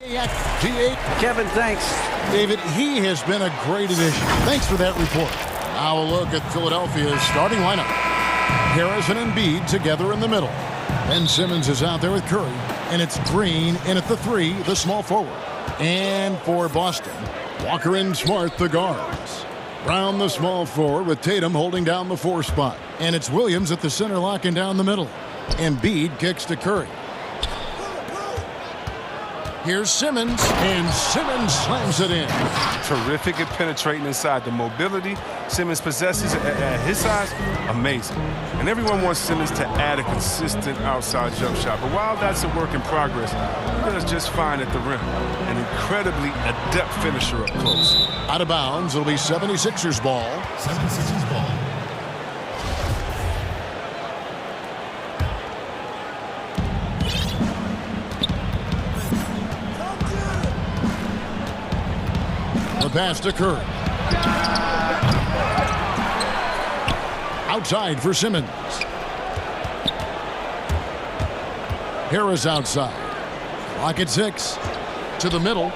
Kevin, thanks. David, he has been a great addition. Thanks for that report. Now a look at Philadelphia's starting lineup. Harris and Embiid together in the middle. Ben Simmons is out there with Curry. And it's Green in at the 3, the small forward. And for Boston, Walker and Smart, the guards. Brown, the small forward, with Tatum holding down the 4 spot. And it's Williams at the center, locking down the middle. Embiid kicks to Curry. Here's Simmons, and Simmons slams it in. Terrific at penetrating inside. The mobility Simmons possesses at his size, amazing. And everyone wants Simmons to add a consistent outside jump shot. But while that's a work in progress, he does just fine at the rim. An incredibly adept finisher up close. Out of bounds, it'll be 76ers ball. 76ers ball. The pass to Curry. Outside for Simmons. Harris outside. Clock at 6. To the middle.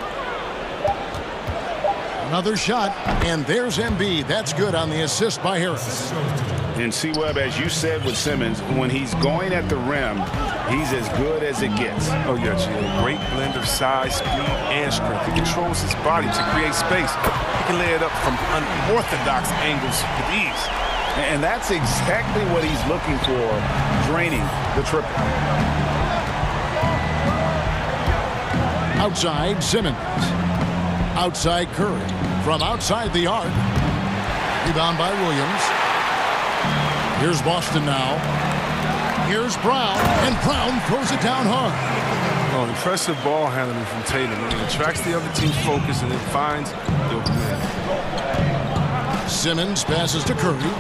Another shot, and there's Embiid. That's good on the assist by Harris. And C-Web, as you said with Simmons, when he's going at the rim, he's as good as it gets. Oh, yeah, G.A. Great blend of size, speed, and strength. He controls his body to create space. He can lay it up from unorthodox angles with ease. And that's exactly what he's looking for, draining the triple. Outside, Simmons. Outside, Curry. From outside the arc. Rebound by Williams. Here's Boston now. Here's Brown, and Brown throws it down hard. Oh, impressive ball handling from Tatum. He attracts the other team's focus and then finds the open man. Simmons passes to Curry.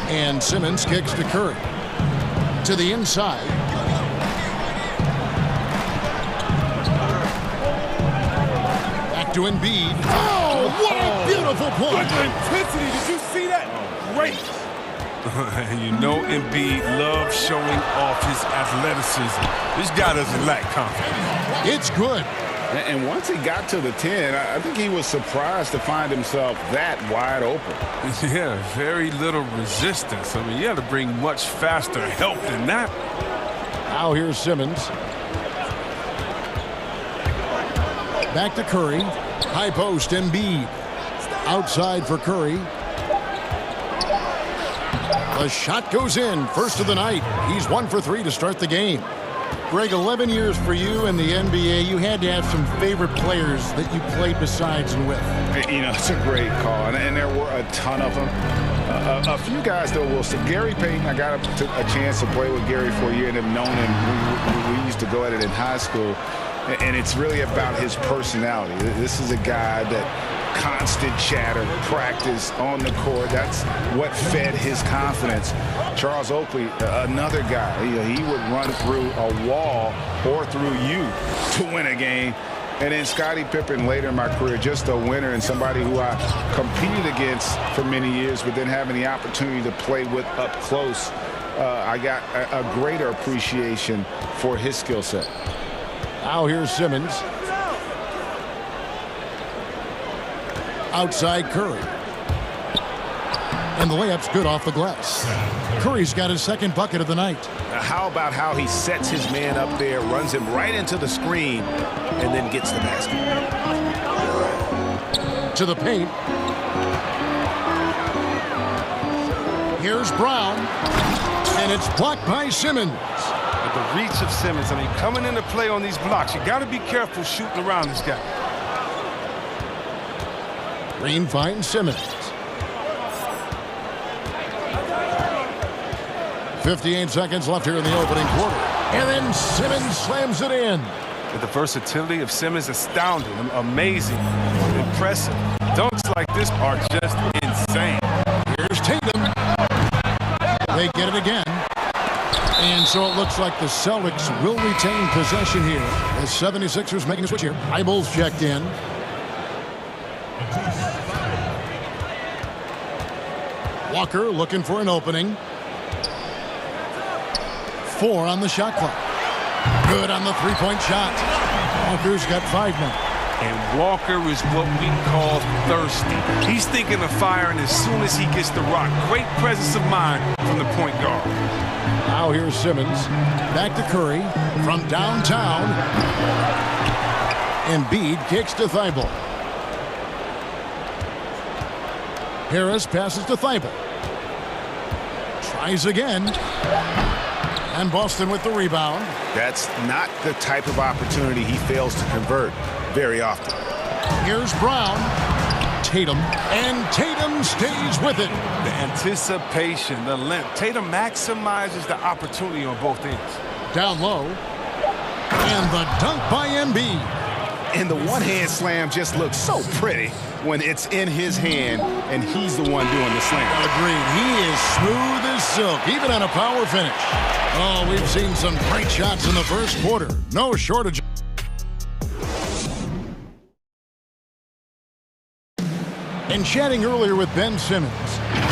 And Simmons kicks to Curry. To the inside. Back to Embiid. Oh, what a beautiful point. Good intensity. Did you see that? Great. And you know Embiid loves showing off his athleticism. This guy doesn't lack confidence. It's good. And once he got to the 10, I think he was surprised to find himself that wide open. Yeah, very little resistance. I mean, you had to bring much faster help than that. Now here's Simmons. Back to Curry. High post, Embiid. Outside for Curry. The shot goes in. First of the night. He's 1 for 3 to start the game. Greg, 11 years for you in the NBA. You had to have some favorite players that you played besides and with. You know, it's a great call, and there were a ton of them. A few guys, though, will say. Gary Payton, I got a chance to play with Gary for a year and have known him. We used to go at it in high school, and it's really about his personality. This is a guy that constant chatter, practice on the court. That's what fed his confidence. Charles Oakley, another guy, he would run through a wall or through you to win a game. And then Scottie Pippen, later in my career, just a winner and somebody who I competed against for many years, but then having the opportunity to play with up close, I got a greater appreciation for his skill set. Now here's Simmons. Outside Curry. And the layup's good off the glass. Curry's got his second bucket of the night. How about how he sets his man up there, runs him right into the screen, and then gets the basket. To the paint. Here's Brown. And it's blocked by Simmons. With the reach of Simmons, I mean, coming into play on these blocks, you got to be careful shooting around this guy. Green finds Simmons. 58 seconds left here in the opening quarter. And then Simmons slams it in. The versatility of Simmons, astounding, amazing, impressive. Dunks like this are just insane. Here's Tatum. They get it again. And so it looks like the Celtics will retain possession here. The 76ers making a switch here. Eyeballs checked in. Walker looking for an opening. 4 on the shot clock. Good on the three-point shot. Walker's got 5 men. And Walker is what we call thirsty. He's thinking of firing as soon as he gets the rock. Great presence of mind from the point guard. Now here's Simmons. Back to Curry. From downtown. Embiid kicks to Thibault. Harris passes to Thibault. Tries again. And Boston with the rebound. That's not the type of opportunity he fails to convert very often. Here's Brown. Tatum. And Tatum stays with it. The anticipation, the length. Tatum maximizes the opportunity on both ends. Down low. And the dunk by Embiid. And the one-hand slam just looks so pretty when it's in his hand and he's the one doing the slam. Agreed. He is smooth as silk, even on a power finish. Oh, we've seen some great shots in the first quarter. No shortage. And chatting earlier with Ben Simmons,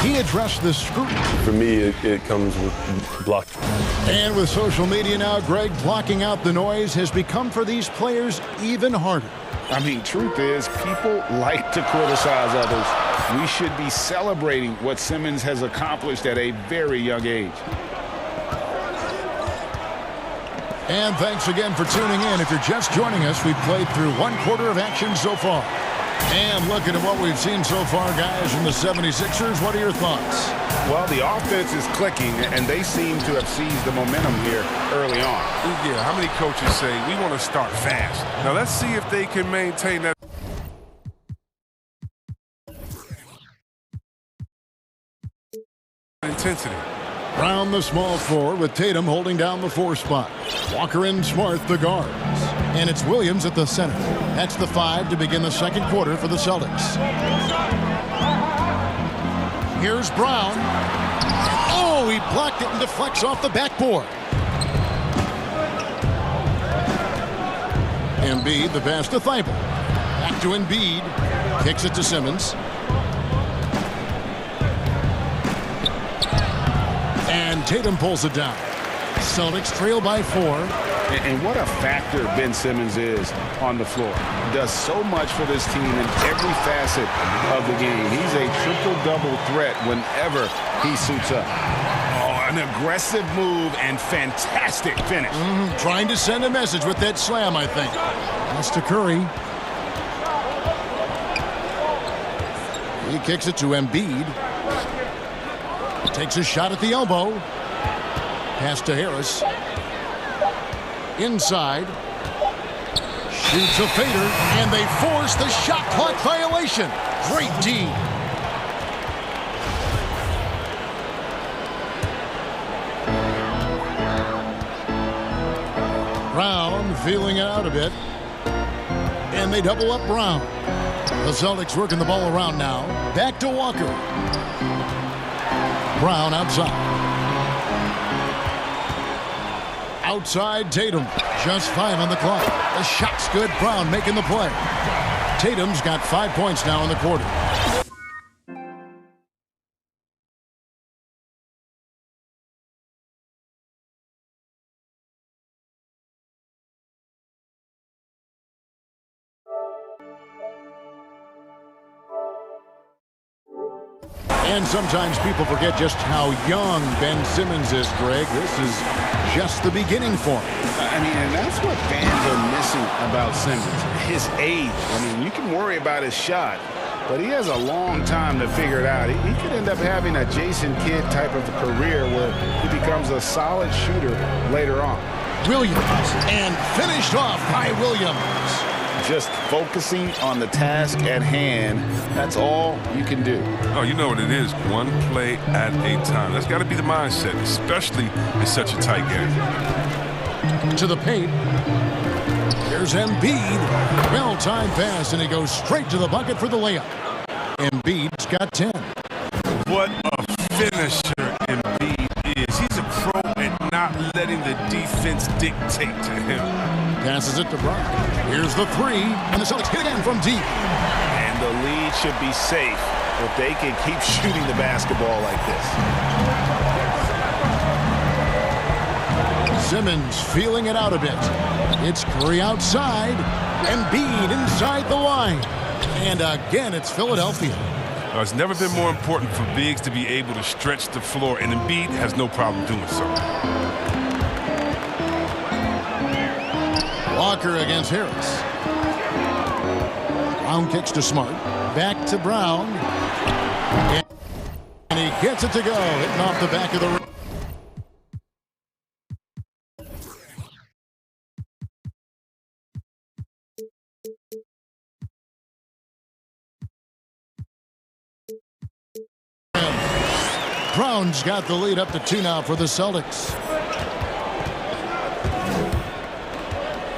he addressed the scrutiny. For me, it comes with blocking. And with social media now, Greg, blocking out the noise has become for these players even harder. I mean, truth is, people like to criticize others. We should be celebrating what Simmons has accomplished at a very young age. And thanks again for tuning in. If you're just joining us, we've played through 1 quarter of action so far. And looking at what we've seen so far, guys, from the 76ers, what are your thoughts? Well, the offense is clicking, and they seem to have seized the momentum here early on. Yeah, how many coaches say, we want to start fast? Now, let's see if they can maintain that intensity. Brown, the small forward, with Tatum holding down the 4 spot. Walker and Smart, the guards. And it's Williams at the center. That's the 5 to begin the second quarter for the Celtics. Here's Brown. Oh, he blocked it and deflects off the backboard. Embiid, the pass to Thibault. Back to Embiid. Kicks it to Simmons. And Tatum pulls it down. Celtics trail by 4. And what a factor Ben Simmons is on the floor. Does so much for this team in every facet of the game. He's a triple-double threat whenever he suits up. Oh, an aggressive move and fantastic finish. Trying to send a message with that slam, I think. Pass to Curry. He kicks it to Embiid. Takes a shot at the elbow. Pass to Harris. Inside. Shoots a fader, and they force the shot clock violation. Great D. Brown feeling it out a bit. And they double up Brown. The Celtics working the ball around now. Back to Walker. Brown outside. Outside Tatum. Just 5 on the clock. The shot's good. Brown making the play. Tatum's got 5 points now in the quarter. And sometimes people forget just how young Ben Simmons is, Greg. This is just the beginning for him. I mean, and that's what fans are missing about Simmons. His age. I mean, you can worry about his shot, but he has a long time to figure it out. He could end up having a Jason Kidd type of a career where he becomes a solid shooter later on. Williams, and finished off by Williams. Just focusing on the task at hand, that's all you can do. Oh, you know what it is. One play at a time. That's got to be the mindset, especially in such a tight game. To the paint. Here's Embiid. Well-timed pass, and he goes straight to the bucket for the layup. Embiid's got 10. What a finisher Embiid is. He's a pro at not letting the defense dictate to him. Passes it to Brown. Here's the 3, and the Celtics hit again from deep. And the lead should be safe if they can keep shooting the basketball like this. Simmons feeling it out a bit. It's Curry outside. Embiid inside the line. And again, it's Philadelphia. It's never been more important for bigs to be able to stretch the floor, and Embiid has no problem doing so. Walker against Harris. Brown kicks to Smart. Back to Brown. And he gets it to go. Hitting off the back of the rim. Brown's got the lead up to 2 now for the Celtics.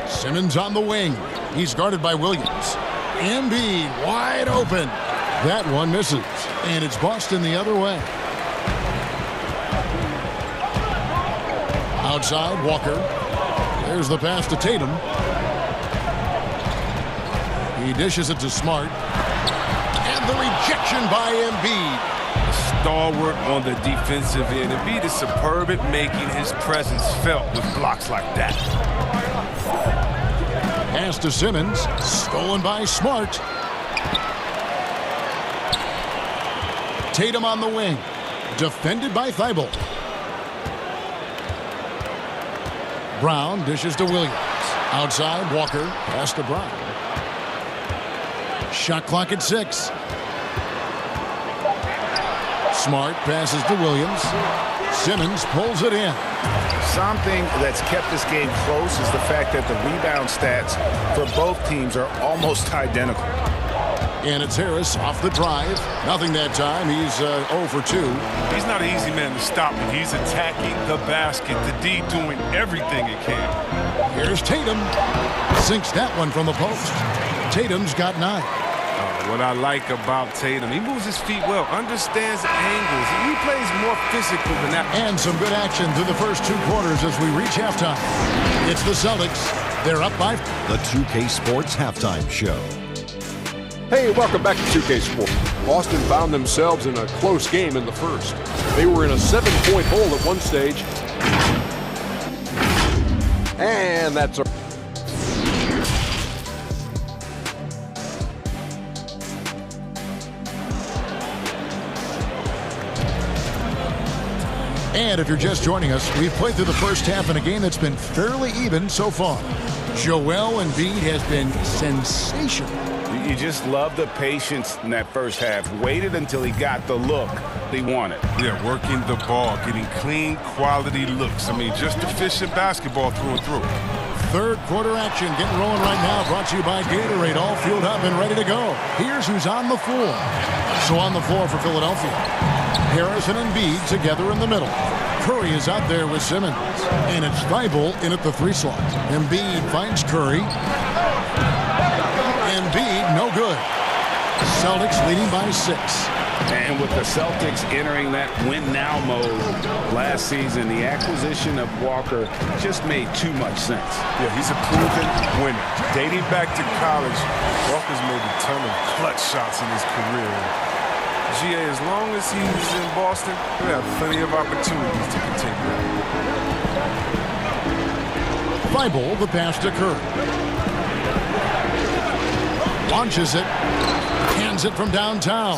Simmons on the wing. He's guarded by Williams. Embiid wide open. That one misses. And it's Boston the other way. Outside, Walker. There's the pass to Tatum. He dishes it to Smart. And the rejection by Embiid. Stalwart on the defensive end. Embiid is superb at making his presence felt with blocks like that. Pass to Simmons. Stolen by Smart. Tatum on the wing. Defended by Thibault. Brown dishes to Williams. Outside, Walker. Pass to Brown. Shot clock at 6. Smart passes to Williams. Simmons pulls it in. Something that's kept this game close is the fact that the rebound stats for both teams are almost identical. And it's Harris off the drive. Nothing that time. He's 0 for 2. He's not an easy man to stop, but he's attacking the basket. The D doing everything it can. Here's Tatum. Sinks that one from the post. Tatum's got 9. What I like about Tatum, he moves his feet well, understands angles. He plays more physical than that. And some good action through the first 2 quarters as we reach halftime. It's the Celtics. They're up by the 2K Sports Halftime Show. Hey, welcome back to 2K Sports. Boston found themselves in a close game in the first. They were in a 7-point hole at one stage. And that's a... And if you're just joining us, we've played through the first half in a game that's been fairly even so far. Joel Embiid has been sensational. You just love the patience in that first half. Waited until he got the look he wanted. Yeah, working the ball, getting clean, quality looks. I mean, just efficient basketball through and through. Third quarter action getting rolling right now. Brought to you by Gatorade. All fueled up and ready to go. Here's who's on the floor. So on the floor for Philadelphia, Harris and Embiid together in the middle. Curry is out there with Simmons. And it's Thibault in at the 3 slot. Embiid finds Curry. Embiid, no good. Celtics leading by 6. And with the Celtics entering that win-now mode last season, the acquisition of Walker just made too much sense. Yeah, he's a proven winner. Dating back to college, Walker's made a ton of clutch shots in his career. GA, as long as he's in Boston, he'll have plenty of opportunities to continue. Thibault, the pass to Curry. Launches it. Hands it from downtown.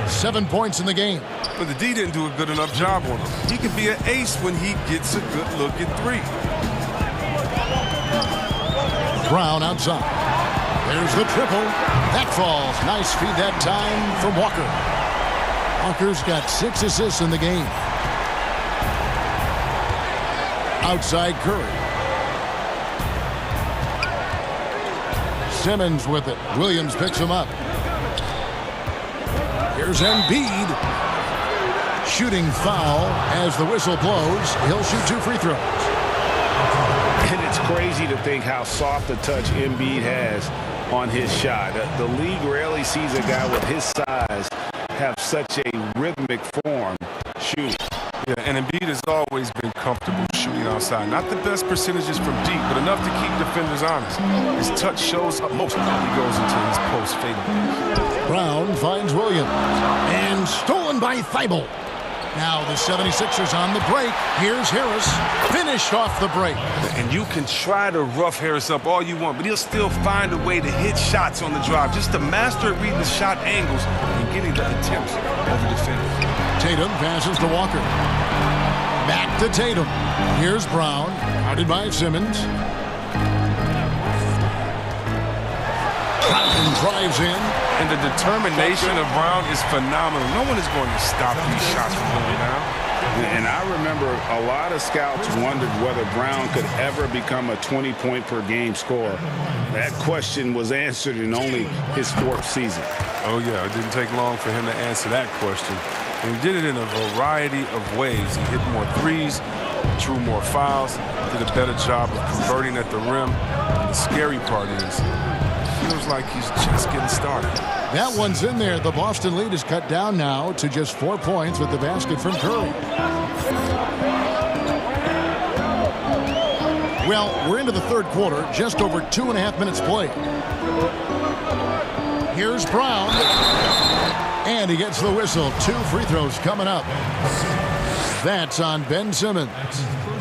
7 points in the game. But the D didn't do a good enough job on him. He can be an ace when he gets a good look at 3. Brown outside. There's the triple. That falls. Nice feed that time from Walker. Walker's got 6 assists in the game. Outside Curry. Simmons with it. Williams picks him up. Here's Embiid. Shooting foul as the whistle blows. He'll shoot 2 free throws. And it's crazy to think how soft a touch Embiid has on his shot. The league rarely sees a guy with his size have such a rhythmic form shooting. Yeah, and Embiid has always been comfortable shooting outside. Not the best percentages from deep, but enough to keep defenders honest. His touch shows up most when he goes into his post fadeaway. Brown finds Williams. And stolen by Thibault. Now the 76ers on the break. Here's Harris. Finished off the break. And you can try to rough Harris up all you want, but he'll still find a way to hit shots on the drive. Just to master reading the shot angles and getting the attempts over defenders. Tatum passes to Walker. Back to Tatum. Here's Brown. Guarded by Simmons. And drives in. And the determination of Brown is phenomenal. No one is going to stop these shots from going down. And I remember a lot of scouts wondered whether Brown could ever become a 20-point-per-game scorer. That question was answered in only his 4th season. Oh, yeah, it didn't take long for him to answer that question. And he did it in a variety of ways. He hit more threes, drew more fouls, did a better job of converting at the rim. And the scary part is, it feels like he's just getting started. That one's in there. The Boston lead is cut down now to just 4 points with the basket from Curry. Well, we're into the 3rd quarter, just over 2.5 minutes played. Here's Brown. And he gets the whistle. 2 free throws coming up. That's on Ben Simmons.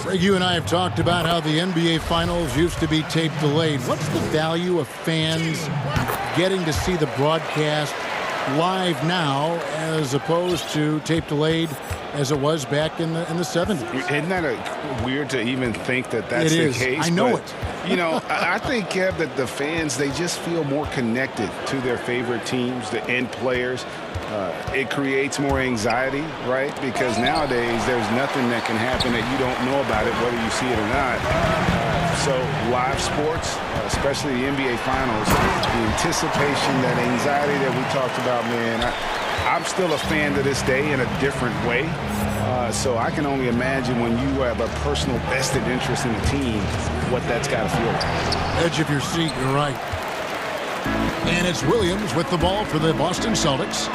Greg, you and I have talked about how the NBA Finals used to be tape delayed. What's the value of fans getting to see the broadcast live now as opposed to tape delayed as it was back in the 70s? Isn't that weird to even think that that's the case? I know it. You know, I think, Kev, that the fans, they just feel more connected to their favorite teams, the end players. It creates more anxiety, right? Because nowadays there's nothing that can happen that you don't know about it, whether you see it or not. So live sports, especially the NBA Finals, the anticipation, that anxiety that we talked about, man, I'm still a fan to this day in a different way. So I can only imagine when you have a personal vested interest in a team, what that's got to feel like. Edge of your seat, you're right. And it's Williams with the ball for the Boston Celtics.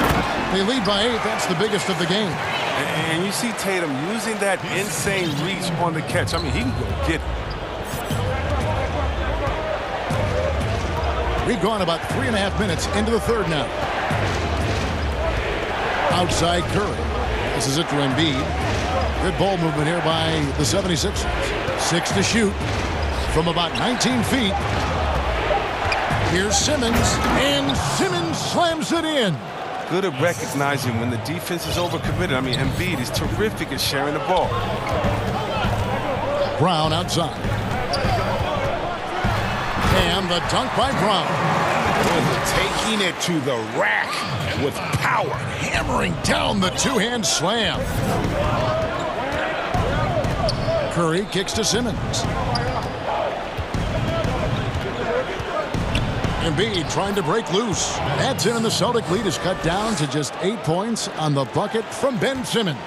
They lead by 8. That's the biggest of the game. And you see Tatum using that insane reach on the catch. I mean, he can go get it. We've gone about 3.5 minutes into the 3rd now. Outside Curry. This is it to Embiid. Good ball movement here by the 76ers. 6 to shoot from about 19 feet. Here's Simmons, and Simmons slams it in. Good at recognizing when the defense is overcommitted. I mean, Embiid is terrific at sharing the ball. Brown outside. And the dunk by Brown. Taking it to the rack with power. Hammering down the 2-hand slam. Curry kicks to Simmons. Embiid trying to break loose. That's in, and the Celtic lead is cut down to just 8 points on the bucket from Ben Simmons.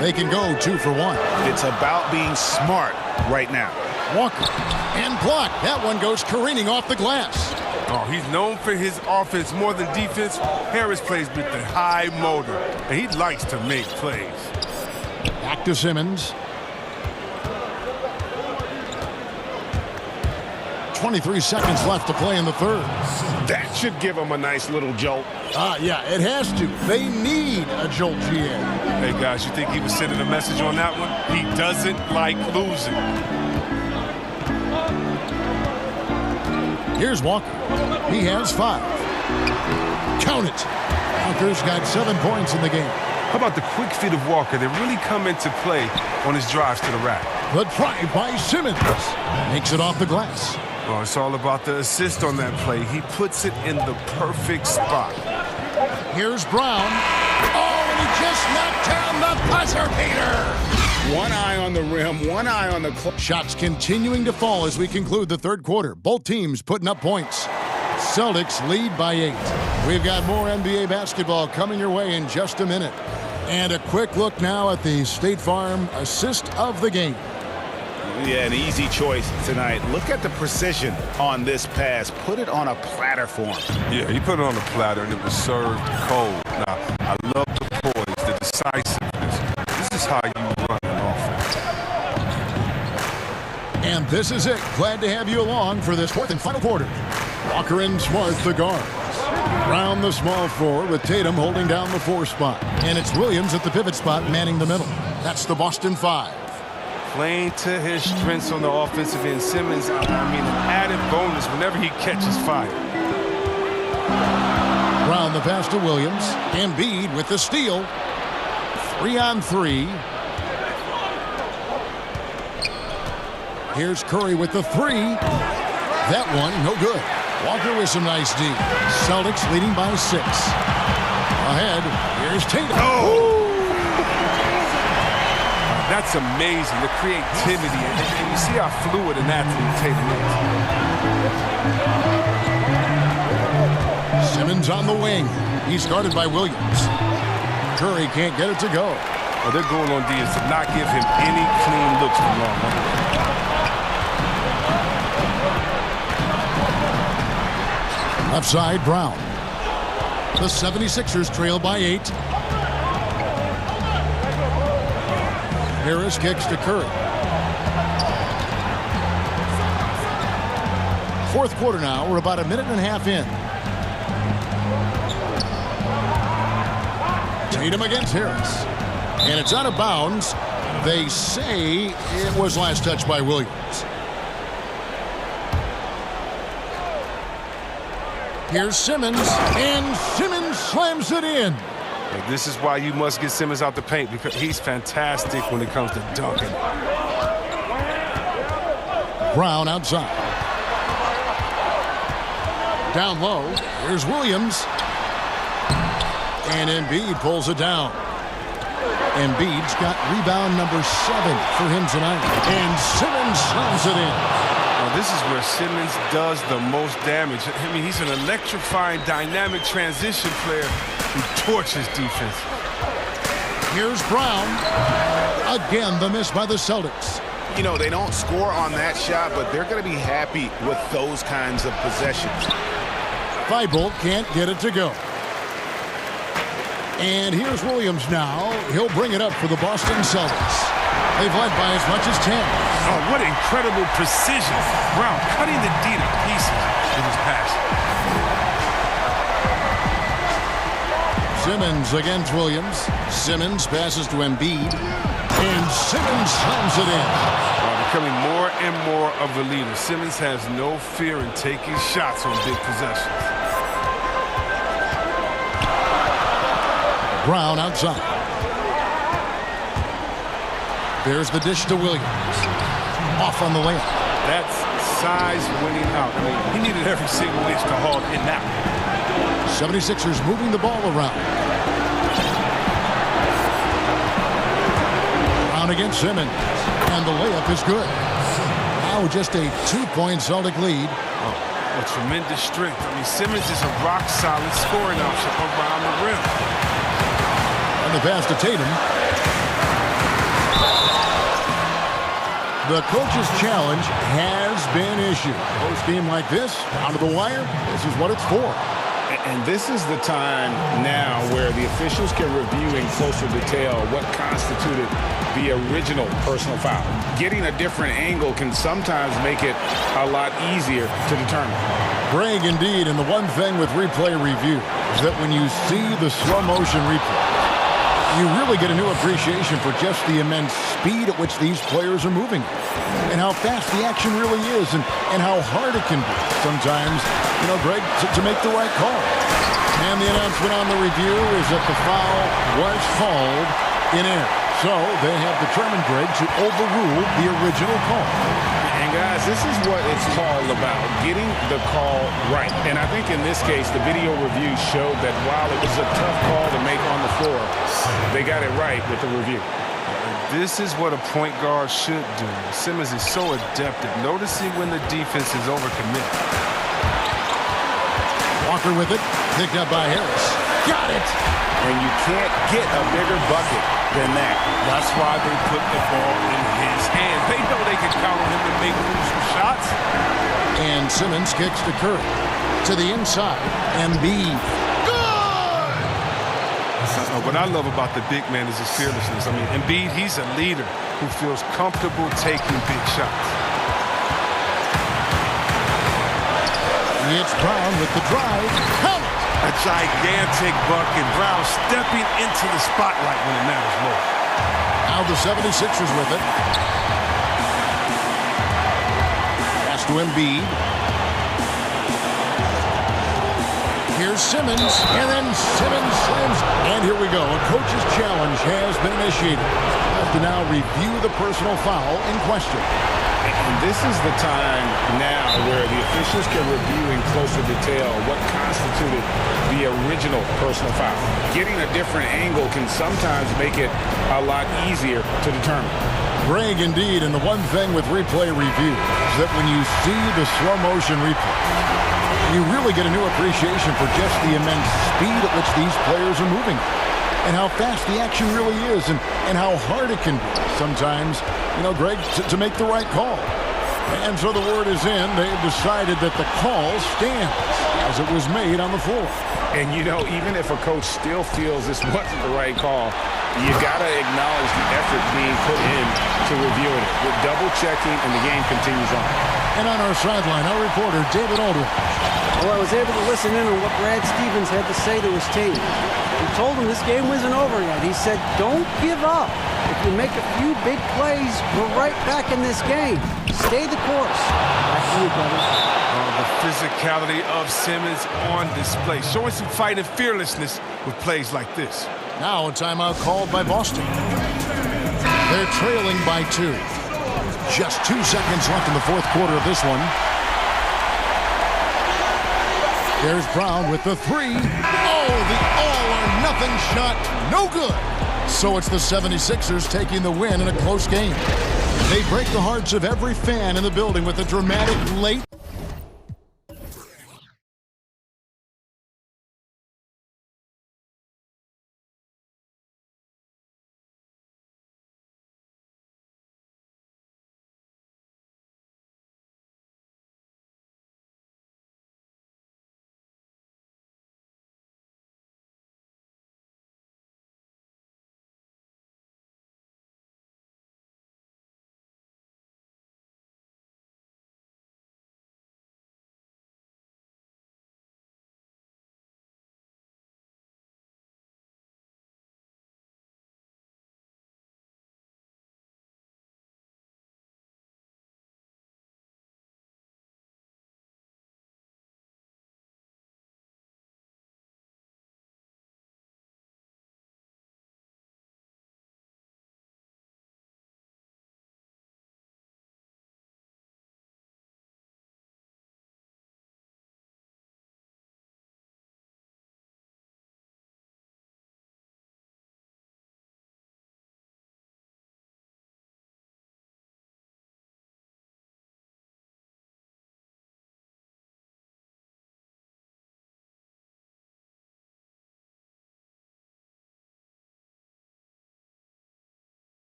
They can go 2 for 1. It's about being smart right now. Walker and block. That one goes careening off the glass. Oh, he's known for his offense more than defense. Harris plays with the high motor, and he likes to make plays. Back to Simmons. 23 seconds left to play in the 3rd. That should give them a nice little jolt. Yeah, it has to. They need a jolt, GA. Hey, guys, you think he was sending a message on that one? He doesn't like losing. Here's Walker. He has 5. Count it. Walker's got 7 points in the game. How about the quick feet of Walker that really come into play on his drives to the rack? The drive by Simmons. Makes it off the glass. Oh, it's all about the assist on that play. He puts it in the perfect spot. Here's Brown. Oh, and he just knocked down the buzzer beater. One eye on the rim, one eye on the clock. Shots continuing to fall as we conclude the 3rd quarter. Both teams putting up points. Celtics lead by 8. We've got more NBA basketball coming your way in just a minute. And a quick look now at the State Farm assist of the game. Yeah, an easy choice tonight. Look at the precision on this pass. Put it on a platter for him. Yeah, he put it on a platter, and it was served cold. Now, I love the poise, the decisiveness. This is how you run an offense. And this is it. Glad to have you along for this 4th and final quarter. Walker and Smart, the guards. Around the small floor with Tatum holding down the 4 spot. And it's Williams at the pivot spot manning the middle. That's the Boston 5. Playing to his strengths on the offensive end. Simmons, an added bonus whenever he catches fire. Brown the pass to Williams. Embiid with the steal. 3-on-3. Here's Curry with the 3. That one, no good. Walker with some nice D. Celtics leading by 6. Ahead, here's Tatum. Oh! That's amazing, the creativity. And you see how fluid an athlete Tatum is. Simmons on the wing. He's guarded by Williams. Curry can't get it to go. Well, their goal on D is to not give him any clean looks for long. Left side, Brown. The 76ers trail by 8. Harris kicks to Curry. Fourth quarter now. We're about a minute and a half in. Tatum against Harris. And it's out of bounds. They say it was last touched by Williams. Here's Simmons, and Simmons slams it in. This is why you must get Simmons out the paint, because he's fantastic when it comes to dunking. Brown outside. Down low, here's Williams. And Embiid pulls it down. Embiid's got rebound number 7 for him tonight. And Simmons slams it in. This is where Simmons does the most damage. I mean, he's an electrifying, dynamic transition player who torches defense. Here's Brown. Again, the miss by the Celtics. You know, they don't score on that shot, but they're going to be happy with those kinds of possessions. Thibault can't get it to go. And here's Williams now. He'll bring it up for the Boston Celtics. They've led by as much as 10. Oh, what incredible precision. Brown cutting the D to pieces with his pass. Simmons against Williams. Simmons passes to Embiid. And Simmons slams it in. Becoming more and more of a leader. Simmons has no fear in taking shots on big possessions. Brown outside. There's the dish to Williams. Off on the layup. That's size winning out. I mean, he needed every single inch to haul in that one. 76ers moving the ball around. Brown against Simmons. And the layup is good. Now just a 2-point Celtic lead. Oh, a tremendous strength. I mean, Simmons is a rock-solid scoring option around the rim. And the pass to Tatum. The coach's challenge has been issued. Post game like this, down to the wire, this is what it's for. And this is the time now where the officials can review in closer detail what constituted the original personal foul. Getting a different angle can sometimes make it a lot easier to determine. Greg, indeed, and the one thing with replay review is that when you see the slow motion replay, you really get a new appreciation for just the immense speed at which these players are moving and how fast the action really is and how hard it can be sometimes, you know, Greg, to make the right call. And the announcement on the review is that the foul was called in air. So they have determined, Greg, to overrule the original call. And guys, this is what it's all about, getting the call right. And I think in this case, the video review showed that while it was a tough call to make on the floor, they got it right with the review. This is what a point guard should do. Simmons is so adept at noticing when the defense is overcommitted. Walker with it, picked up by Harris. Got it! And you can't get a bigger bucket than that. That's why they put the ball in his hand. They know they can count on him to make crucial shots. And Simmons kicks to Curry. To the inside. Embiid. What I love about the big man is his fearlessness. I mean, Embiid, he's a leader who feels comfortable taking big shots. It's Brown with the drive. Count it! A gigantic bucket. Brown stepping into the spotlight when it matters most. Now the 76ers with it. Pass to Embiid. Here's Simmons, and then Simmons slams. And here we go. A coach's challenge has been initiated. Have to now review the personal foul in question. And this is the time now where the officials can review in closer detail what constituted the original personal foul. Getting a different angle can sometimes make it a lot easier to determine. Greg, indeed, and the one thing with replay review is that when you see the slow motion replay, you really get a new appreciation for just the immense speed at which these players are moving and how fast the action really is and how hard it can be sometimes, Greg, to make the right call. And so the word is in. They've decided that the call stands as it was made on the floor. And, even if a coach still feels this wasn't the right call, you got to acknowledge the effort being put in to reviewing it. With double-checking, and the game continues on. And on our sideline, our reporter, David Aldridge. Well, I was able to listen in on what Brad Stevens had to say to his team. He told them this game wasn't over yet. He said, don't give up. If you make a few big plays, we're right back in this game. Stay the course. Back to you, brother. The physicality of Simmons on display, showing some fight and fearlessness with plays like this. Now a timeout called by Boston. They're trailing by 2. Just 2 seconds left in the fourth quarter of this one. There's Brown with the 3. Oh, the all-or-nothing shot. No good. So it's the 76ers taking the win in a close game. They break the hearts of every fan in the building with a dramatic late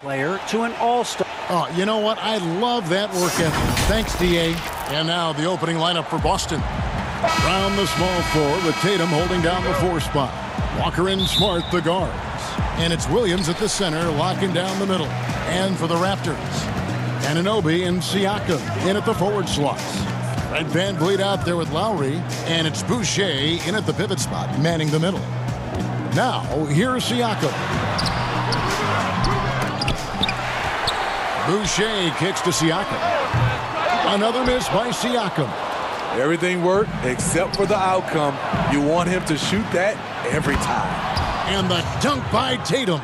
player to an all-star. Oh, you know what? I love that work ethic. Thanks, D.A. And now the opening lineup for Boston. Brown the small forward with Tatum holding down the 4 spot. Walker and Smart the guards. And it's Williams at the center locking down the middle. And for the Raptors, Anunoby and Siakam in at the forward slots. Fred VanVleet out there with Lowry. And it's Boucher in at the pivot spot, manning the middle. Now, here's Siakam. Boucher kicks to Siakam. Another miss by Siakam. Everything worked except for the outcome. You want him to shoot that every time. And the dunk by Tatum.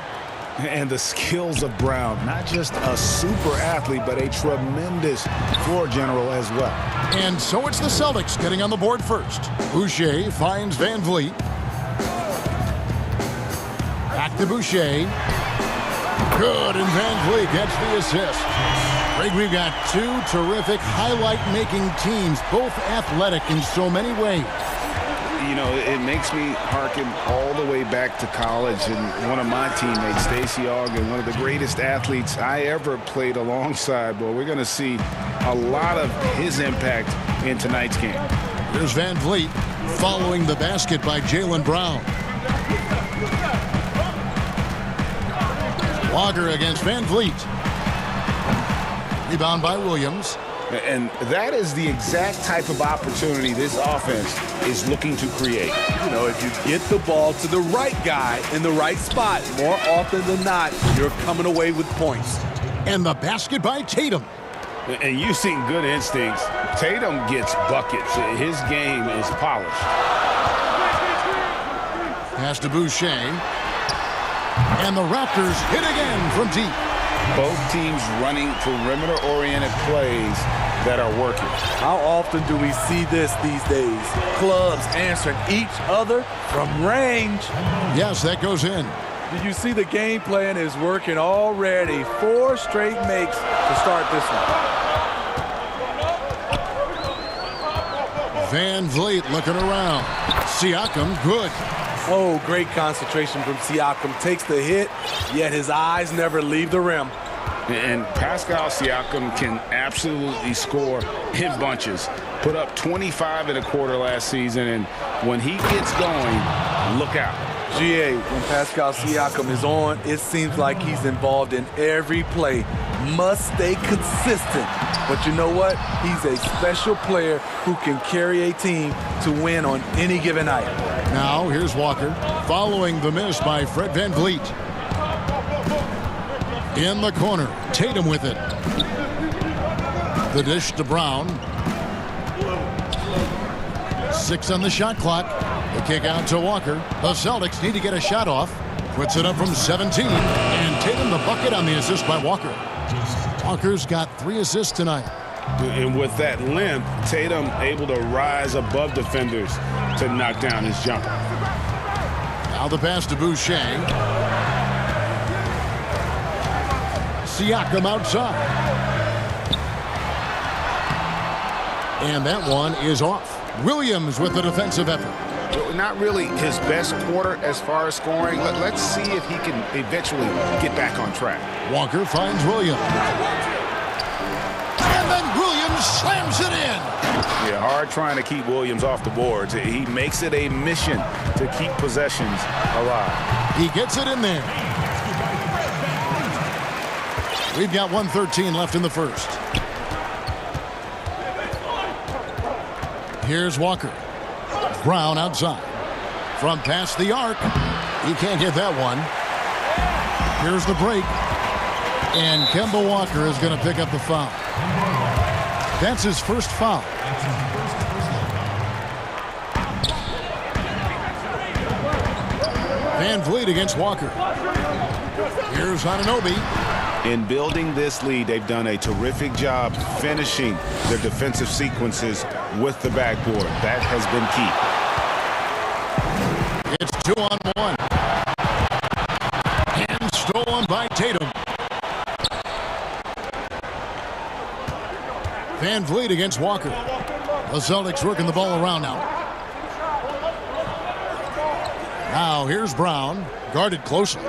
And the skills of Brown. Not just a super athlete, but a tremendous floor general as well. And so it's the Celtics getting on the board first. Boucher finds VanVleet. Back to Boucher. Good, and VanVleet gets the assist. Greg, we've got 2 terrific highlight-making teams, both athletic in so many ways. You know, it makes me hearken all the way back to college, and one of my teammates, Stacey Ogden, one of the greatest athletes I ever played alongside. Well, we're going to see a lot of his impact in tonight's game. Here's VanVleet following the basket by Jaylen Brown. Walker against VanVleet. Rebound by Williams. And that is the exact type of opportunity this offense is looking to create. You know, if you get the ball to the right guy in the right spot, more often than not, you're coming away with points. And the basket by Tatum. And you've seen good instincts. Tatum gets buckets. His game is polished. Pass to Boucher. And the Raptors hit again from deep. Both teams running perimeter-oriented plays that are working. How often do we see this these days? Clubs answering each other from range. Yes, that goes in. Did you see the game plan is working already? 4 straight makes to start this one. VanVleet looking around. Siakam, good. Oh, great concentration from Siakam. Takes the hit, yet his eyes never leave the rim. And Pascal Siakam can absolutely score in bunches. Put up 25 in a quarter last season, and when he gets going, look out. GA, when Pascal Siakam is on, it seems like he's involved in every play. Must stay consistent. But you know what? He's a special player who can carry a team to win on any given night. Now, here's Walker following the miss by Fred VanVleet. In the corner, Tatum with it. The dish to Brown. 6 on the shot clock. The kick out to Walker. The Celtics need to get a shot off. Puts it up from 17. And Tatum the bucket on the assist by Walker. Walker's got 3 assists tonight. And with that length, Tatum able to rise above defenders to knock down his jumper. Now the pass to Boucher. Siakam outside. And that one is off. Williams with the defensive effort. Not really his best quarter as far as scoring. Let's see if he can eventually get back on track. Walker finds Williams. And then Williams slams it in. Yeah, hard trying to keep Williams off the boards. He makes it a mission to keep possessions alive. He gets it in there. We've got 1:13 left in the first. Here's Walker. Brown outside. From past the arc. He can't get that one. Here's the break. And Kemba Walker is going to pick up the foul. That's his first foul. VanVleet against Walker. Here's Anunoby. In building this lead, they've done a terrific job finishing their defensive sequences with the backboard. That has been key. It's 2-on-1. And stolen by Tatum. VanVleet against Walker. The Celtics working the ball around now. Now here's Brown, guarded closely.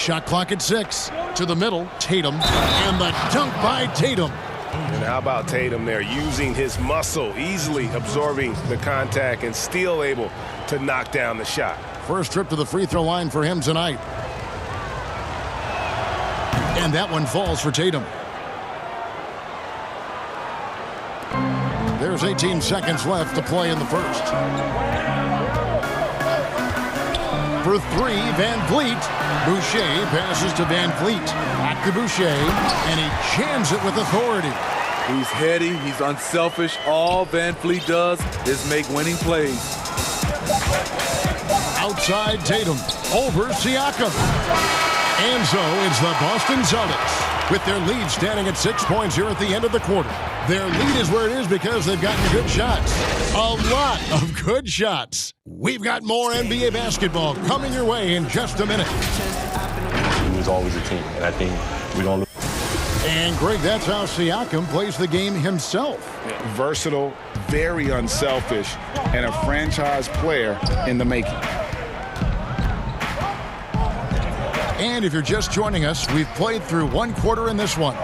Shot clock at 6. To the middle, Tatum. And the dunk by Tatum. And how about Tatum there, using his muscle, easily absorbing the contact and still able to knock down the shot. First trip to the free throw line for him tonight. And that one falls for Tatum. There's 18 seconds left to play in the first. For 3, Van Vliet. Boucher passes to Van Vliet. Back to Boucher, and he jams it with authority. He's heady, he's unselfish. All Van Vliet does is make winning plays. Outside Tatum, over Siakam. And so it's the Boston Celtics with their lead standing at 6 points here at the end of the quarter. Their lead is where it is because they've gotten good shots. A lot of good shots. We've got more NBA basketball coming your way in just a minute. It was always a team, and I think we're going to lose. And Greg, that's how Siakam plays the game himself. Versatile, very unselfish, and a franchise player in the making. And if you're just joining us, we've played through one quarter in this one.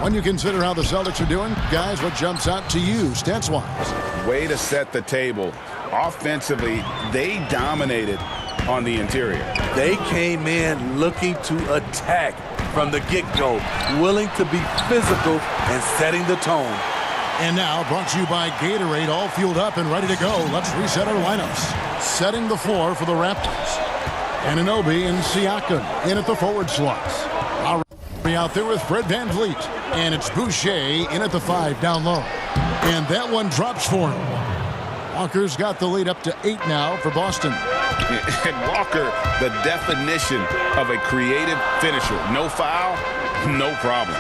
When you consider how the Celtics are doing, guys, what jumps out to you, stats-wise? Way to set the table. Offensively, they dominated on the interior. They came in looking to attack from the get-go, willing to be physical and setting the tone. And now, brought to you by Gatorade, all fueled up and ready to go. Let's reset our lineups. Setting the floor for the Raptors. Anunoby and Siakam in at the forward slots. Lowry out there with Fred Van Vliet. And it's Boucher in at the 5 down low. And that one drops for him. Walker's got the lead up to 8 now for Boston. And Walker, the definition of a creative finisher. No foul, no problem.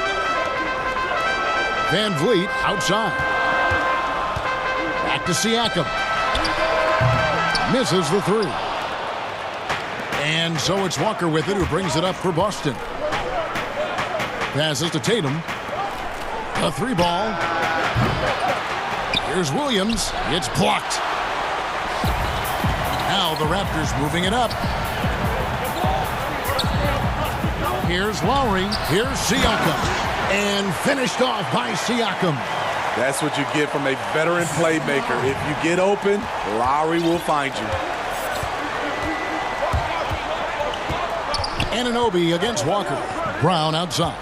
Van Vliet outside. Back to Siakam. Misses the 3. And so it's Walker with it, who brings it up for Boston. Passes to Tatum. A 3-ball. Here's Williams. It's blocked. Now the Raptors moving it up. Here's Lowry. Here's Siakam. And finished off by Siakam. That's what you get from a veteran playmaker. If you get open, Lowry will find you. Anunoby against Walker. Brown outside.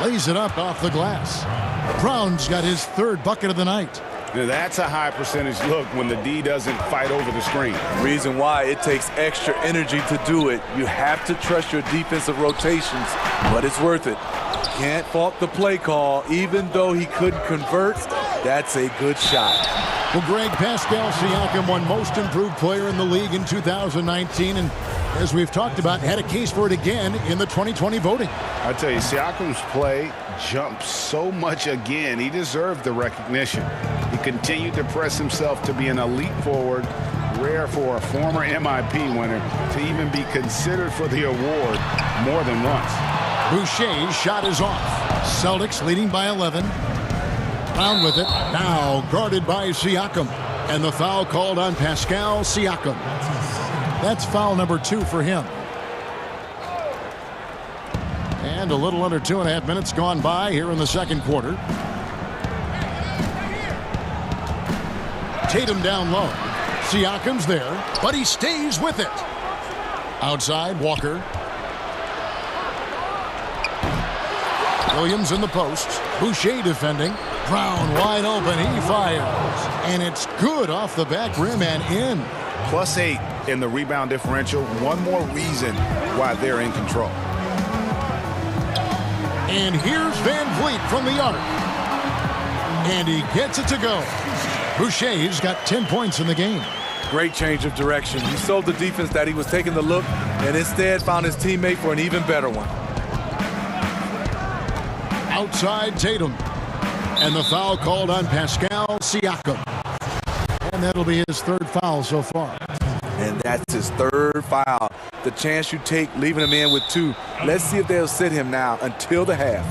Lays it up off the glass. Brown's got his 3rd bucket of the night. Now that's a high percentage look when the D doesn't fight over the screen. Reason why it takes extra energy to do it. You have to trust your defensive rotations, but it's worth it. Can't fault the play call. Even though he couldn't convert, that's a good shot. Well, Greg, Pascal Siakam won Most Improved Player in the league in 2019, and as we've talked about, had a case for it again in the 2020 voting. I tell you, Siakam's play jumped so much again. He deserved the recognition. He continued to press himself to be an elite forward, rare for a former MIP winner to even be considered for the award more than once. Boucher's shot is off. Celtics leading by 11. Brown with it. Now guarded by Siakam. And the foul called on Pascal Siakam. That's foul number 2 for him. And a little under 2.5 minutes gone by here in the second quarter. Tatum down low. Siakam's there, but he stays with it. Outside, Walker. Williams in the post. Boucher defending. Brown wide open. He fires. And it's good off the back rim and in. +8 in the rebound differential. One more reason why they're in control. And here's Van Vliet from the arc. And he gets it to go. Boucher's got 10 points in the game. Great change of direction. He sold the defense that he was taking the look and instead found his teammate for an even better one. Outside Tatum. And the foul called on Pascal Siakam. And that'll be his 3rd foul so far. And that's his 3rd foul. The chance you take leaving him in with 2. Let's see if they'll sit him now until the half.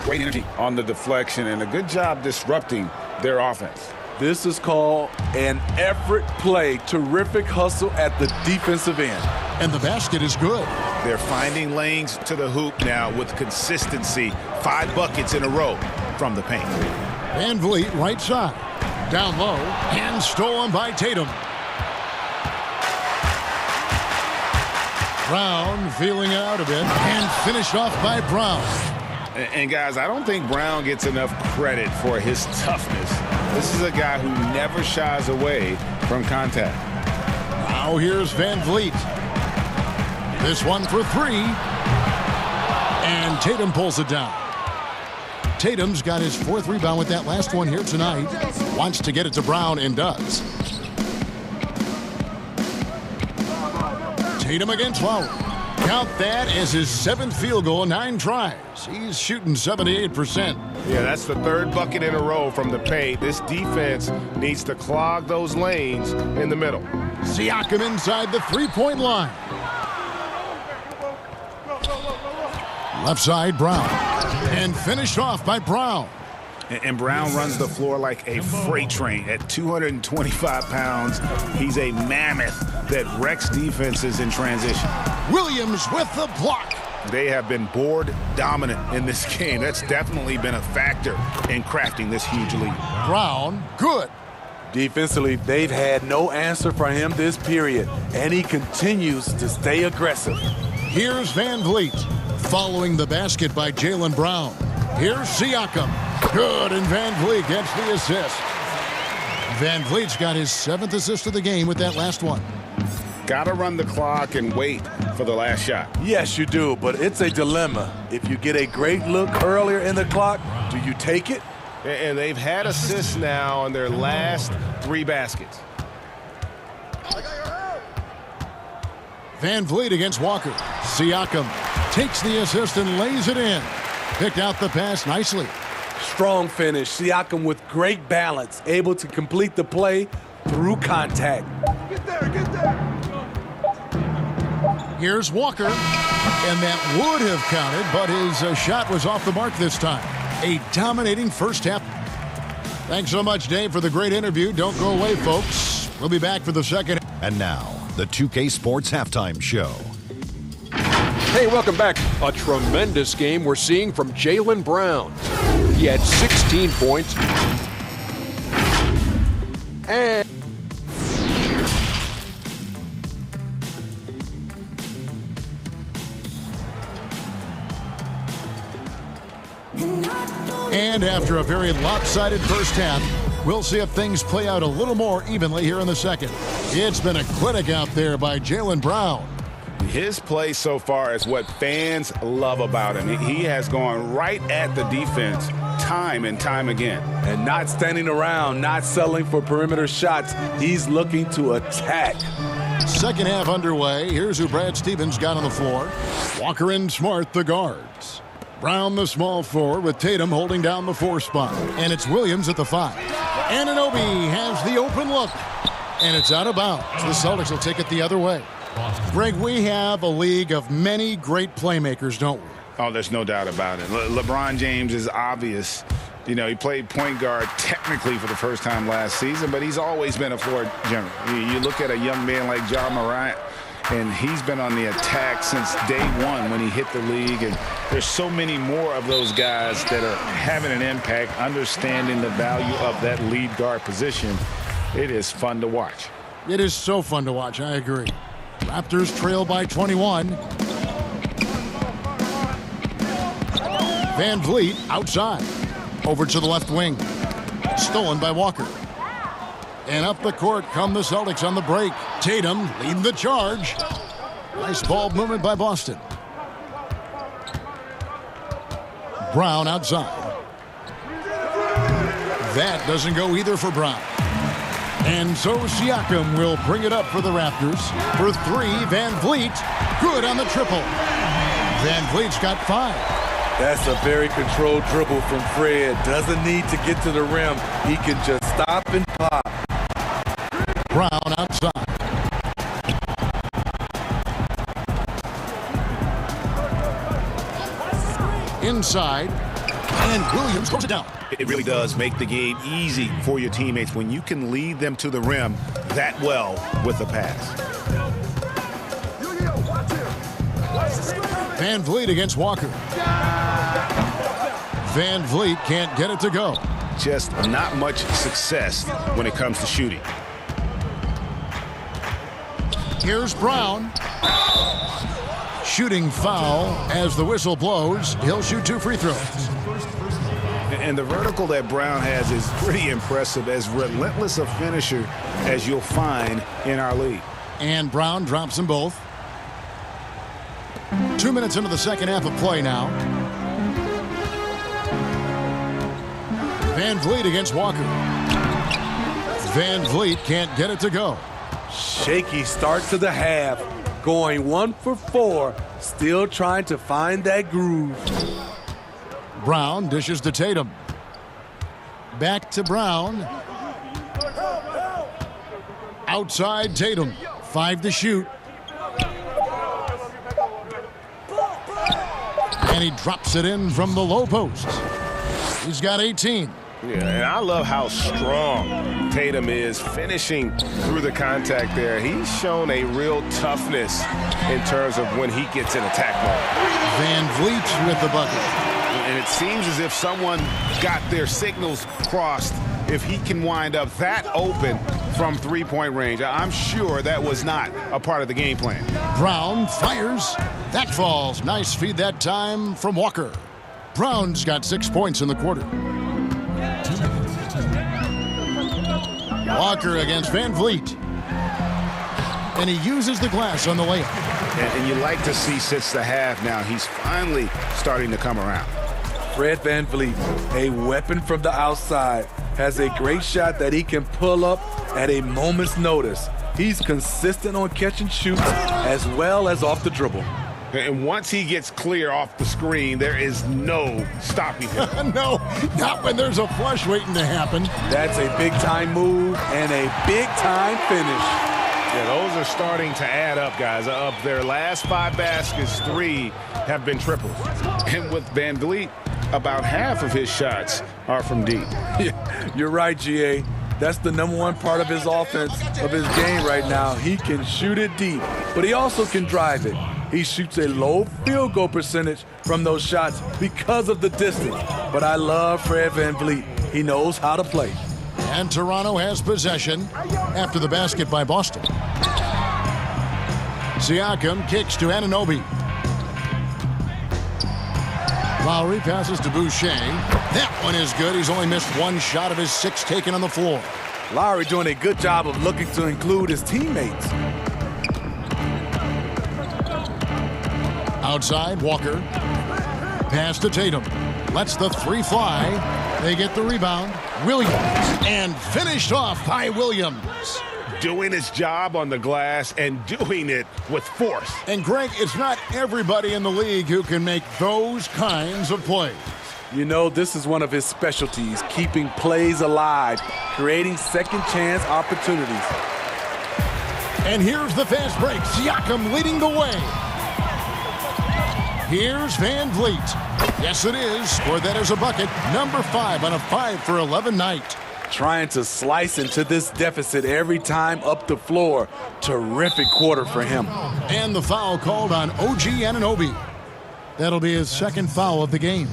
Great energy on the deflection and a good job disrupting their offense. This is called an effort play. Terrific hustle at the defensive end. And the basket is good. They're finding lanes to the hoop now with consistency. 5 buckets in a row from the paint. Van Vliet, right side. Down low, and stolen by Tatum. Brown feeling out a bit, and finished off by Brown. And guys, I don't think Brown gets enough credit for his toughness. This is a guy who never shies away from contact. Now here's Van Vliet. This one for 3. And Tatum pulls it down. Tatum's got his 4th rebound with that last one here tonight. Wants to get it to Brown and does. Tatum against Lowry. Count that as his 7th field goal in 9 tries. He's shooting 78%. Yeah, that's the 3rd bucket in a row from the paint. This defense needs to clog those lanes in the middle. Siakam inside the 3-point line. Left side, Brown. And finished off by Brown. And Brown runs the floor like a freight train. At 225 pounds, he's a mammoth that wrecks defenses in transition. Williams with the block. They have been board dominant in this game. That's definitely been a factor in crafting this huge lead. Brown, good. Defensively, they've had no answer for him this period, and he continues to stay aggressive. Here's Van Vliet, following the basket by Jaylen Brown. Here's Siakam. Good, and Van Vliet gets the assist. Van Vliet's got his 7th assist of the game with that last one. Got to run the clock and wait for the last shot. Yes, you do, but it's a dilemma. If you get a great look earlier in the clock, do you take it? And they've had assists now on their last 3 baskets. Van Vliet against Walker. Siakam takes the assist and lays it in. Picked out the pass nicely. Strong finish. Siakam with great balance, able to complete the play through contact. Get there. Here's Walker, and that would have counted, but his shot was off the mark this time. A dominating first half. Thanks so much, Dave, for the great interview. Don't go away, folks. We'll be back for the second. And now, the 2K Sports Halftime Show. Hey, welcome back. A tremendous game we're seeing from Jaylen Brown. He had 16 points. And after a very lopsided first half, we'll see if things play out a little more evenly here in the second. It's been a clinic out there by Jaylen Brown. His play so far is what fans love about him. He has gone right at the defense time and time again. And not standing around, not settling for perimeter shots. He's looking to attack. Second half underway. Here's who Brad Stevens got on the floor. Walker and Smart, the guards. Brown, the small forward, with Tatum holding down the 4 spot. And it's Williams at the 5. Anunoby has the open look. And it's out of bounds. The Celtics will take it the other way. Greg, we have a league of many great playmakers, don't we? Oh, there's no doubt about it. LeBron James is obvious. You know, he played point guard technically for the first time last season, but he's always been a floor general. You look at a young man like Ja Morant, and he's been on the attack since day one when he hit the league. And there's so many more of those guys that are having an impact, understanding the value of that lead guard position. It is fun to watch. It is so fun to watch, I agree. Raptors trail by 21. Van Vliet outside. Over to the left wing. Stolen by Walker. And up the court come the Celtics on the break. Tatum leading the charge. Nice ball movement by Boston. Brown outside. That doesn't go either for Brown. And so Siakam will bring it up for the Raptors. For 3, Van Vliet. Good on the triple. Van Vliet's got 5. That's a very controlled dribble from Fred. Doesn't need to get to the rim. He can just stop and pop. Brown outside. Inside. And Williams throws it down. It really does make the game easy for your teammates when you can lead them to the rim that well with the pass. Van Vliet against Walker. Van Vliet can't get it to go. Just not much success when it comes to shooting. Here's Brown. Shooting foul as the whistle blows. He'll shoot 2 free throws. And the vertical that Brown has is pretty impressive, as relentless a finisher as you'll find in our league. And Brown drops them both. 2 minutes into the second half of play now. Van Vliet against Walker. Van Vliet can't get it to go. Shaky start to the half. Going 1 for 4. Still trying to find that groove. Brown dishes to Tatum. Back to Brown. Outside Tatum. 5 to shoot. And he drops it in from the low post. He's got 18. Yeah, and I love how strong Tatum is finishing through the contact there. He's shown a real toughness in terms of when he gets in attack mode. Van Vliet with the bucket. And it seems as if someone got their signals crossed if he can wind up that open from three-point range. I'm sure that was not a part of the game plan. Brown fires. That falls. Nice feed that time from Walker. Brown's got 6 points in the quarter. Walker against Van Vliet. And he uses the glass on the layup. And you like to see since the half now, he's finally starting to come around. Fred Van Vliet, a weapon from the outside, has a great shot that he can pull up at a moment's notice. He's consistent on catch and shoots as well as off the dribble. And once he gets clear off the screen, there is no stopping him. No, not when there's a flush waiting to happen. That's a big-time move and a big-time finish. Yeah, those are starting to add up, guys. Of their last 5 baskets, 3 have been triples. And with Van Vliet, about half of his shots are from deep. Yeah, you're right, GA. That's the #1 part of his offense, of his game right now. He can shoot it deep, but he also can drive it. He shoots a low field goal percentage from those shots because of the distance. But I love Fred Van Vliet. He knows how to play. And Toronto has possession after the basket by Boston. Siakam kicks to Anunoby. Lowry passes to Boucher. That one is good. He's only missed 1 shot of his 6 taken on the floor. Lowry doing a good job of looking to include his teammates. Outside, Walker. Pass to Tatum. Lets the 3 fly. They get the rebound. Williams. And finished off by Williams. Doing his job on the glass and doing it with force. And Greg, it's not everybody in the league who can make those kinds of plays. You know, this is one of his specialties, keeping plays alive, creating second chance opportunities. And here's the fast break. Siakam leading the way. Here's Van Vliet. Yes, it is. Scored that as a bucket. Number 5 on a 5 for 11 night. Trying to slice into this deficit every time up the floor. Terrific quarter for him. And the foul called on OG Anunoby. That'll be his 2nd foul of the game.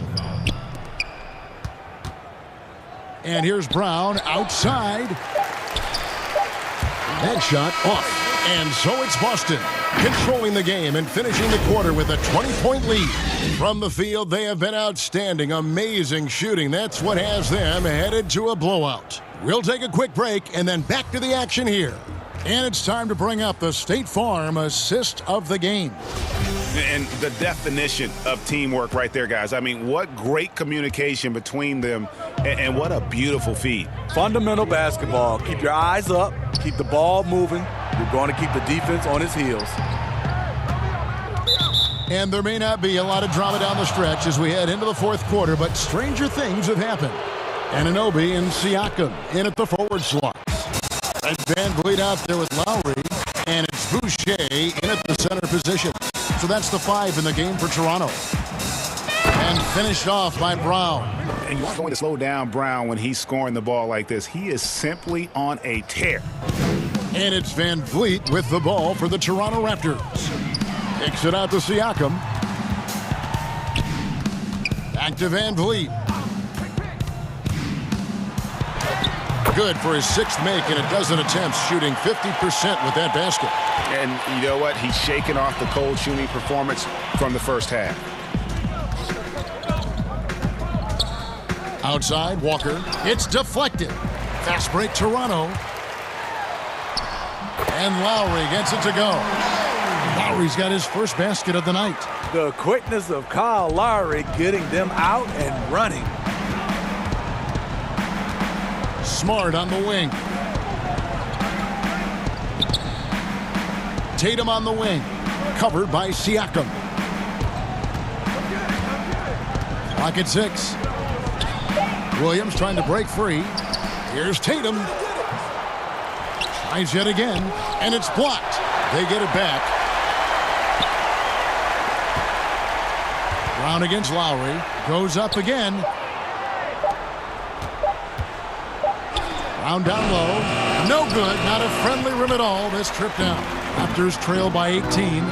And here's Brown outside. That shot off. And so it's Boston controlling the game and finishing the quarter with a 20-point lead. From the field, they have been outstanding. Amazing shooting. That's what has them headed to a blowout. We'll take a quick break and then back to the action here. And it's time to bring up the State Farm assist of the game. And the definition of teamwork right there, guys. I mean, what great communication between them, and what a beautiful feed. Fundamental basketball. Keep your eyes up. Keep the ball moving. You're going to keep the defense on its heels. And there may not be a lot of drama down the stretch as we head into the 4th quarter, but stranger things have happened. Anunoby and Siakam in at the forward slot. And Van Vliet out there with Lowry, and it's Boucher in at the center position. So that's the 5 in the game for Toronto. And finished off by Brown. And you're going to slow down Brown when he's scoring the ball like this. He is simply on a tear. And it's Van Vliet with the ball for the Toronto Raptors. Kicks it out to Siakam. Back to Van Vliet. Good for his 6th make in a dozen attempts, shooting 50% with that basket. And you know what? He's shaking off the cold shooting performance from the first half. Outside, Walker. It's deflected. Fast break, Toronto. And Lowry gets it to go. Lowry's got his first basket of the night. The quickness of Kyle Lowry getting them out and running. Smart on the wing. Tatum on the wing. Covered by Siakam. Clock at 6. Williams trying to break free. Here's Tatum. Tries yet again, and it's blocked. They get it back. Brown against Lowry. Goes up again. Brown down low. No good. Not a friendly rim at all. This trip down. Raptors trail by 18.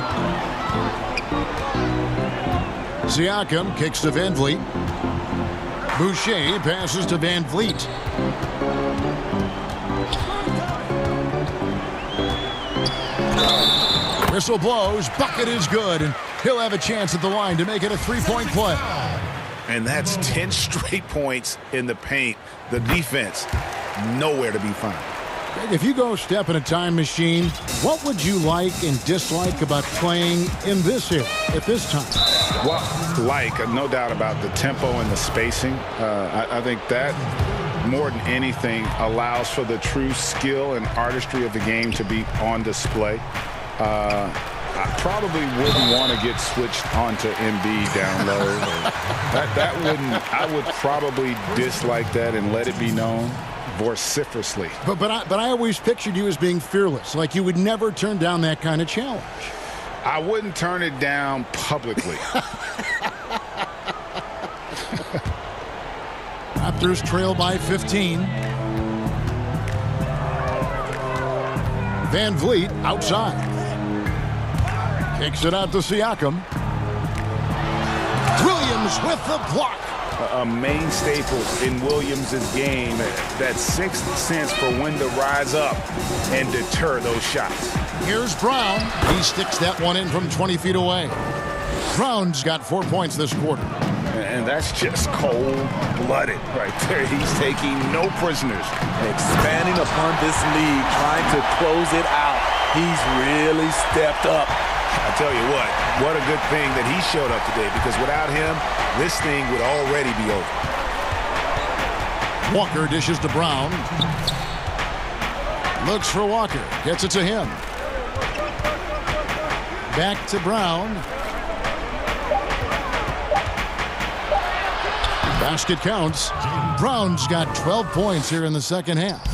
Siakam kicks to Van Vliet. Boucher passes to Van Vliet. Whistle blows. Bucket is good, and he'll have a chance at the line to make it a 3-point play. And that's 10 straight points in the paint. The defense, nowhere to be found. If you go step in a time machine, what would you like and dislike about playing in this era at this time? Well, no doubt about the tempo and the spacing. I think that, more than anything, allows for the true skill and artistry of the game to be on display. I probably wouldn't want to get switched onto Embiid down low. That wouldn't. I would probably dislike that and let it be known vociferously. But I always pictured you as being fearless, like you would never turn down that kind of challenge. I wouldn't turn it down publicly. Raptors trail by 15. Van Vliet outside. Kicks it out to Siakam. Williams with the block. A main staple in Williams' game, that sixth sense for when to rise up and deter those shots. Here's Brown. He sticks that one in from 20 feet away. Brown's got 4 points this quarter. And that's just cold-blooded right there. He's taking no prisoners. Expanding upon this lead, trying to close it out. He's really stepped up. I tell you what a good thing that he showed up today, because without him, this thing would already be over. Walker dishes to Brown. Looks for Walker. Gets it to him. Back to Brown. Basket counts. Brown's got 12 points here in the second half.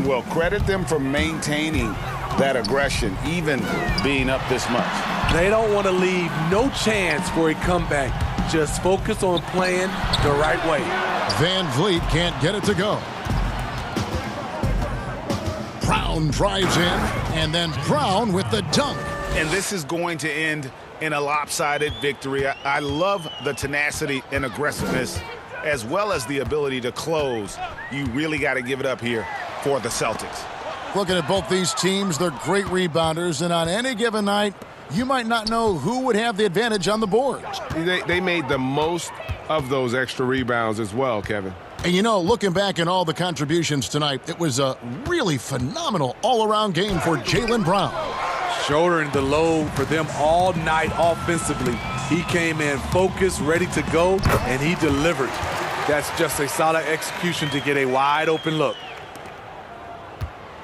Well, credit them for maintaining that aggression, even being up this much. They don't want to leave no chance for a comeback. Just focus on playing the right way. Van Vliet can't get it to go. Brown drives in, and then Brown with the dunk. And this is going to end in a lopsided victory. I love the tenacity and aggressiveness, as well as the ability to close. You really got to give it up here for the Celtics. Looking at both these teams, they're great rebounders, and on any given night, you might not know who would have the advantage on the boards. They made the most of those extra rebounds as well, Kevin. And you know, looking back at all the contributions tonight, it was a really phenomenal all-around game for Jaylen Brown. Shouldering the load for them all night offensively. He came in focused, ready to go, and he delivered. That's just a solid execution to get a wide-open look.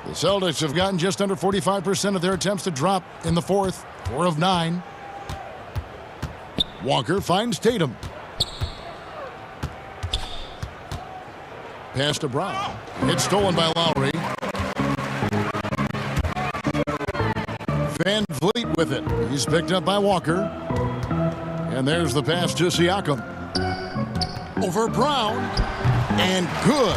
The Celtics have gotten just under 45% of their attempts to drop in the fourth, 4 of 9. Walker finds Tatum. Pass to Brown. It's stolen by Lowry. Van Vliet with it. He's picked up by Walker. And there's the pass to Siakam. Over Brown. And good,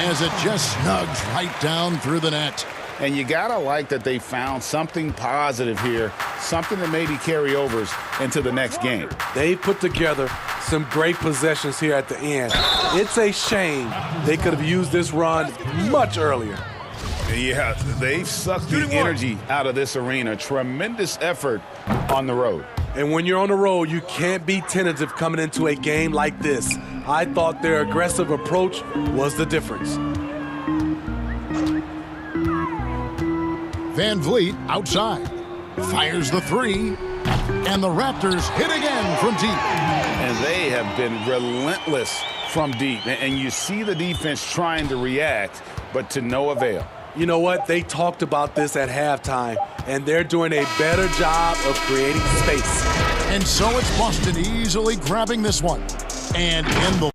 as it just snugs right down through the net. And you got to like that they found something positive here, something that maybe carry overs into the next game. They put together some great possessions here at the end. It's a shame they could have used this run much earlier. Yeah, they've sucked the energy out of this arena. Tremendous effort on the road. And when you're on the road, you can't be tentative coming into a game like this. I thought their aggressive approach was the difference. Van Vliet outside. Fires the three. And the Raptors hit again from deep. And they have been relentless from deep. And you see the defense trying to react, but to no avail. You know what? They talked about this at halftime, and they're doing a better job of creating space. And so it's Boston easily grabbing this one. And in the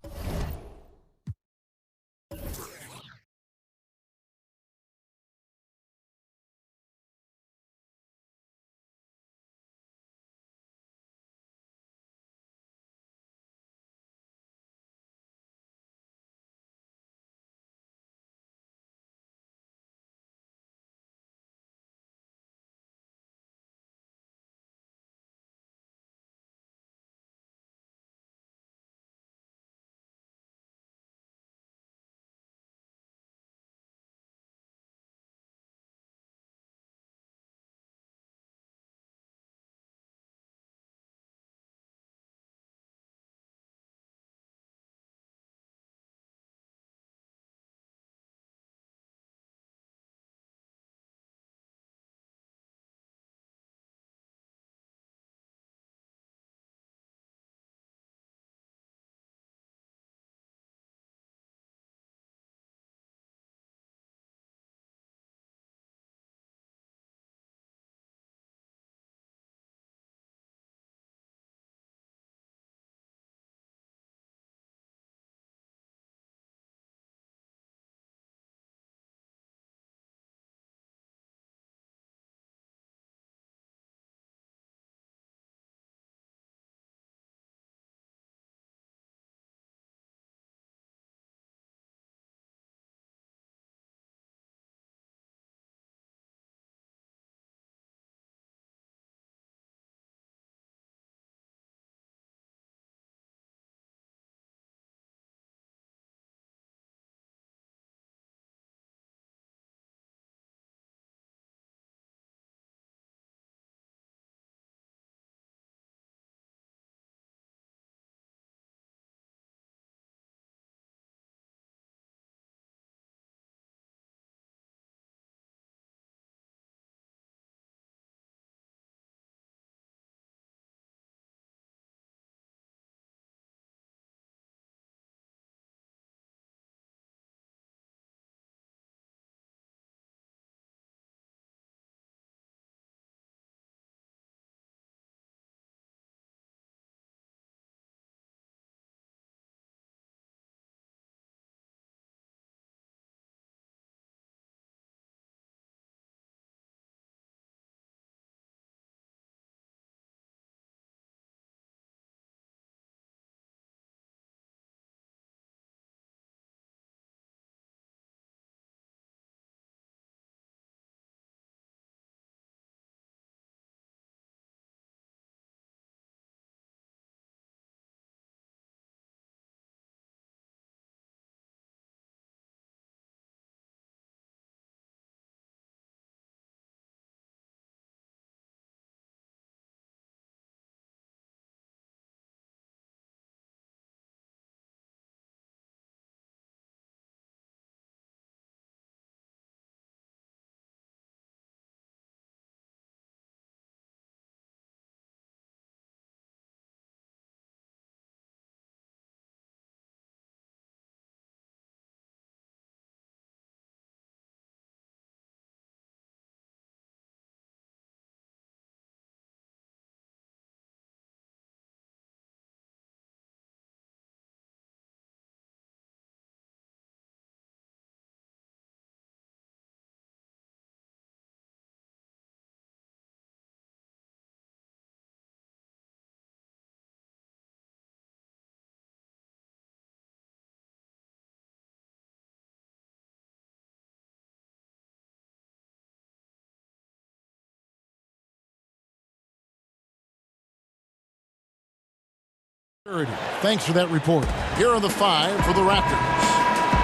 Thanks for that report. Here are the 5 for the Raptors.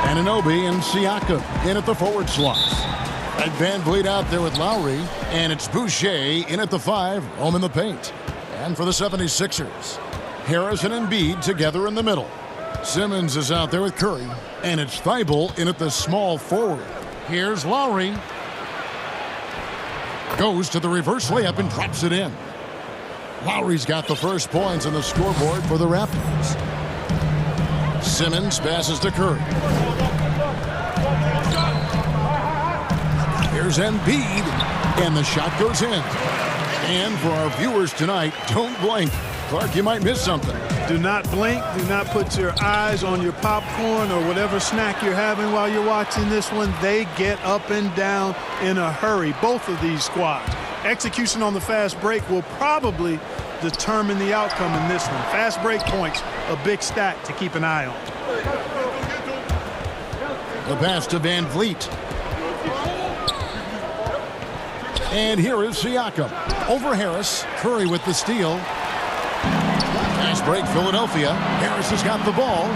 Anunoby and Siakam in at the forward slots. Ed Van Vliet out there with Lowry, and it's Boucher in at the 5, home in the paint. And for the 76ers, Harris and Embiid together in the middle. Simmons is out there with Curry, and it's Thibault in at the small forward. Here's Lowry. Goes to the reverse layup and drops it in. Lowry's got the first points on the scoreboard for the Raptors. Simmons passes to Curry. Here's Embiid, and the shot goes in. And for our viewers tonight, don't blink. Clark, you might miss something. Do not blink. Do not put your eyes on your popcorn or whatever snack you're having while you're watching this one. They get up and down in a hurry, both of these squads. Execution on the fast break will probably determine the outcome in this one. Fast break points, a big stat to keep an eye on. The pass to Van Vliet. And here is Siakam. Over Harris. Curry with the steal. Fast break, Philadelphia. Harris has got the ball.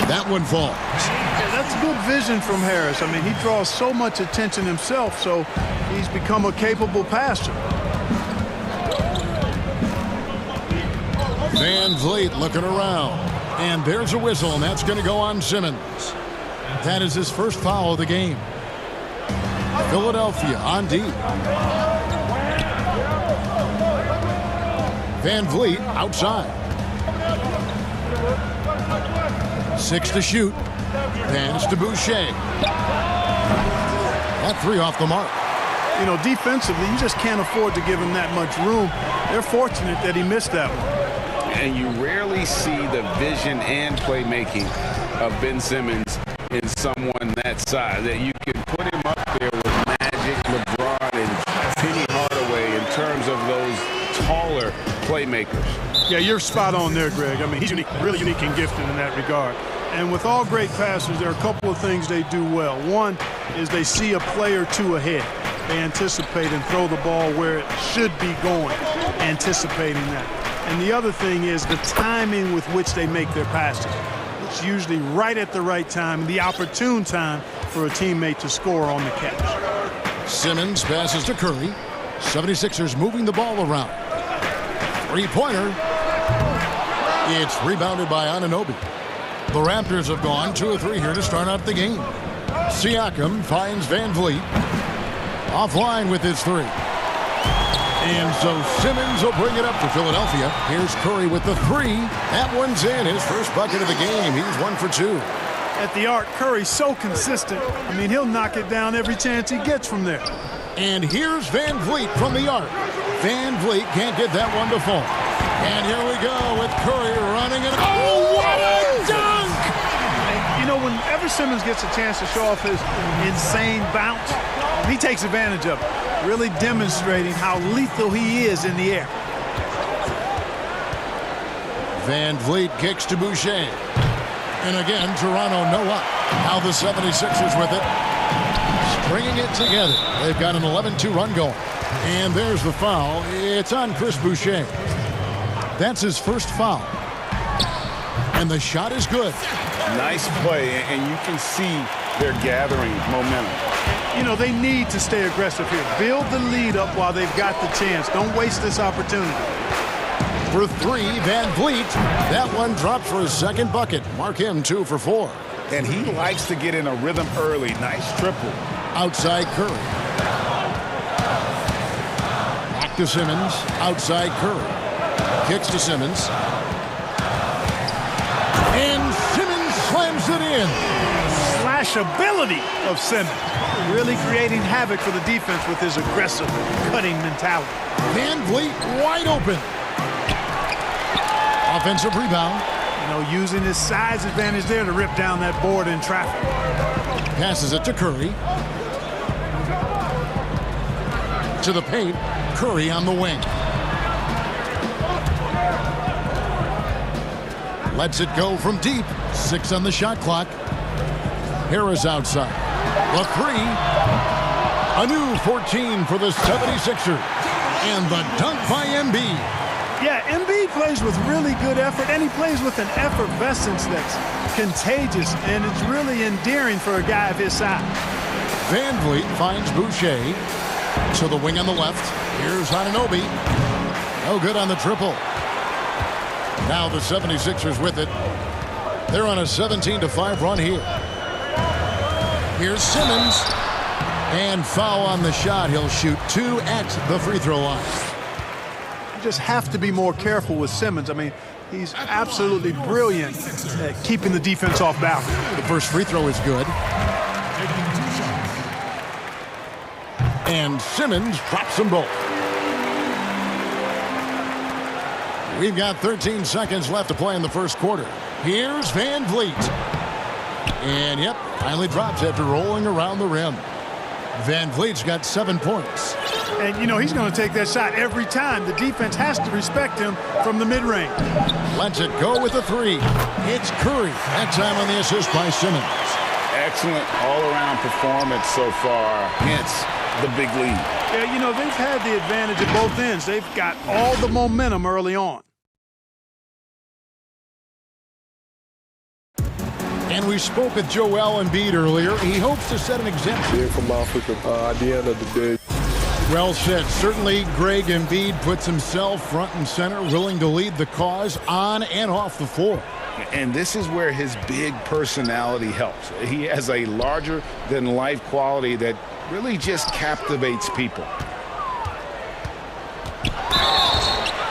That one falls. Yeah, that's good vision from Harris. I mean, he draws so much attention himself, so he's become a capable passer. Van Vliet looking around. And there's a whistle, and that's going to go on Simmons. That is his first foul of the game. Philadelphia on deep. Van Vliet outside. 6 to shoot. Pass to Boucher. That 3 off the mark. You know, defensively, you just can't afford to give him that much room. They're fortunate that he missed that one. And you rarely see the vision and playmaking of Ben Simmons in someone that size. That you can put him up there with Magic, LeBron, and Penny Hardaway in terms of those taller playmakers. Yeah, you're spot on there, Greg. I mean, he's unique, really unique and gifted in that regard. And with all great passers, there are a couple of things they do well. One is they see a play or two ahead. They anticipate and throw the ball where it should be going, anticipating that. And the other thing is the timing with which they make their passes. It's usually right at the right time, the opportune time for a teammate to score on the catch. Simmons passes to Curry. 76ers moving the ball around. Three-pointer. It's rebounded by Anunoby. The Raptors have gone 2 of 3 here to start out the game. Siakam finds Van Vliet. Offline with his 3. And so Simmons will bring it up to Philadelphia. Here's Curry with the 3. That one's in. His first bucket of the game. He's 1 for 2. At the arc, Curry's so consistent. I mean, he'll knock it down every chance he gets from there. And here's Van Vliet from the arc. Van Vliet can't get that one to fall. And here we go with Curry running it. Oh, what a dunk! You know, whenever Simmons gets a chance to show off his insane bounce, he takes advantage of it, really demonstrating how lethal he is in the air. Van Vliet kicks to Boucher. And again, Toronto no up. Now the 76ers with it. Stringing it together. They've got an 11-2 run going. And there's the foul. It's on Chris Boucher. That's his first foul. And the shot is good. Nice play, and you can see they're gathering momentum. You know, they need to stay aggressive here. Build the lead up while they've got the chance. Don't waste this opportunity. For 3, Van Vliet. That one drops for his second bucket. Mark him 2 for 4. And he likes to get in a rhythm early. Nice triple. Outside Curry. Back to Simmons. Outside Curry. Kicks to Simmons. And Simmons slams it in. Slashability of Simmons. Really creating havoc for the defense with his aggressive cutting mentality. Van Vliet wide open. Offensive rebound. You know, using his size advantage there to rip down that board in traffic. Passes it to Curry. To the paint. Curry on the wing. Lets it go from deep. 6 on the shot clock. Harris outside. The 3. A new 14 for the 76ers. And the dunk by Embiid. Yeah, Embiid plays with really good effort, and he plays with an effervescence that's contagious, and it's really endearing for a guy of his size. Van Vliet finds Boucher. So the wing on the left. Here's Anunoby. No good on the triple. Now the 76ers with it. They're on a 17-5 run here. Here's Simmons. And foul on the shot. He'll shoot 2 at the free throw line. You just have to be more careful with Simmons. I mean, he's absolutely brilliant at keeping the defense off balance. The first free throw is good. And Simmons drops them both. We've got 13 seconds left to play in the first quarter. Here's Van Vliet. And, yep, finally drops after rolling around the rim. Van Vliet's got 7 points. And, you know, he's going to take that shot every time. The defense has to respect him from the mid-range. Lets it go with a 3. It's Curry. That time on the assist by Simmons. Excellent all-around performance so far, hence the big lead. Yeah, you know, they've had the advantage at both ends. They've got all the momentum early on. And we spoke with Joel Embiid earlier. He hopes to set an example. Here from Africa, at the end of the day. Well said. Certainly, Greg Embiid puts himself front and center, willing to lead the cause on and off the floor. And this is where his big personality helps. He has a larger-than-life quality that really just captivates people.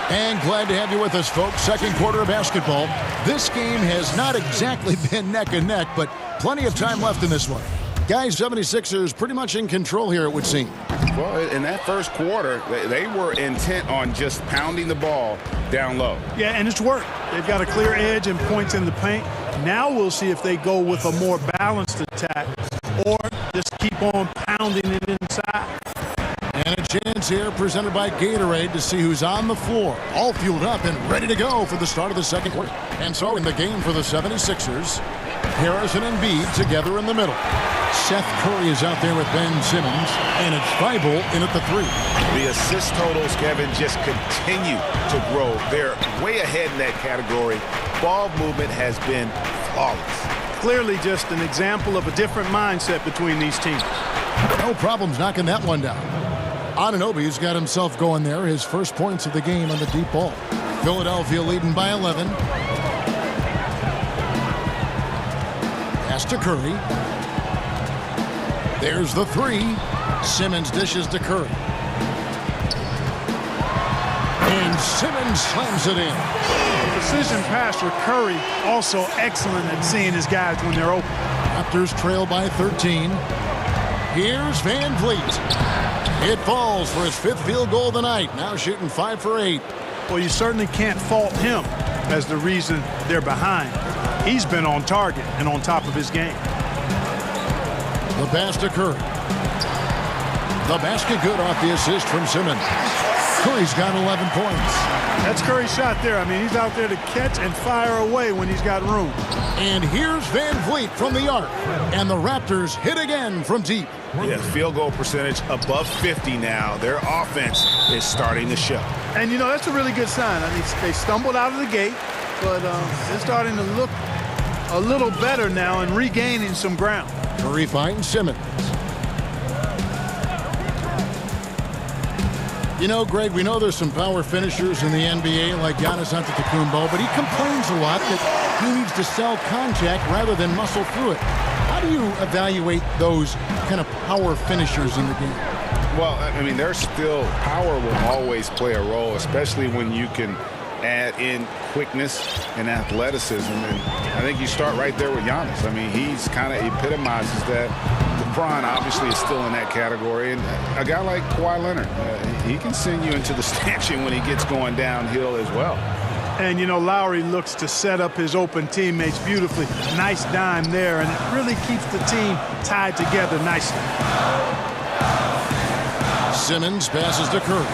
And glad to have you with us, folks. Second quarter of basketball. This game has not exactly been neck and neck, but plenty of time left in this one. Guys, 76ers pretty much in control here, it would seem. Well, in that first quarter, they were intent on just pounding the ball down low. Yeah, and it's worked. They've got a clear edge and points in the paint. Now we'll see if they go with a more balanced attack or just keep on pounding it inside. And a chance here presented by Gatorade to see who's on the floor. All fueled up and ready to go for the start of the second quarter. And so in the game for the 76ers, Harris and Embiid together in the middle. Seth Curry is out there with Ben Simmons, and it's Thibault in at the 3. The assist totals, Kevin, just continue to grow. They're way ahead in that category. Ball movement has been flawless. Clearly just an example of a different mindset between these teams. No problems knocking that one down. Anunoby's got himself going there. His first points of the game on the deep ball. Philadelphia leading by 11. Pass to Curry. There's the 3. Simmons dishes to Curry. And Simmons slams it in. Precision pass for Curry, also excellent at seeing his guys when they're open. Raptors trail by 13. Here's Van Vliet. It falls for his 5th field goal of the night. Now shooting 5 for 8. Well, you certainly can't fault him as the reason they're behind. He's been on target and on top of his game. The pass to Curry. The basket good off the assist from Simmons. Curry's got 11 points. That's Curry's shot there. I mean, he's out there to catch and fire away when he's got room. And here's Van Vliet from the arc. And the Raptors hit again from deep. Yeah, field goal percentage above 50 now. Their offense is starting to show. And, you know, that's a really good sign. I mean, they stumbled out of the gate, but they're starting to look a little better now and regaining some ground. Curry finds Simmons. You know, Greg, we know there's some power finishers in the NBA like Giannis Antetokounmpo, but he complains a lot that he needs to sell contact rather than muscle through it. How do you evaluate those kind of power finishers in the game? Well, I mean, there's still power will always play a role, especially when you can add in quickness and athleticism. And I think you start right there with Giannis. I mean, he's kind of epitomizes that. LeBron obviously is still in that category. And a guy like Kawhi Leonard, he can send you into the stanchion when he gets going downhill as well. And, you know, Lowry looks to set up his open teammates beautifully. Nice dime there, and it really keeps the team tied together nicely. Simmons passes to Curry.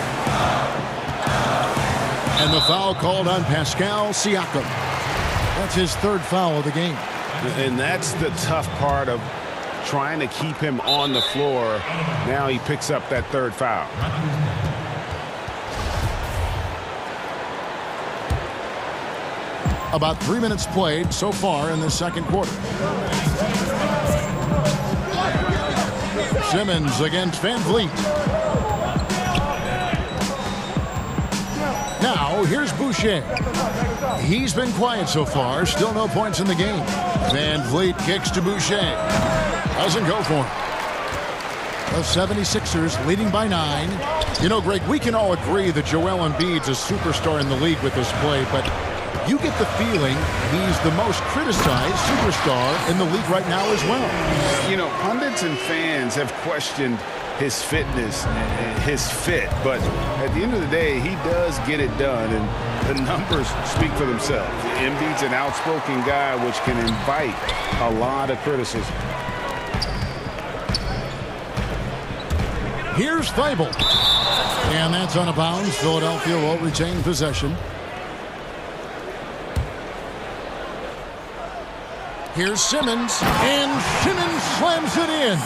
And the foul called on Pascal Siakam. That's his 3rd foul of the game. And that's the tough part of trying to keep him on the floor. Now he picks up that 3rd foul. About 3 minutes played so far in the second quarter. Simmons against Van Vliet. Now, here's Boucher. He's been quiet so far. Still no points in the game. Van Vliet kicks to Boucher. Doesn't go for him. The 76ers leading by 9. You know, Greg, we can all agree that Joel Embiid's a superstar in the league with this play, but you get the feeling he's the most criticized superstar in the league right now as well. You know, pundits and fans have questioned his fitness, his fit, but at the end of the day, he does get it done, and the numbers speak for themselves. Embiid's an outspoken guy, which can invite a lot of criticism. Here's Thibault. And that's out of bounds. Philadelphia will retain possession. Here's Simmons. And Simmons slams it in.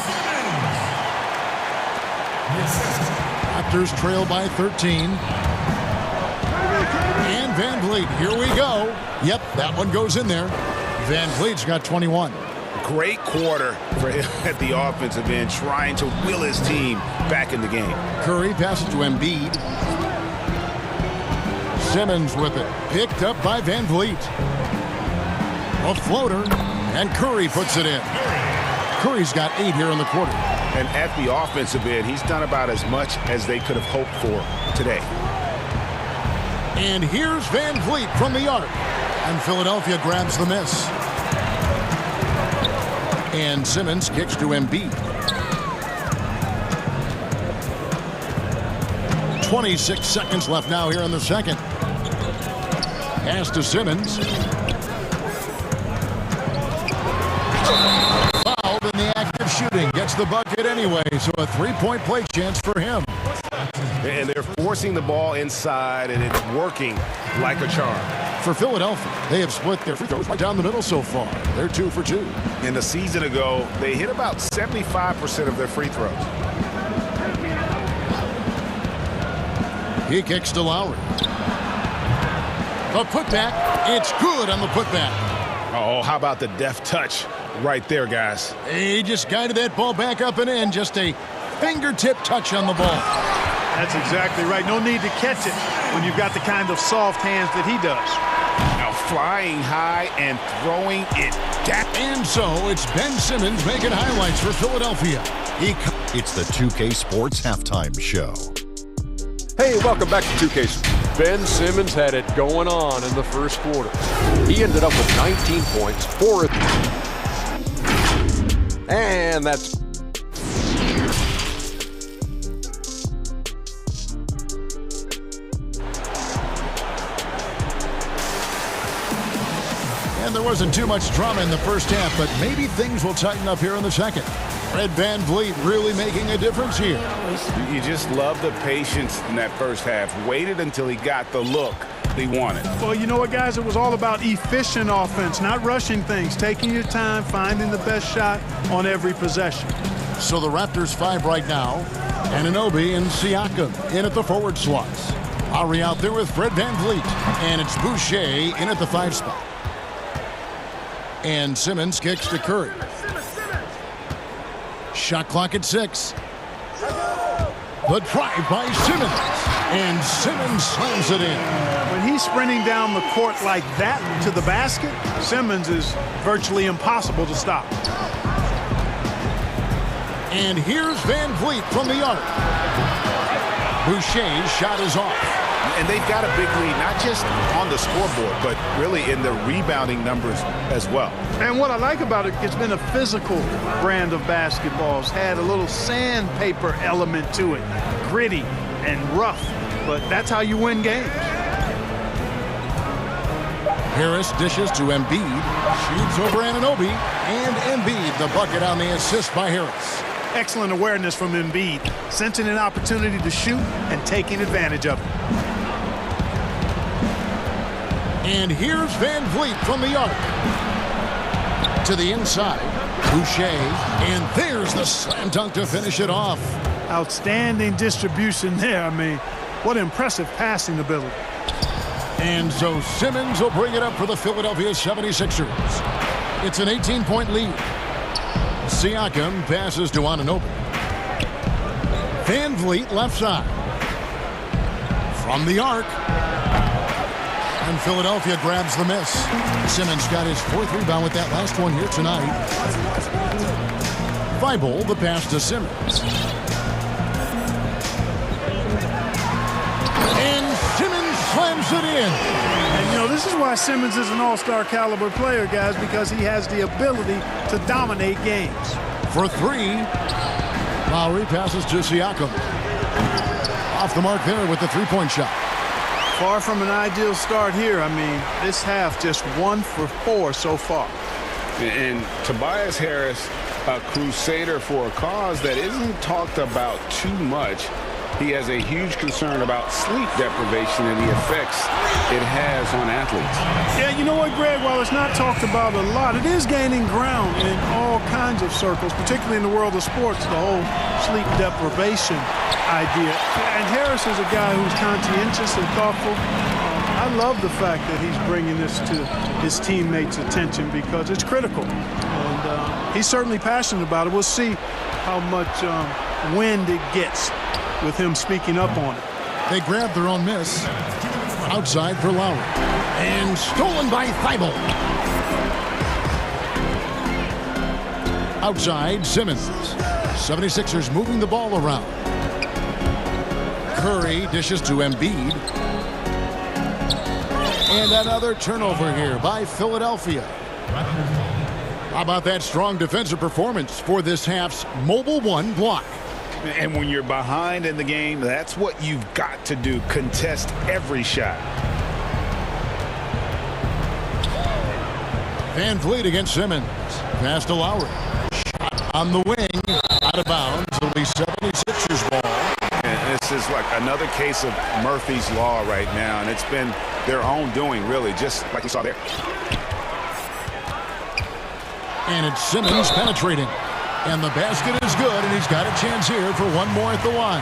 Raptors trail by 13. And Van Vliet. Here we go. Yep, that one goes in there. Van Vliet's got 21. Great quarter for him at the offensive end, trying to will his team back in the game. Curry passes to Embiid. Simmons with it. Picked up by Van Vliet. A floater. And Curry puts it in. Curry's got 8 here in the quarter. And at the offensive end, he's done about as much as they could have hoped for today. And here's Van Vliet from the arc. And Philadelphia grabs the miss. And Simmons kicks to Embiid. 26 seconds left now here in the second. Pass to Simmons. Fouled in the act of shooting. Gets the bucket anyway, so a 3-point play chance for him. And they're forcing the ball inside, and it's working like a charm. For Philadelphia, they have split their free throws right down the middle so far. They're 2 for 2. In the season ago, they hit about 75% of their free throws. He kicks to Lowry. The putback. It's good on the putback. Oh, how about the deft touch right there, guys? He just guided that ball back up and in. Just a fingertip touch on the ball. That's exactly right. No need to catch it when you've got the kind of soft hands that he does. Now flying high and throwing it down. And so it's Ben Simmons making highlights for Philadelphia. It's the 2K Sports Halftime Show. Hey, welcome back to 2K Sports. Ben Simmons had it going on in the first quarter. He ended up with 19 points, 4. And that's... And there wasn't too much drama in the first half, but maybe things will tighten up here in the second. Fred Van Vliet really making a difference here. You just love the patience in that first half. Waited until he got the look he wanted. Well, you know what, guys? It was all about efficient offense, not rushing things, taking your time, finding the best shot on every possession. So the Raptors 5 right now. Anunoby and Siakam in at the forward slots. Lowry out there with Fred Van Vliet. And it's Boucher in at the 5 spot. And Simmons kicks to Curry. Shot clock at 6. The drive by Simmons. And Simmons slams it in. When he's sprinting down the court like that to the basket, Simmons is virtually impossible to stop. And here's Van Vliet from the arc. Boucher's shot is off. And they've got a big lead, not just on the scoreboard, but really in the rebounding numbers as well. And what I like about it, it's been a physical brand of basketball. It's had a little sandpaper element to it. Gritty and rough, but that's how you win games. Harris dishes to Embiid. Shoots over Anunoby. And Embiid, the bucket on the assist by Harris. Excellent awareness from Embiid, sensing an opportunity to shoot and taking advantage of it. And here's Van Vliet from the arc. To the inside. Boucher. And there's the slam dunk to finish it off. Outstanding distribution there. I mean, what impressive passing ability. And so Simmons will bring it up for the Philadelphia 76ers. It's an 18-point lead. Siakam passes to Anunoby. Van Vliet left side. From the arc. And Philadelphia grabs the miss. Simmons got his 4th rebound with that last one here tonight. Thibault the pass to Simmons. And Simmons slams it in. And, you know, this is why Simmons is an all-star caliber player, guys, because he has the ability to dominate games. For 3, Lowry passes to Siakam. Off the mark there with the three-point shot. Far from an ideal start here. I mean, this half just 1 for 4 so far. And Tobias Harris, a crusader for a cause that isn't talked about too much. He has a huge concern about sleep deprivation and the effects it has on athletes. Yeah, you know what, Greg? While it's not talked about a lot, it is gaining ground in all kinds of circles, particularly in the world of sports, the whole sleep deprivation idea. And Harris is a guy who's conscientious and thoughtful. I love the fact that he's bringing this to his teammates' attention because it's critical. And he's certainly passionate about it. We'll see how much wind it gets with him speaking up on it. They grab their own miss. Outside for Lowry. And stolen by Thibault. Outside, Simmons. 76ers moving the ball around. Curry dishes to Embiid. And another turnover here by Philadelphia. How about that strong defensive performance for this half's Mobile One block? And when you're behind in the game, that's what you've got to do. Contest every shot. Van Vliet against Simmons. Pass to Lowry. Shot on the wing. Out of bounds. It'll be 76ers ball. And this is like another case of Murphy's Law right now. And it's been their own doing, really, just like you saw there. And it's Simmons penetrating. And the basket is good, and he's got a chance here for one more at the line.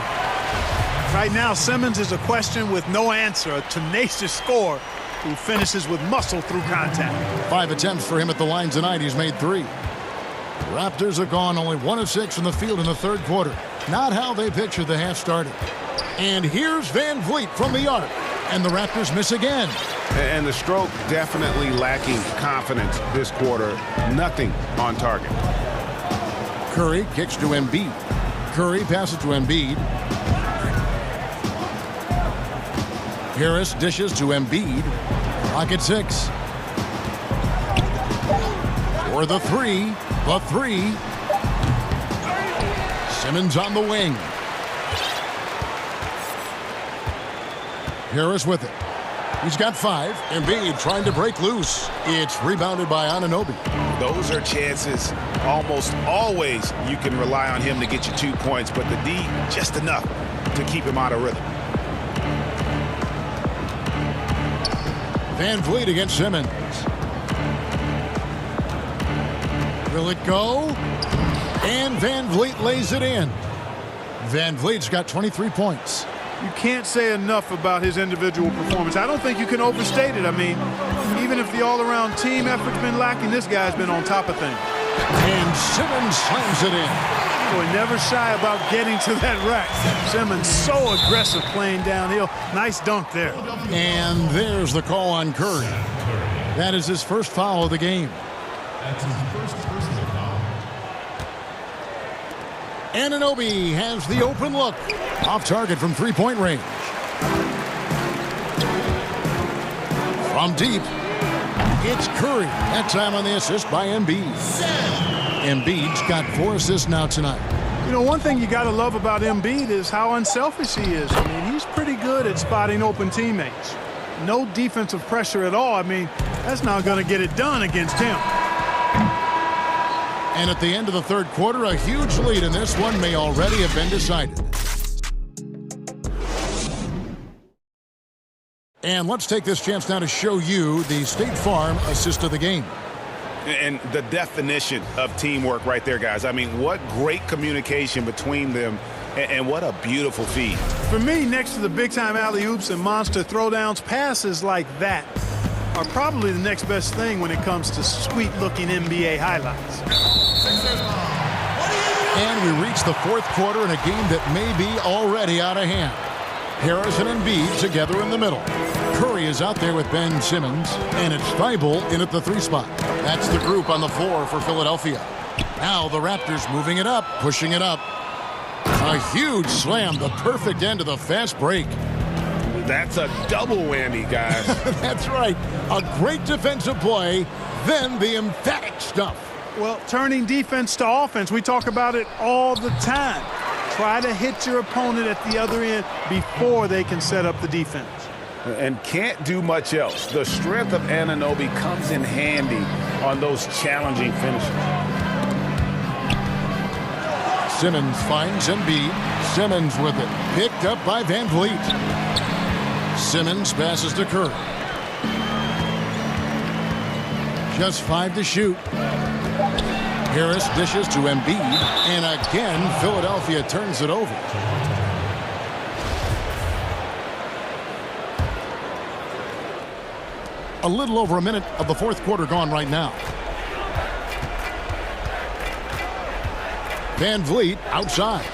Right now, Simmons is a question with no answer, a tenacious scorer who finishes with muscle through contact. 5 attempts for him at the line tonight. He's made 3. Raptors are gone only 1 of 6 from the field in the third quarter. Not how they pictured the half started. And here's Van Vliet from the arc. And the Raptors miss again. And the stroke definitely lacking confidence this quarter. Nothing on target. Curry kicks to Embiid. Curry passes to Embiid. Harris dishes to Embiid. Clock at 6. For the 3. The 3. Simmons on the wing. Harris with it. He's got 5. Embiid trying to break loose. It's rebounded by Anunoby. Those are chances. Almost always you can rely on him to get you 2 points, but the D just enough to keep him out of rhythm. Van Vliet against Simmons. Will it go? And Van Vliet lays it in. Van Vliet's got 23 points. You can't say enough about his individual performance. I don't think you can overstate it. I mean, even if the all-around team effort's been lacking, this guy's been on top of things. And Simmons slams it in. Boy, never shy about getting to that rack. Simmons so aggressive playing downhill. Nice dunk there. And there's the call on Curry. That is his first foul of the game. That's his first personal foul. Anunoby has the open look. Off target from three-point range. From deep, it's Curry. That time on the assist by Embiid. Embiid's got 4 assists now tonight. You know, one thing you got to love about Embiid is how unselfish he is. I mean, he's pretty good at spotting open teammates. No defensive pressure at all. I mean, that's not going to get it done against him. And at the end of the third quarter, a huge lead in this one may already have been decided. And let's take this chance now to show you the State Farm assist of the game. And the definition of teamwork right there, guys. I mean, what great communication between them And what a beautiful feed. For me, next to the big-time alley-oops and monster throwdowns, passes like that are probably the next best thing when it comes to sweet-looking NBA highlights. And we reach the fourth quarter in a game that may be already out of hand. Harris and Embiid together in the middle. Curry is out there with Ben Simmons, and it's Thibault in at the 3 spot. That's the group on the floor for Philadelphia. Now the Raptors moving it up, pushing it up. A huge slam, the perfect end of the fast break. That's a double whammy, guys. That's right. A great defensive play, then the emphatic stuff. Well, turning defense to offense, we talk about it all the time. Try to hit your opponent at the other end before they can set up the defense. And can't do much else. The strength of Anunoby comes in handy on those challenging finishes. Simmons finds Embiid. Simmons with it. Picked up by Van Vliet. Simmons passes to Curry. Just 5 to shoot. Harris dishes to Embiid. And again, Philadelphia turns it over. A little over a minute of the fourth quarter gone right now. Van Vliet outside.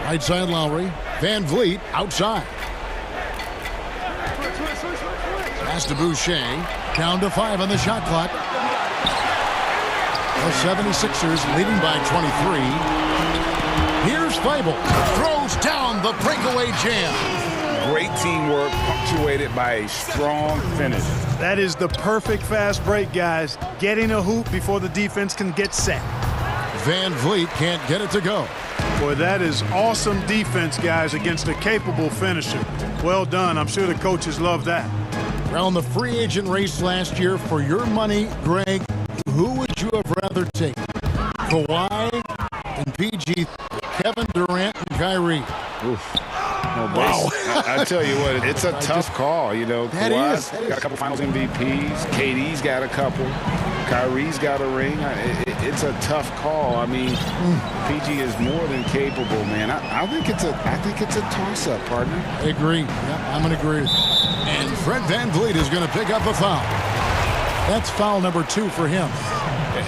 Right side Lowry. Van Vliet outside. Pass to Boucher. Down to 5 on the shot clock. The 76ers leading by 23. Here's Thibault. Throws down the breakaway jam. Great teamwork punctuated by a strong finish. That is the perfect fast break, guys. Getting a hoop before the defense can get set. Van Vliet can't get it to go. Boy, that is awesome defense, guys, against a capable finisher. Well done. I'm sure the coaches love that. Around the free agent race last year, for your money, Greg, who would you have rather taken? Kawhi and PG, Kevin Durant and Kyrie. Oof. Wow. I tell you what, it's a tough call. You know, Kawhi's got a couple finals MVPs. KD's got a couple. Kyrie's got a ring. It's a tough call. I mean, PG is more than capable, man. I think it's a toss-up, partner. I agree. Yeah, I'm going to agree with you. And Fred VanVleet is going to pick up a foul. That's foul number 2 for him.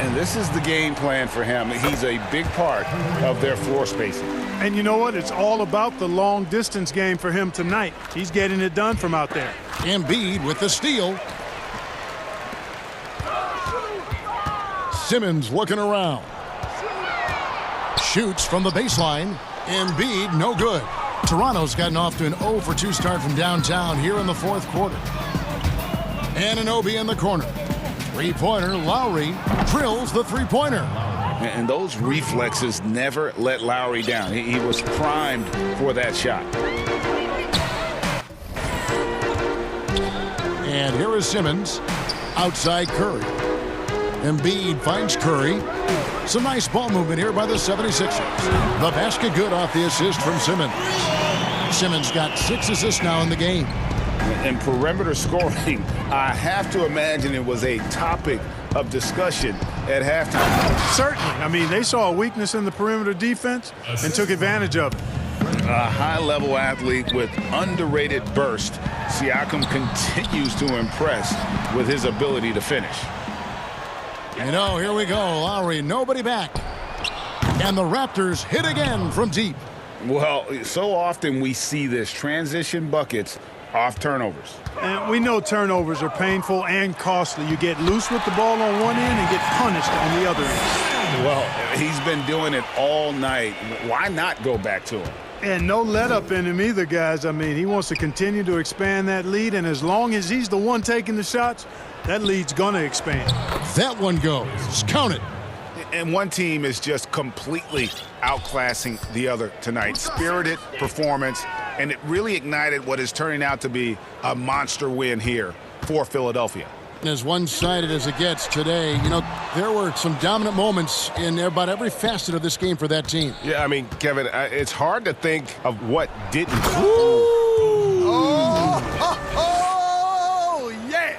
And this is the game plan for him. He's a big part of their floor spacing. And you know what? It's all about the long-distance game for him tonight. He's getting it done from out there. Embiid with the steal. Simmons looking around. Shoots from the baseline. Embiid, no good. Toronto's gotten off to an 0 for 2 start from downtown here in the fourth quarter. Anunoby in the corner. Three-pointer, Lowry drills the three-pointer. And those reflexes never let Lowry down. He was primed for that shot. And here is Simmons. Outside Curry. Embiid finds Curry. Some nice ball movement here by the 76ers. The basket good off the assist from Simmons. Simmons got 6 assists now in the game. And perimeter scoring, I have to imagine it was a topic of discussion at halftime. Certainly. I mean, they saw a weakness in the perimeter defense and took advantage of it. A high-level athlete with underrated burst, Siakam continues to impress with his ability to finish. You know, here we go. Lowry, nobody back. And the Raptors hit again from deep. Well, so often we see this, transition buckets off turnovers. And we know turnovers are painful and costly. You get loose with the ball on one end and get punished on the other end. Well, he's been doing it all night. Why not go back to him? And no let-up in him either, guys. I mean, he wants to continue to expand that lead, and as long as he's the one taking the shots, that lead's going to expand. That one goes. Count it. And one team is just completely outclassing the other tonight. Spirited performance, and it really ignited what is turning out to be a monster win here for Philadelphia. As one-sided as it gets today, you know, there were some dominant moments in about every facet of this game for that team. Yeah, I mean, Kevin, it's hard to think of what didn't. Oh, yeah!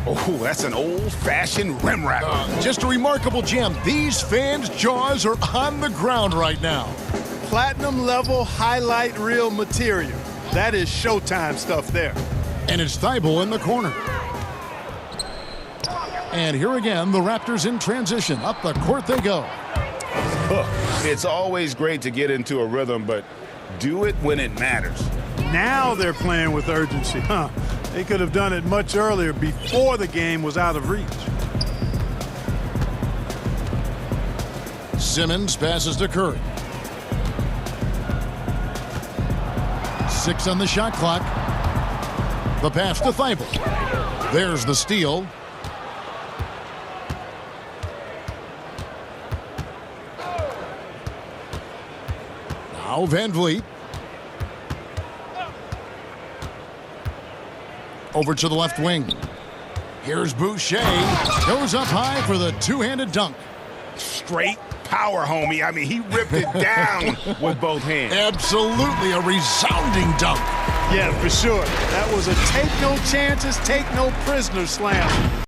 Oh, that's an old-fashioned rim wrapper. Just a remarkable gem. These fans' jaws are on the ground right now. Platinum level highlight reel material. That is Showtime stuff there. And it's Thibault in the corner. And here again, the Raptors in transition. Up the court they go. It's always great to get into a rhythm, but do it when it matters. Now they're playing with urgency, huh? They could have done it much earlier before the game was out of reach. Simmons passes to Curry. 6 on the shot clock. The pass to Thibault. There's the steal. Now Van Vliet. Over to the left wing. Here's Boucher. Goes up high for the two-handed dunk. Straight power, homie. I mean, he ripped it down with both hands. Absolutely a resounding dunk. Yeah, for sure. That was a take no chances, take no prisoners slam.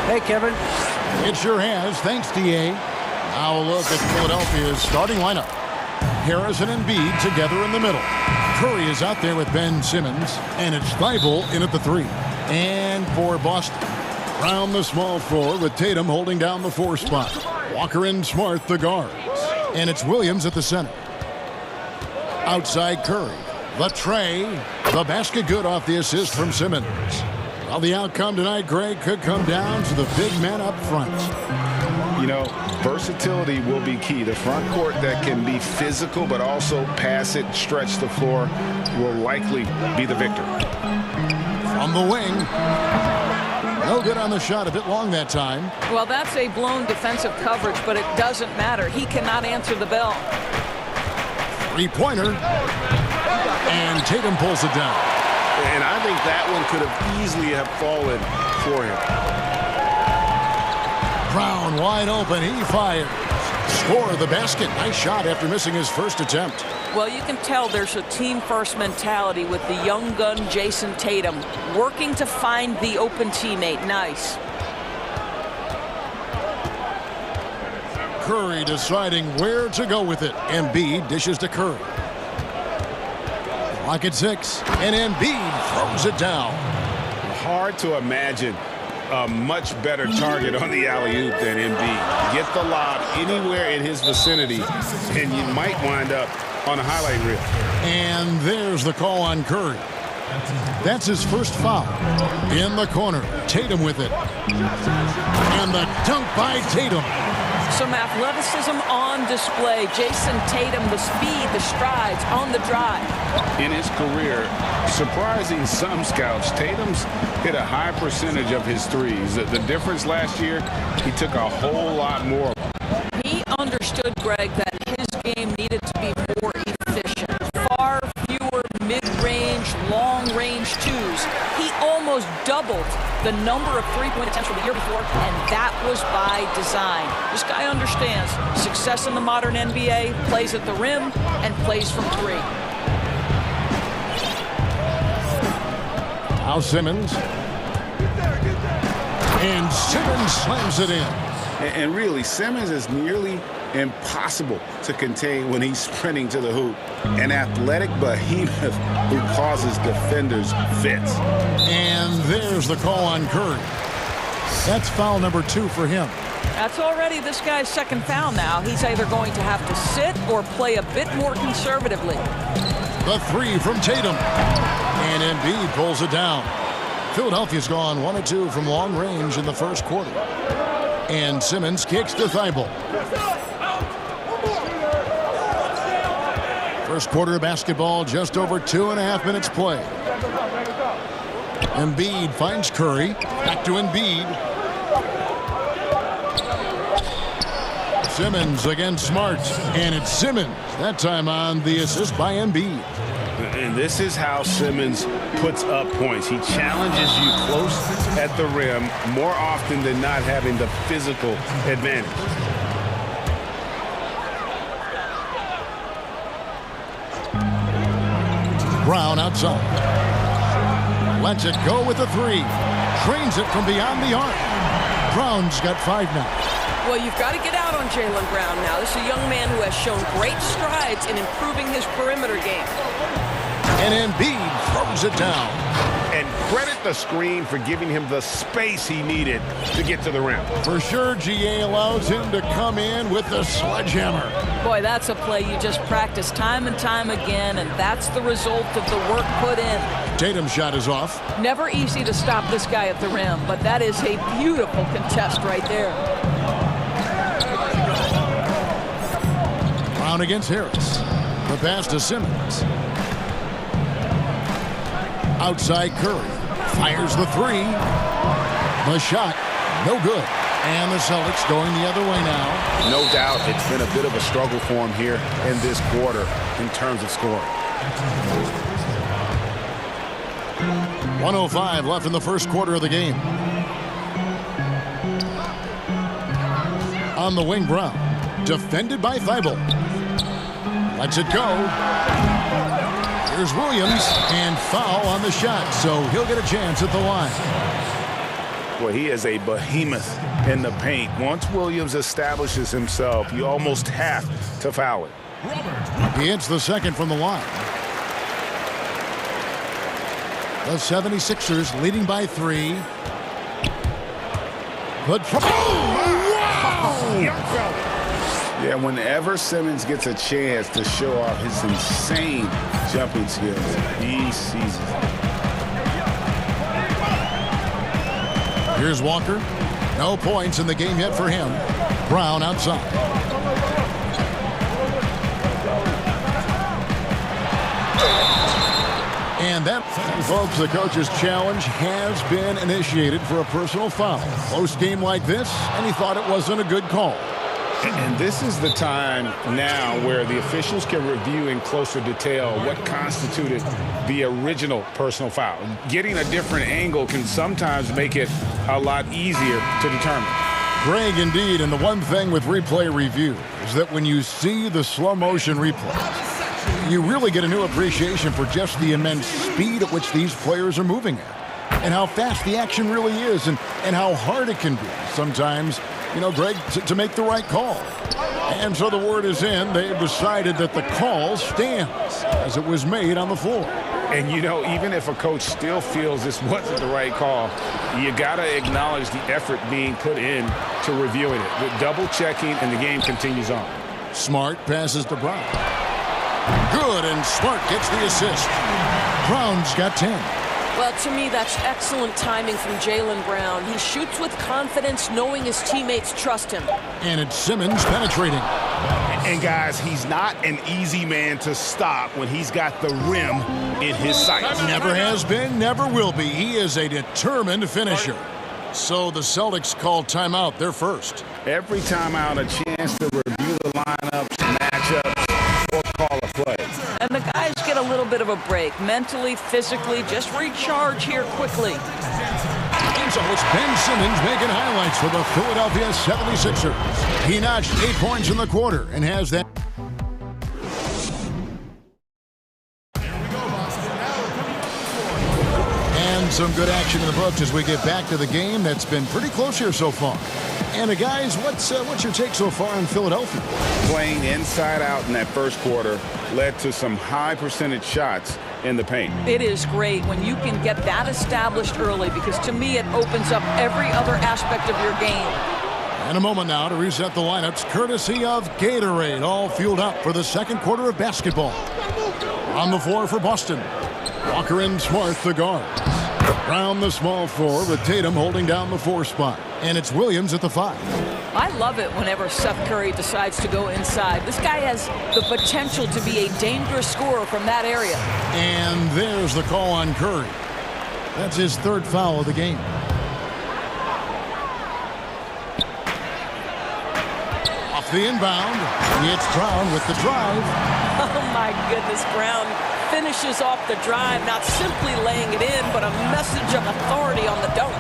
Hey, Kevin. It sure has. Thanks, DA. Now a look at Philadelphia's starting lineup. Harris and Embiid together in the middle. Curry is out there with Ben Simmons, and it's Thibault in at the 3. And for Boston, Brown the small forward with Tatum holding down the 4 spot. Walker and Smart the guards. And it's Williams at the center. Outside Curry. The tray. The basket good off the assist from Simmons. Well, the outcome tonight, Greg, could come down to the big man up front. You know, versatility will be key. The front court that can be physical but also pass it, stretch the floor, will likely be the victor. From the wing. No good on the shot, a bit long that time. Well, that's a blown defensive coverage, but it doesn't matter. He cannot answer the bell. Three-pointer. And Tatum pulls it down. And I think that one could have easily have fallen for him. Brown wide open. He fires. Score the basket. Nice shot after missing his first attempt. Well, you can tell there's a team-first mentality with the young gun Jason Tatum working to find the open teammate. Nice. Curry deciding where to go with it. Embiid dishes to Curry. Clock at 6, and Embiid throws it down. Hard to imagine a much better target on the alley-oop than Embiid. Get the lob anywhere in his vicinity, and you might wind up on a highlight reel. And there's the call on Curry. That's his first foul. In the corner, Tatum with it. And the dunk by Tatum. Some athleticism on display. Jason Tatum, the speed, the strides on the drive. In his career, surprising some scouts, Tatum's hit a high percentage of his threes. The difference last year, he took a whole lot more. He understood, Greg, that his game needed to be more efficient. Far fewer mid-range, long-range twos. He almost doubled the number of three-point attempts from the year before, and that was by design. This guy understands success in the modern NBA, plays at the rim, and plays from 3. Now Simmons. And Simmons slams it in. And really, Simmons is nearly impossible to contain when he's sprinting to the hoop. An athletic behemoth who causes defenders fits. And there's the call on Curry. That's foul number 2 for him. That's already this guy's second foul now. He's either going to have to sit or play a bit more conservatively. The 3 from Tatum. And Embiid pulls it down. Philadelphia's gone 1 of 2 from long range in the first quarter. And Simmons kicks to Thibault. First quarter of basketball, just over 2.5 minutes play. Embiid finds Curry. Back to Embiid. Simmons against Smart. And it's Simmons. That time on the assist by Embiid. And this is how Simmons puts up points. He challenges you close at the rim more often than not, having the physical advantage. Brown outside. Lets it go with the 3. Trains it from beyond the arc. Brown's got 5 now. Well, you've got to get out on Jaylen Brown now. This is a young man who has shown great strides in improving his perimeter game. And Embiid throws it down. And credit the screen for giving him the space he needed to get to the rim. For sure, GA allows him to come in with the sledgehammer. Boy, that's a play you just practice time and time again, and that's the result of the work put in. Tatum's shot is off. Never easy to stop this guy at the rim, but that is a beautiful contest right there. Brown against Harris. The pass to Simmons. Outside Curry. Fires the 3. The shot, no good. And the Celtics going the other way now. No doubt it's been a bit of a struggle for him here in this quarter in terms of scoring. 1:05 left in the first quarter of the game. On the wing, Brown. Defended by Thibault. Lets it go. Here's Williams, and foul on the shot, so he'll get a chance at the line. Well, he is a behemoth in the paint. Once Williams establishes himself, you almost have to foul it. He hits the second from the line. The 76ers leading by 3. But yeah, whenever Simmons gets a chance to show off his insane jumping skills, he seizes it. Here's Walker. No points in the game yet for him. Brown outside. And that, folks, the coach's challenge has been initiated for a personal foul. Close game like this, and he thought it wasn't a good call. And this is the time now where the officials can review in closer detail what constituted the original personal foul. Getting a different angle can sometimes make it a lot easier to determine. Greg, indeed, and the one thing with replay review is that when you see the slow motion replays, you really get a new appreciation for just the immense speed at which these players are moving at, and how fast the action really is, and how hard it can be sometimes, you know, Greg, to make the right call. And so the word is in. They've decided that the call stands as it was made on the floor. And, you know, even if a coach still feels this wasn't the right call, you got to acknowledge the effort being put in to reviewing it. With double checking, and the game continues on. Smart passes to Brown. Good, and Smart gets the assist. Brown's got 10. Well, to me, that's excellent timing from Jaylen Brown. He shoots with confidence, knowing his teammates trust him. And it's Simmons penetrating. And, guys, he's not an easy man to stop when he's got the rim in his sights. Never has been, never will be. He is a determined finisher. So the Celtics call timeout. They're first. Every timeout, a chance to review the lineups, matchups, or call a play. And the guys get a little bit of a break, mentally, physically, just recharge here quickly. And so it's Ben Simmons making highlights for the Philadelphia 76ers. He notched 8 points in the quarter and has that. And some good action in the books as we get back to the game that's been pretty close here so far. And guys, what's your take so far on Philadelphia? Playing inside out in that first quarter led to some high percentage shots in the paint. It is great when you can get that established early, because to me it opens up every other aspect of your game. And a moment now to reset the lineups, courtesy of Gatorade, all fueled up for the second quarter of basketball. On the floor for Boston, Walker and Smart the guards. Brown the small forward with Tatum holding down the 4 spot. And it's Williams at the 5. I love it whenever Seth Curry decides to go inside. This guy has the potential to be a dangerous scorer from that area. And there's the call on Curry. That's his 3rd foul of the game. Off the inbound, it's Brown with the drive. Oh, my goodness, Brown finishes off the drive, not simply laying it in, but a message of authority on the dunk.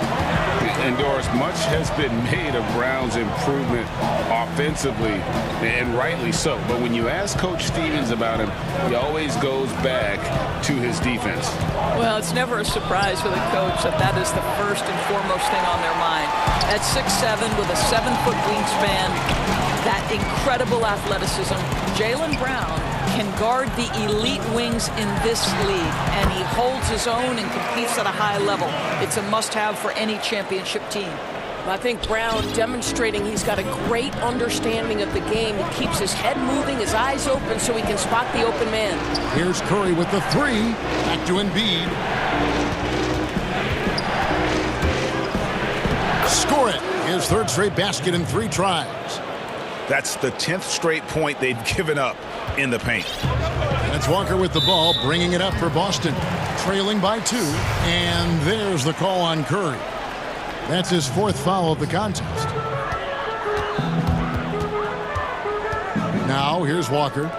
And Doris, much has been made of Brown's improvement offensively, and rightly so. But when you ask Coach Stevens about him, he always goes back to his defense. Well, it's never a surprise for the coach that is the first and foremost thing on their mind. At 6'7", with a 7-foot wingspan, that incredible athleticism, Jaylen Brown can guard the elite wings in this league, and he holds his own and competes at a high level. It's a must-have for any championship team. I think Brown demonstrating he's got a great understanding of the game. He keeps his head moving, his eyes open, so he can spot the open man. Here's Curry with the 3. Back to Embiid. Score it. His 3rd straight basket in 3 tries. That's the 10th straight point they've given up in the paint. And it's Walker with the ball, bringing it up for Boston, trailing by 2. And there's the call on Curry. That's his 4th foul of the contest. Now here's Walker.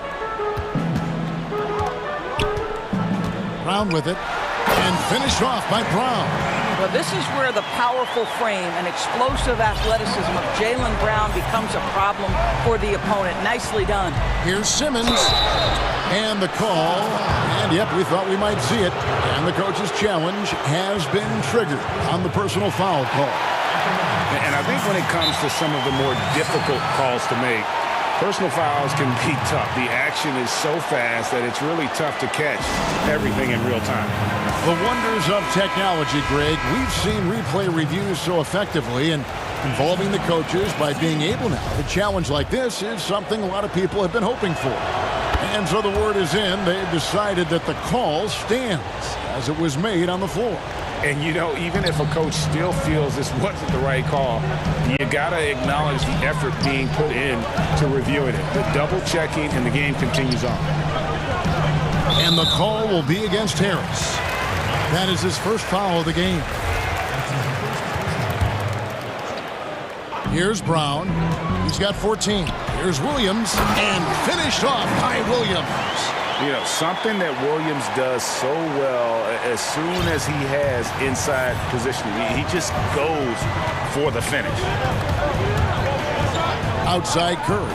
Brown with it, and finished off by Brown. Well, this is where the powerful frame and explosive athleticism of Jaylen Brown becomes a problem for the opponent. Nicely done. Here's Simmons. And the call, and yep, we thought we might see it. And the coach's challenge has been triggered on the personal foul call. And I think when it comes to some of the more difficult calls to make, personal fouls can be tough. The action is so fast that it's really tough to catch everything in real time. The wonders of technology, Greg. We've seen replay reviews so effectively, and involving the coaches by being able now to challenge like this is something a lot of people have been hoping for. And so the word is in. They've decided that the call stands as it was made on the floor. And, you know, even if a coach still feels this wasn't the right call, you got to acknowledge the effort being put in to reviewing it. The double-checking, and the game continues on. And the call will be against Harris. That is his first foul of the game. Here's Brown. He's got 14. Here's Williams, and finished off by Williams. You know, something that Williams does so well as soon as he has inside positioning, he just goes for the finish. Outside Curry.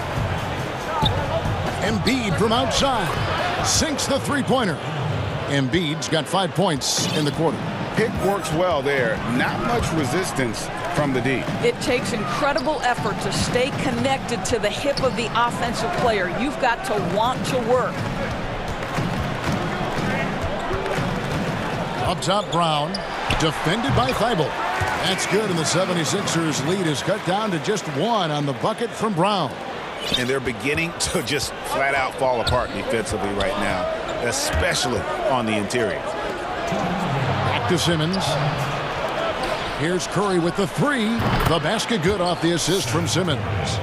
Embiid from outside sinks the three-pointer. Embiid's got 5 points in the quarter. Pick works well there. Not much resistance from the D. It takes incredible effort to stay connected to the hip of the offensive player. You've got to want to work. Up top, Brown, defended by Thibault. That's good, and the 76ers lead is cut down to just one on the bucket from Brown. And they're beginning to just flat out fall apart defensively right now, especially on the interior. Back to Simmons. Here's Curry with the three. The basket good off the assist from Simmons.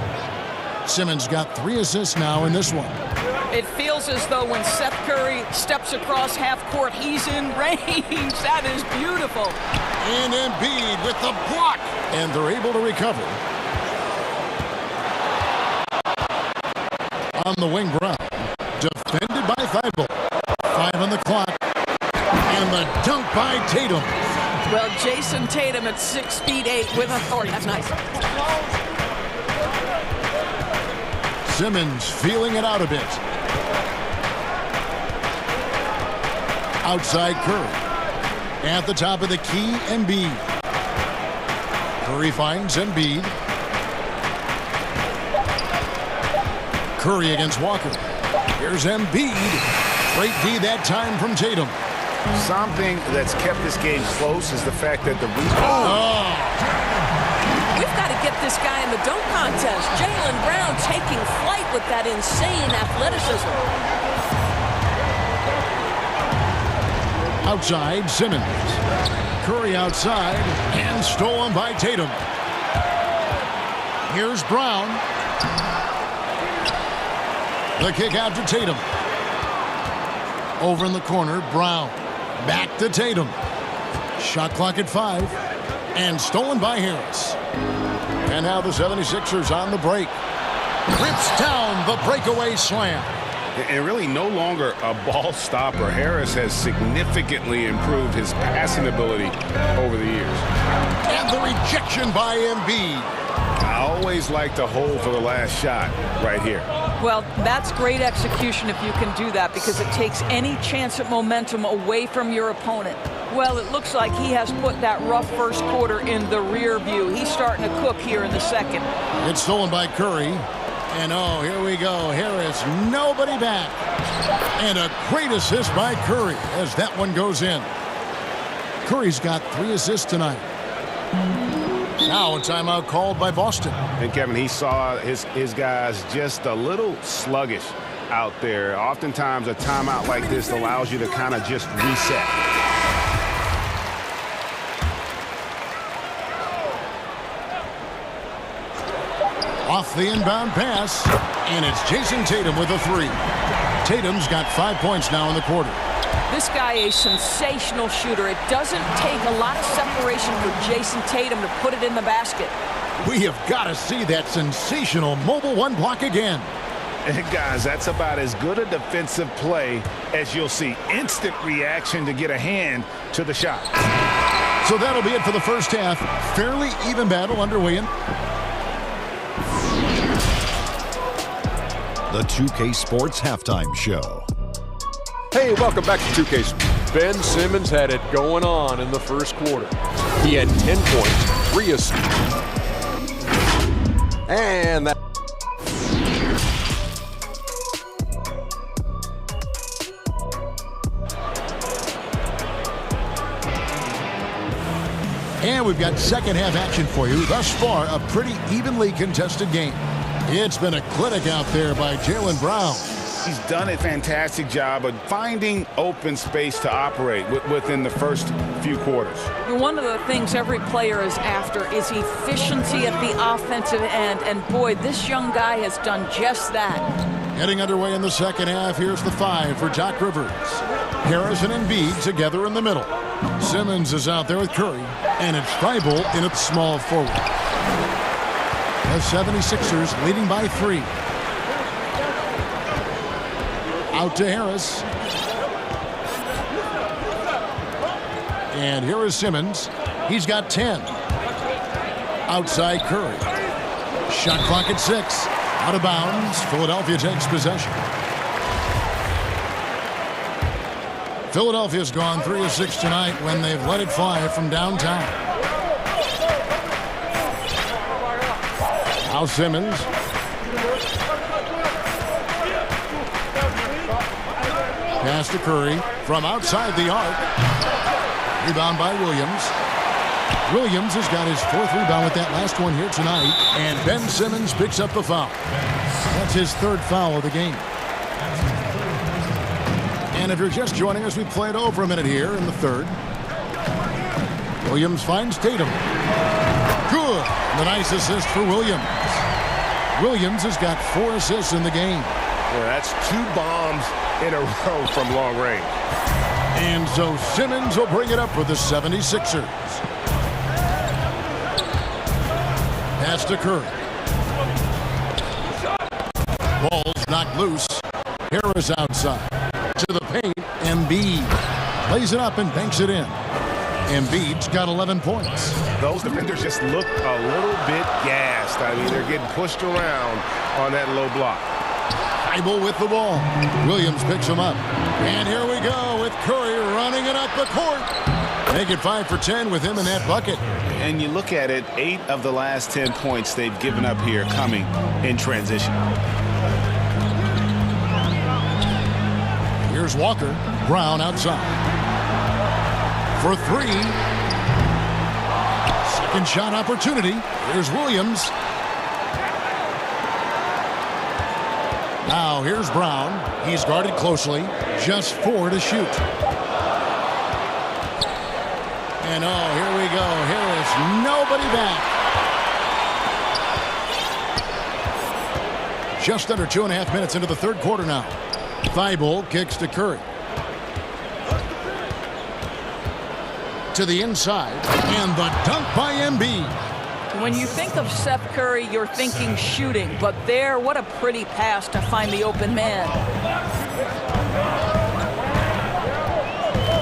Simmons got 3 assists now in this one. It feels as though when Seth Curry steps across half court, he's in range. That is beautiful. And Embiid with the block. And they're able to recover. On the wing, Brown. Defended by Thibault. 5 on the clock. And the dunk by Tatum. Well, Jason Tatum at 6'8" with authority. That's nice. Simmons feeling it out a bit. Outside Curry. At the top of the key, Embiid. Curry finds Embiid. Curry against Walker. Here's Embiid. Great D that time from Tatum. Something that's kept this game close is the fact that the We've got to get this guy in the dunk contest. Jaylen Brown taking flight with that insane athleticism. Outside, Simmons. Curry outside, and stolen by Tatum. Here's Brown. The kick out to Tatum. Over in the corner, Brown. Back to Tatum. Shot clock at 5. And stolen by Harris. And now the 76ers on the break. Rips down the breakaway slam. And really no longer a ball stopper. Harris has significantly improved his passing ability over the years. And the rejection by Embiid. I always like to hold for the last shot right here. Well, that's great execution if you can do that, because it takes any chance at momentum away from your opponent. Well, it looks like he has put that rough first quarter in the rear view. He's starting to cook here in the second. It's stolen by Curry. And oh, here we go. Harris, nobody back. And a great assist by Curry as that one goes in. Curry's got 3 assists tonight. Now a timeout called by Boston. And Kevin, he saw his guys just a little sluggish out there. Oftentimes a timeout like this allows you to kind of just reset. Off the inbound pass, and it's Jason Tatum with a 3. Tatum's got 5 points now in the quarter. This guy a sensational shooter. It doesn't take a lot of separation for Jason Tatum to put it in the basket. We have got to see that sensational mobile one block again. And guys, that's about as good a defensive play as you'll see. Instant reaction to get a hand to the shot. So that'll be it for the first half. Fairly even battle underway in The 2K Sports Halftime Show. Hey, welcome back to 2K Sports. Ben Simmons had it going on in the first quarter. He had 10 points, 3 assists. And that... And we've got second half action for you. Thus far, a pretty evenly contested game. It's been a clinic out there by Jaylen Brown. He's done a fantastic job of finding open space to operate within the first few quarters. One of the things every player is after is efficiency at the offensive end. And boy, this young guy has done just that. Getting underway in the second half, here's the 5 for Doc Rivers. Harris and Embiid together in the middle. Simmons is out there with Curry, and it's Thibault in at small forward. The 76ers leading by 3. Out to Harris. And here is Simmons. He's got 10. Outside Curry. Shot clock at 6. Out of bounds. Philadelphia takes possession. Philadelphia's gone 3 of 6 tonight when they've let it fly from downtown. Now Simmons. Pass to Curry from outside the arc. Rebound by Williams. Williams has got his 4th rebound with that last one here tonight. And Ben Simmons picks up the foul. That's his 3rd foul of the game. And if you're just joining us, we played over a minute here in the 3rd. Williams finds Tatum. Good. The nice assist for Williams. Williams has got 4 assists in the game. Yeah, that's 2 bombs in a row from long range. And so Simmons will bring it up for the 76ers. Pass to Curry. Ball's knocked loose. Harris outside. To the paint. Embiid plays it up and banks it in. Embiid's got 11 points. Those defenders just look a little bit gassed. I mean, they're getting pushed around on that low block. Thibault with the ball. Williams picks him up. And here we go with Curry running it up the court. Make it 5 for 10 with him in that bucket. And you look at it, 8 of the last 10 points they've given up here coming in transition. Here's Walker. Brown outside. For 3. Second shot opportunity. Here's Williams. Now here's Brown. He's guarded closely. Just 4 to shoot. And oh, here we go. Here is nobody back. Just under 2.5 minutes into the 3rd quarter now. Thibault kicks to Curry. To the inside. And the dunk by Embiid. When you think of Seth Curry, you're thinking shooting. But there, what a pretty pass to find the open man.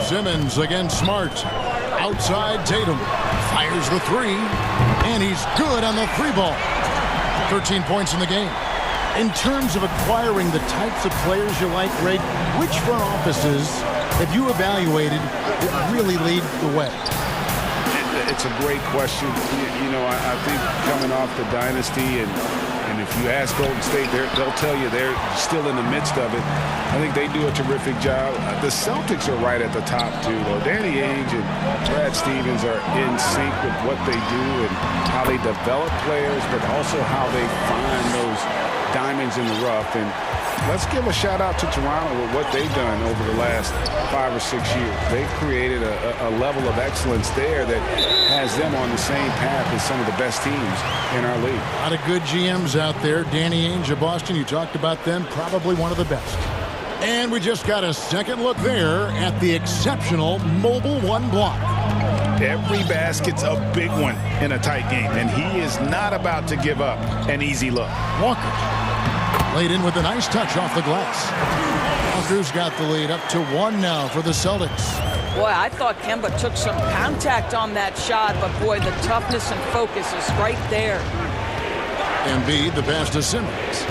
Simmons against Smart. Outside Tatum. Fires the 3. And he's good on the 3 ball. 13 points in the game. In terms of acquiring the types of players you like, Greg, which front offices have you evaluated that really lead the way? It's a great question. You know, I think coming off the dynasty, and if you ask Golden State, they'll tell you they're still in the midst of it. I think they do a terrific job. The Celtics are right at the top, too, though. Danny Ainge and Brad Stevens are in sync with what they do and how they develop players, but also how they find those diamonds in the rough. And let's give a shout out to Toronto with what they've done over the last 5 or 6 years. They've created a level of excellence there that has them on the same path as some of the best teams in our league. A lot of good GMs out there. Danny Ainge of Boston, you talked about them, probably one of the best. And we just got a second look there at the exceptional Mobile 1 block. Every basket's a big one in a tight game, and he is not about to give up an easy look. Walker laid in with a nice touch off the glass. Walker's got the lead up to 1 now for the Celtics. Boy, I thought Kemba took some contact on that shot, but boy, the toughness and focus is right there. Embiid, the pass to Simmons.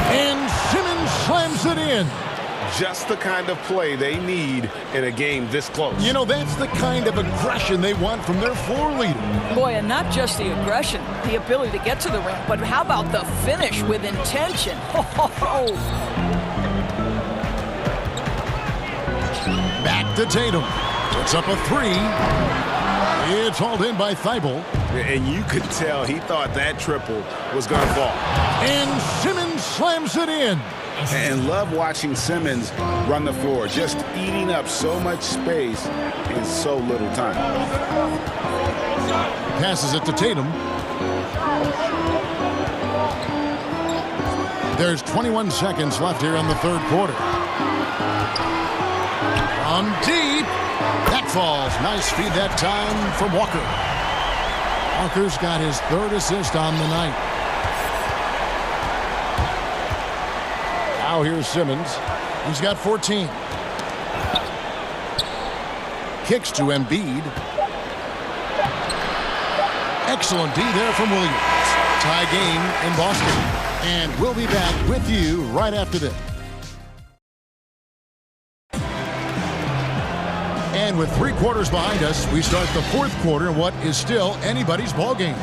And Simmons slams it in. just the kind of play they need in a game this close. You know, that's the kind of aggression they want from their floor leader. Boy, and not just the aggression, the ability to get to the rim, but how about the finish with intention? Back to Tatum. Puts up a three. It's hauled in by Thibault. And you could tell he thought that triple was going to fall. And Simmons slams it in. And love watching Simmons run the floor, just eating up so much space in so little time. Passes it to Tatum. There's 21 seconds left here in the third quarter. From deep. That falls. Nice feed that time from Walker. Walker's got his third assist on the night. Now here's Simmons. He's got 14. Kicks to Embiid. Excellent D there from Williams. Tie game in Boston. And we'll be back with you right after this. And with 3 quarters behind us, we start the fourth quarter in what is still anybody's ball game.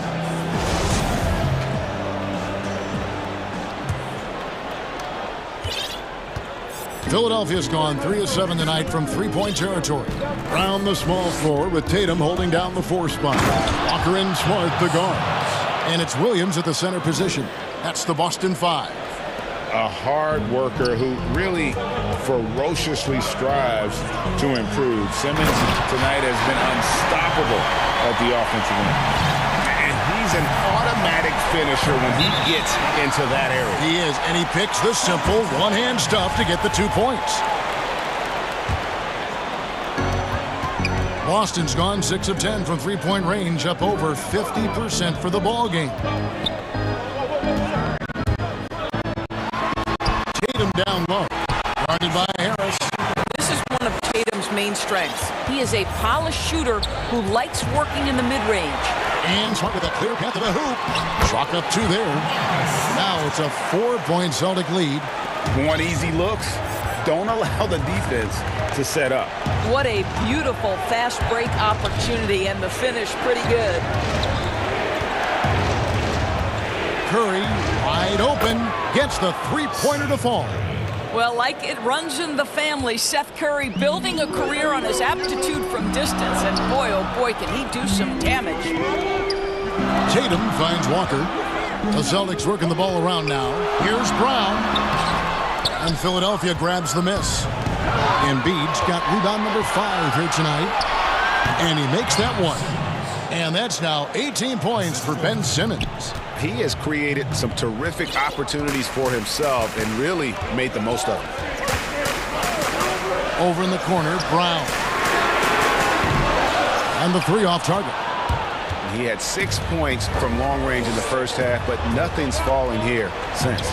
Philadelphia's gone 3 of 7 tonight from three-point territory. Round the small floor with Tatum holding down the 4 spot. Walker and Smart the guards. And it's Williams at the center position. That's the Boston 5. A hard worker who really ferociously strives to improve. Simmons tonight has been unstoppable at the offensive end. And he's an automatic finisher when he gets into that area. He is, and he picks the simple one-hand stuff to get the 2 points. Boston's gone 6 of 10 from three-point range, up over 50% for the ball game. Tatum down low, guarded by Harris. This is one of Tatum's main strengths. He is a polished shooter who likes working in the mid-range. And Smart with a clear path to the hoop. Chalk up 2 there. Now it's a 4-point Celtic lead. Want easy looks? Don't allow the defense to set up. What a beautiful fast break opportunity, and the finish pretty good. Curry, wide open, gets the 3-pointer to fall. Well, like it runs in the family, Seth Curry building a career on his aptitude from distance, and boy, oh boy, can he do some damage. Tatum finds Walker. The Celtics working the ball around now. Here's Brown. And Philadelphia grabs the miss. Embiid's got rebound number 5 here tonight. And he makes that one. And that's now 18 points for Ben Simmons. He has created some terrific opportunities for himself and really made the most of them. Over in the corner, Brown. And the 3 off target. He had 6 points from long range in the first half, but nothing's fallen here since.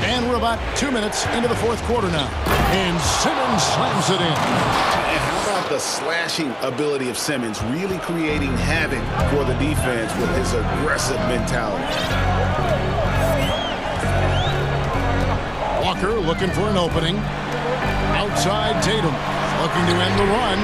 And we're about 2 minutes into the fourth quarter now. And Simmons slams it in. And how about the slashing ability of Simmons, really creating havoc for the defense with his aggressive mentality. Walker looking for an opening. Outside Tatum, looking to end the run.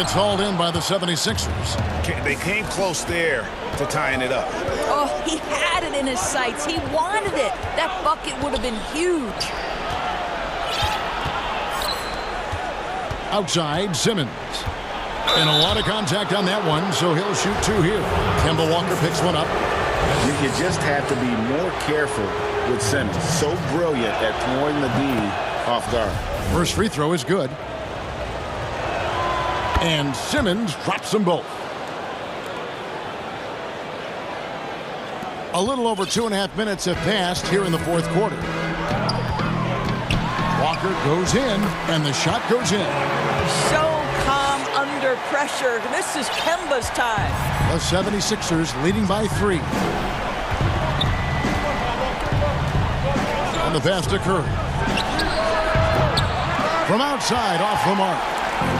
It's hauled in by the 76ers. They came close there to tying it up. Oh, he had it in his sights. He wanted it. That bucket would have been huge. Outside, Simmons. And a lot of contact on that one, so he'll shoot 2 here. Kemba Walker picks one up. You just have to be more careful with Simmons. So brilliant at throwing the D off guard. First free throw is good. And Simmons drops them both. A little over 2.5 minutes have passed here in the fourth quarter. Walker goes in, and the shot goes in. So calm under pressure. This is Kemba's time. The 76ers leading by 3. On the pass to Curry. From outside, off the mark.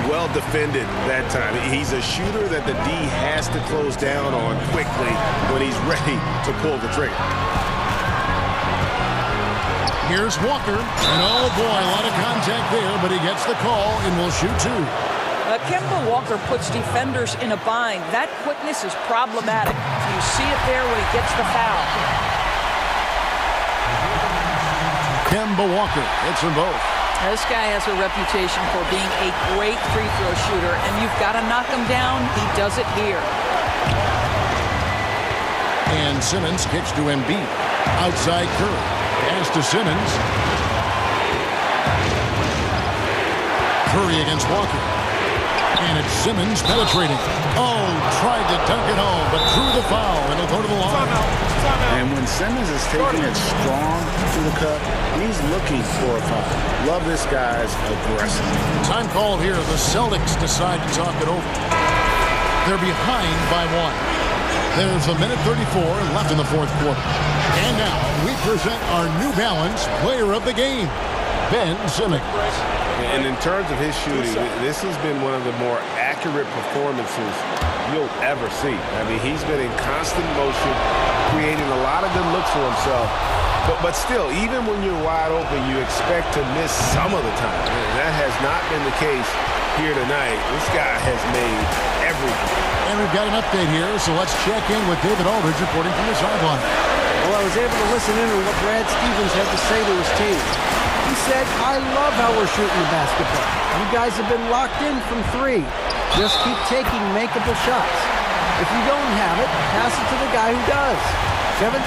Well defended that time. He's a shooter that the D has to close down on quickly when he's ready to pull the trigger. Here's Walker, and oh boy, a lot of contact there, but he gets the call and will shoot two. Kemba Walker puts defenders in a bind. That quickness is problematic. You see it there when he gets the foul. Kemba Walker hits them both. This guy has a reputation for being a great free throw shooter, and you've got to knock him down. He does it here. And Simmons kicks to Embiid. Outside Curry. Pass to Simmons. Curry against Walker. And it's Simmons penetrating. Oh, tried to dunk it home, but drew the foul, and he'll go to the line. And when Simmons is taking it strong to the cup, he's looking for a foul. Love this guy's aggressive. Time call here. The Celtics decide to talk it over. They're behind by 1. There's a minute 34 left in the fourth quarter. And now we present our New Balance player of the game, Ben Simmons. And in terms of his shooting, this has been one of the more accurate performances you'll ever see. I mean, he's been in constant motion, creating a lot of good looks for himself. But still, even when you're wide open, you expect to miss some of the time. And that has not been the case here tonight. This guy has made everything. And we've got an update here, so let's check in with David Aldridge reporting from the sideline. Well, I was able to listen in on what Brad Stevens had to say to his team. He said, I love how we're shooting the basketball. You guys have been locked in from 3. Just keep taking makeable shots. If you don't have it, pass it to the guy who does. Kevin?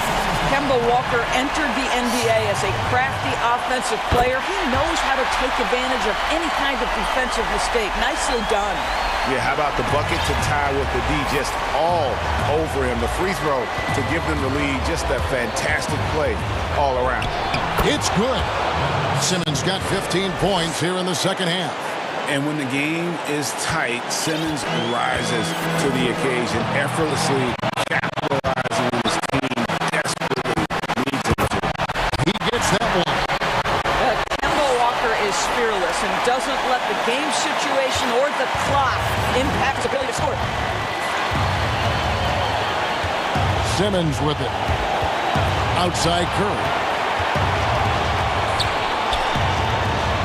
Kemba Walker entered the NBA as a crafty offensive player. He knows how to take advantage of any kind of defensive mistake. Nicely done. Yeah, how about the bucket to tie with the D just all over him. The free throw to give them the lead. Just a fantastic play all around. It's good. Simmons got 15 points here in the second half. And when the game is tight, Simmons rises to the occasion, effortlessly capitalizing on his team desperately needs him to. He gets that one. Kemba Walker is fearless and doesn't let the game situation or the clock impact his ability to score. Simmons with it. Outside Curry.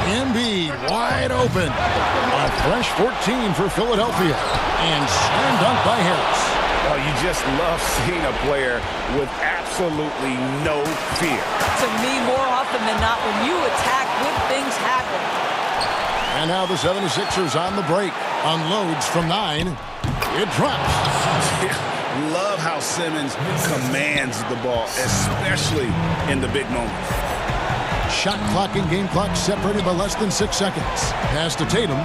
Embiid wide open. A fresh 14 for Philadelphia. And slam dunk by Harris. Oh, you just love seeing a player with absolutely no fear. To me, more often than not, when you attack, good things happen. And now the 76ers on the break. Unloads from 9. It drops. Love how Simmons commands the ball, especially in the big moments. Shot clock and game clock separated by less than 6 seconds. Pass to Tatum.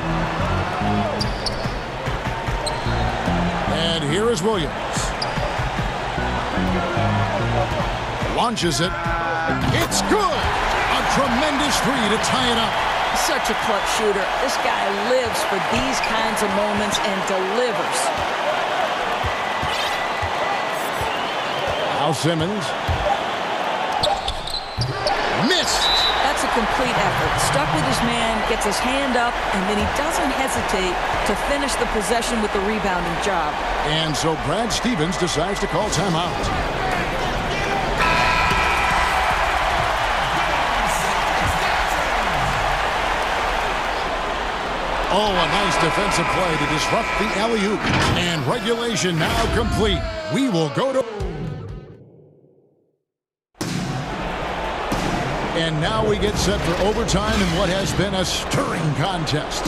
And here is Williams. Launches it. It's good. A tremendous 3 to tie it up. Such a clutch shooter. This guy lives for these kinds of moments and delivers. Now Simmons. Missed. That's a complete effort. Stuck with his man, gets his hand up, and then he doesn't hesitate to finish the possession with the rebounding job. And so Brad Stevens decides to call timeout. Oh, a nice defensive play to disrupt the alley-oop. And regulation now complete. We will go to... And now we get set for overtime in what has been a stirring contest.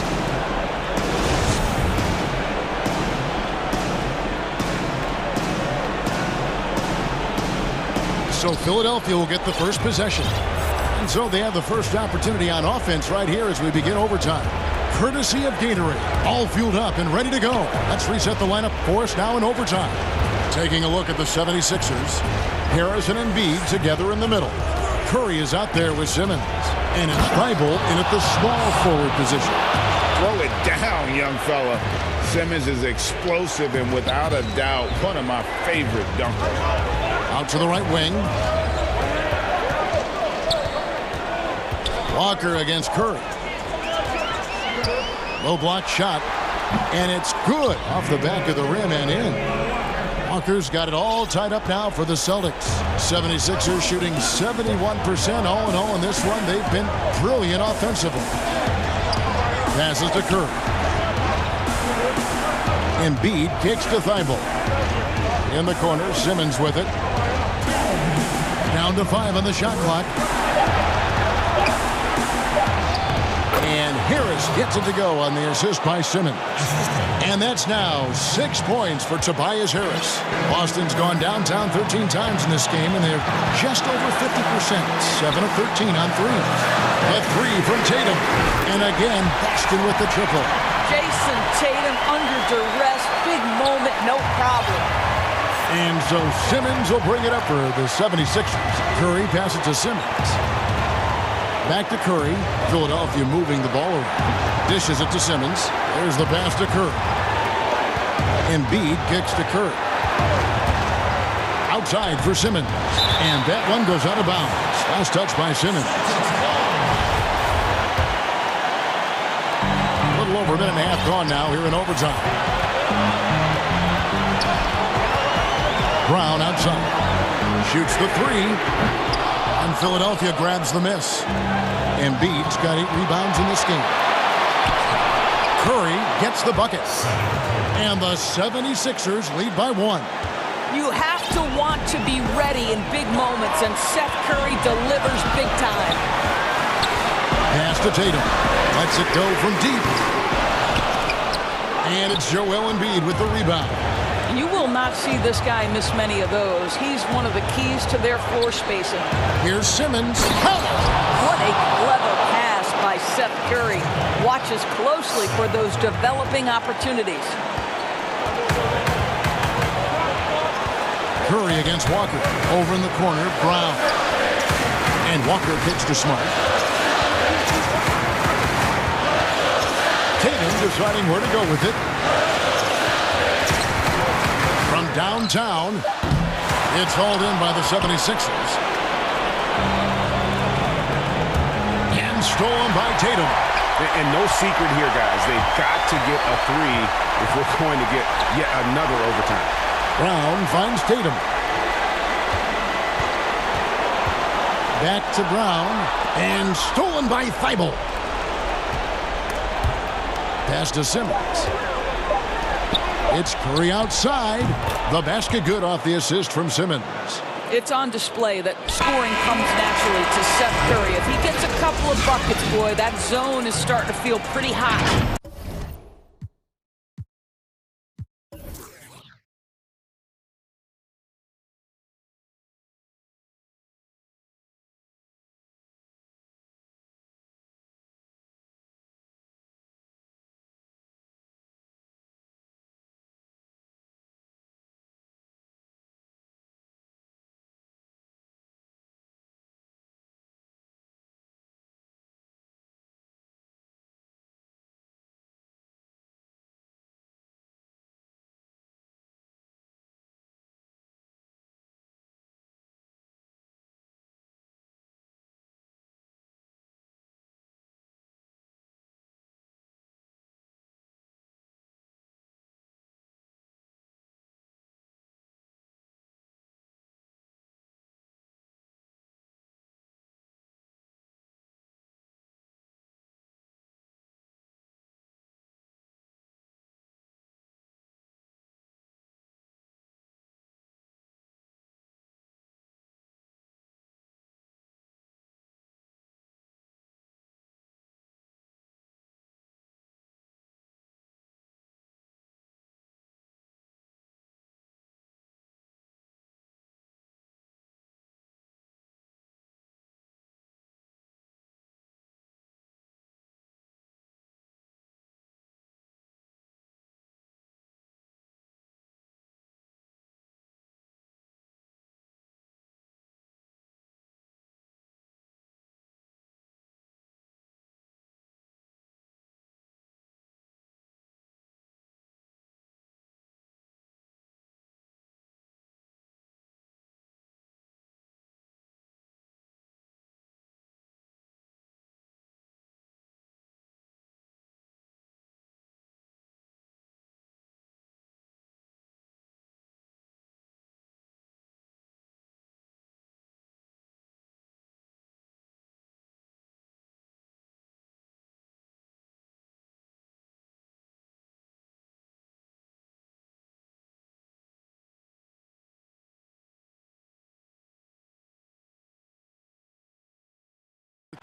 So Philadelphia will get the first possession. And so they have the first opportunity on offense right here as we begin overtime. Courtesy of Gatorade. All fueled up and ready to go. Let's reset the lineup for us now in overtime. Taking a look at the 76ers. Harris and Embiid together in the middle. Curry is out there with Simmons. And it's Thibault in at the small forward position. Throw it down, young fella. Simmons is explosive and without a doubt one of my favorite dunkers. Out to the right wing. Walker against Curry. Low block shot. And it's good off the back of the rim and in. Walker's got it all tied up now for the Celtics. 76ers shooting 71% all in all in this one. They've been brilliant offensively. Passes to Curry. Embiid kicks to Thibault. In the corner, Simmons with it. Down to 5 on the shot clock. And Harris gets it to go on the assist by Simmons. And that's now 6 points for Tobias Harris. Boston's gone downtown 13 times in this game, and they're just over 50%. 7 of 13 on threes. A three from Tatum. And again, Boston with the triple. Jason Tatum under duress. Big moment, no problem. And so Simmons will bring it up for the 76ers. Curry passes to Simmons. Back to Curry. Philadelphia moving the ball around. Dishes it to Simmons. There's the pass to Curry. Embiid kicks to Curry. Outside for Simmons. And that one goes out of bounds. Last touch by Simmons. A little over a minute and a half gone now here in overtime. Brown outside. Shoots the three. And Philadelphia grabs the miss. Embiid's got 8 rebounds in this game. Curry gets the bucket. And the 76ers lead by 1. You have to want to be ready in big moments, and Seth Curry delivers big time. Pass to Tatum. Lets it go from deep. And it's Joel Embiid with the rebound. You will not see this guy miss many of those. He's one of the keys to their floor spacing. Here's Simmons. What a clever pass by Seth Curry. Watches closely for those developing opportunities. Curry against Walker. Over in the corner, Brown. And Walker kicks to Smart. Tatum deciding where to go with it. From downtown, it's hauled in by the 76ers. And stolen by Tatum. And no secret here, guys. They've got to get a three if we're going to get yet another overtime. Brown finds Tatum. Back to Brown. And stolen by Thibault. Pass to Simmons. It's Curry outside. The basket good off the assist from Simmons. It's on display that scoring comes naturally to Seth Curry. If he gets a couple of buckets, boy, that zone is starting to feel pretty hot.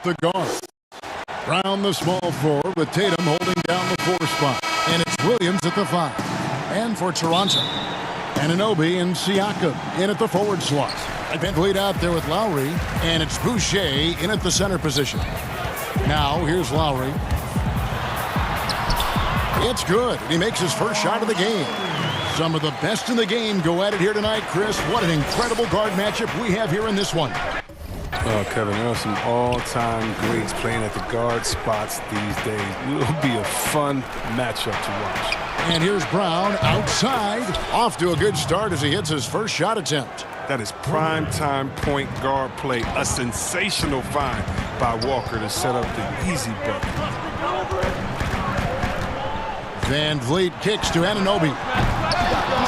the guard. Brown the small forward with Tatum holding down the 4 spot. And it's Williams at the 5. And for Toronto, Anunoby and Siakam in at the forward slot. Van Vliet out there with Lowry. And it's Boucher in at the center position. Now here's Lowry. It's good. He makes his first shot of the game. Some of the best in the game go at it here tonight, Chris. What an incredible guard matchup we have here in this one. Oh, Kevin, there are some all-time greats playing at the guard spots these days. It will be a fun matchup to watch. And here's Brown outside. Off to a good start as he hits his first shot attempt. That is prime-time point guard play. A sensational find by Walker to set up the easy bucket. Van Vliet kicks to Anunoby.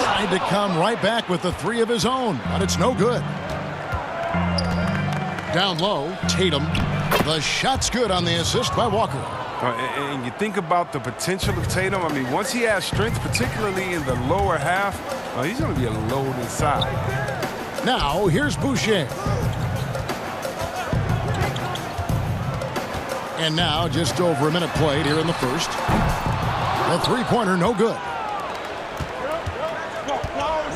Tried to come right back with the 3 of his own, but it's no good. Down low, Tatum. The shot's good on the assist by Walker. And you think about the potential of Tatum. I mean, once he has strength, particularly in the lower half, he's going to be a load inside. Now, here's Boucher. And now, just over a minute played here in the first. The 3-pointer, no good.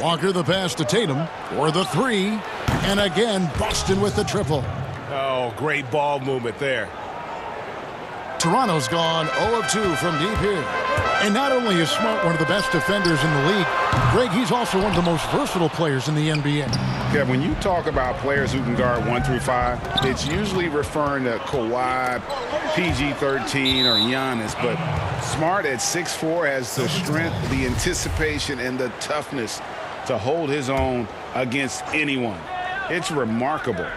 Walker the pass to Tatum for the 3. And again, Boston with the triple. Oh, great ball movement there. Toronto's gone 0 of 2 from deep here. And not only is Smart one of the best defenders in the league, Greg, he's also one of the most versatile players in the NBA. Yeah, when you talk about players who can guard 1 through 5, it's usually referring to Kawhi, PG-13, or Giannis. But Smart at 6'4" has the strength, the anticipation, and the toughness to hold his own against anyone. It's remarkable.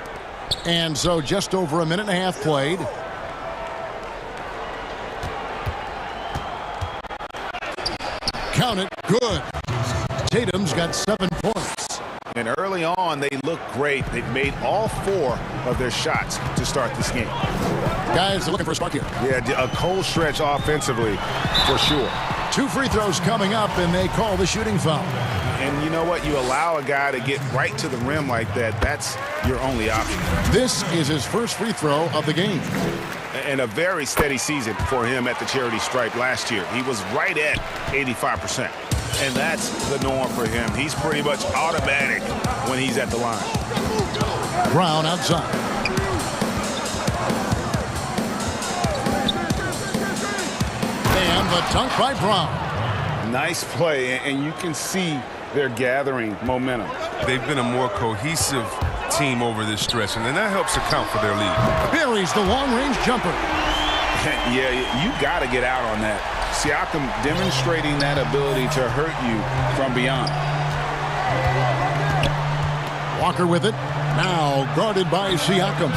And so just over a minute and a half played. Count it. Good. Tatum's got 7 points. And early on, they look great. They've made all 4 of their shots to start this game. Guys are looking for a spark here. Yeah, a cold stretch offensively for sure. 2 free throws coming up, and they call the shooting foul. And you know what? You allow a guy to get right to the rim like that, that's your only option. This is his first free throw of the game. And a very steady season for him at the charity stripe last year. He was right at 85%. And that's the norm for him. He's pretty much automatic when he's at the line. Brown outside. And the dunk by Brown. Nice play, and you can see they're gathering momentum. They've been a more cohesive team over this stretch, and then that helps account for their lead. Buries the long-range jumper. Yeah, you got to get out on that. Siakam demonstrating that ability to hurt you from beyond. Walker with it. Now guarded by Siakam.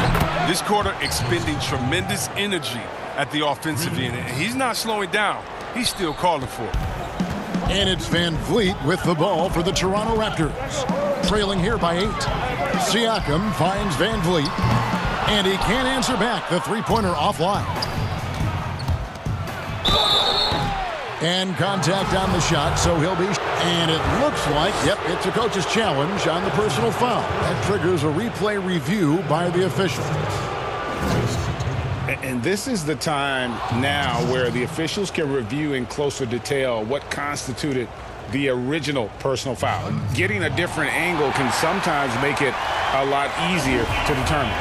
This quarter expending tremendous energy at the offensive end, and he's not slowing down. He's still calling for it. And it's Van Vliet with the ball for the Toronto Raptors. Trailing here by 8. Siakam finds Van Vliet. And he can't answer back. The 3-pointer offline. And contact on the shot, so he'll be... And it looks like, yep, it's a coach's challenge on the personal foul. That triggers a replay review by the official. And this is the time now where the officials can review in closer detail what constituted the original personal foul. Getting a different angle can sometimes make it a lot easier to determine.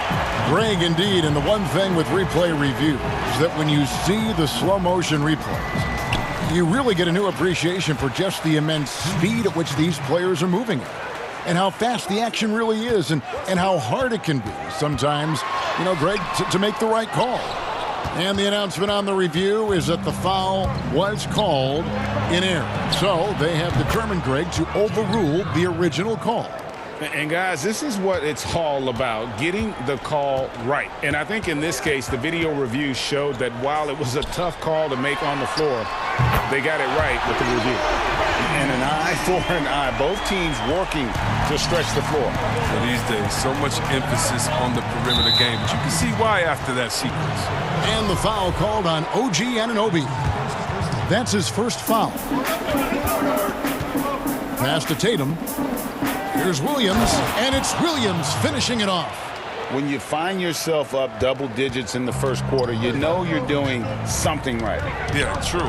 Greg, indeed, and the one thing with replay review is that when you see the slow motion replays, you really get a new appreciation for just the immense speed at which these players are moving at, and how fast the action really is, and how hard it can be sometimes, you know, Greg, to make the right call. And the announcement on the review is that the foul was called in error. So they have determined, Greg, to overrule the original call. And guys, this is what it's all about, getting the call right. And I think in this case, the video review showed that while it was a tough call to make on the floor, they got it right with the review. And an eye for an eye, both teams working to stretch the floor. Well, these days, so much emphasis on the perimeter game, but you can see why after that sequence. And the foul called on OG Anunoby. That's his first foul. Pass to Tatum. Here's Williams, and it's Williams finishing it off. when you find yourself up double digits in the first quarter, you know you're doing something right. Yeah, true.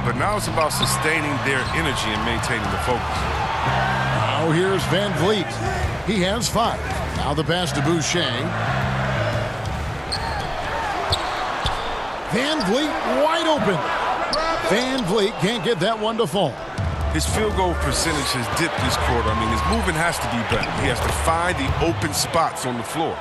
But now it's about sustaining their energy and maintaining the focus. Now here's Van Vliet. He has 5. Now the pass to Boucher. Van Vliet wide open. Van Vliet can't get that one to fall. His field goal percentage has dipped this quarter. I mean, his movement has to be better. He has to find the open spots on the floor.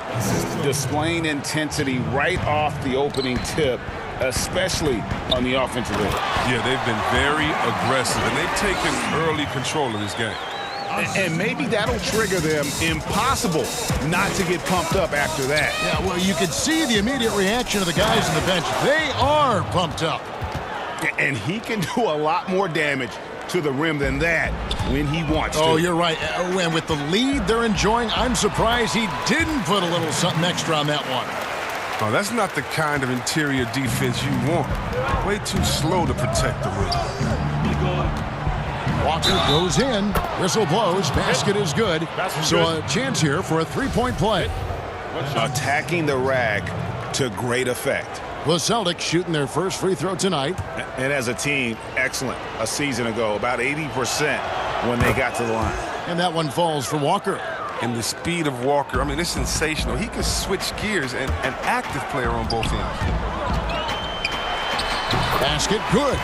Displaying intensity right off the opening tip, especially on the offensive end. Yeah, they've been very aggressive, and they've taken early control of this game. And maybe that'll trigger them. Impossible not to get pumped up after that. Yeah, well, you could see the immediate reaction of the guys on the bench. They are pumped up. And he can do a lot more damage to the rim than that when he wants to. Oh, you're right. And with the lead they're enjoying, I'm surprised he didn't put a little something extra on that one. Oh, that's not the kind of interior defense you want. Way too slow to protect the rim. Walker goes in. Whistle blows. Basket is good. So a chance here for a three-point play. Attacking the rack to great effect. The Celtics shooting their first free throw tonight. And as a team, excellent. A season ago, about 80% when they got to the line. And that one falls for Walker. And the speed of Walker, I mean, it's sensational. He can switch gears, and an active player on both ends. Basket good.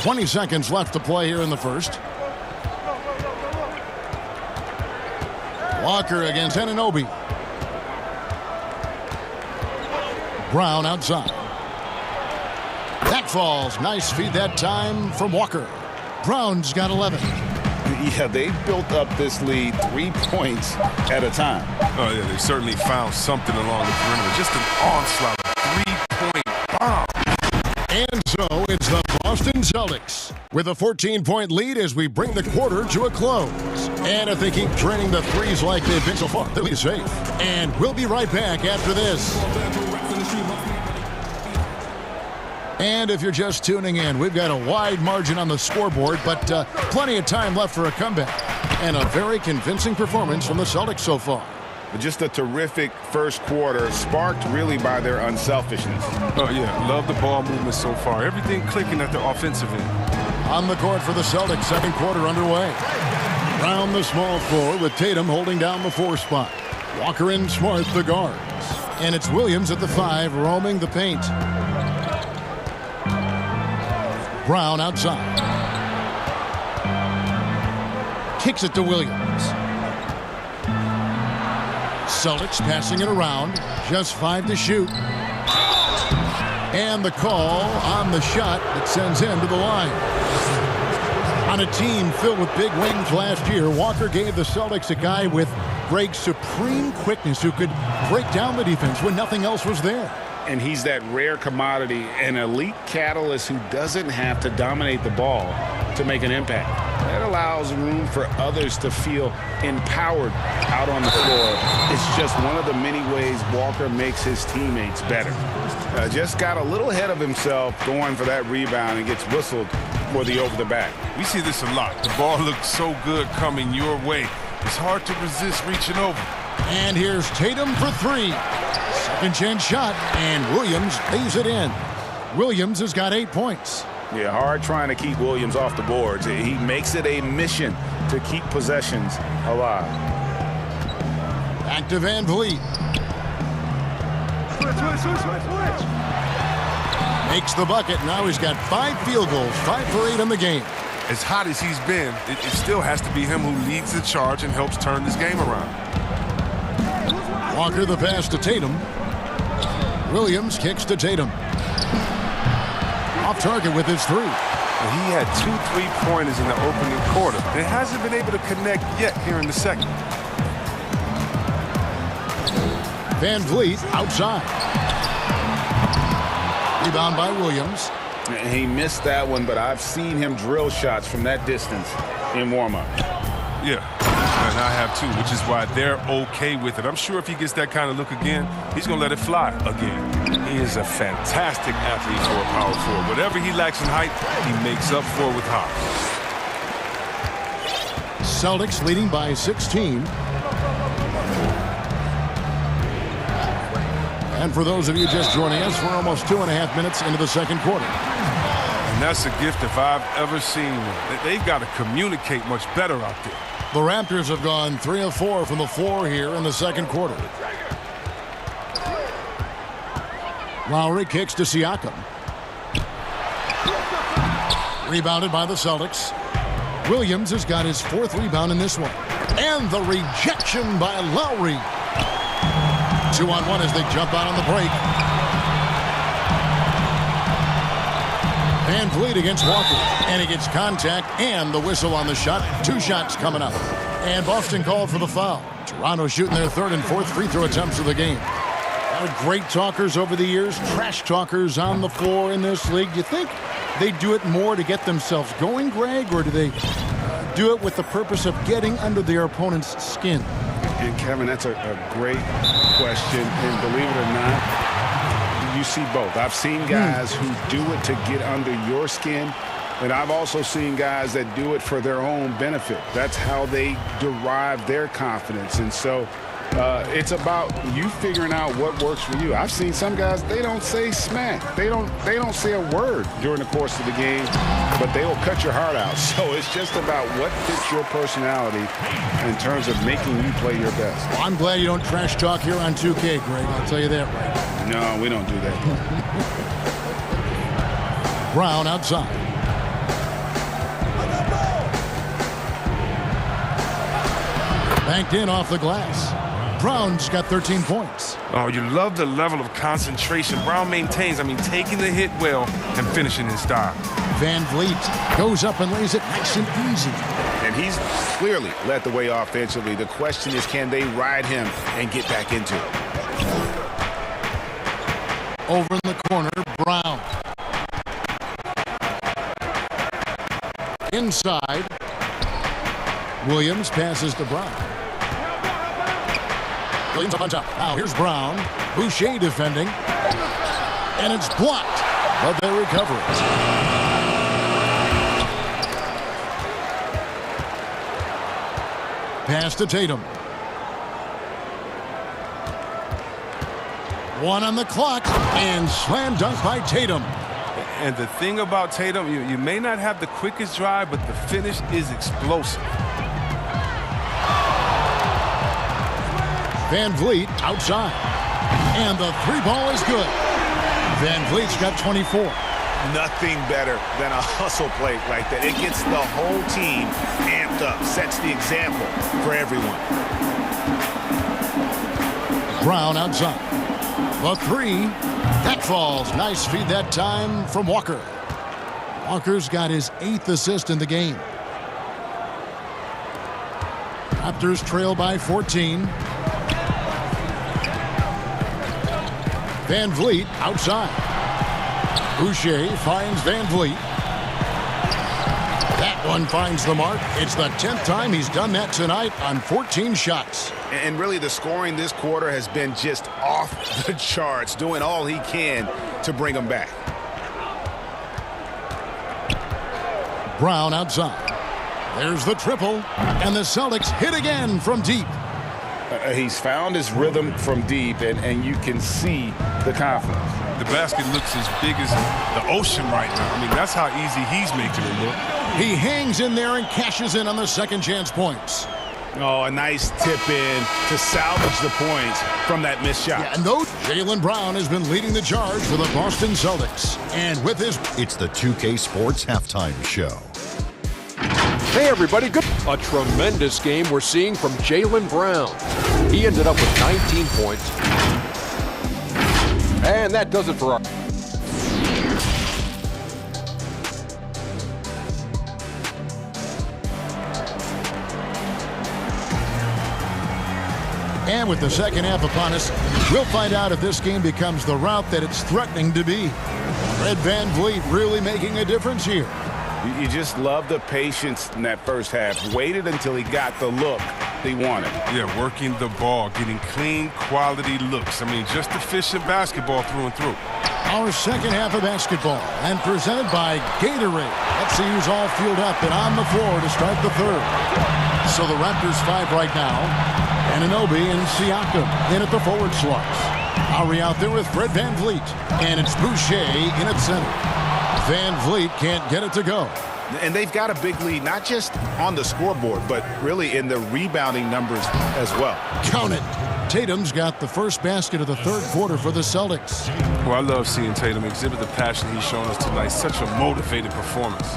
20 seconds left to play here in the first. Walker against Anunoby. Brown outside. That falls. Nice feed that time from Walker. Brown's got 11. Yeah, they built up this lead 3 points at a time. Oh, yeah, they certainly found something along the perimeter. Just an onslaught of three-point bomb. And so it's the Boston Celtics with a 14-point lead as we bring the quarter to a close. And if they keep draining the threes like they've been so far, they'll be safe. And we'll be right back after this. And if you're just tuning in, we've got a wide margin on the scoreboard, but plenty of time left for a comeback. And a very convincing performance from the Celtics so far. Just a terrific first quarter, sparked really by their unselfishness. Oh, yeah. Love the ball movement so far. Everything clicking at the offensive end. On the court for the Celtics, second quarter underway. Round the small floor with Tatum holding down the 4 spot. Walker and Smart the guards. And it's Williams at the 5 roaming the paint. Brown outside. Kicks it to Williams. Celtics passing it around. Just 5 to shoot. And the call on the shot that sends him to the line. On a team filled with big wings last year, Walker gave the Celtics a guy with Greg's supreme quickness who could break down the defense when nothing else was there. And he's that rare commodity, an elite catalyst who doesn't have to dominate the ball to make an impact. That allows room for others to feel empowered out on the floor. It's just one of the many ways Walker makes his teammates better. Just got a little ahead of himself going for that rebound and gets whistled for the over-the-back. We see this a lot. The ball looks so good coming your way. It's hard to resist reaching over. And here's Tatum for 3. Second chance shot, and Williams lays it in. Williams has got 8 points. Yeah, hard trying to keep Williams off the boards. He makes it a mission to keep possessions alive. Back to Van Vliet. Makes the bucket. Now he's got 5 field goals, 5 for 8 in the game. As hot as he's been, it still has to be him who leads the charge and helps turn this game around. Walker the pass to Tatum. Williams kicks to Tatum. Off target with his 3. He had 2 3-pointers in the opening quarter. And hasn't been able to connect yet here in the second. Van Vliet outside. Rebound by Williams. He missed that one, but I've seen him drill shots from that distance in warm-up. Yeah, and I have too, which is why they're okay with it. I'm sure if he gets that kind of look again, he's going to let it fly again. He is a fantastic athlete for a power forward. Whatever he lacks in height, he makes up for with height. Celtics leading by 16. And for those of you just joining us, we're almost 2.5 minutes into the second quarter. And that's a gift if I've ever seen one. They've got to communicate much better out there. The Raptors have gone 3 of 4 from the floor here in the second quarter. Lowry kicks to Siakam. Rebounded by the Celtics. Williams has got his 4th rebound in this one. And the rejection by Lowry. 2-on-1 as they jump out on the break. Van Vliet against Walker. And he gets contact and the whistle on the shot. 2 shots coming up. And Boston called for the foul. Toronto shooting their 3rd and 4th free throw attempts of the game. A lot of great talkers over the years. Trash talkers on the floor in this league. Do you think they do it more to get themselves going, Greg? Or do they do it with the purpose of getting under their opponent's skin? And Kevin, that's a great question. And believe it or not, you see both. I've seen guys who do it to get under your skin, and I've also seen guys that do it for their own benefit. That's how they derive their confidence. And so it's about you figuring out what works for you. I've seen some guys, they don't say smack. They don't say a word during the course of the game, but they will cut your heart out. So it's just about what fits your personality in terms of making you play your best. Well, I'm glad you don't trash talk here on 2K, Greg. I'll tell you that right. No, we don't do that. Brown outside. Banked in off the glass. Brown's got 13 points. Oh, you love the level of concentration Brown maintains. I mean, taking the hit well and finishing in style. Van Vliet goes up and lays it nice and easy. And he's clearly led the way offensively. The question is, can they ride him and get back into it? Over in the corner, Brown. Inside. Williams passes to Brown. Williams up on top. Now here's Brown. Boucher defending. And it's blocked, but they recover it. Pass to Tatum. 1 on the clock. And slam dunk by Tatum. And the thing about Tatum, you may not have the quickest drive, but the finish is explosive. Van Vliet outside. And the 3 ball is good. Van Vliet's got 24. Nothing better than a hustle play like that. It gets the whole team amped up, sets the example for everyone. Brown outside. The 3. That falls. Nice feed that time from Walker. Walker's got his 8th assist in the game. Raptors trail by 14. Van Vliet outside. Boucher finds Van Vliet. That one finds the mark. It's the 10th time he's done that tonight on 14 shots. And really the scoring this quarter has been just off the charts, doing all he can to bring them back. Brown outside. There's the triple. And the Celtics hit again from deep. He's found his rhythm from deep, and you can see the confidence. The basket looks as big as the ocean right now. I mean, that's how easy he's making it look. He hangs in there and cashes in on the second chance points. Oh, a nice tip in to salvage the points from that missed shot. Yeah, and those, Jaylen Brown has been leading the charge for the Boston Celtics. And with his... It's the 2K Sports Halftime Show. Hey, everybody. Good. A tremendous game we're seeing from Jaylen Brown. He ended up with 19 points. And that does it for our... And with the second half upon us, we'll find out if this game becomes the route that it's threatening to be. Fred Van Vliet really making a difference here. You just love the patience in that first half. Waited until he got the look he wanted. Yeah, working the ball, getting clean, quality looks. I mean, just efficient basketball through and through. Our second half of basketball, and presented by Gatorade. Let's see who's all fueled up and on the floor to start the third. So the Raptors 5 right now. Anunoby and Siakam in at the forward slots. Lowry out there with Fred VanVleet. And it's Boucher in at center. VanVleet can't get it to go. And they've got a big lead, not just on the scoreboard, but really in the rebounding numbers as well. Count it. Tatum's got the first basket of the third quarter for the Celtics. Well, I love seeing Tatum exhibit the passion he's shown us tonight. Such a motivated performance.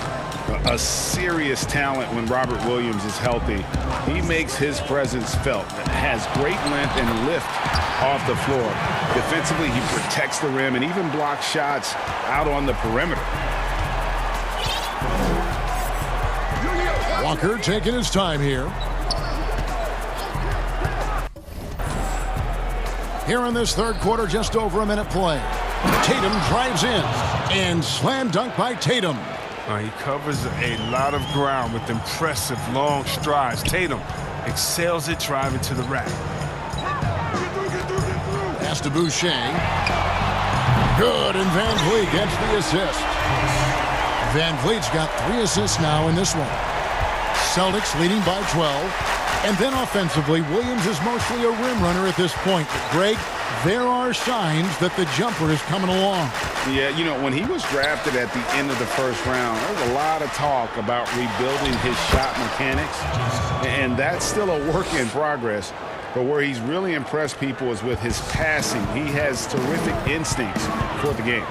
A serious talent when Robert Williams is healthy. He makes his presence felt. Has great length and lift off the floor. Defensively, he protects the rim and even blocks shots out on the perimeter. Walker taking his time here. Here in this third quarter, just over a minute play. Tatum drives in and slam dunk by Tatum. He covers a lot of ground with impressive long strides. Tatum excels at driving to the rack. Pass to Boucher. Good, and VanVleet gets the assist. VanVleet's got 3 assists now in this one. Celtics leading by 12. And then offensively, Williams is mostly a rim runner at this point. But Greg, there are signs that the jumper is coming along. Yeah, you know, when he was drafted at the end of the first round, there was a lot of talk about rebuilding his shot mechanics. And that's still a work in progress. But where he's really impressed people is with his passing. He has terrific instincts for the game.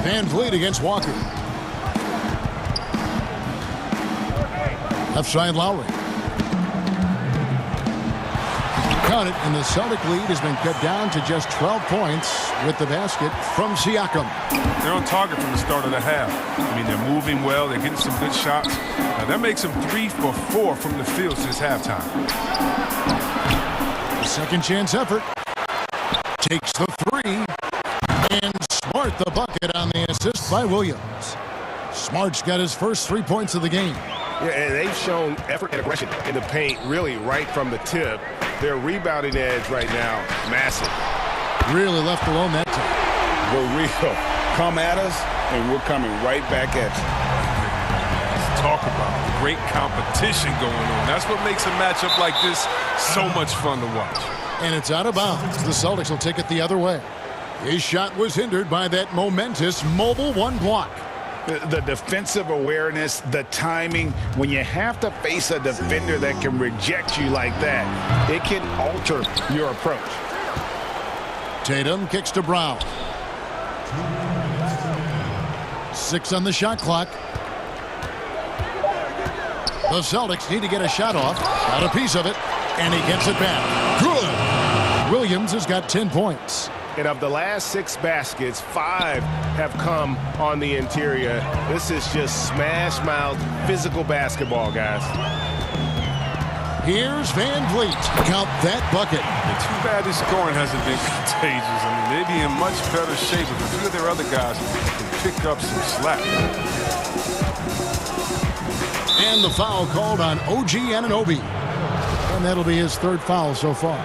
VanVleet against Walker. Left side Lowry. Count it, and the Celtic lead has been cut down to just 12 points with the basket from Siakam. They're on target from the start of the half. I mean, they're moving well. They're getting some good shots. Now, that makes them 3 for 4 from the field since halftime. The second chance effort. Takes the 3. And Smart the bucket on the assist by Williams. Smart's got his first 3 points of the game. Yeah, and they've shown effort and aggression in the paint really right from the tip. Their rebounding edge right now, massive. Really left alone that time. We're real. Come at us, and we're coming right back at you. Let's talk about great competition going on. That's what makes a matchup like this so much fun to watch. And it's out of bounds. The Celtics will take it the other way. His shot was hindered by that momentous mobile 1 block. The defensive awareness, the timing, when you have to face a defender that can reject you like that, it can alter your approach. Tatum kicks to Brown. 6 on the shot clock. The Celtics need to get a shot off. Got a piece of it, and he gets it back. Good! Williams has got 10 points. And of the last 6 baskets, 5 have come on the interior. This is just smash-mouth physical basketball, guys. Here's VanVleet. Count that bucket. It's too bad this scoring hasn't been contagious. I mean, they'd be in much better shape if a few of their other guys can pick up some slack. And the foul called on OG Anunoby. And that'll be his 3rd foul so far.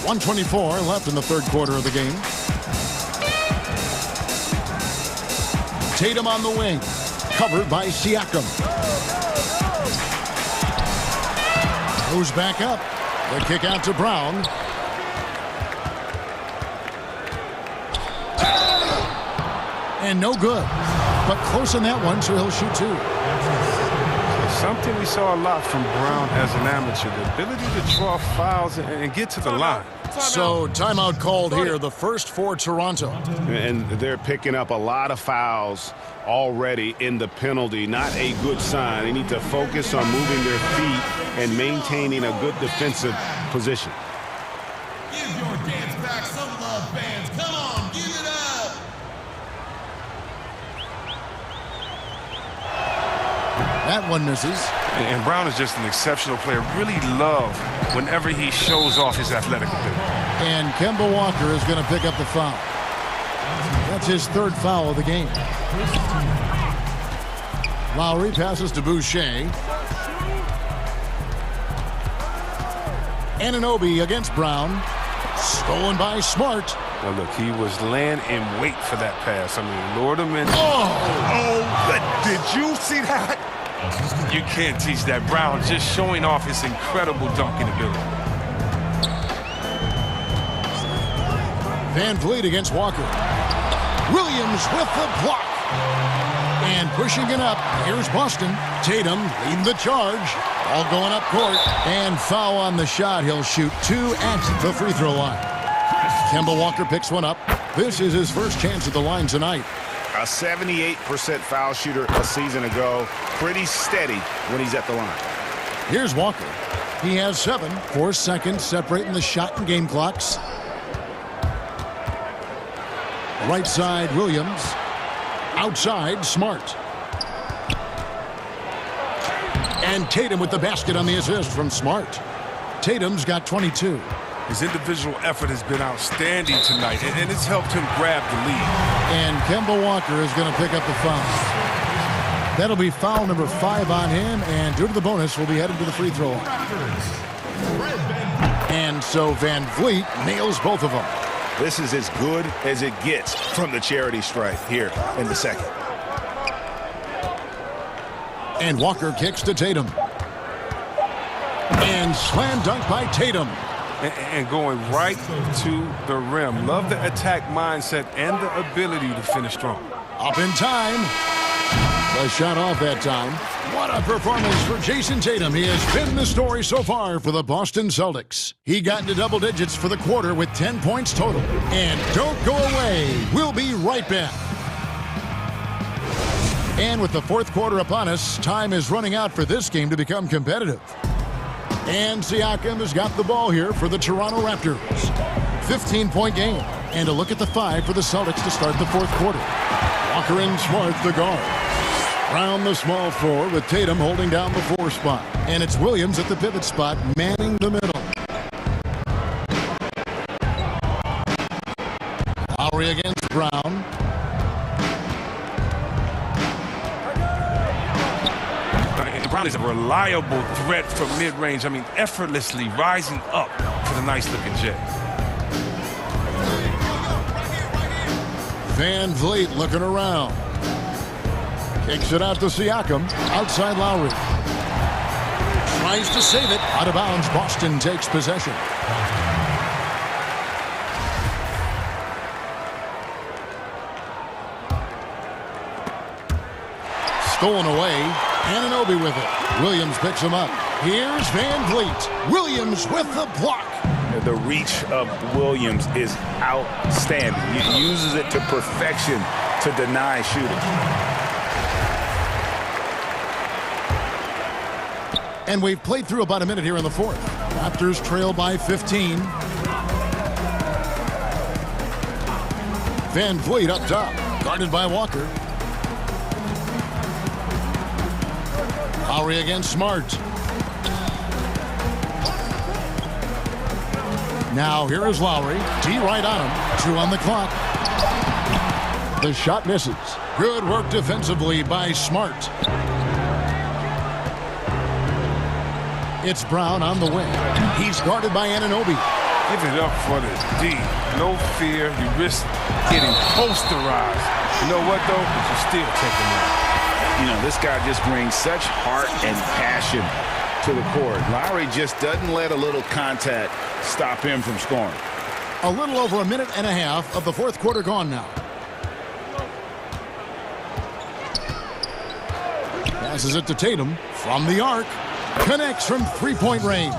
1:24 left in the 3rd quarter of the game. Tatum on the wing, covered by Siakam. Goes back up. The kick out to Brown. And no good. But close on that one, so he'll shoot 2. Something we saw a lot from Brown as an amateur, the ability to draw fouls and get to the line. So timeout called here, the first for Toronto. And they're picking up a lot of fouls already in the penalty. Not a good sign. They need to focus on moving their feet and maintaining a good defensive position. Give your dance back some love, fans. Come on, give it up. That one misses. And Brown is just an exceptional player. Really love whenever he shows off his athletic ability. And Kemba Walker is going to pick up the foul. That's his 3rd foul of the game. Lowry passes to Boucher. Anunoby against Brown. Stolen by Smart. Now look, he was laying in wait for that pass. I mean, lured him in. Did you see that? You can't teach that. Brown just showing off his incredible dunking ability. Van Vliet against Walker. Williams with the block. And pushing it up, here's Boston. Tatum leading the charge. All going up court. And foul on the shot. He'll shoot 2 at the free throw line. Kemba Walker picks one up. This is his first chance at the line tonight. A 78% foul shooter a season ago. Pretty steady when he's at the line. Here's Walker. He has 7. 4 seconds separating the shot and game clocks. Right side, Williams. Outside, Smart. And Tatum with the basket on the assist from Smart. Tatum's got 22. His individual effort has been outstanding tonight, and it's helped him grab the lead. And Kemba Walker is going to pick up the foul. That'll be foul number 5 on him, and due to the bonus, we'll be headed to the free throw line. And so Van Vliet nails both of them. This is as good as it gets from the charity stripe here in the second. And Walker kicks to Tatum. And slam dunk by Tatum. And going right to the rim. Love the attack mindset and the ability to finish strong. Up in time. The shot off that time. What a performance for Jason Tatum. He has been the story so far for the Boston Celtics. He got into double digits for the quarter with 10 points total. And don't go away. We'll be right back. And with the fourth quarter upon us, time is running out for this game to become competitive. And Siakam has got the ball here for the Toronto Raptors. 15-point game. And a look at the 5 for the Celtics to start the fourth quarter. Walker and Smart, the guard. Brown, the small 4, with Tatum holding down the 4 spot. And it's Williams at the pivot spot, manning the middle. Lowry against Brown. Brown is a reliable threat from mid-range. I mean, effortlessly rising up for the nice-looking J. Van Vliet looking around. Kicks it out to Siakam. Outside Lowry. Tries to save it. Out of bounds. Boston takes possession. Stolen away. Anunoby with it. Williams picks him up. Here's Van Vliet. Williams with the block. The reach of Williams is outstanding. He uses it to perfection to deny shooting. And we've played through about a minute here in the fourth. Raptors trail by 15. Van Vliet up top. Guarded by Walker. Lowry against Smart. Now here is Lowry. D right on him. 2 on the clock. The shot misses. Good work defensively by Smart. It's Brown on the wing. He's guarded by Anunoby. Give it up for the D. No fear. You risk getting posterized. You know what, though? But you still take him out. You know, this guy just brings such heart and passion to the court. Lowry just doesn't let a little contact stop him from scoring. A little over a minute and a half of the fourth quarter gone now. Passes it to Tatum from the arc. Connects from three-point range.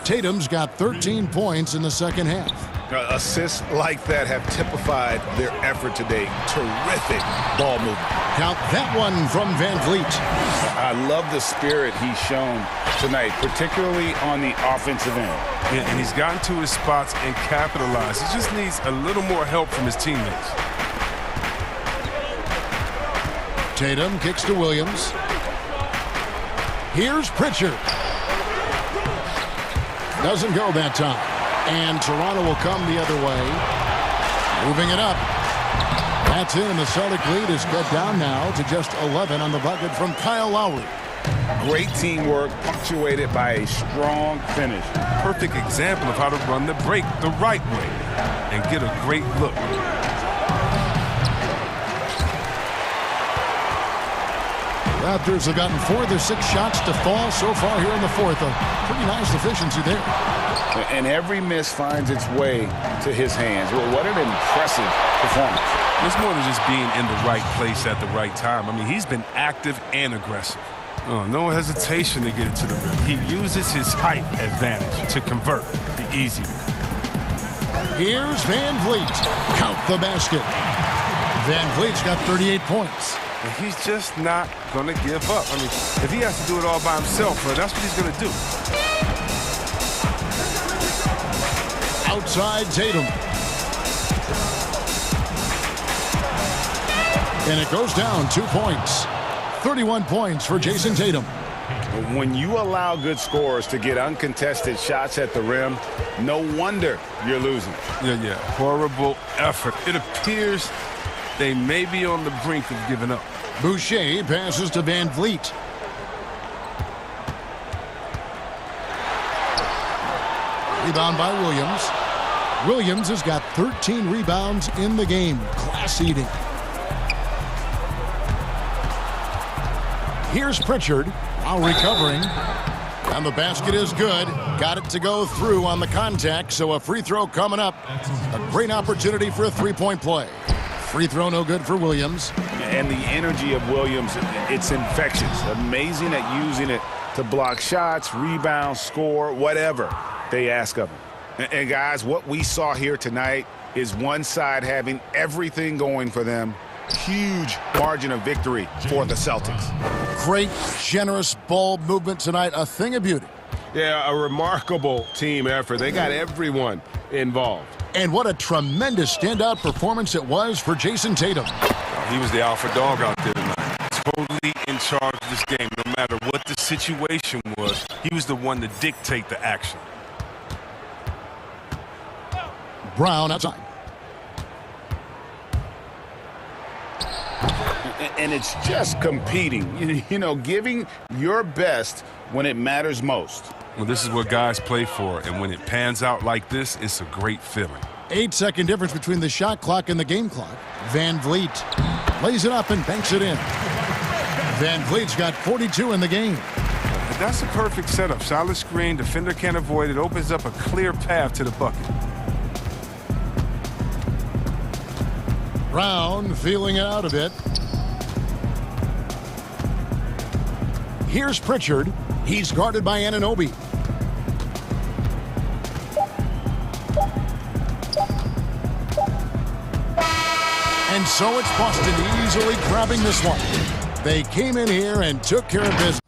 Tatum's got 13 points in the second half. Assists like that have typified their effort today. Terrific ball movement. Count that one from Van Vliet. I love the spirit he's shown tonight, particularly on the offensive end. Yeah, and he's gotten to his spots and capitalized. He just needs a little more help from his teammates. Tatum kicks to Williams. Here's Pritchard. Doesn't go that time. And Toronto will come the other way. Moving it up. That's in, and the Celtic lead is cut down now to just 11 on the bucket from Kyle Lowry. Great teamwork punctuated by a strong finish. Perfect example of how to run the break the right way and get a great look. Raptors have gotten 4 of their 6 shots to fall so far here in the fourth. A pretty nice efficiency there. And every miss finds its way to his hands. Well, what an impressive performance. It's more than just being in the right place at the right time. I mean, he's been active and aggressive. Oh, no hesitation to get it to the rim. He uses his height advantage to convert the easy. Here's Van Vliet. Count the basket. Van Vliet's got 38 points. And he's just not going to give up. I mean, if he has to do it all by himself, that's what he's going to do. Outside Tatum. And it goes down 2 points. 31 points for Jason Tatum. When you allow good scorers to get uncontested shots at the rim, no wonder you're losing. Yeah. Horrible effort. It appears they may be on the brink of giving up. Boucher passes to Van Vliet. Rebound by Williams. Williams has got 13 rebounds in the game. Class eating. Here's Pritchard, now recovering. And the basket is good. Got it to go through on the contact, so a free throw coming up. A great opportunity for a three-point play. Free throw no good for Williams. And the energy of Williams, it's infectious. Amazing at using it to block shots, rebound, score, whatever they ask of him. And guys, what we saw here tonight is one side having everything going for them. Huge margin of victory for the Celtics. Great, generous ball movement tonight. A thing of beauty. Yeah, a remarkable team effort. They got everyone involved. And what a tremendous standout performance it was for Jason Tatum. He was the alpha dog out there tonight. Totally in charge of this game. No matter what the situation was, he was the one to dictate the action. Brown outside. And it's just competing, you know, giving your best when it matters most. Well, this is what guys play for, and when it pans out like this, it's a great feeling. 8-second difference between the shot clock and the game clock. Van Vliet lays it up and banks it in. Van Vliet's got 42 in the game. That's a perfect setup. Solid screen, defender can't avoid it, opens up a clear path to the bucket. Brown feeling it out a bit. Here's Pritchard. He's guarded by Anunoby. And so it's Boston easily grabbing this one. They came in here and took care of business.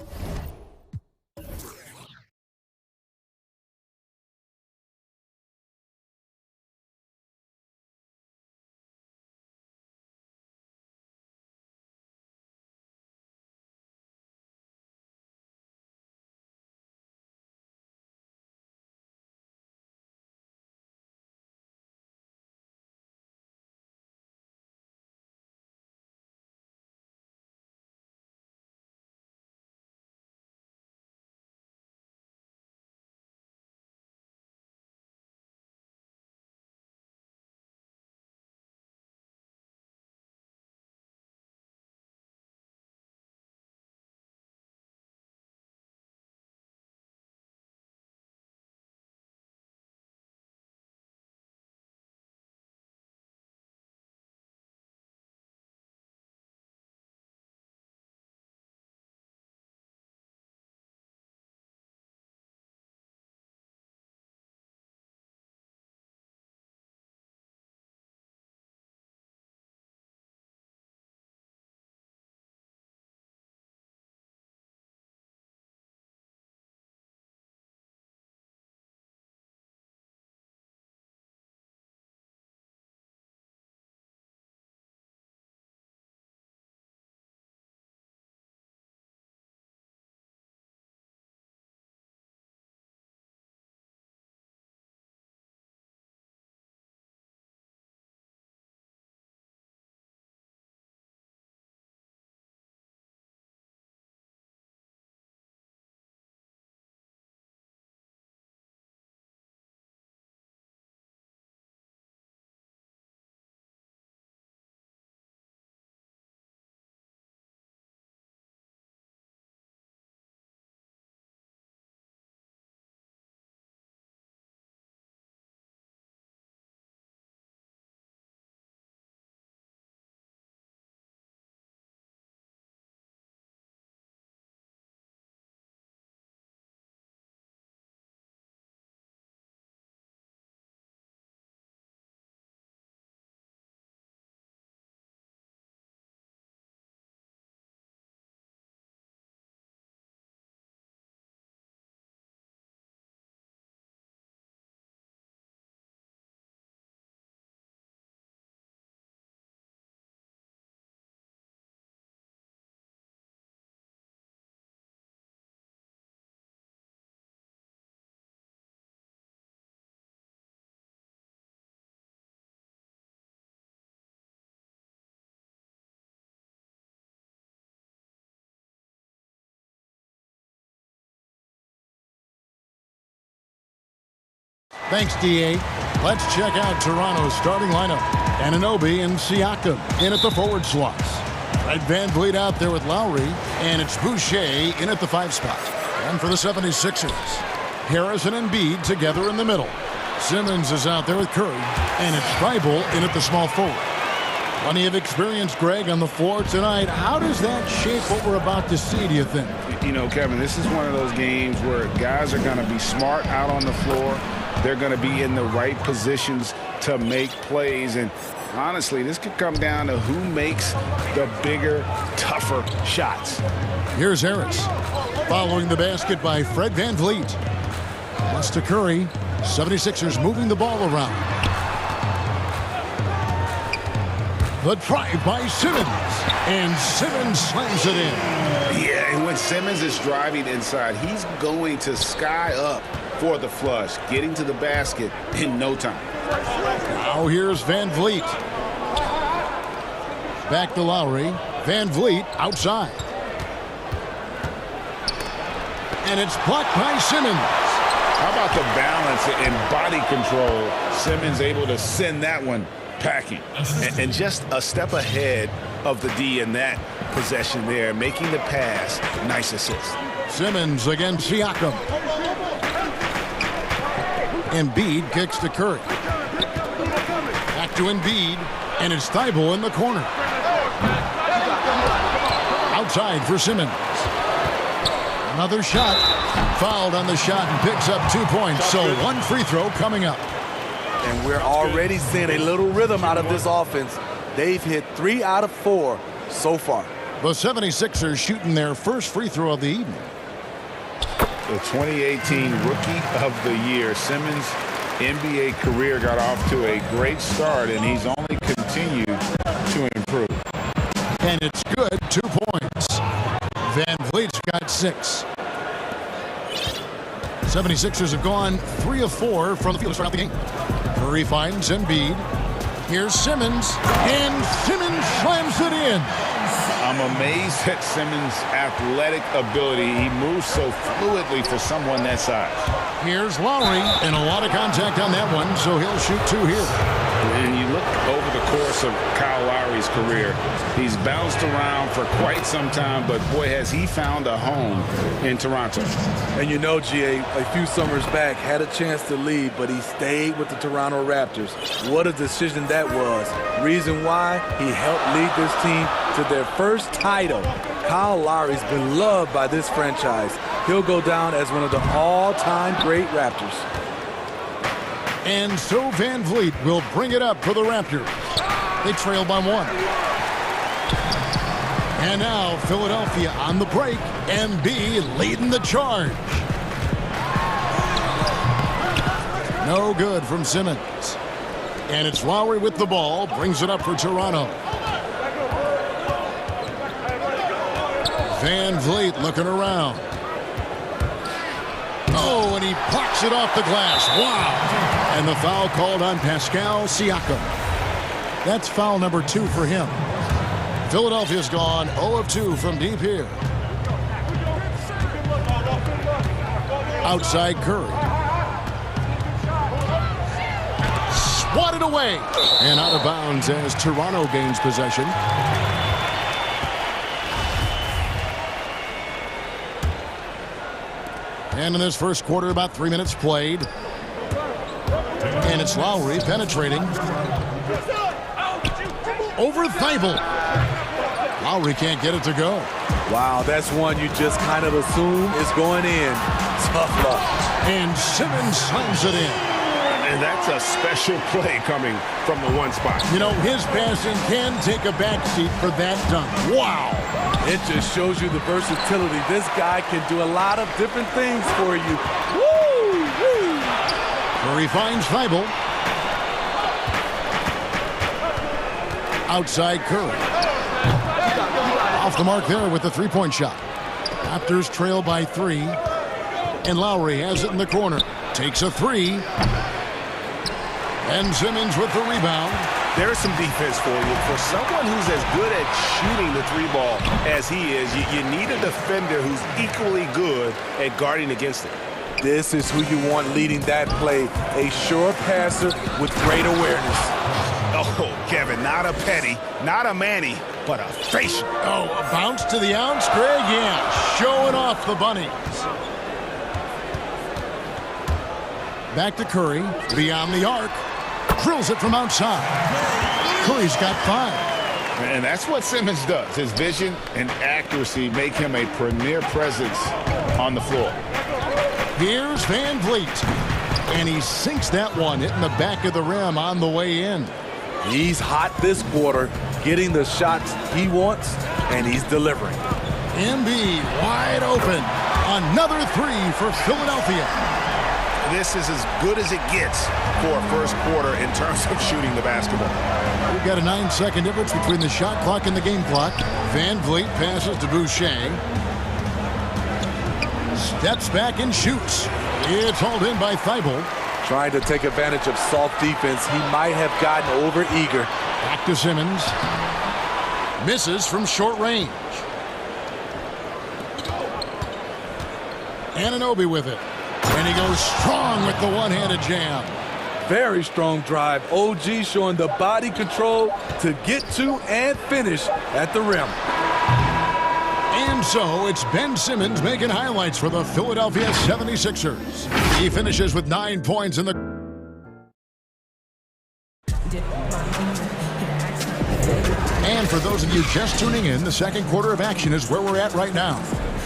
Thanks, D.A. Let's check out Toronto's starting lineup. Anunoby and Siakam in at the forward slots. Fred VanVleet out there with Lowry, and it's Boucher in at the 5 spot. And for the 76ers, Harris and Embiid together in the middle. Simmons is out there with Curry, and it's Thibault in at the small forward. Plenty of experience, Greg, on the floor tonight. How does that shape what we're about to see, do you think? You know, Kevin, this is one of those games where guys are going to be smart out on the floor. They're going to be in the right positions to make plays. And honestly, this could come down to who makes the bigger, tougher shots. Here's Harris. Following the basket by Fred VanVleet. Pass to Curry. 76ers moving the ball around. The drive by Simmons. And Simmons slams it in. Yeah, and when Simmons is driving inside, he's going to sky up for the flush, getting to the basket in no time. Now here's VanVleet. Back to Lowry. VanVleet outside. And it's blocked by Simmons. How about the balance and body control? Simmons able to send that one packing. And just a step ahead of the D in that possession there, making the pass. Nice assist. Simmons against Siakam. Embiid kicks to Curry. Back to Embiid, and it's Thibault in the corner. Outside for Simmons. Another shot. Fouled on the shot and picks up 2 points. So one free throw coming up. And we're already seeing a little rhythm out of this offense. They've hit 3 out of 4 so far. The 76ers shooting their first free throw of the evening. The 2018 Rookie of the Year. Simmons' NBA career got off to a great start, and he's only continued to improve. And it's good, 2 points. VanVleet's got 6. 76ers have gone 3 of 4 from the field to start out the game. Curry finds Embiid. Here's Simmons, and Simmons slams it in. I'm amazed at Simmons' athletic ability. He moves so fluidly for someone that size. Here's Lowry, and a lot of contact on that one, so he'll shoot 2 here. And you look over the course of Kyle Lowry's career, he's bounced around for quite some time, but boy, has he found a home in Toronto. And you know, GA, a few summers back, had a chance to leave, but he stayed with the Toronto Raptors. What a decision that was. Reason why? He helped lead this team to their first title. Kyle Lowry's been loved by this franchise. He'll go down as one of the all-time great Raptors. And so VanVleet will bring it up for the Raptors. They trail by 1. And now Philadelphia on the break. Embiid leading the charge. No good from Simmons. And it's Lowry with the ball. Brings it up for Toronto. VanVleet looking around. Oh, and he blocks it off the glass. Wow. And the foul called on Pascal Siakam. That's foul number 2 for him. Philadelphia's gone 0 of 2 from deep here. Outside Curry. Swatted away. And out of bounds as Toronto gains possession. And in this first quarter, about 3 minutes played. And it's Lowry penetrating. Over Thibault. Lowry can't get it to go. Wow, that's one you just kind of assume is going in. Tough luck. And Simmons slams it in. And that's a special play coming from the 1 spot. You know, his passing can take a backseat for that dunk. Wow. It just shows you the versatility. This guy can do a lot of different things for you. Woo! Woo! Curry finds Thibault. Outside Curry. Off the mark there with the 3-point shot. Raptors trail by 3. And Lowry has it in the corner. Takes a 3. And Simmons with the rebound. There's some defense for you. For someone who's as good at shooting the 3-ball as he is, you need a defender who's equally good at guarding against it. This is who you want leading that play. A sure passer with great awareness. Oh, Kevin, not a petty, not a Manny, but a facial. Oh, a bounce to the ounce, Greg. Yeah, showing off the bunnies. Back to Curry, beyond the arc. Drills it from outside. Curry's got 5. And that's what Simmons does. His vision and accuracy make him a premier presence on the floor. Here's Van Vliet. And he sinks that one, hitting the back of the rim on the way in. He's hot this quarter, getting the shots he wants, and he's delivering. Embiid wide open. Another 3 for Philadelphia. This is as good as it gets for a first quarter in terms of shooting the basketball. We've got a 9-second difference between the shot clock and the game clock. Van Vliet passes to Boucher. Steps back and shoots. It's hauled in by Thibault. Trying to take advantage of soft defense. He might have gotten over-eager. Back to Simmons. Misses from short range. Anunoby with it. And he goes strong with the one-handed jam. Very strong drive. OG showing the body control to get to and finish at the rim. And so it's Ben Simmons making highlights for the Philadelphia 76ers. He finishes with 9 points in the... And for those of you just tuning in, the second quarter of action is where we're at right now.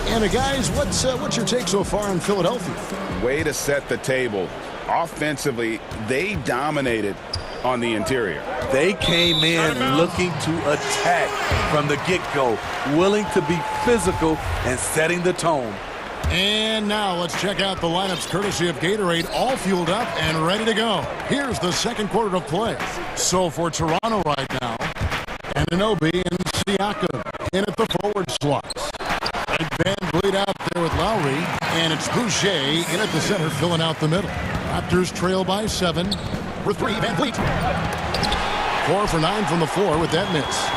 And guys, what's your take so far on Philadelphia? Way to set the table. Offensively, they dominated on the interior. They came in looking to attack from the get-go, willing to be physical and setting the tone. And now let's check out the lineups courtesy of Gatorade, all fueled up and ready to go. Here's the second quarter of play. So for Toronto right now, Anunoby and Siakam in at the forward slots. And Van Vliet out there with Lowry, and it's Boucher in at the center, filling out the middle. Raptors trail by 7 for 3. Van Vliet 4 for 9 from the floor with that miss.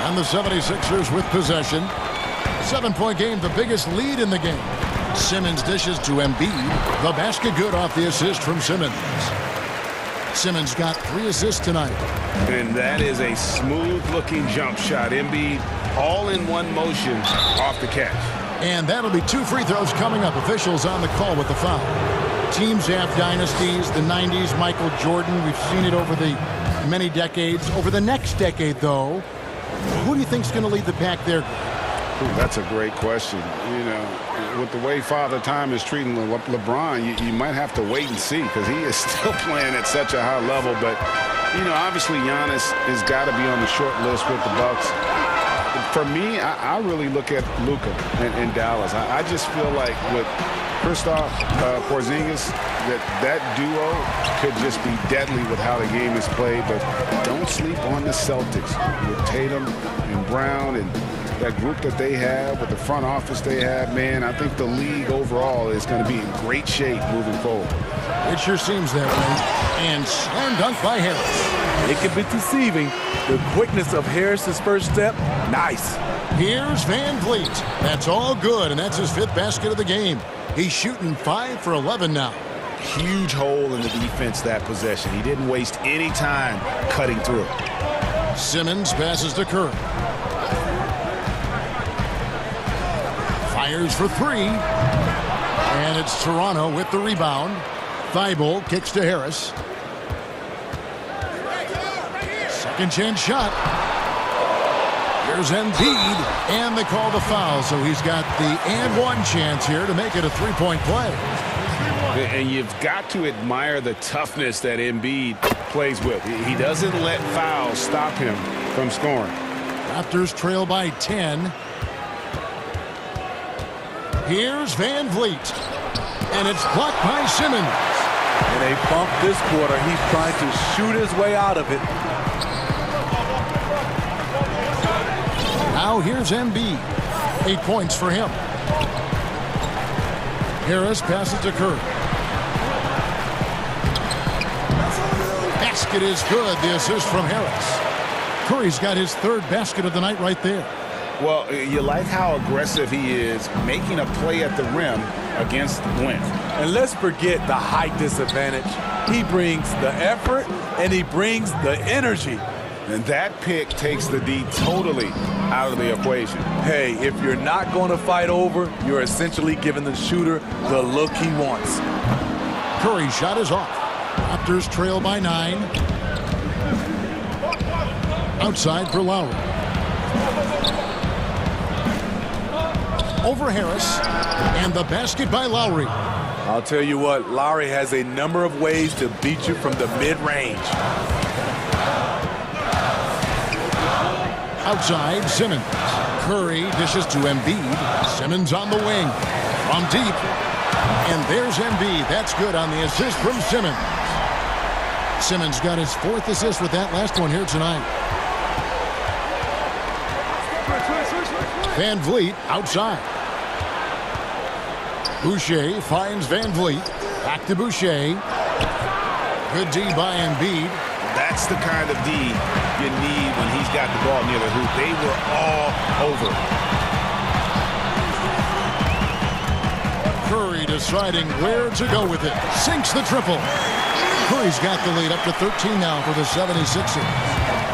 And the 76ers with possession. 7-point game, the biggest lead in the game. Simmons dishes to Embiid. The basket good off the assist from Simmons. Simmons got 3 assists tonight. And that is a smooth-looking jump shot. Embiid all in one motion off the catch. And that'll be 2 free throws coming up. Officials on the call with the foul. Teams have dynasties. The 90s, Michael Jordan. We've seen it over the many decades. Over the next decade, though, who do you think's going to lead the pack there? Ooh, that's a great question. You know, with the way Father Time is treating LeBron, you might have to wait and see because he is still playing at such a high level. But, you know, obviously Giannis has got to be on the short list with the Bucks. For me, I really look at Luka in Dallas. I just feel like with Kristaps Porzingis, that duo could just be deadly with how the game is played. But don't sleep on the Celtics with Tatum and Brown and that group that they have, with the front office they have. Man, I think the league overall is going to be in great shape moving forward. It sure seems that way. And slam dunk by Harris. It can be deceiving. The quickness of Harris's first step, nice. Here's Van Vliet. That's all good, and that's his 5th basket of the game. He's shooting 5 for 11 now. Huge hole in the defense that possession. He didn't waste any time cutting through. Simmons passes to Curry. Fires for 3. And it's Toronto with the rebound. Thibault kicks to Harris. Second chance shot. Here's Embiid, and they call the foul, so he's got the and one chance here to make it a 3-point play. And you've got to admire the toughness that Embiid plays with. He doesn't let fouls stop him from scoring. Raptors trail by 10. Here's Van Vliet, and it's blocked by Simmons. And a bump this quarter. He's trying to shoot his way out of it. Now here's Embiid. 8 points for him. Harris passes to Curry. Basket is good. The assist from Harris. Curry's got his 3rd basket of the night right there. Well, you like how aggressive he is, making a play at the rim, against length. And let's forget the height disadvantage. He brings the effort and he brings the energy. And that pick takes the D totally out of the equation. Hey, if you're not going to fight over, you're essentially giving the shooter the look he wants. Curry's shot is off. Raptors trail by 9. Outside for Lowry. Over Harris. And the basket by Lowry. I'll tell you what, Lowry has a number of ways to beat you from the mid-range. Outside, Simmons. Curry dishes to Embiid. Simmons on the wing. From deep. And there's Embiid. That's good on the assist from Simmons. Simmons got his 4th assist with that last one here tonight. Van Vliet outside. Boucher finds Van Vliet. Back to Boucher. Good D by Embiid. That's the kind of D you need when he's got the ball near the hoop. They were all over. Curry deciding where to go with it. Sinks the triple. Curry's got the lead up to 13 now for the 76ers.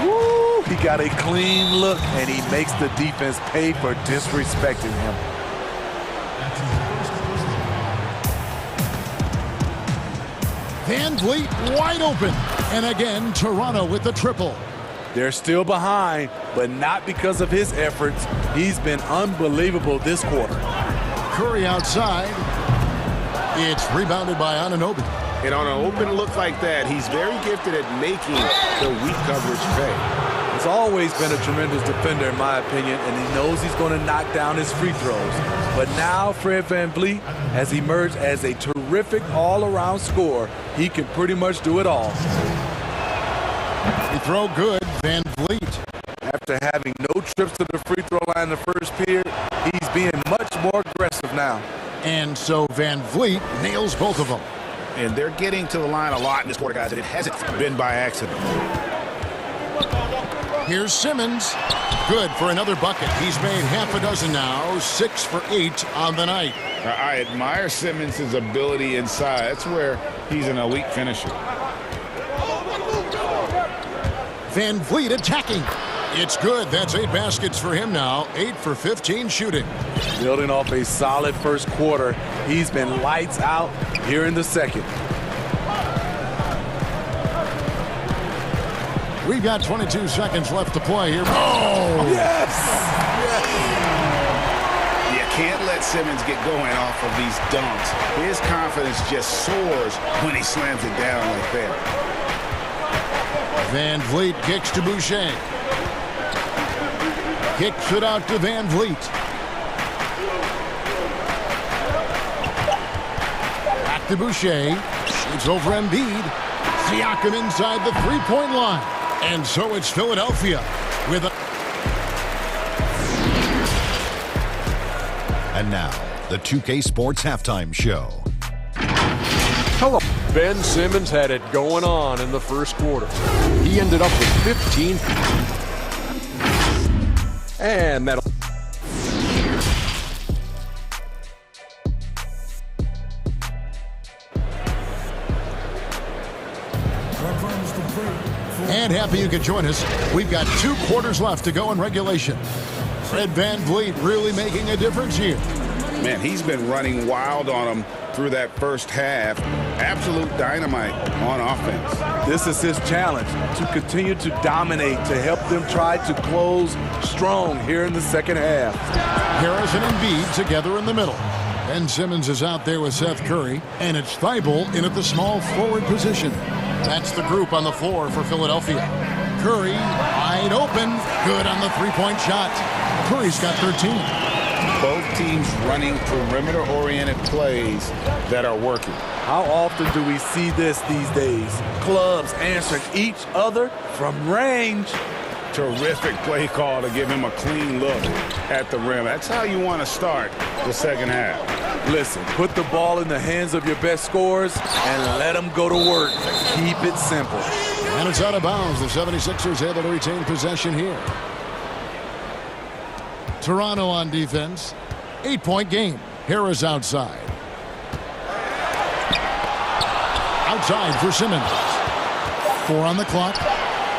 Woo! He got a clean look, and he makes the defense pay for disrespecting him. Van Vliet wide open. And again, Toronto with the triple. They're still behind, but not because of his efforts. He's been unbelievable this quarter. Curry outside. It's rebounded by Anunoby. And on an open look like that, he's very gifted at making the weak coverage pay. He's always been a tremendous defender, in my opinion, and he knows he's going to knock down his free throws. But now Fred VanVleet has emerged as a terrific all-around scorer. He can pretty much do it all. He throw good, VanVleet. After having no trips to the free throw line in the first period, he's being much more aggressive now. And so VanVleet nails both of them. And they're getting to the line a lot in this quarter, guys, and it hasn't been by accident. Here's Simmons. Good for another bucket. He's made half a dozen now, 6 for 8 on the night. I admire Simmons' ability inside. That's where he's an elite finisher. VanVleet attacking. It's good. That's 8 baskets for him now. 8 for 15 shooting. Building off a solid first quarter, he's been lights out here in the second. We've got 22 seconds left to play here. Oh! Yes! You can't let Simmons get going off of these dunks. His confidence just soars when he slams it down like that. VanVleet kicks to Boucher. Kicks it out to VanVleet. Back to Boucher. Shoots over Embiid. Siakam inside the three-point line. And so it's Philadelphia with a... And now, the 2K Sports Halftime Show. Hello. Ben Simmons had it going on in the first quarter. He ended up with 15. And that'll... And happy you could join us. We've got 2 quarters left to go in regulation. Fred VanVleet really making a difference here. Man, he's been running wild on him through that first half. Absolute dynamite on offense. This is his challenge, to continue to dominate, to help them try to close strong here in the second half. Harris and Embiid together in the middle. Ben Simmons is out there with Seth Curry, and it's Thibault in at the small forward position. That's the group on the floor for Philadelphia. Curry wide open. Good on the three-point shot. Curry's got 13. Both teams running perimeter-oriented plays that are working. How often do we see this these days? Clubs answering each other from range. Terrific play call to give him a clean look at the rim. That's how you want to start the second half. Listen, put the ball in the hands of your best scorers and let them go to work. Keep it simple. And it's out of bounds. The 76ers able to retain possession here. Toronto on defense. 8-point game. Harris outside. outside for Simmons. 4 on the clock.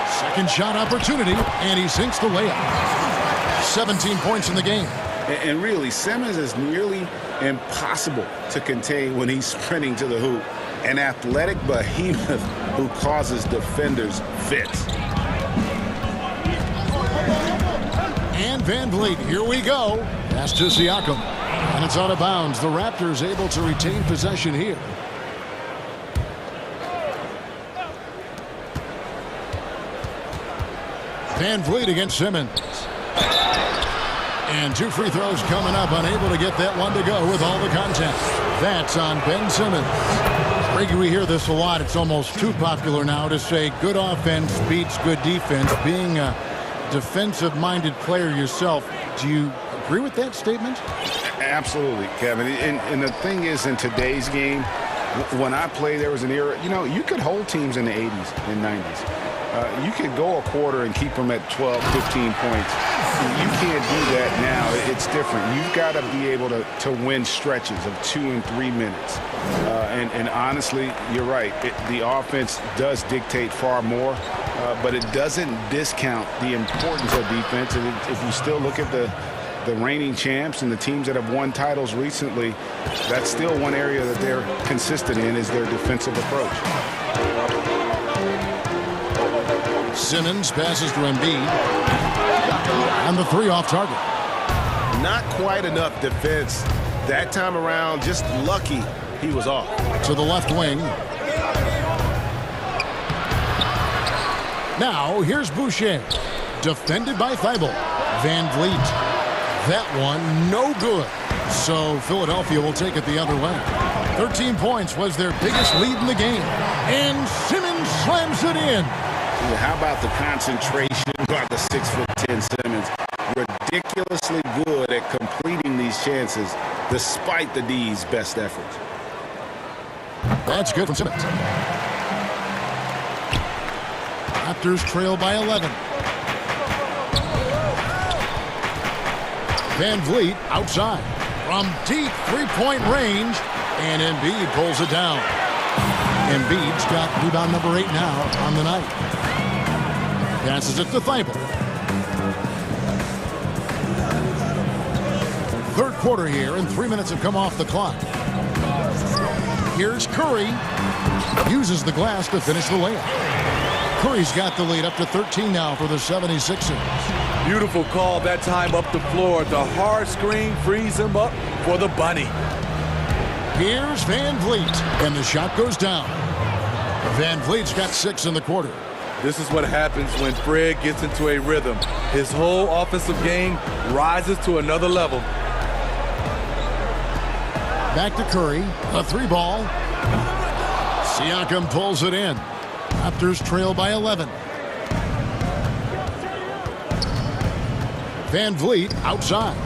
Second shot opportunity, and he sinks the layup. 17 points in the game. And really, Simmons is nearly impossible to contain when he's sprinting to the hoop. An athletic behemoth who causes defenders fits. And Van Vliet, here we go. Pass to Siakam. And it's out of bounds. The Raptors able to retain possession here. Van Vliet against Simmons. And 2 free throws coming up. Unable to get that one to go with all the contact. That's on Ben Simmons. Reggie, we hear this a lot. It's almost too popular now to say good offense beats good defense. Being a defensive-minded player yourself, do you agree with that statement? Absolutely, Kevin. And the thing is, in today's game, when I played, there was an era, you could hold teams in the 80s and 90s. You could go a quarter and keep them at 12, 15 points. You can't do that now. It's different. You've got to be able to win stretches of 2 and 3 minutes. And honestly, you're right. The offense does dictate far more, but it doesn't discount the importance of defense. And if you still look at the reigning champs and the teams that have won titles recently, that's still one area that they're consistent in, is their defensive approach. Simmons passes to Embiid. And the 3 off target. Not quite enough defense that time around. Just lucky he was off. To the left wing. Now here's Boucher. Defended by Thibault. Van Vliet. That one no good. So Philadelphia will take it the other way. 13 points was their biggest lead in the game. And Simmons slams it in. How about the concentration by the 6'10" Simmons? Ridiculously good at completing these chances despite the D's best efforts. That's good from Simmons. Raptors trail by 11. Van Vliet outside from deep 3-point range, and Embiid pulls it down. Embiid's got rebound number 8 now on the night. Passes it to Thibault. Third quarter here, and 3 minutes have come off the clock. Here's Curry. Uses the glass to finish the layup. Curry's got the lead up to 13 now for the 76ers. Beautiful call that time up the floor. The hard screen frees him up for the bunny. Here's Van Vliet, and the shot goes down. Van Vliet's got 6 in the quarter. This is what happens when Fred gets into a rhythm. His whole offensive game rises to another level. Back to Curry, a 3-ball. Siakam pulls it in. Raptors trail by 11. Van Vliet outside.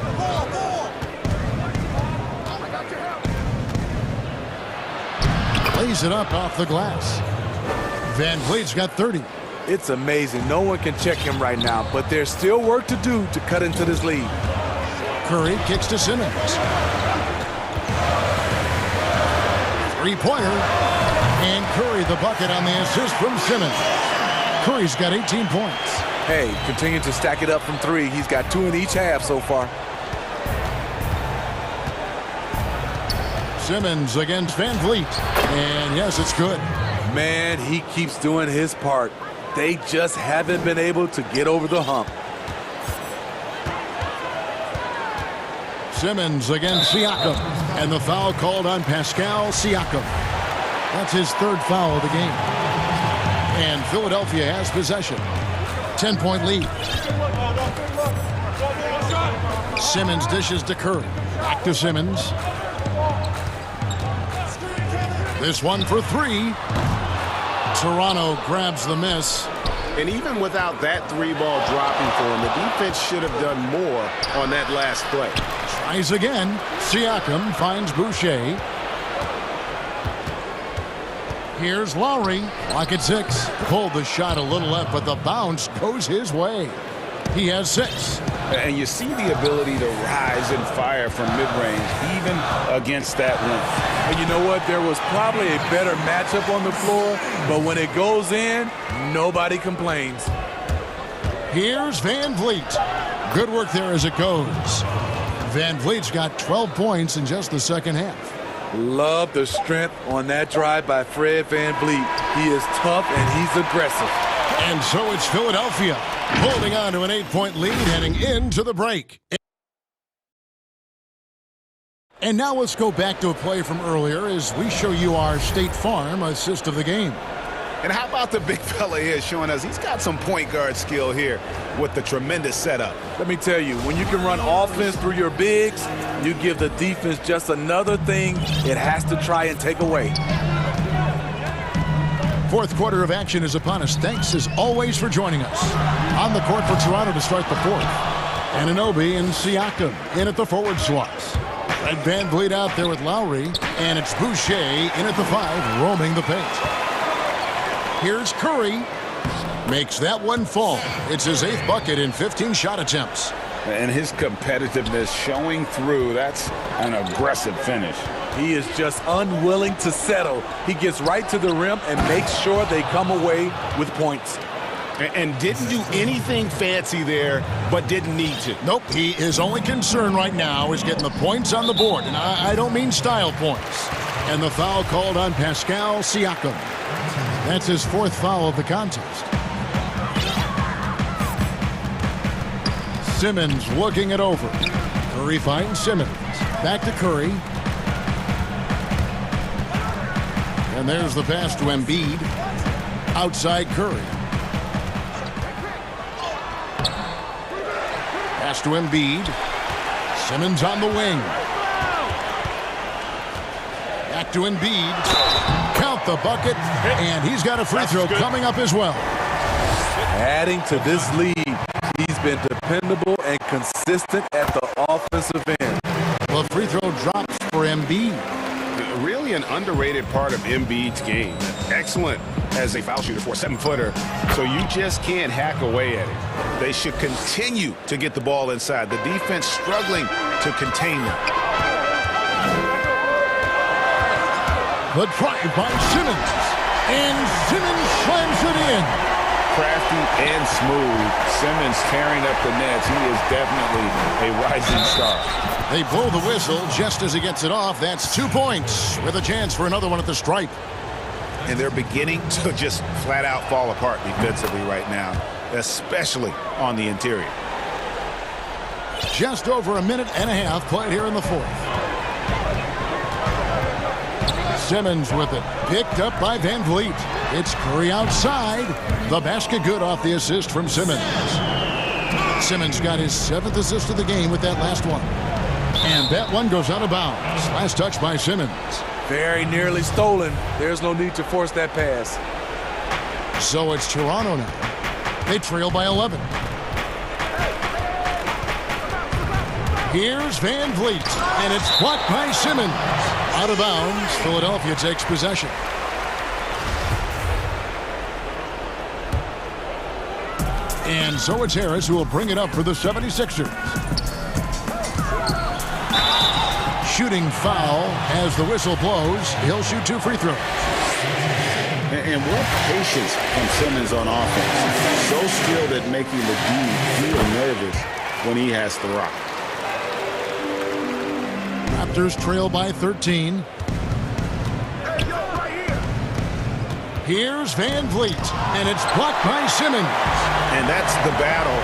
Lays it up off the glass. Van Vliet's got 30. It's amazing. No one can check him right now, but there's still work to do to cut into this lead. Curry kicks to Simmons. 3-pointer. And Curry the bucket on the assist from Simmons. Curry's got 18 points. Hey, continue to stack it up from 3. He's got 2 in each half so far. Simmons against Van Vliet. And yes, it's good. Man, he keeps doing his part. They just haven't been able to get over the hump. Simmons against Siakam. And the foul called on Pascal Siakam. That's his 3rd foul of the game. And Philadelphia has possession. 10-point lead. Simmons dishes to Curry. Back to Simmons. This one for 3. Toronto grabs the miss. And even without that 3-ball dropping for him, the defense should have done more on that last play. Tries again. Siakam finds Boucher. Here's Lowry. Clock at 6. Pulled the shot a little left, but the bounce goes his way. He has 6. And you see the ability to rise and fire from mid-range, even against that length. And you know what? There was probably a better matchup on the floor, but when it goes in, nobody complains. Here's Van Vliet. Good work there as it goes. Van Vliet's got 12 points in just the second half. Love the strength on that drive by Fred Van Vliet. He is tough and he's aggressive. And so it's Philadelphia holding on to an 8-point lead heading into the break. And now let's go back to a play from earlier as we show you our State Farm assist of the game. And how about the big fella here showing us he's got some point guard skill here with the tremendous setup. Let me tell you, when you can run offense through your bigs, you give the defense just another thing it has to try and take away. Fourth quarter of action is upon us. Thanks as always for joining us. On the court for Toronto to start the fourth. Anunoby and Siakam in at the forward slots. Fred Van Vliet out there with Lowry, and it's Boucher in at the 5, roaming the paint. Here's Curry. Makes that one fall. It's his 8th bucket in 15 shot attempts. And his competitiveness showing through. That's an aggressive finish. He is just unwilling to settle. He gets right to the rim and makes sure they come away with points. And didn't do anything fancy there, but didn't need to. Nope, his only concern right now is getting the points on the board. And I don't mean style points. And the foul called on Pascal Siakam. That's his 4th foul of the contest. Simmons looking it over. Curry finds Simmons. Back to Curry. And there's the pass to Embiid. Outside Curry. Pass to Embiid. Simmons on the wing. Back to Embiid. Count the bucket, and he's got a free throw coming up as well. Adding to this lead, he's been dependable and consistent at the offensive end. The free throw drops for Embiid. Really an underrated part of Embiid's game. Excellent as a foul shooter for a 7-footer, so you just can't hack away at it. They should continue to get the ball inside. The defense struggling to contain them. The drive by Simmons. And Simmons slams it in. Crafty and smooth. Simmons tearing up the nets. He is definitely a rising star. They blow the whistle just as he gets it off. That's 2 points with a chance for another one at the stripe. And they're beginning to just flat out fall apart defensively right now, especially on the interior. Just over a minute and a half played here in the fourth. Simmons with it. Picked up by Van Vliet. It's Curry outside. The basket good off the assist from Simmons. Simmons got his 7th assist of the game with that last one. And that one goes out of bounds. Last touch by Simmons. Very nearly stolen. There's no need to force that pass. So it's Toronto now. They trail by 11. Here's Van Vliet, and it's blocked by Simmons. Out of bounds, Philadelphia takes possession. And so it's Harris who will bring it up for the 76ers. Shooting foul as the whistle blows. He'll shoot 2 free throws. And what patience from Simmons on offense. So skilled at making the D feel nervous when he has to rock. Raptors trail by 13. Here's Van Vliet, and it's blocked by Simmons. And that's the battle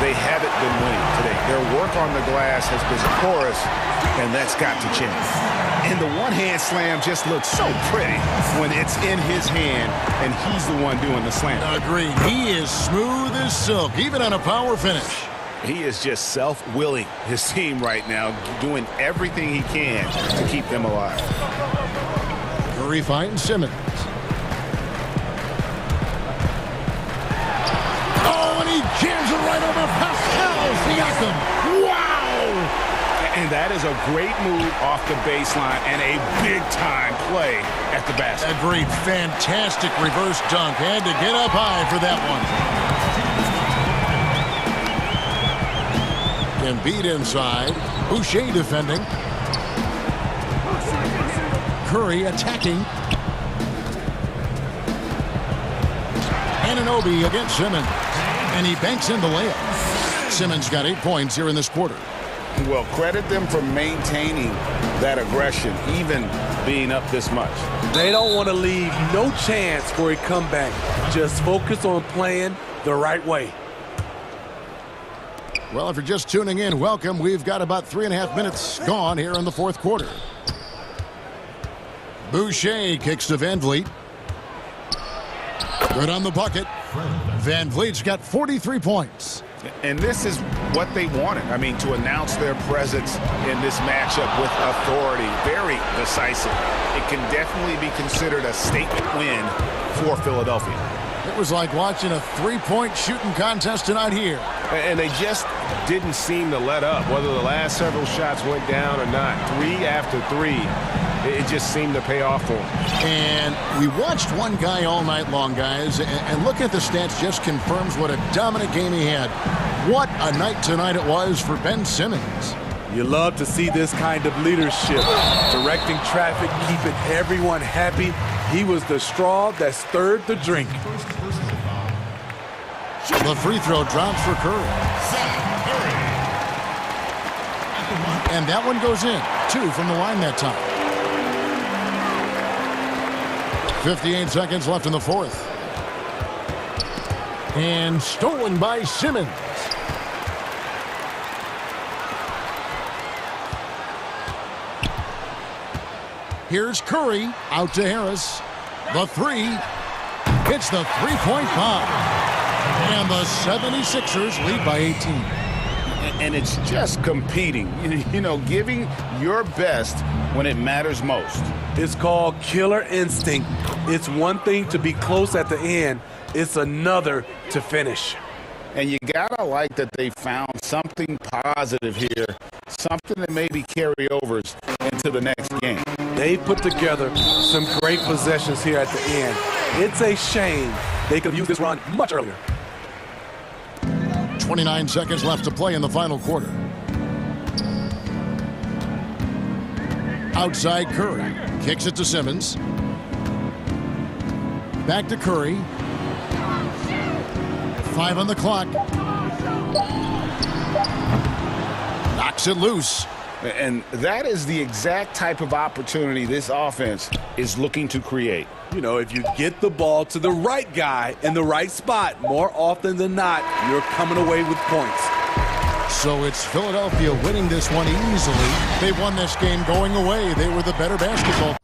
they haven't been winning today. Their work on the glass has been porous, and that's got to change. And the one-hand slam just looks so pretty when it's in his hand, and he's the one doing the slam. Agreed. He is smooth as silk, even on a power finish. He is just self-willing, his team right now, doing everything he can to keep them alive. Curry finds Simmons. Oh, and he jams it right over Pascal Siakam. Wow! And that is a great move off the baseline and a big-time play at the basket. Agreed. Fantastic reverse dunk. Had to get up high for that one. Embiid inside. Boucher defending. Curry attacking. Anunoby against Simmons. And he banks in the layup. Simmons got 8 points here in this quarter. Well, credit them for maintaining that aggression, even being up this much. They don't want to leave no chance for a comeback. Just focus on playing the right way. Well, if you're just tuning in, welcome. We've got about 3.5 minutes gone here in the fourth quarter. Boucher kicks to Van Vliet. Good on the bucket. Van Vliet's got 43 points. And this is what they wanted. I mean, to announce their presence in this matchup with authority. Very decisive. It can definitely be considered a statement win for Philadelphia. It was like watching a three-point shooting contest tonight here. And they just didn't seem to let up, whether the last several shots went down or not. 3 after 3, it just seemed to pay off for them. And we watched one guy all night long, guys, and looking at the stats just confirms what a dominant game he had. What a night tonight it was for Ben Simmons. You love to see this kind of leadership, directing traffic, keeping everyone happy. He was the straw that stirred the drink. The free throw drops for Curry. And that one goes in. 2 from the line that time. 58 seconds left in the fourth. And stolen by Simmons. Here's Curry out to Harris. The three. Hits the three-point bomb. And the 76ers lead by 18. And it's just competing, you know, giving your best when it matters most. It's called killer instinct. It's one thing to be close at the end. It's another to finish. And you gotta like that they found something positive here, something that maybe carryovers into the next game. They put together some great possessions here at the end. It's a shame they could have used this run much earlier. 29 seconds left to play in the final quarter. Outside Curry. Kicks it to Simmons. Back to Curry. 5 on the clock. Knocks it loose. And that is the exact type of opportunity this offense is looking to create. You know, if you get the ball to the right guy in the right spot, more often than not, you're coming away with points. So it's Philadelphia winning this one easily. They won this game going away. They were the better basketball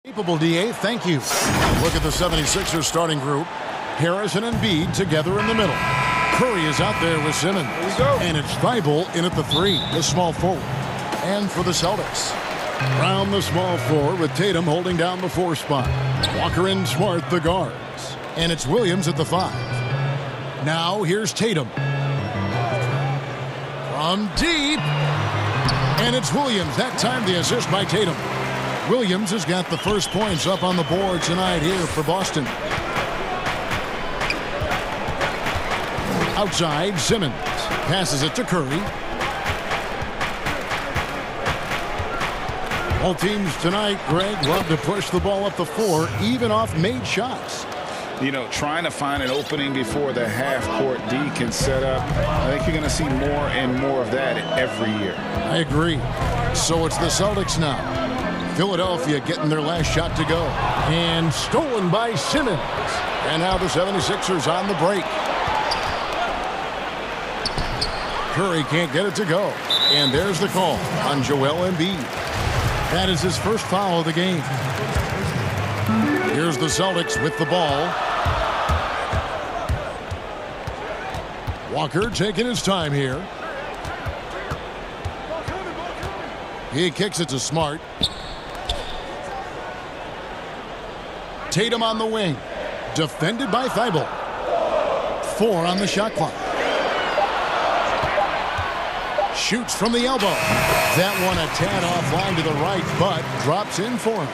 Capable DA, thank you. Look at the 76ers starting group. Harris and Embiid together in the middle. Curry is out there with Simmons. Here we go. And it's Thibault in at the 3, the small forward. And for the Celtics, Brown the small forward with Tatum holding down the 4 spot. Walker and Smart the guards. And it's Williams at the 5. Now here's Tatum. From deep. And it's Williams. That time the assist by Tatum. Williams has got the first points up on the board tonight here for Boston. Outside, Simmons passes it to Curry. All teams tonight, Greg, love to push the ball up the floor, even off made shots. You know, trying to find an opening before the half-court D can set up. I think you're going to see more and more of that every year. I agree. So it's the Celtics now. Philadelphia getting their last shot to go. And stolen by Simmons. And now the 76ers on the break. Curry can't get it to go. And there's the call on Joel Embiid. That is his first foul of the game. Here's the Celtics with the ball. Walker taking his time here. He kicks it to Smart. Tatum on the wing. Defended by Thibault. 4 on the shot clock. Shoots from the elbow. That one a tad offline to the right, but drops in for him.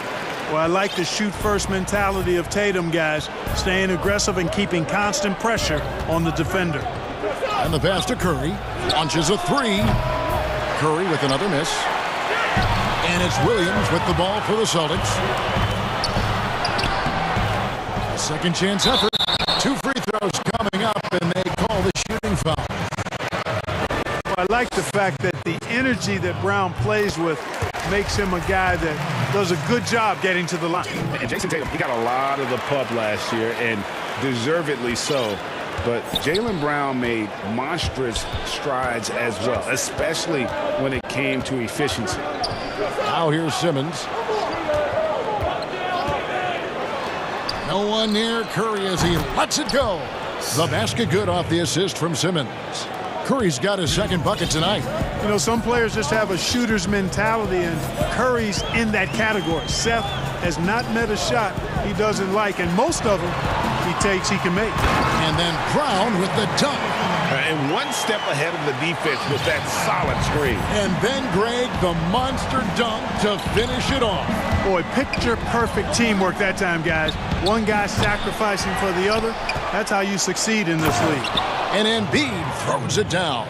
Well, I like the shoot-first mentality of Tatum, guys. Staying aggressive and keeping constant pressure on the defender. And the pass to Curry. Launches a 3. Curry with another miss. And it's Williams with the ball for the Celtics. A second chance effort. 2 free throws coming up, and they call the shooting foul. I like the fact that the energy that Brown plays with makes him a guy that does a good job getting to the line. And Jason Tatum, he got a lot of the pub last year, and deservedly so. But Jaylen Brown made monstrous strides as well, especially when it came to efficiency. Now here's Simmons. No one near Curry as he lets it go. The basket good off the assist from Simmons. Curry's got his second bucket tonight. You know, some players just have a shooter's mentality, and Curry's in that category. Seth has not met a shot he doesn't like, and most of them he takes he can make. And then Brown with the dunk. And one step ahead of the defense with that solid screen. And then Greg, the monster dunk to finish it off. Boy, picture-perfect teamwork that time, guys. One guy sacrificing for the other. That's how you succeed in this league. And Embiid throws it down.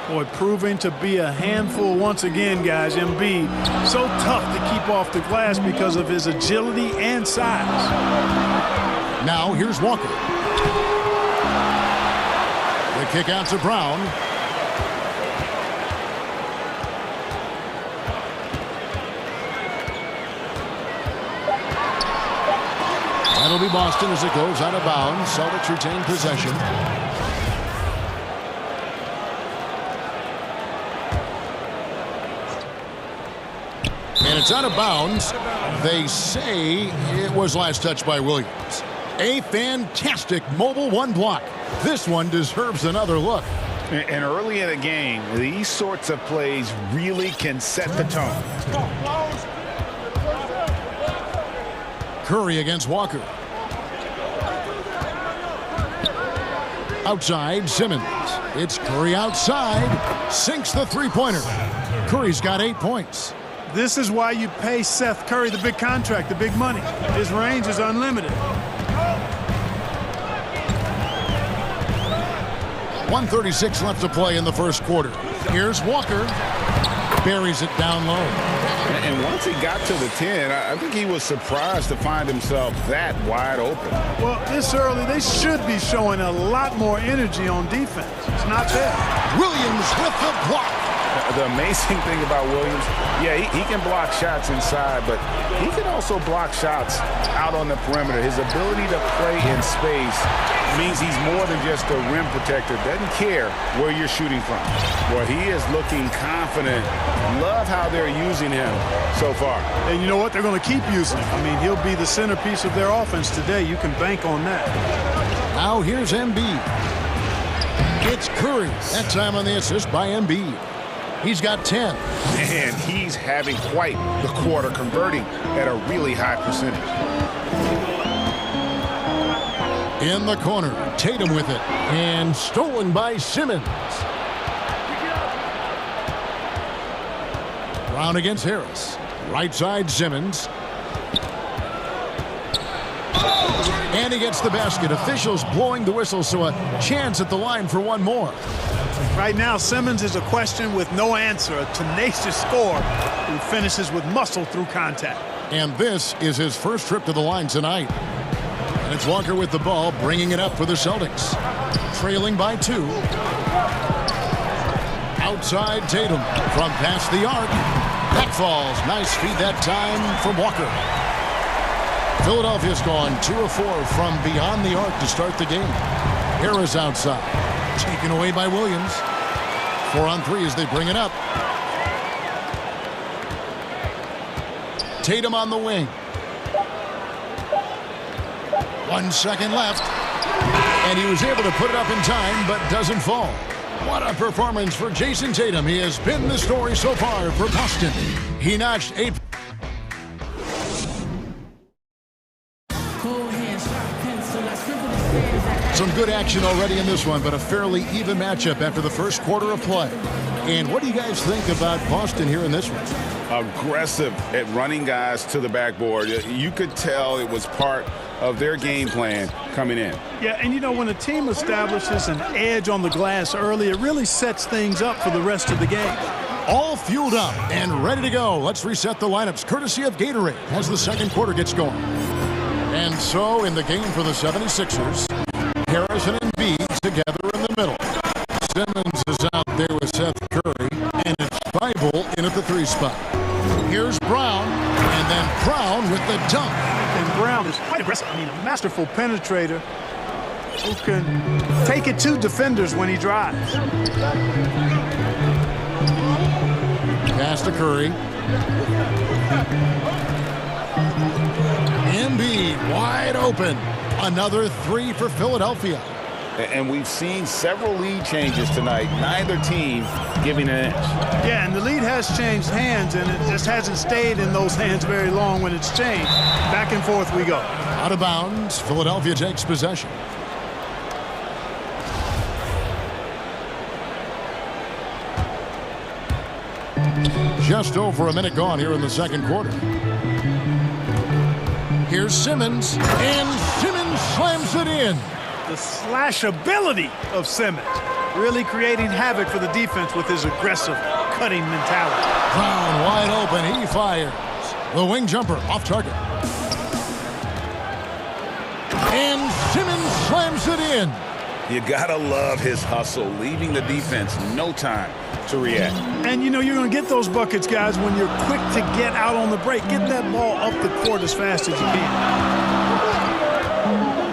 Boy, proving to be a handful once again, guys. Embiid, so tough to keep off the glass because of his agility and size. Now here's Walker. The kick out to Brown. That'll be Boston as it goes out of bounds. Celtics retain possession. And it's out of bounds. They say it was last touched by Williams. A fantastic mobile 1 block. This one deserves another look. And early in the game, these sorts of plays really can set the tone. Curry against Walker. Outside, Simmons. It's Curry outside. Sinks the three-pointer. Curry's got 8 points. This is why you pay Seth Curry the big contract, the big money. His range is unlimited. 1:36 left to play in the first quarter. Here's Walker. Buries it down low. And once he got to the 10, I think he was surprised to find himself that wide open. Well, this early, they should be showing a lot more energy on defense. It's not there. Williams with the block. The amazing thing about Williams, yeah, he can block shots inside, but he can also block shots out on the perimeter. His ability to play in space means he's more than just a rim protector. Doesn't care where you're shooting from. Boy, he is looking confident. Love how they're using him so far. And you know what? They're going to keep using him. I mean, he'll be the centerpiece of their offense today. You can bank on that. Now here's Embiid. It's Curry. That time on the assist by Embiid. He's got 10. And he's having quite the quarter, converting at a really high percentage. In the corner, Tatum with it. And stolen by Simmons. Brown against Harris. Right side, Simmons. And he gets the basket. Officials blowing the whistle, so a chance at the line for one more. Right now, Simmons is a question with no answer. A tenacious scorer who finishes with muscle through contact. And this is his first trip to the line tonight. And it's Walker with the ball, bringing it up for the Celtics. Trailing by 2. Outside Tatum from past the arc. That falls. Nice feed that time from Walker. Philadelphia's gone 2 of 4 from beyond the arc to start the game. Harris outside. Taken away by Williams. 4 on 3 as they bring it up. Tatum on the wing. 1 second left. And he was able to put it up in time, but doesn't fall. What a performance for Jason Tatum. He has been the story so far for Boston. He notched 8. Some good action already in this one, but a fairly even matchup after the first quarter of play. And what do you guys think about Boston here in this one? Aggressive at running guys to the backboard. You could tell it was part of their game plan coming in. Yeah, and you know, when a team establishes an edge on the glass early, it really sets things up for the rest of the game. All fueled up and ready to go. Let's reset the lineups courtesy of Gatorade as the second quarter gets going. And so in the game for the 76ers, Harris and Embiid together in the middle. Simmons is out there with Seth Curry, and it's Thibault in at the 3 spot. Here's Brown, and then Brown with the dunk. And Brown is quite aggressive. I mean, a masterful penetrator who can take it to defenders when he drives. Pass to Curry. Embiid wide open. Another 3 for Philadelphia. And we've seen several lead changes tonight. Neither team giving an inch. Yeah, and the lead has changed hands, and it just hasn't stayed in those hands very long when it's changed. Back and forth we go. Out of bounds. Philadelphia takes possession. Just over a minute gone here in the second quarter. Here's Simmons, and Simmons slams it in. The slash ability of Simmons, really creating havoc for the defense with his aggressive, cutting mentality. Brown wide open, he fires. The wing jumper off target. And Simmons slams it in. You gotta love his hustle, leaving the defense no time to react. And you know you're going to get those buckets, guys, when you're quick to get out on the break. Get that ball up the court as fast as you can.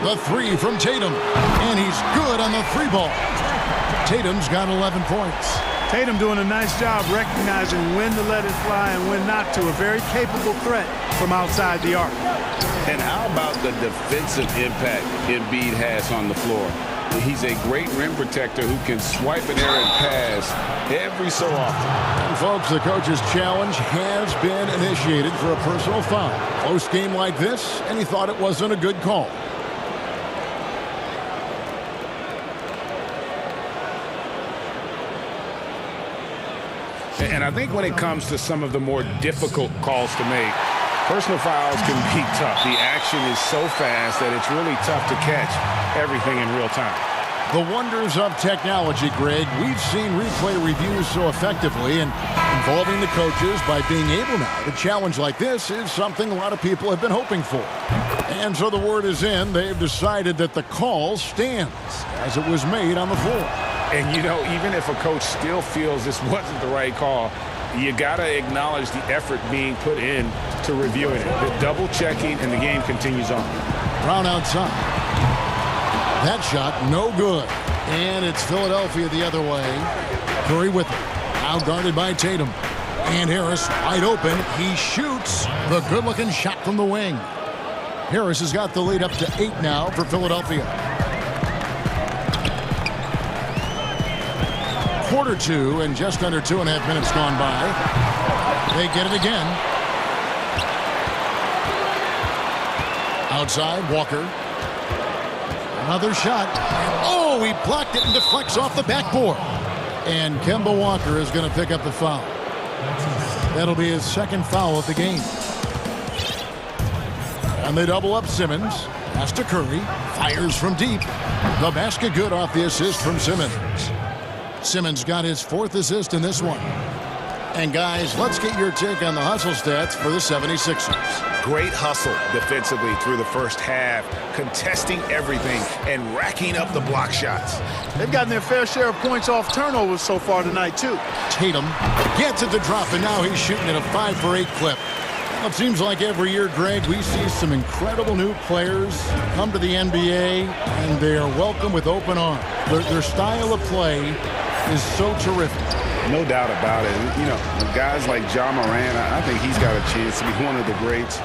The 3 from Tatum, and he's good on the 3 ball. Tatum's got 11 points. Tatum doing a nice job recognizing when to let it fly and when not to. A very capable threat from outside the arc. And how about the defensive impact Embiid has on the floor? He's a great rim protector who can swipe an errant pass every so often. And folks, the coach's challenge has been initiated for a personal foul. Close game like this, and he thought it wasn't a good call. And I think when it comes to some of the more difficult calls to make, personal fouls can be tough. The action is so fast that it's really tough to catch everything in real time. The wonders of technology, Greg. We've seen replay reviews so effectively, and involving the coaches by being able now to challenge like this is something a lot of people have been hoping for. And so the word is in. They've decided that the call stands as it was made on the floor. And, you know, even if a coach still feels this wasn't the right call, you got to acknowledge the effort being put in to reviewing it. The double checking, and the game continues on. Brown outside. That shot, no good. And it's Philadelphia the other way. Curry with it. Now guarded by Tatum. And Harris wide open. He shoots the good-looking shot from the wing. Harris has got the lead up to 8 now for Philadelphia. Quarter 2 and just under 2.5 minutes gone by. They get it again. Outside, Walker. Another shot. Oh, he blocked it and deflects off the backboard. And Kemba Walker is going to pick up the foul. That'll be his second foul of the game. And they double up Simmons. Pass to Curry. Fires from deep. The basket good off the assist from Simmons. Simmons got his 4th assist in this one. And guys, let's get your take on the hustle stats for the 76ers. Great hustle defensively through the first half, contesting everything and racking up the block shots. They've gotten their fair share of points off turnovers so far tonight, too. Tatum gets it to drop, and now he's shooting at a 5-for-8 clip. Well, it seems like every year, Greg, we see some incredible new players come to the NBA, and they are welcome with open arms. Their style of play is so terrific. No doubt about it. You know, guys like Ja Morant, I think he's got a chance to be one of the greats.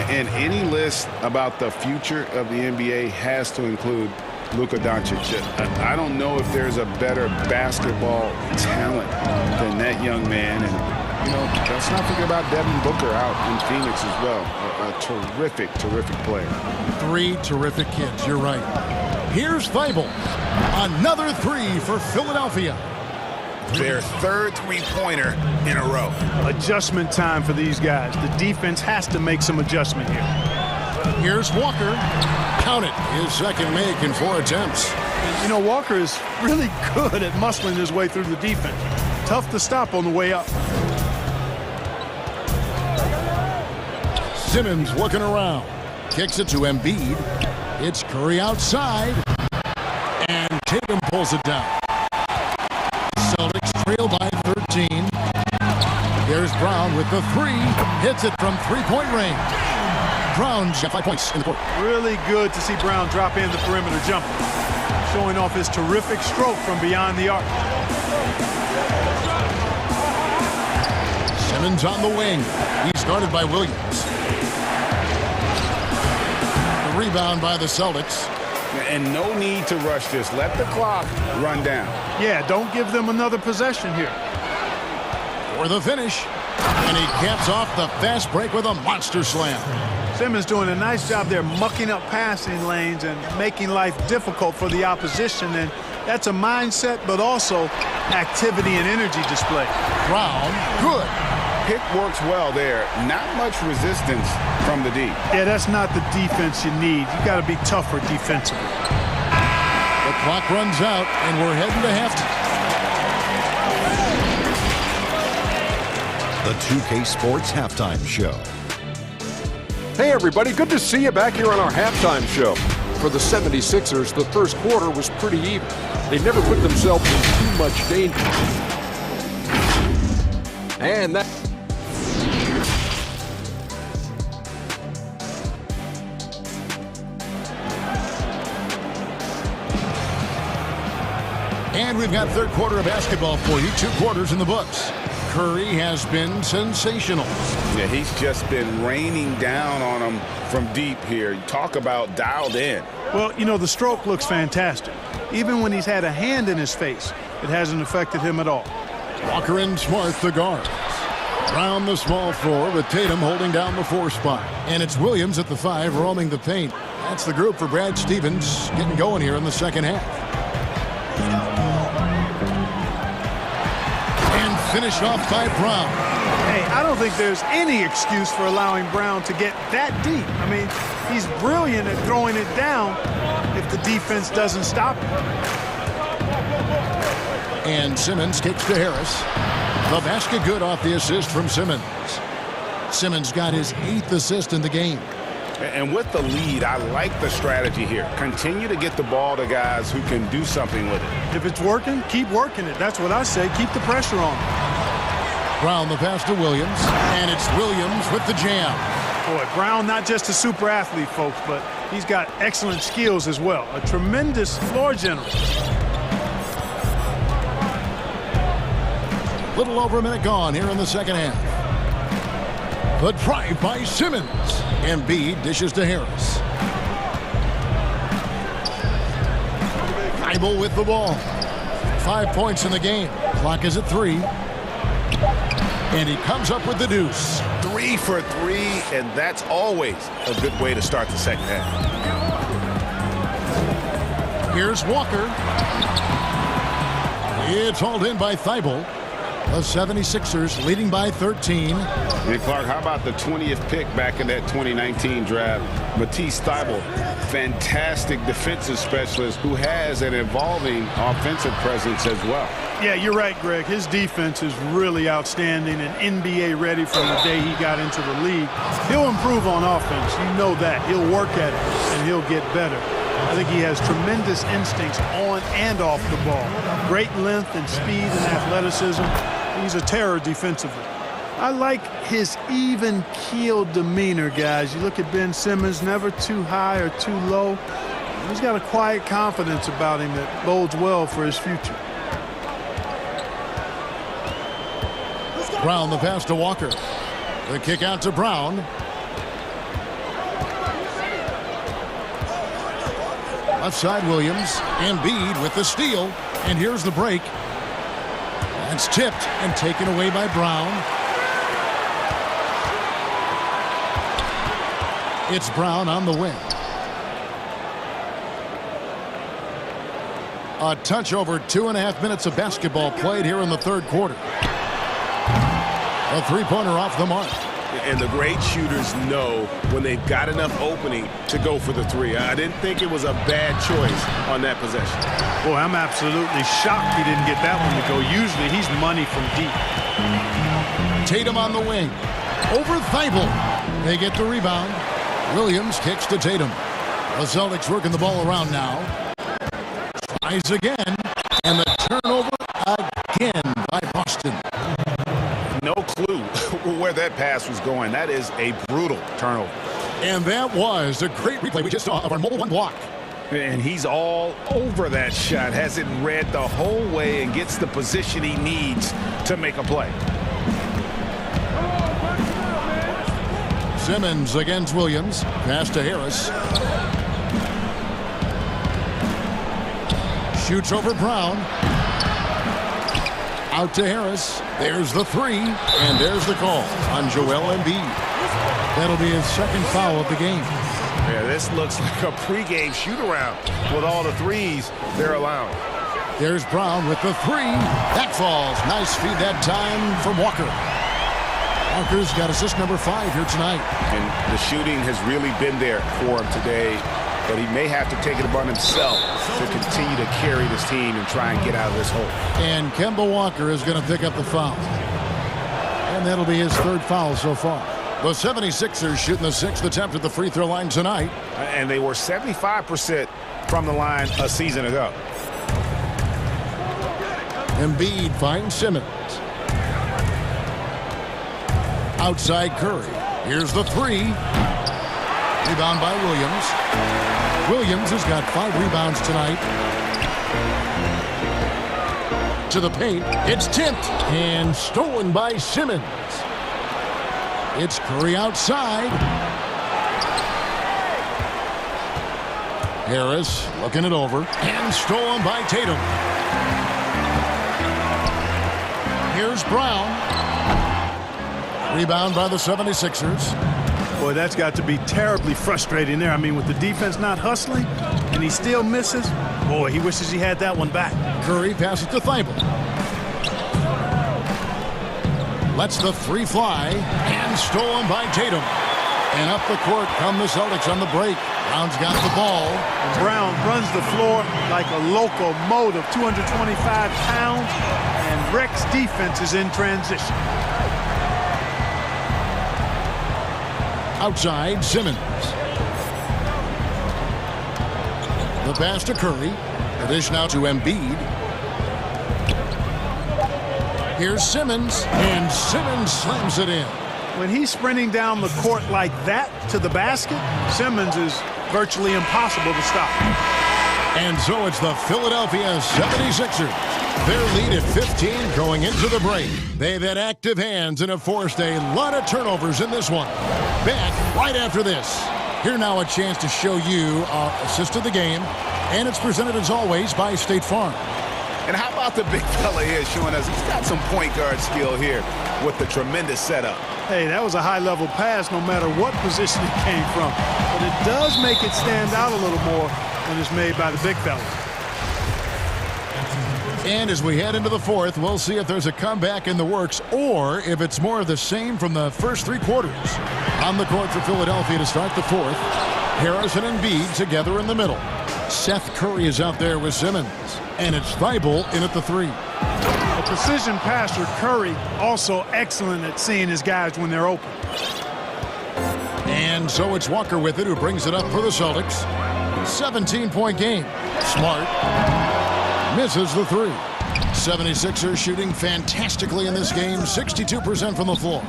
And any list about the future of the NBA has to include Luka Doncic. I don't know if there's a better basketball talent than that young man. And, you know, let's not forget about Devin Booker out in Phoenix as well. A terrific, terrific player. 3 terrific kids, you're right. Here's Thibault. Another 3 for Philadelphia. Their 3rd three-pointer in a row. Adjustment time for these guys. The defense has to make some adjustment here. Here's Walker. Count it. His second make in 4 attempts. You know, Walker is really good at muscling his way through the defense. Tough to stop on the way up. Simmons looking around. Kicks it to Embiid. It's Curry outside. And Tatum pulls it down. Celtics trail by 13. There's Brown with the 3. Hits it from 3-point range. Brown's got 5 points in the court. Really good to see Brown drop in the perimeter jumper, showing off his terrific stroke from beyond the arc. Simmons on the wing. He's guarded by Williams. The rebound by the Celtics. And no need to rush this. Let the clock run down. Yeah, don't give them another possession here. For the finish. And he caps off the fast break with a monster slam. Simmons doing a nice job there mucking up passing lanes and making life difficult for the opposition. And that's a mindset, but also activity and energy display. Brown, good. Pick works well there. Not much resistance from the D. Yeah, that's not the defense you need. You got to be tougher defensively. The clock runs out, and we're heading to halftime. The 2K Sports Halftime Show. Hey, everybody. Good to see you back here on our halftime show. For the 76ers, the first quarter was pretty even. They never put themselves in too much danger. And that... And we've got third quarter of basketball for you. 2 quarters in the books. Curry has been sensational. Yeah, he's just been raining down on them from deep here. Talk about dialed in. Well, you know, the stroke looks fantastic. Even when he's had a hand in his face, it hasn't affected him at all. Walker and Smart, the guards. Round the small floor with Tatum holding down the 4 spot. And it's Williams at the 5 roaming the paint. That's the group for Brad Stevens getting going here in the second half. Finished off by Brown. Hey, I don't think there's any excuse for allowing Brown to get that deep. I mean, he's brilliant at throwing it down if the defense doesn't stop him. And Simmons kicks to Harris. The basket good off the assist from Simmons. Simmons got his 8th assist in the game. And with the lead, I like the strategy here. Continue to get the ball to guys who can do something with it. If it's working, keep working it. That's what I say. Keep the pressure on. Brown the pass to Williams, and it's Williams with the jam. Boy, Brown not just a super athlete, folks, but he's got excellent skills as well. A tremendous floor general. Little over a minute gone here in the second half. The drive by Simmons. Embiid dishes to Harris. Thibault with the ball. 5 points in the game. Clock is at 3. And he comes up with the deuce. 3 for 3, and that's always a good way to start the second half. Here's Walker. It's hauled in by Thibault. The 76ers leading by 13. And Clark, how about the 20th pick back in that 2019 draft? Matisse Thybulle, fantastic defensive specialist who has an evolving offensive presence as well. Yeah, you're right, Greg. His defense is really outstanding and NBA ready from the day he got into the league. He'll improve on offense. You know that. He'll work at it, and he'll get better. I think he has tremendous instincts on and off the ball. Great length and speed and athleticism. He's a terror defensively. I like his even-keeled demeanor, guys. You look at Ben Simmons, never too high or too low. He's got a quiet confidence about him that bodes well for his future. Brown the pass to Walker. The kick out to Brown. Left side Williams. Embiid with the steal. And here's the break. That's tipped and taken away by Brown. It's Brown on the wing. A touch over 2.5 minutes of basketball played here in the third quarter. A three-pointer off the mark. And the great shooters know when they've got enough opening to go for the three. I didn't think it was a bad choice on that possession. Boy, I'm absolutely shocked he didn't get that one to go. Usually he's money from deep. Tatum on the wing. Over Thibault. They get the rebound. Williams kicks to Tatum. The Celtics working the ball around now. Tries again. And the turnover again by Boston. No clue where that pass was going. That is a brutal turnover. And that was a great replay we just saw of our mobile one block. And he's all over that shot. Has it read the whole way and gets the position he needs to make a play. Simmons against Williams. Pass to Harris. Shoots over Brown. Out to Harris. There's the three. And there's the call on Joel Embiid. That'll be his second foul of the game. Yeah, this looks like a pregame shoot-around with all the threes they're allowing. There's Brown with the three. That falls. Nice feed that time from Walker. Walker's got assist number 5 here tonight. And the shooting has really been there for him today. But he may have to take it upon himself to continue to carry this team and try and get out of this hole. And Kemba Walker is going to pick up the foul. And that'll be his third foul so far. The 76ers shooting the 6th attempt at the free throw line tonight. And they were 75% from the line a season ago. Embiid finds Simmons. Outside Curry. Here's the three. Rebound by Williams. Williams has got 5 rebounds tonight. To the paint. It's tipped and stolen by Simmons. It's Curry outside. Harris looking it over. And stolen by Tatum. Here's Brown. Rebound by the 76ers. Boy, that's got to be terribly frustrating there. I mean, with the defense not hustling and he still misses, boy, he wishes he had that one back. Curry passes to Thibault. Lets the three fly and stolen by Tatum. And up the court come the Celtics on the break. Brown's got the ball. And Brown runs the floor like a locomotive, 225 pounds, and wrecks defenses in transition. Outside, Simmons. The pass to Curry. The dish now to Embiid. Here's Simmons, and Simmons slams it in. When he's sprinting down the court like that to the basket, Simmons is virtually impossible to stop. And so it's the Philadelphia 76ers. Their lead at 15 going into the break. They've had active hands and have forced a lot of turnovers in this one. Back right after this. Here now a chance to show you our assist of the game. And it's presented as always by State Farm. And how about the big fella here showing us he's got some point guard skill here with the tremendous setup. Hey, that was a high-level pass no matter what position it came from. But it does make it stand out a little more when it's made by the big fella. And as we head into the fourth, we'll see if there's a comeback in the works or if it's more of the same from the first three quarters. On the court for Philadelphia to start the fourth, Harris and Embiid together in the middle. Seth Curry is out there with Simmons. And it's Thibault in at the three. A precision passer, Curry, also excellent at seeing his guys when they're open. And so it's Walker with it who brings it up for the Celtics. 17-point game. Smart misses the three. 76ers shooting fantastically in this game, 62% from the floor.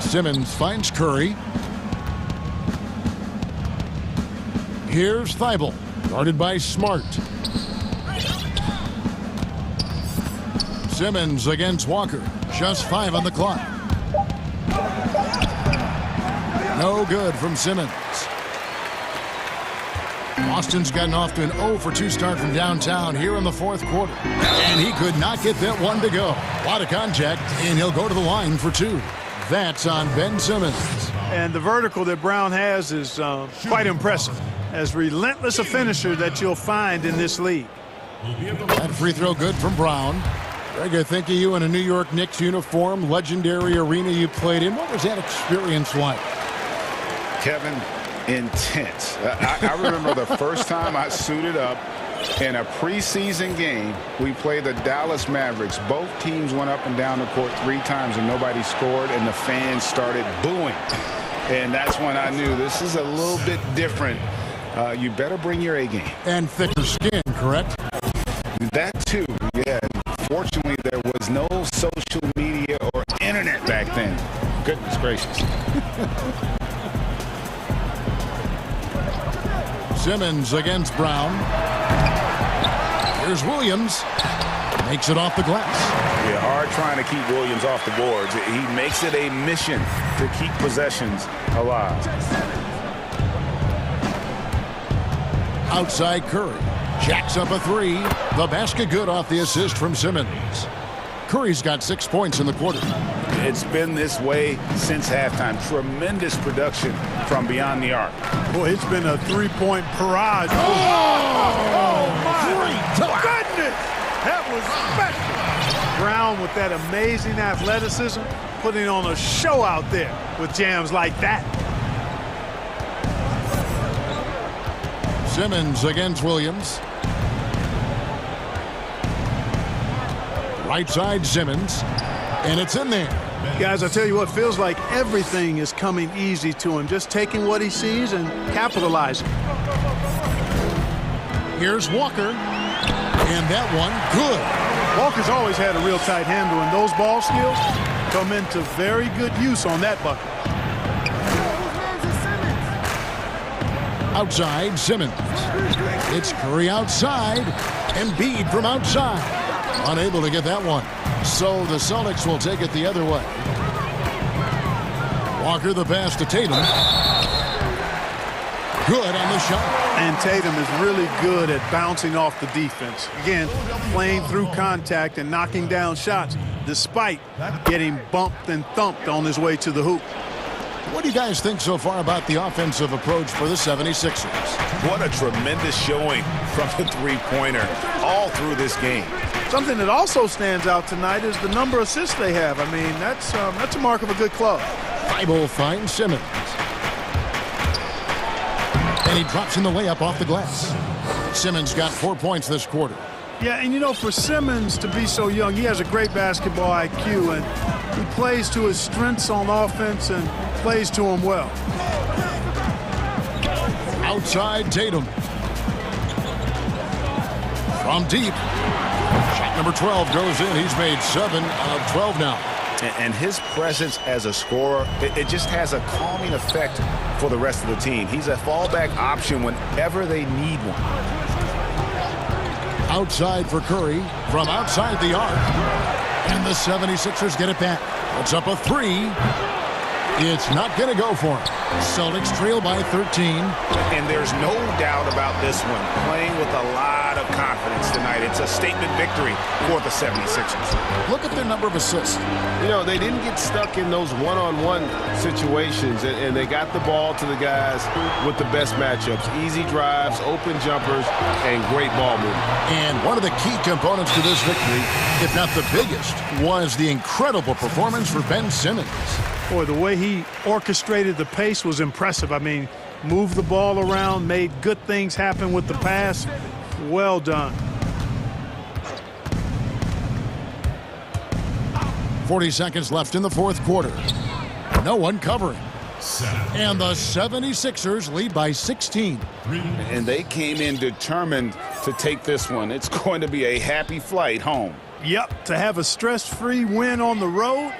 Simmons finds Curry. Here's Thibault, guarded by Smart. Simmons against Walker. Just 5 on the clock. No good from Simmons. Boston's gotten off to an 0-for-2 start from downtown here in the fourth quarter. And he could not get that one to go. A lot of contact, and he'll go to the line for 2. That's on Ben Simmons. And the vertical that Brown has is quite impressive. As relentless a finisher that you'll find in this league. That free throw good from Brown. Greg, I think of you in a New York Knicks uniform, legendary arena you played in. What was that experience like? Kevin, intense. I remember the first time I suited up in a preseason game. We played the Dallas Mavericks. Both teams went up and down the court 3 times and nobody scored, and the fans started booing. And that's when I knew this is a little bit different. You better bring your A game. And thicker skin, correct? That too, yeah. Fortunately, there was no social media or internet back then. Goodness gracious. Simmons against Brown. Here's Williams. Makes it off the glass. Yeah, hard trying to keep Williams off the boards. He makes it a mission to keep possessions alive. Outside Curry. Jacks up a 3. The basket good off the assist from Simmons. Curry's got 6 points in the quarter. It's been this way since halftime. Tremendous production from beyond the arc. Boy, it's been a 3-point barrage. Oh my goodness! That was special. Brown with that amazing athleticism, putting on a show out there with jams like that. Simmons against Williams. Right side Simmons. And it's in there. Guys, I tell you what, feels like everything is coming easy to him. Just taking what he sees and capitalizing. Here's Walker. And that one, good. Walker's always had a real tight handle, and those ball skills come into very good use on that bucket. Outside, Simmons. It's Curry outside. Embiid from outside. Unable to get that one. So the Celtics will take it the other way. Walker the pass to Tatum. Good on the shot. And Tatum is really good at bouncing off the defense. Again, playing through contact and knocking down shots despite getting bumped and thumped on his way to the hoop. What do you guys think so far about the offensive approach for the 76ers? What a tremendous showing from the three-pointer all through this game. Something that also stands out tonight is the number of assists they have. I mean, that's a mark of a good club. Thibault finds Simmons. And he drops in the layup off the glass. Simmons got 4 points this quarter. Yeah, and you know, for Simmons to be so young, he has a great basketball IQ, and he plays to his strengths on offense and plays to him well. Outside Tatum. From deep. Shot number 12 goes in. He's made 7 of 12 now. And his presence as a scorer, it just has a calming effect for the rest of the team. He's a fallback option whenever they need one. Outside for Curry from outside the arc. And the 76ers get it back. It's up a 3. It's not going to go for him. Celtics trail by 13. And there's no doubt about this one. Playing with a lot of confidence tonight. It's a statement victory for the 76ers. Look at their number of assists. You know, they didn't get stuck in those one-on-one situations, and they got the ball to the guys with the best matchups. Easy drives, open jumpers, and great ball movement. And one of the key components to this victory, if not the biggest, was the incredible performance for Ben Simmons. Boy, the way he orchestrated the pace was impressive. I mean, moved the ball around, made good things happen with the pass. Well done. 40 seconds left in the fourth quarter. No one covering. And the 76ers lead by 16. And they came in determined to take this one. It's going to be a happy flight home. Yep, to have a stress-free win on the road,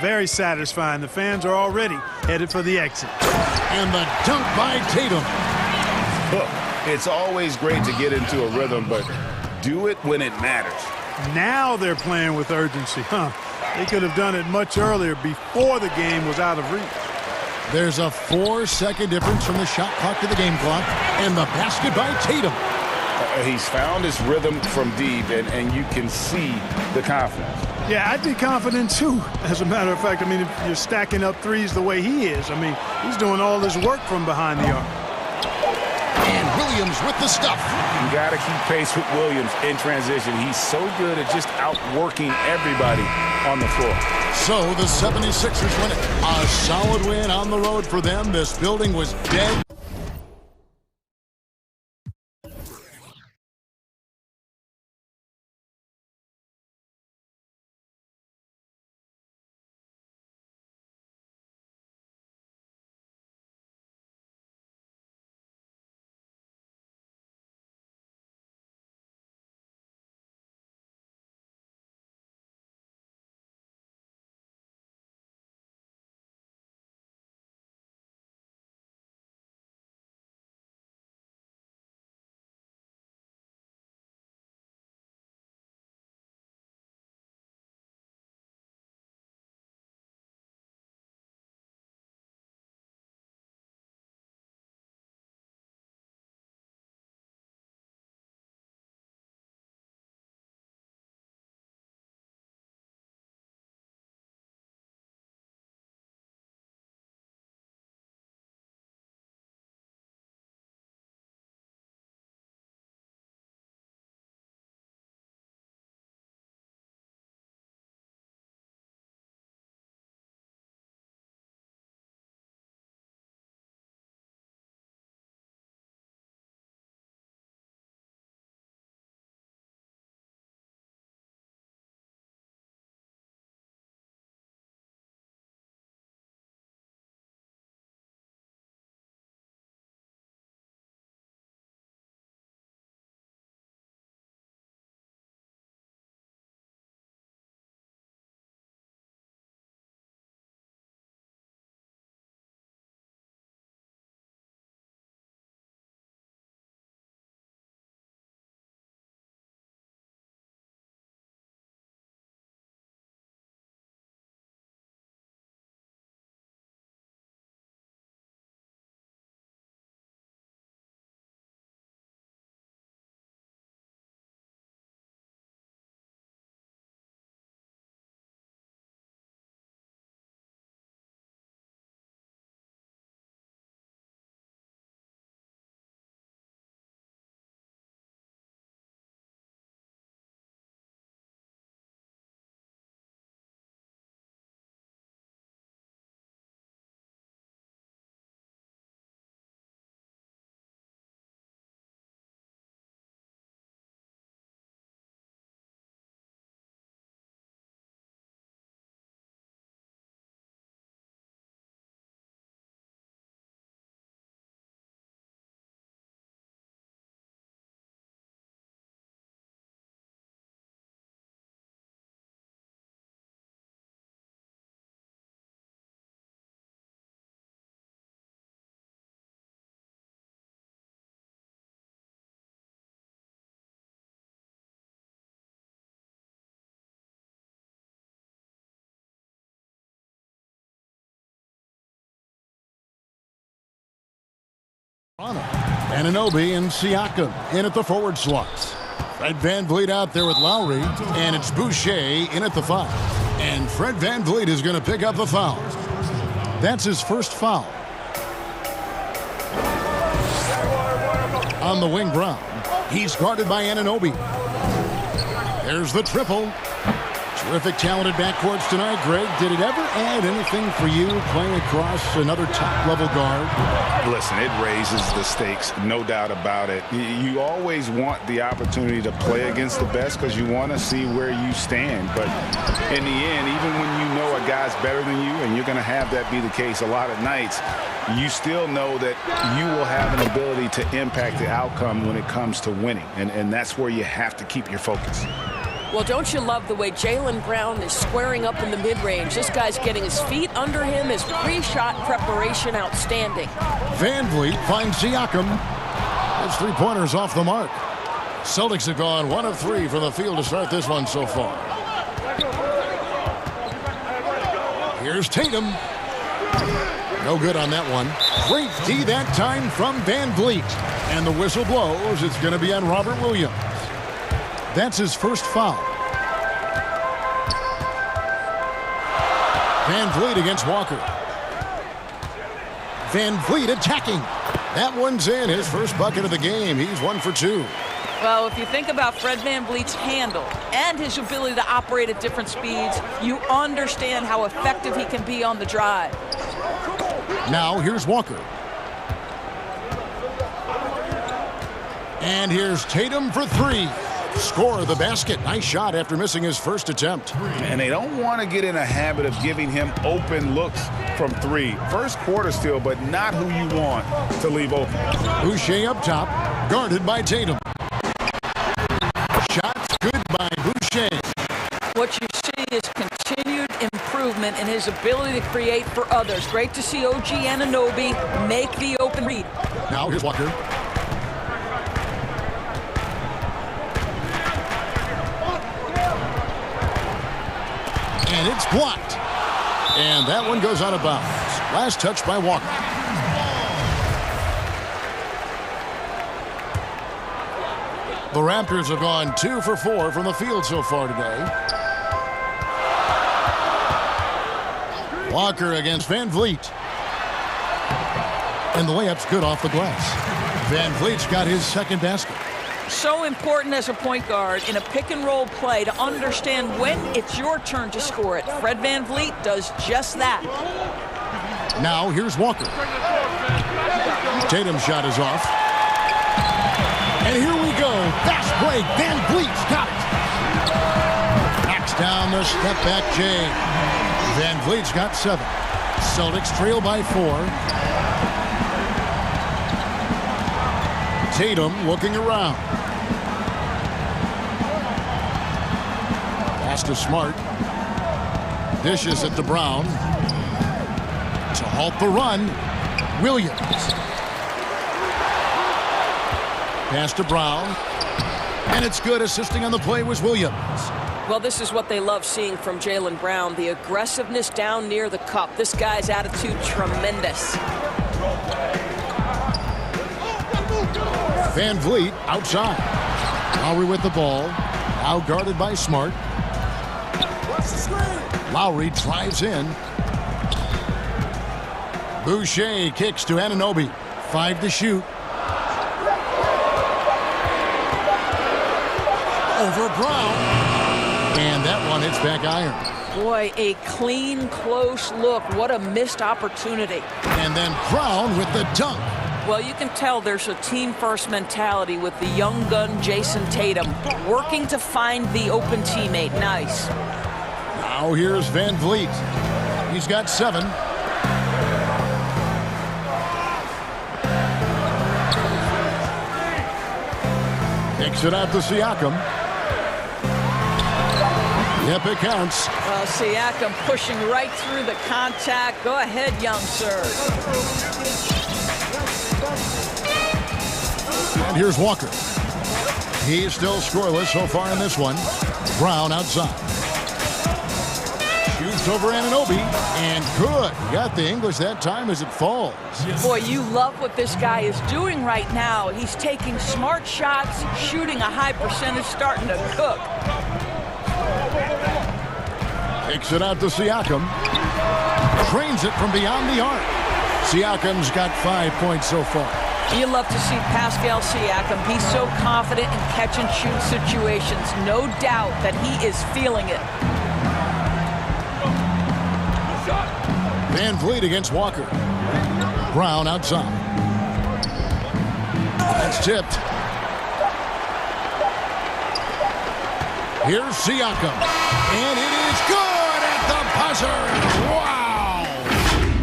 very satisfying. The fans are already headed for the exit. And the dunk by Tatum. Look, it's always great to get into a rhythm, but do it when it matters. Now they're playing with urgency. They could have done it much earlier before the game was out of reach. There's a 4-second difference from the shot clock to the game clock. And the basket by Tatum. He's found his rhythm from deep, and you can see the confidence. Yeah, I'd be confident, too. As a matter of fact, I mean, if you're stacking up threes the way he is, I mean, he's doing all this work from behind the arc. And Williams with the stuff. You got to keep pace with Williams in transition. He's so good at just outworking everybody on the floor. So the 76ers win it. A solid win on the road for them. This building was dead. Anunoby and Siakam in at the forward slots. Fred VanVleet out there with Lowry, and it's Boucher in at the 5. And Fred VanVleet is going to pick up the foul. That's his first foul. On the wing, Brown. He's guarded by Anunoby. There's the triple. Terrific, talented backcourts tonight, Greg. Did it ever add anything for you playing across another top-level guard? Listen, it raises the stakes, no doubt about it. You always want the opportunity to play against the best because you want to see where you stand. But in the end, even when you know a guy's better than you, and you're going to have that be the case a lot of nights, you still know that you will have an ability to impact the outcome when it comes to winning. And that's where you have to keep your focus. Well, don't you love the way Jaylen Brown is squaring up in the mid-range? This guy's getting his feet under him, his pre-shot preparation outstanding. VanVleet finds Siakam. His three-pointers off the mark. Celtics have gone 1 of 3 from the field to start this one so far. Here's Tatum. No good on that one. Great D that time from VanVleet. And the whistle blows. It's going to be on Robert Williams. That's his first foul. VanVleet against Walker. VanVleet attacking. That one's in. His first bucket of the game. He's 1 for 2. Well, if you think about Fred VanVleet's handle and his ability to operate at different speeds, you understand how effective he can be on the drive. Now here's Walker. And here's Tatum for 3. Score the basket. Nice shot after missing his first attempt. And they don't want to get in a habit of giving him open looks from 3. First quarter still, but not who you want to leave open. Boucher up top, guarded by Tatum. Shots good by Boucher. What you see is continued improvement in his ability to create for others. Great to see OG Anunoby make the open read. Now here's Walker. And it's blocked. And that one goes out of bounds. Last touch by Walker. The Raptors have gone 2 for 4 from the field so far today. Walker against VanVleet. And the layup's good off the glass. VanVleet's got his second basket. So important as a point guard in a pick-and-roll play to understand when it's your turn to score it. Fred VanVleet does just that. Now here's Walker. Tatum's shot is off. And here we go. Fast break. VanVleet's got it. Knocks down the step-back J. VanVleet's got 7. Celtics trail by 4. Tatum looking around. Pass to Smart. Dishes it to Brown. To halt the run, Williams. Pass to Brown. And it's good. Assisting on the play was Williams. Well, this is what they love seeing from Jaylen Brown. The aggressiveness down near the cup. This guy's attitude, tremendous. VanVleet outside. Lowry with the ball. Now guarded by Smart. Lowry drives in. Boucher kicks to Anunoby. 5 to shoot. Over Brown. And that one hits back iron. Boy, a clean, close look. What a missed opportunity. And then Brown with the dunk. Well, you can tell there's a team-first mentality with the young gun Jason Tatum working to find the open teammate. Nice. Now here's VanVleet. He's got 7. Kicks it out to Siakam. Yep, it counts. Well, Siakam pushing right through the contact. Go ahead, young sir. And here's Walker. He is still scoreless so far in this one. Brown outside. Shoots Pass over Anunoby, and good. Got the English that time as it falls. Boy, you love what this guy is doing right now. He's taking smart shots, shooting a high percentage, starting to cook. Kicks it out to Siakam. Trains it from beyond the arc. Siakam's got 5 points so far. You love to see Pascal Siakam. He's so confident in catch-and-shoot situations. No doubt that he is feeling it. Van Vliet against Walker. Brown outside. That's tipped. Here's Siakam. And it is good at the buzzer. Wow!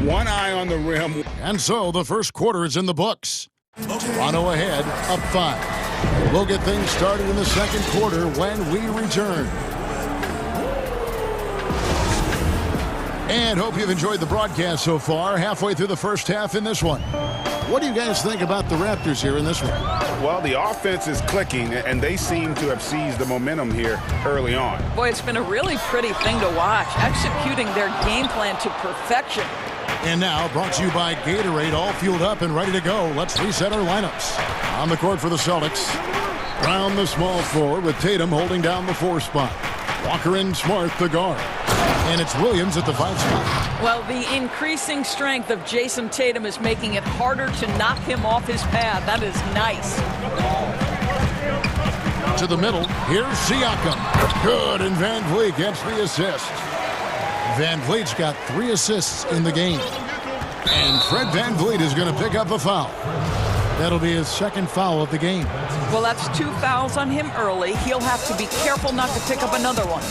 One eye on the rim. And so the first quarter is in the books. Toronto ahead, up 5. We'll get things started in the second quarter when we return. And hope you've enjoyed the broadcast so far. Halfway through the first half in this one. What do you guys think about the Raptors here in this one? Well, the offense is clicking, and they seem to have seized the momentum here early on. Boy, it's been a really pretty thing to watch, executing their game plan to perfection. And now, brought to you by Gatorade, all fueled up and ready to go. Let's reset our lineups. On the court for the Celtics. Brown, the small forward, with Tatum holding down the 4 spot. Walker and Smart, the guard. And it's Williams at the 5 spot. Well, the increasing strength of Jason Tatum is making it harder to knock him off his path. That is nice. To the middle, here's Siakam. Good, and Van Vliet gets the assist. Van Vliet's got 3 assists in the game. And Fred Van Vliet is going to pick up a foul. That'll be his second foul of the game. Well, that's 2 fouls on him early. He'll have to be careful not to pick up another one.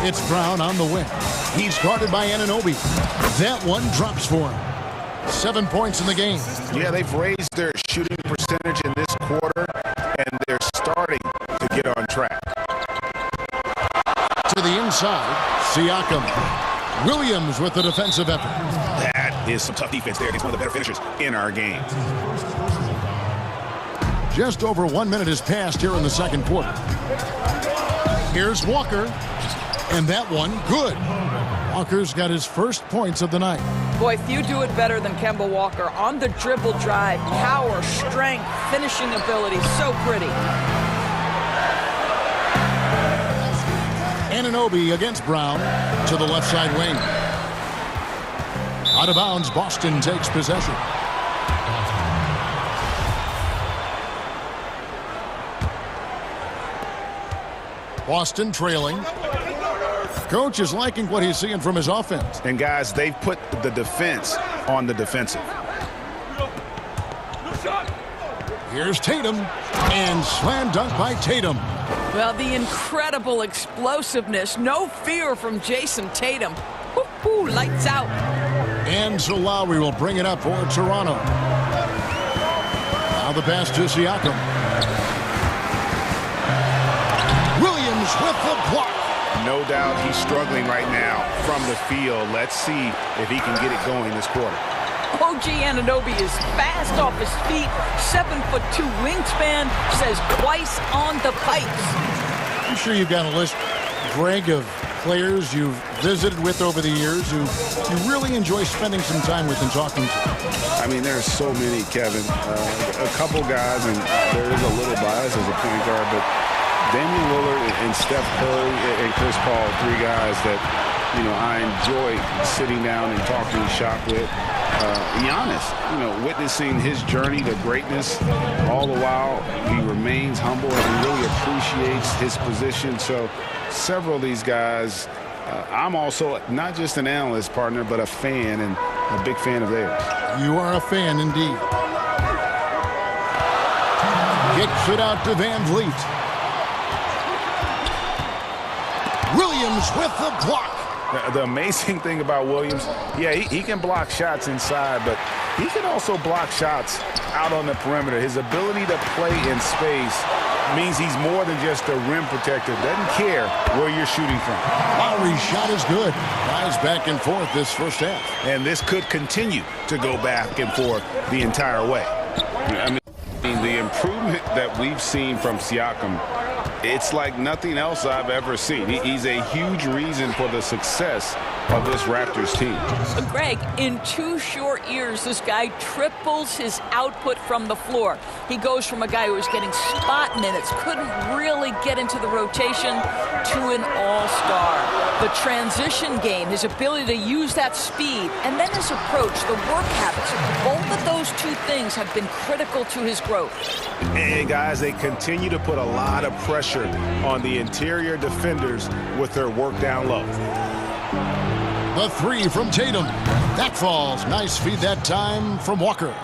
It's Brown on the wing. He's guarded by Anunoby. That one drops for him. 7 points in the game. Yeah, they've raised their shooting percentage in this quarter, and they're starting to get on track. To the inside, Siakam. Williams with the defensive effort. That is some tough defense there. He's one of the better finishers in our game. Just over 1 minute has passed here in the second quarter. Here's Walker. And that one, good. Walker's got his first points of the night. Boy, few do it better than Kemba Walker. On the dribble drive, power, strength, finishing ability, so pretty. Anunoby against Brown to the left side wing. Out of bounds, Boston takes possession. Boston trailing. Coach is liking what he's seeing from his offense. And guys, they've put the defense on the defensive. Here's Tatum, and slam dunk by Tatum. Well, the incredible explosiveness, no fear from Jason Tatum. Woo-hoo, lights out. And so Lowry will bring it up for Toronto. Now the pass to Siakam. Williams with the block. No doubt he's struggling right now from the field. Let's see if he can get it going this quarter. OG Anunoby is fast off his feet, 7'2" wingspan, says twice on the pipes. I'm sure you've got a list, Greg, of players you've visited with over the years who you really enjoy spending some time with and talking to. I mean, there's so many, Kevin. A couple guys, and there is a little bias as a point guard, but Damian Lillard and Steph Curry and Chris Paul, 3 guys that, you know, I enjoy sitting down and talking shop with. Giannis, you know, witnessing his journey to greatness, all the while he remains humble and really appreciates his position. So several of these guys, I'm also not just an analyst, partner, but a fan, and a big fan of theirs. You are a fan indeed. Kicks it out to Van Vliet. Williams with the block. The amazing thing about Williams, yeah, he can block shots inside, but he can also block shots out on the perimeter. His ability to play in space means he's more than just a rim protector. Doesn't care where you're shooting from. Lowry's shot is good. Guys back and forth this first half. And this could continue to go back and forth the entire way. I mean, the improvement that we've seen from Siakam It's like nothing else I've ever seen. He's a huge reason for the success of this Raptors team. Greg, in 2 short years, this guy triples his output from the floor. He goes from a guy who was getting spot minutes, couldn't really get into the rotation, to an all-star. The transition game, his ability to use that speed, and then his approach, the work habits, both of those two things have been critical to his growth. And guys, they continue to put a lot of pressure on the interior defenders with their work down low. The three from Tatum. That falls. Nice feed that time from Walker.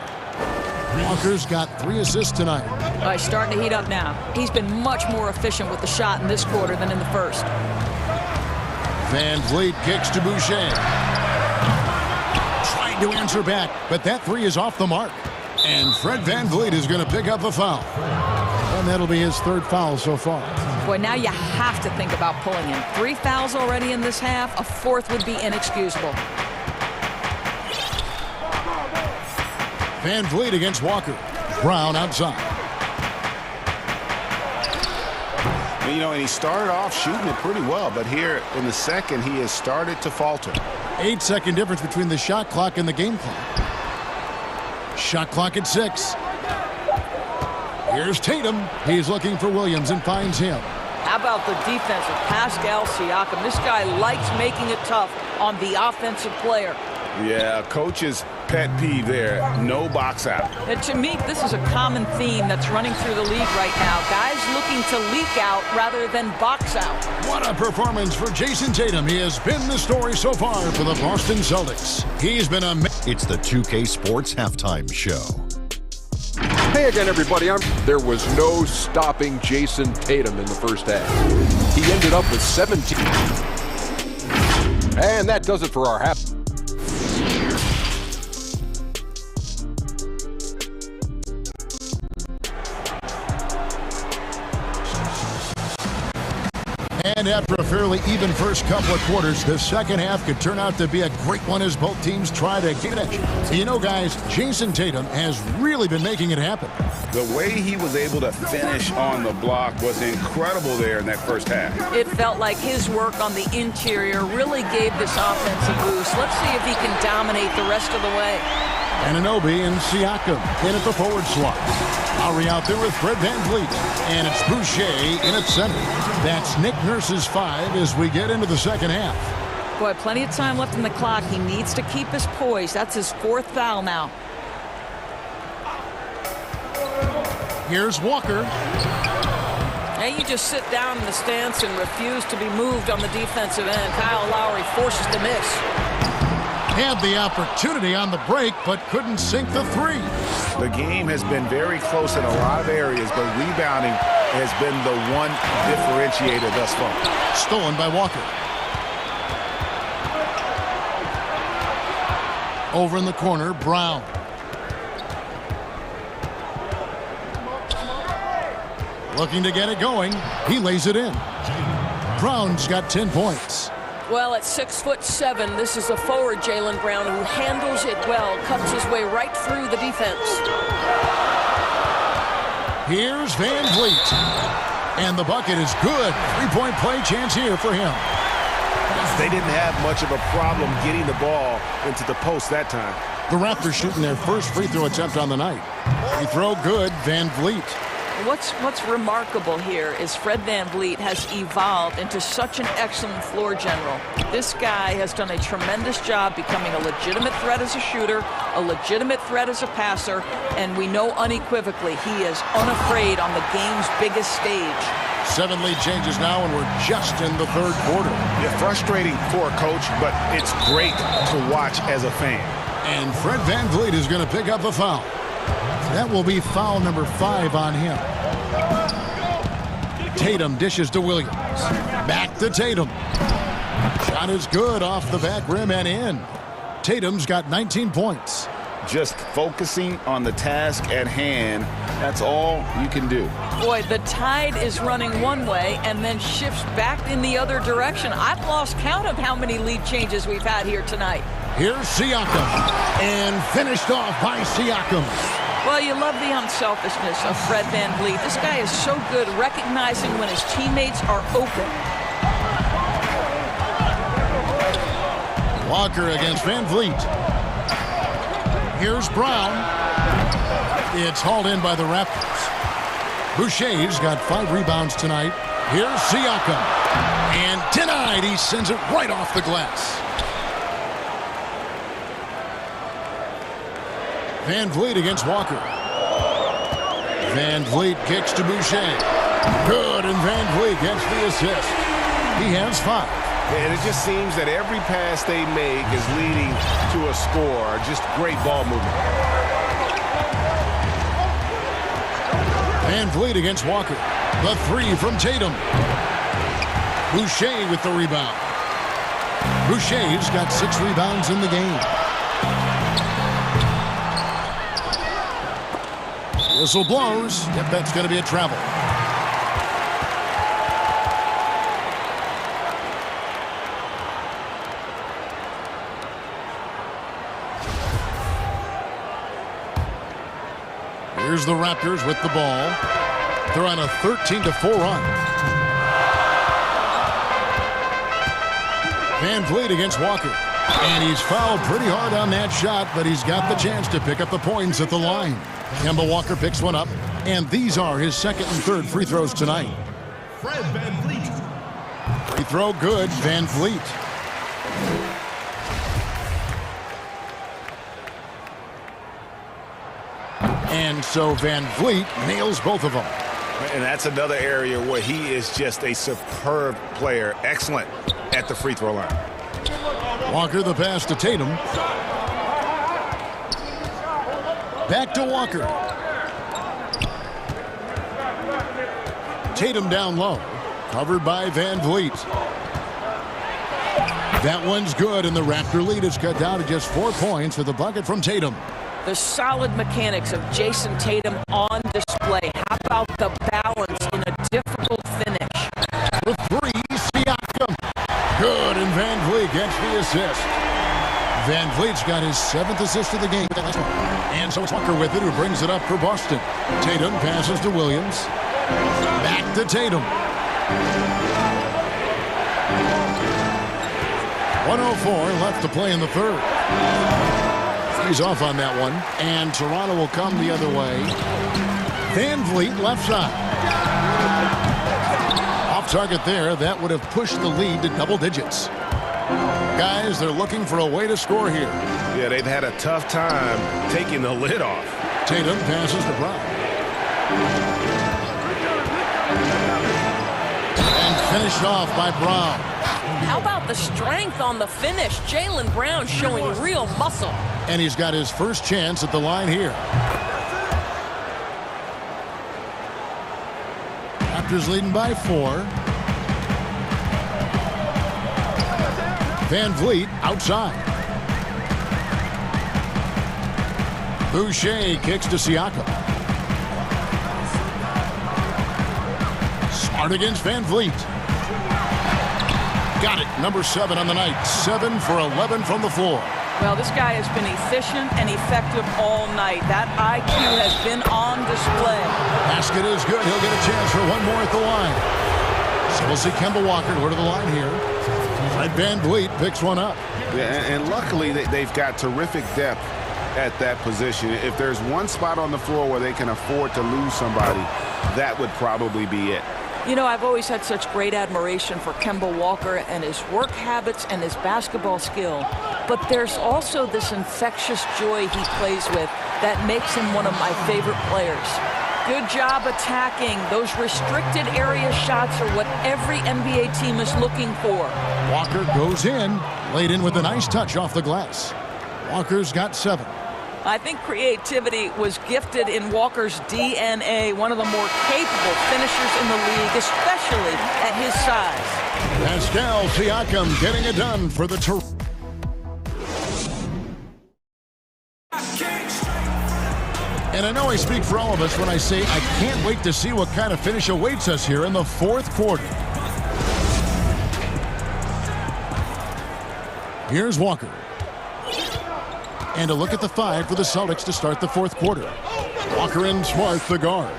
Walker's got 3 assists tonight. He's starting to heat up now. He's been much more efficient with the shot in this quarter than in the first. Van Vliet kicks to Boucher. Trying to answer back, but that 3 is off the mark. And Fred Van Vliet is going to pick up a foul. And that'll be his 3rd foul so far. Boy, now you have to think about pulling him. 3 fouls already in this half. A 4th would be inexcusable. Van Vliet against Walker. Brown outside. You know, and he started off shooting it pretty well, but here in the second, he has started to falter. 8-second difference between the shot clock and the game clock. Shot clock at 6. Here's Tatum. He's looking for Williams and finds him. How about the defense of Pascal Siakam? This guy likes making it tough on the offensive player. Yeah, coach's pet peeve there, no box out. And to me, this is a common theme that's running through the league right now. Guys looking to leak out rather than box out. What a performance for Jason Tatum. He has been the story so far for the Boston Celtics. He's been amazing. It's the 2K Sports Halftime Show. Hey again, everybody. There was no stopping Jason Tatum in the first half. He ended up with 17. And that does it for our half. And after a fairly even first couple of quarters, the second half could turn out to be a great one as both teams try to get it. You know, guys, Jason Tatum has really been making it happen. The way he was able to finish on the block was incredible there in that first half. It felt like his work on the interior really gave this offense a boost. Let's see if he can dominate the rest of the way. Anunoby and Siakam in at the forward slot. Lowry out there with Fred Van Vliet. And it's Boucher in at center. That's Nick Nurse's 5 as we get into the second half. Boy, plenty of time left in the clock. He needs to keep his poise. That's his 4th foul now. Here's Walker. Now you just sit down in the stance and refuse to be moved on the defensive end. Kyle Lowry forces to miss. Had the opportunity on the break, but couldn't sink the 3. The game has been very close in a lot of areas, but rebounding has been the one differentiator thus far. Stolen by Walker. Over in the corner, Brown. Looking to get it going. He lays it in. Brown's got 10 points. Well, at 6'7", this is the forward Jaylen Brown who handles it well, cuts his way right through the defense. Here's Van Vliet. And the bucket is good. 3-point play chance here for him. They didn't have much of a problem getting the ball into the post that time. The Raptors shooting their first free throw attempt on the night. Free throw good, Van Vliet. What's remarkable here is Fred Van Vliet has evolved into such an excellent floor general. This guy has done a tremendous job becoming a legitimate threat as a shooter, a legitimate threat as a passer, and we know unequivocally he is unafraid on the game's biggest stage. 7 lead changes now, and we're just in the 3rd quarter. Yeah, frustrating for a coach, but it's great to watch as a fan. And Fred Van Vliet is going to pick up a foul. That will be foul number 5 on him. Tatum dishes to Williams. Back to Tatum. Shot is good off the back rim and in. Tatum's got 19 points. Just focusing on the task at hand, that's all you can do. Boy, the tide is running one way and then shifts back in the other direction. I've lost count of how many lead changes we've had here tonight. Here's Siakam. And finished off by Siakam. Well, you love the unselfishness of Fred VanVleet. This guy is so good recognizing when his teammates are open. Walker against VanVleet. Here's Brown. It's hauled in by the Raptors. Boucher's got 5 rebounds tonight. Here's Siakam. And denied. He sends it right off the glass. VanVleet against Walker. VanVleet kicks to Boucher. Good, and VanVleet gets the assist. He has 5. And it just seems that every pass they make is leading to a score. Just great ball movement. VanVleet against Walker. The 3 from Tatum. Boucher with the rebound. Boucher's got 6 rebounds in the game. Whistle blows. Yep, that's going to be a travel. Here's the Raptors with the ball. They're on a 13-4 run. VanVleet against Walker. And he's fouled pretty hard on that shot, but he's got the chance to pick up the points at the line. Kemba Walker picks one up, and these are his 2nd and 3rd free throws tonight. Fred VanVleet. Free throw good, VanVleet. And so VanVleet nails both of them. And that's another area where he is just a superb player. Excellent at the free throw line. Walker the pass to Tatum. Back to Walker. Tatum down low. Covered by VanVleet. That one's good, and the Raptor lead is cut down to just 4 points with a bucket from Tatum. The solid mechanics of Jason Tatum on display. How about the balance in a difficult finish? The 3, Siakam. Good, and VanVleet gets the assist. VanVleet's got his 7th assist of the game. And so it's Walker with it, who brings it up for Boston. Tatum passes to Williams. Back to Tatum. 1:04 left to play in the 3rd. He's off on that one, and Toronto will come the other way. VanVleet left side. Off target there. That would have pushed the lead to double digits. Guys, they're looking for a way to score here. Yeah, they've had a tough time taking the lid off. Tatum passes to Brown. And finished off by Brown. How about the strength on the finish? Jaylen Brown showing real muscle. And he's got his first chance at the line here. Raptors leading by 4. VanVleet outside. Boucher kicks to Siakam. Smart against VanVleet. Got it. Number 7 on the night. 7 for 11 from the floor. Well, this guy has been efficient and effective all night. That IQ has been on display. Basket is good. He'll get a chance for one more at the line. So we'll see Kemba Walker go to the line here. Fred VanVleet picks one up. Yeah, and luckily they've got terrific depth at that position. If there's one spot on the floor where they can afford to lose somebody, that would probably be it. You know, I've always had such great admiration for Kemba Walker and his work habits and his basketball skill. But there's also this infectious joy he plays with that makes him one of my favorite players. Good job attacking. Those restricted area shots are what every NBA team is looking for. Walker goes in, laid in with a nice touch off the glass. Walker's got 7. I think creativity was gifted in Walker's DNA, one of the more capable finishers in the league, especially at his size. Pascal Siakam getting it done for the Toronto. And I know I speak for all of us when I say I can't wait to see what kind of finish awaits us here in the 4th quarter. Here's Walker. And a look at the 5 for the Celtics to start the 4th quarter. Walker and Smart, the guards.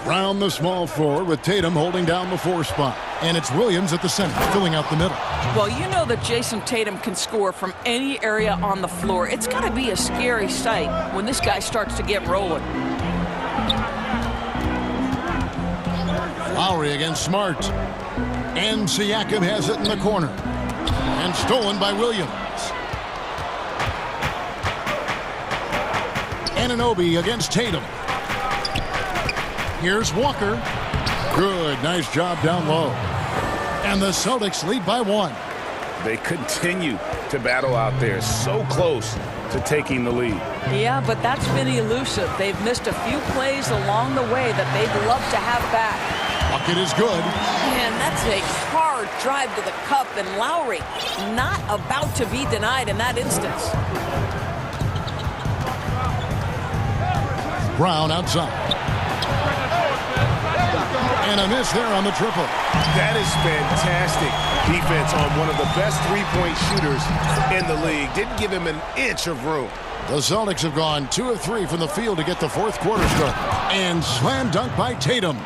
Brown, the small forward, with Tatum holding down the 4 spot. And it's Williams at the center, filling out the middle. Well, you know that Jason Tatum can score from any area on the floor. It's got to be a scary sight when this guy starts to get rolling. Lowry against Smart. And Siakam has it in the corner. And stolen by Williams. Anunoby against Tatum. Here's Walker. Good, nice job down low. And the Celtics lead by 1. They continue to battle out there, so close to taking the lead. Yeah, but that's been elusive. They've missed a few plays along the way that they'd love to have back. Bucket is good. Man, that's a hard drive to the cup, and Lowry not about to be denied in that instance. Brown outside. And a miss there on the triple. That is fantastic defense on one of the best three-point shooters in the league. Didn't give him an inch of room. The Celtics have gone 2 of 3 from the field to get the 4th quarter started. And slam dunk by Tatum.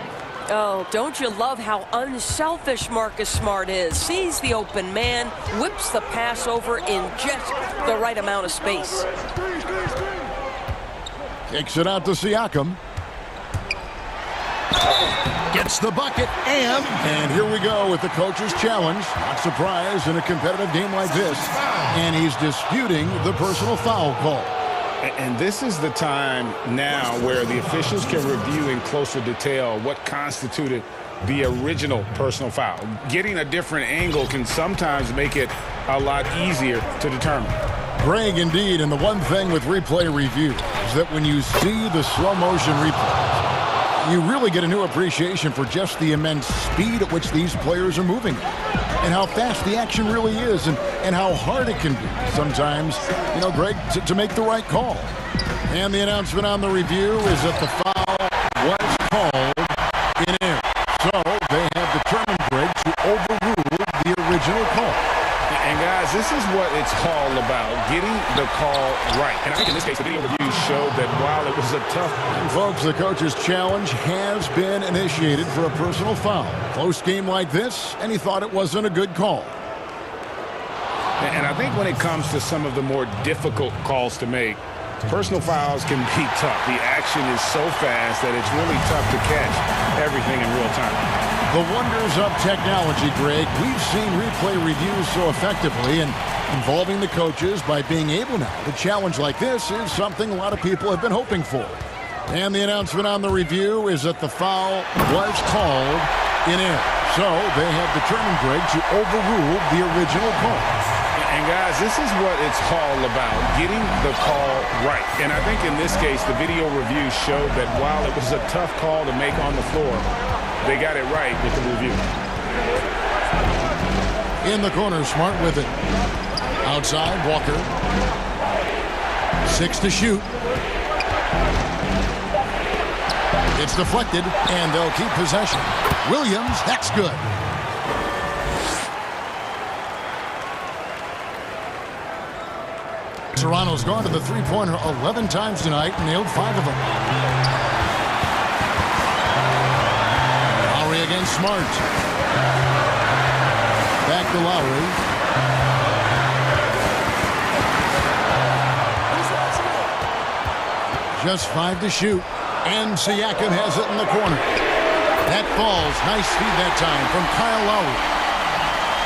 Oh, don't you love how unselfish Marcus Smart is? Sees the open man, whips the pass over in just the right amount of space. Kicks it out to Siakam. Gets the bucket, and here we go with the coach's challenge. Not surprised in a competitive game like this. And he's disputing the personal foul call. And this is the time now where the officials can review in closer detail what constituted the original personal foul. Getting a different angle can sometimes make it a lot easier to determine. Greg, indeed, and the one thing with replay review is that when you see the slow motion replay, you really get a new appreciation for just the immense speed at which these players are moving and how fast the action really is and how hard it can be sometimes, you know, Greg, to make the right call. And the announcement on the review is that the foul was called in error. So they have determined, Greg, to overrule the original call. And guys, this is what it's all about, getting the call right. And I think in this case, the video review showed that while it was a tough... Folks, the coach's challenge has been initiated for a personal foul. Close game like this, and he thought it wasn't a good call. And I think when it comes to some of the more difficult calls to make, personal fouls can be tough. The action is so fast that it's really tough to catch everything in real time. The wonders of technology, Greg. We've seen replay reviews so effectively, and involving the coaches by being able now to challenge like this is something a lot of people have been hoping for. And the announcement on the review is that the foul was called in error. So they have determined, Greg, to overrule the original call. And guys, this is what it's all about, getting the call right. And I think in this case, the video review showed that while it was a tough call to make on the floor, they got it right with the review. In the corner, Smart with it. Outside, Walker. 6 to shoot. It's deflected, and they'll keep possession. Williams, that's good. Toronto's gone to the three-pointer 11 times tonight and nailed 5 of them. Lowry against Smart. Back to Lowry. Just 5 to shoot. And Siakam has it in the corner. That falls. Nice feed that time from Kyle Lowry.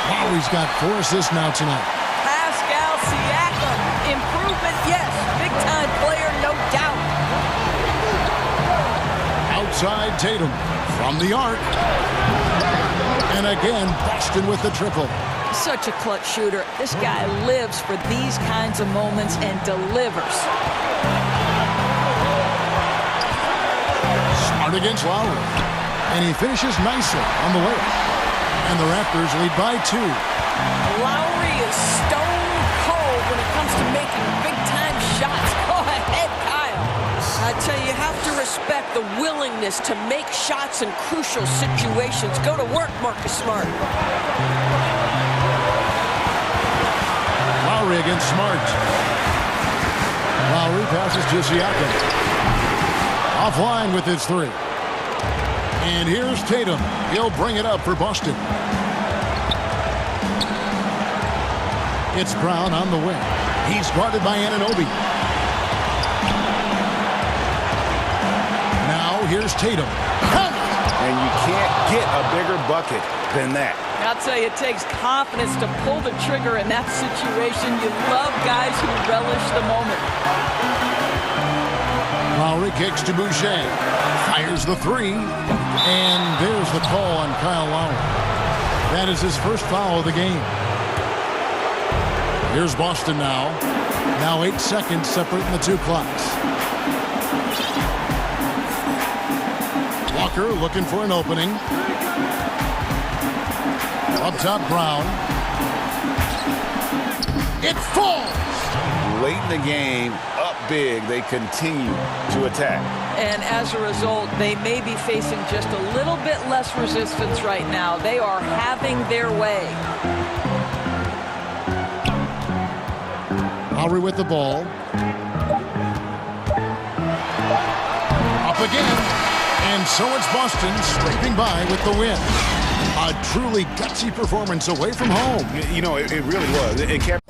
Lowry's got 4 assists now tonight. Pascal Siakam. Improvement, yes. Big-time player, no doubt. Outside Tatum from the arc. And again, Boston with the triple. Such a clutch shooter. This guy lives for these kinds of moments and delivers. Smart against Lowry. And he finishes nicely on the layup. And the Raptors lead by 2. Lowry is stone cold when it comes to making big-time shots. Go ahead, Kyle. I tell you, you have to respect the willingness to make shots in crucial situations. Go to work, Marcus Smart. Lowry against Smart. Lowry passes to Siakam. Offline with his three. And here's Tatum. He'll bring it up for Boston. It's Brown on the wing. He's guarded by Anunoby. Now here's Tatum. And you can't get a bigger bucket than that. I'll tell you, it takes confidence to pull the trigger in that situation. You love guys who relish the moment. Lowry kicks to Boucher. Fires the three. And there's the call on Kyle Lowry. That is his first foul of the game. Here's Boston now. Now 8 seconds separating the two clocks. Walker looking for an opening. Up top, Brown. It falls! Late in the game, up big, they continue to attack. And as a result, they may be facing just a little bit less resistance right now. They are having their way. Lowry with the ball. Up again. And so it's Boston scraping by with the win. A truly gutsy performance away from home. You know, it really was. It kept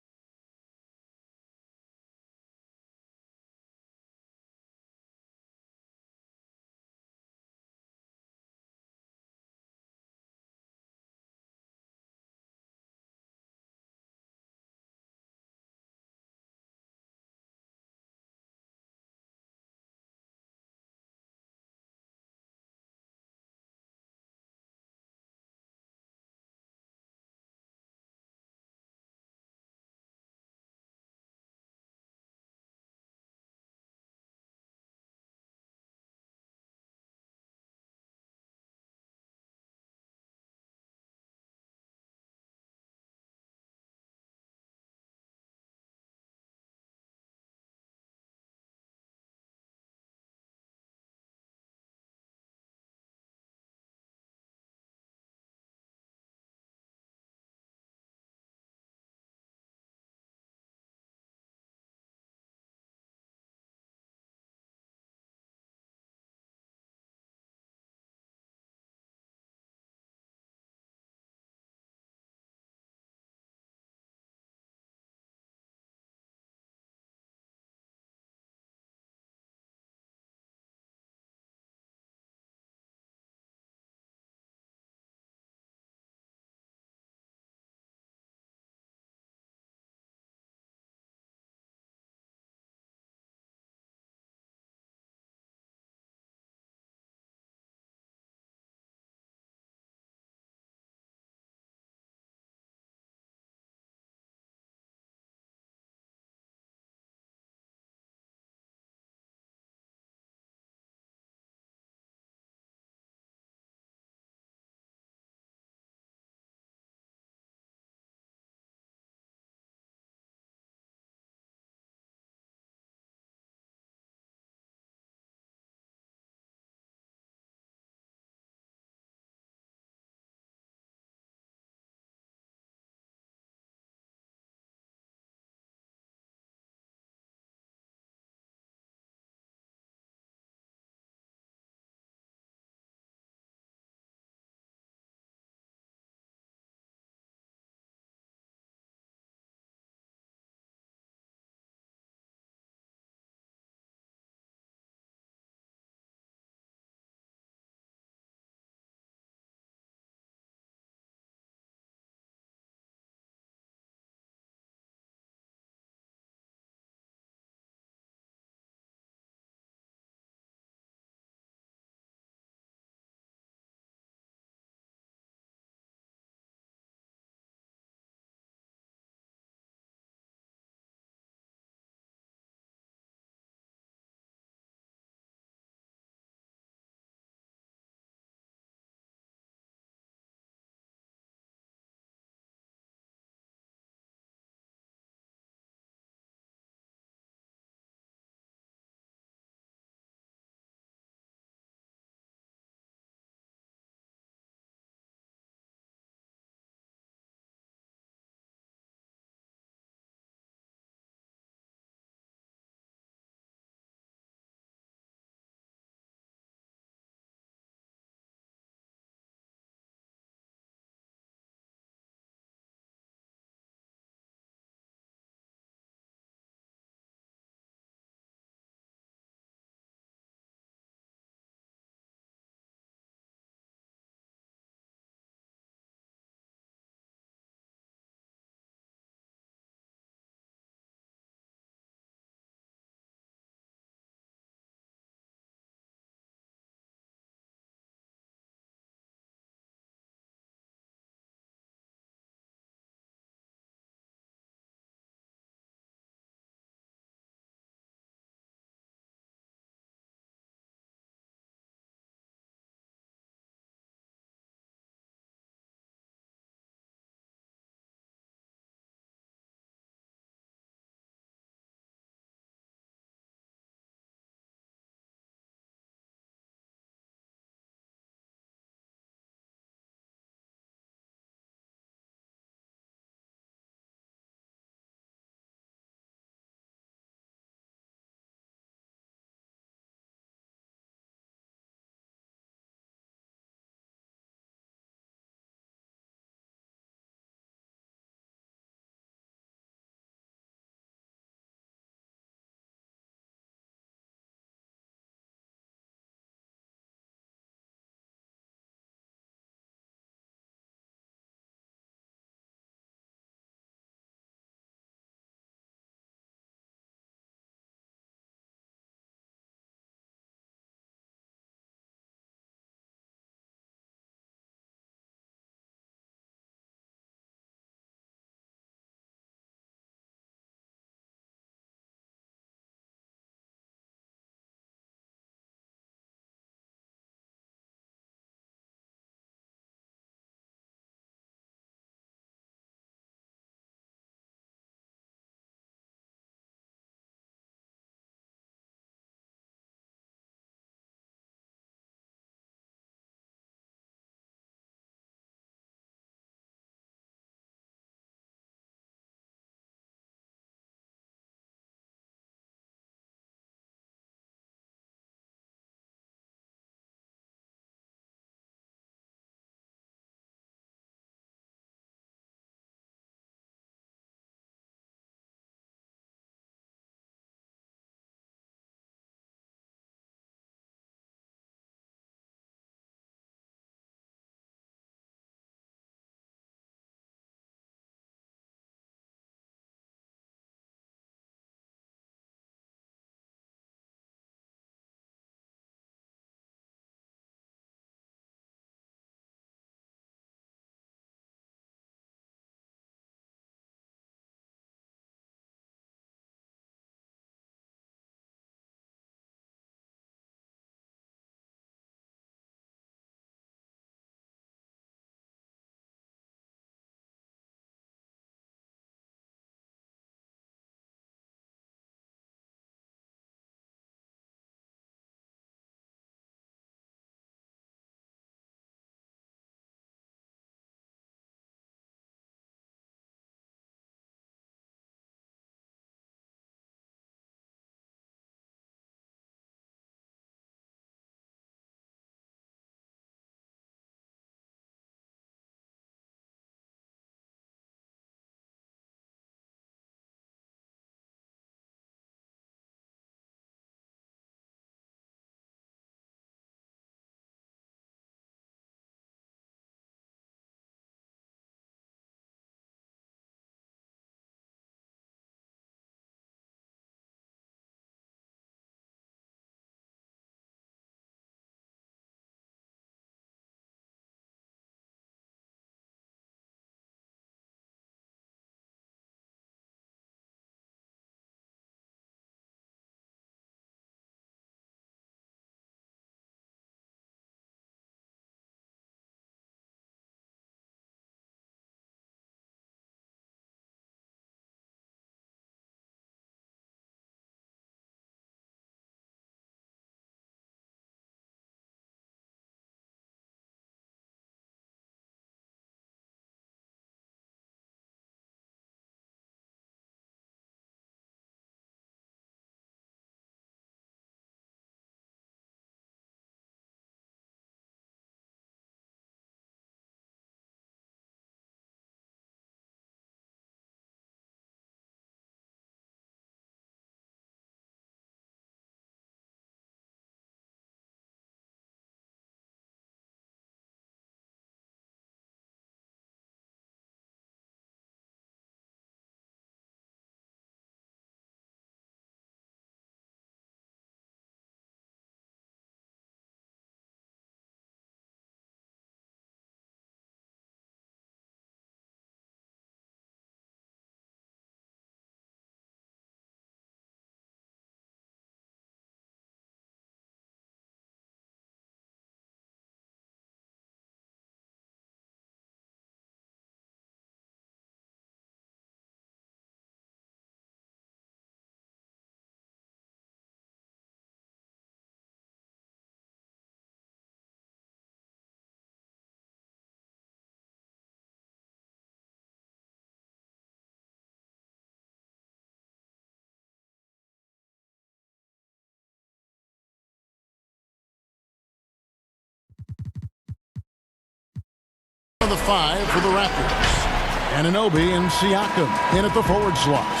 of the 5 for the Raptors. Anunoby and Siakam in at the forward slots.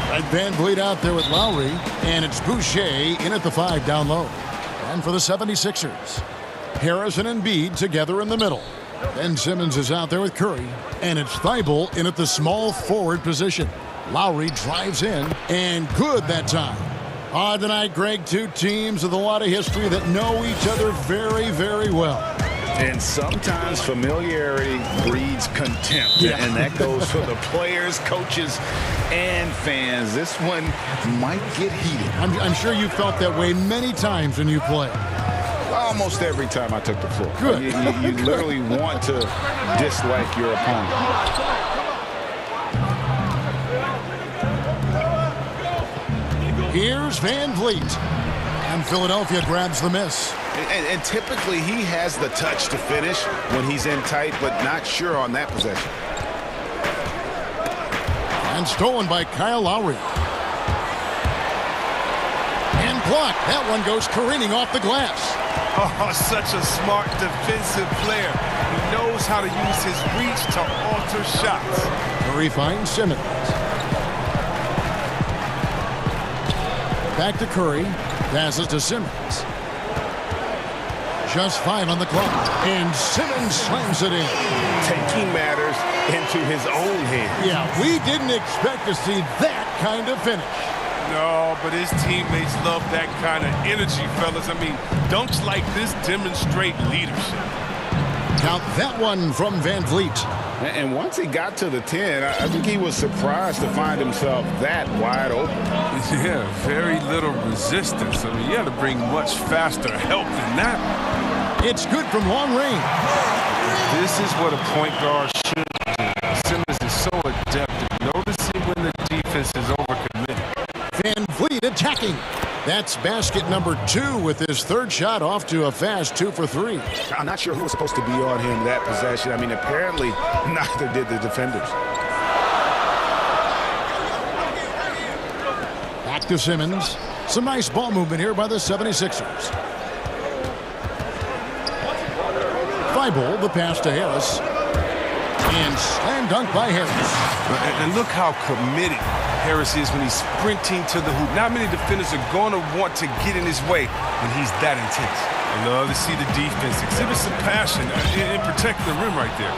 Fred VanVleet out there with Lowry, and it's Boucher in at the 5 down low. And for the 76ers, Harris and Embiid together in the middle. Ben Simmons is out there with Curry, and it's Thibault in at the small forward position. Lowry drives in, and good that time. Tonight, Greg, two teams with a lot of history that know each other very, very well. And sometimes familiarity breeds contempt, and that goes for the players, coaches, and fans. This one might get heated. I'm sure you felt that way many times when you play. Almost every time I took the floor. Good. You literally want to dislike your opponent. Here's VanVleet, and Philadelphia grabs the miss. And typically he has the touch to finish when he's in tight, but not sure on that possession. And stolen by Kyle Lowry. And blocked. That one goes careening off the glass. Oh, such a smart defensive player. He knows how to use his reach to alter shots. Curry finds Simmons. Back to Curry. Passes to Simmons. Just 5 on the clock. And Simmons slams it in. Taking matters into his own hands. Yeah, we didn't expect to see that kind of finish. No, but his teammates love that kind of energy, fellas. I mean, dunks like this demonstrate leadership. Count that one from VanVleet. And once he got to the 10, I think he was surprised to find himself that wide open. Yeah, very little resistance. I mean, you had to bring much faster help than that. It's good from long range. This is what a point guard should do. Simmons is so adept at noticing when the defense is overcommitted. VanVleet attacking. That's basket number 2 with his third shot off to a fast 2 for 3. I'm not sure who was supposed to be on him that possession. I mean, apparently neither did the defenders. Back to Simmons. Some nice ball movement here by the 76ers. Thibault, the pass to Harris. And slam dunk by Harris. And look how committed Harris is when he's sprinting to the hoop. Not many defenders are going to want to get in his way when he's that intense. I love to see the defense exhibit some passion in protecting the rim right there.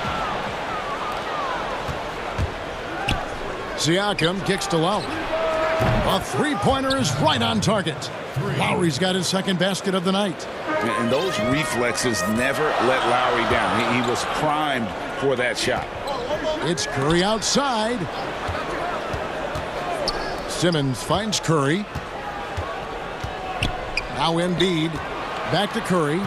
Siakam kicks to Lowry. A three-pointer is right on target. Lowry's got his second basket of the night. And those reflexes never let Lowry down. He was primed for that shot. It's Curry outside. Simmons finds Curry. Now Embiid. Back to Curry.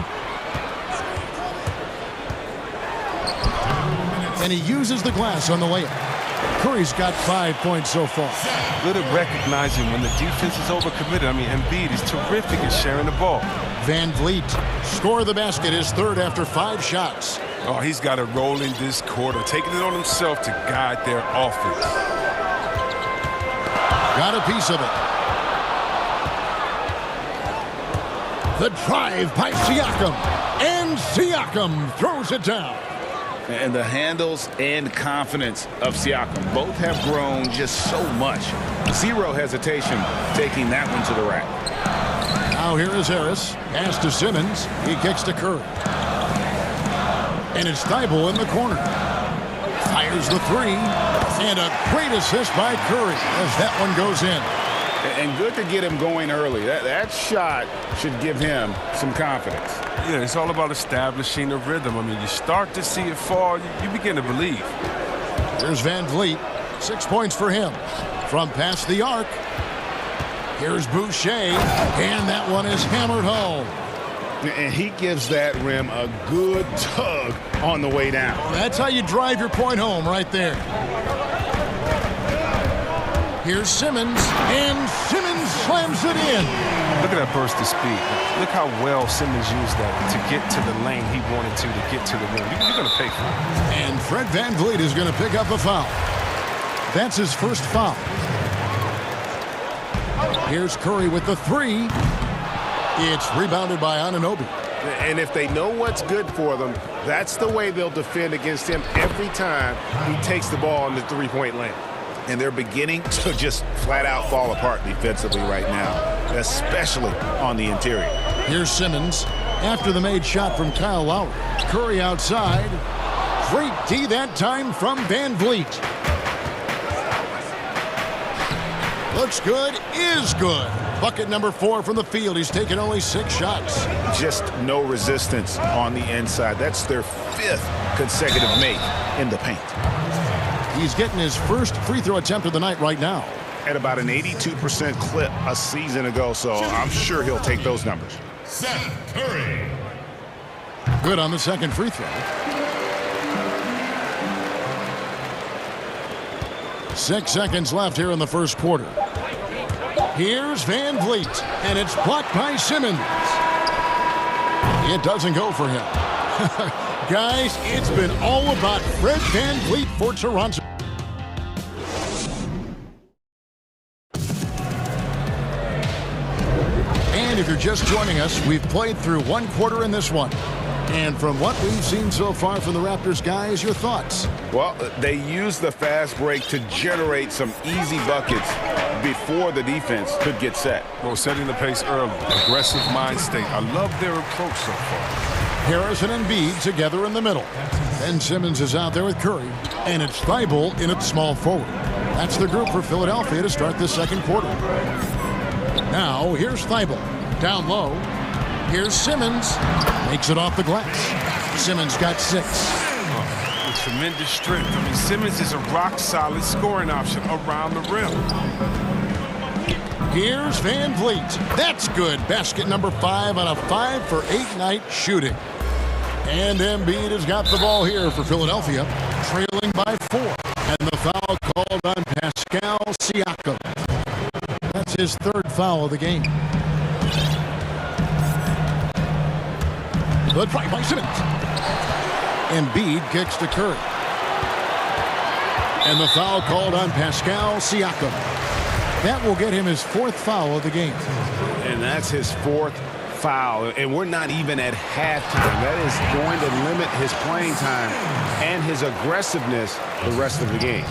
And he uses the glass on the layup. Curry's got 5 points so far. Good at recognizing when the defense is overcommitted. I mean, Embiid is terrific at sharing the ball. VanVleet score the basket, his third after 5 shots. Oh, he's got a role in this quarter, taking it on himself to guide their offense. Got a piece of it. The drive by Siakam. And Siakam throws it down. And the handles and confidence of Siakam both have grown just so much. Zero hesitation taking that one to the rack. Now here is Harris. Pass to Simmons. He kicks to Curry. And it's Thibault in the corner. Fires the 3. And a great assist by Curry as that one goes in. And good to get him going early. That shot should give him some confidence. Yeah, it's all about establishing a rhythm. I mean, you start to see it fall, you begin to believe. Here's VanVleet. 6 points for him. From past the arc. Here's Boucher. And that one is hammered home. And he gives that rim a good tug on the way down. Well, that's how you drive your point home right there. Here's Simmons, and Simmons slams it in. Look at that burst of speed. Look how well Simmons used that to get to the lane he wanted to get to the rim. You're going to pay for it. And Fred VanVleet is going to pick up a foul. That's his first foul. Here's Curry with the 3. It's rebounded by Anunoby. And if they know what's good for them, That's the way they'll defend against him every time he takes the ball in the three-point lane. And they're beginning to just flat-out fall apart defensively right now, especially on the interior. Here's Simmons after the made shot from Kyle Lowry. Curry outside. Great D that time from Van Vliet. Looks good, is good. Bucket number 4 from the field. He's taken only 6 shots. Just no resistance on the inside. That's their 5th consecutive make in the paint. He's getting his first free throw attempt of the night right now. At about an 82% clip a season ago, so I'm sure he'll take those numbers. Seth Curry. Good on the second free throw. 6 seconds left here in the first quarter. Here's Van Vliet, and it's blocked by Simmons. It doesn't go for him. Guys, it's been all about Fred Van Vliet for Toronto. And if you're just joining us, we've played through 1 quarter in this one. And from what we've seen so far from the Raptors, guys, your thoughts? Well, they used the fast break to generate some easy buckets before the defense could get set. Well, setting the pace early, aggressive mind state. I love their approach so far. Harris and Embiid together in the middle. Ben Simmons is out there with Curry, and it's Thibault in at small forward. That's the group for Philadelphia to start the second quarter. Now, here's Thibault. Down low. Here's Simmons. Makes it off the glass. Simmons got 6. With tremendous strength. I mean, Simmons is a rock-solid scoring option around the rim. Here's Van Vliet. That's good. Basket number 5 on a 5 for 8 night shooting. And Embiid has got the ball here for Philadelphia, trailing by 4. And the foul called on Pascal Siakam. That's his 3rd foul of the game. The try by Simmons. Embiid kicks to Curry. And the foul called on Pascal Siakam. That will get him his 4th foul of the game. And that's his 4th foul. And we're not even at halftime. That is going to limit his playing time and his aggressiveness the rest of the game.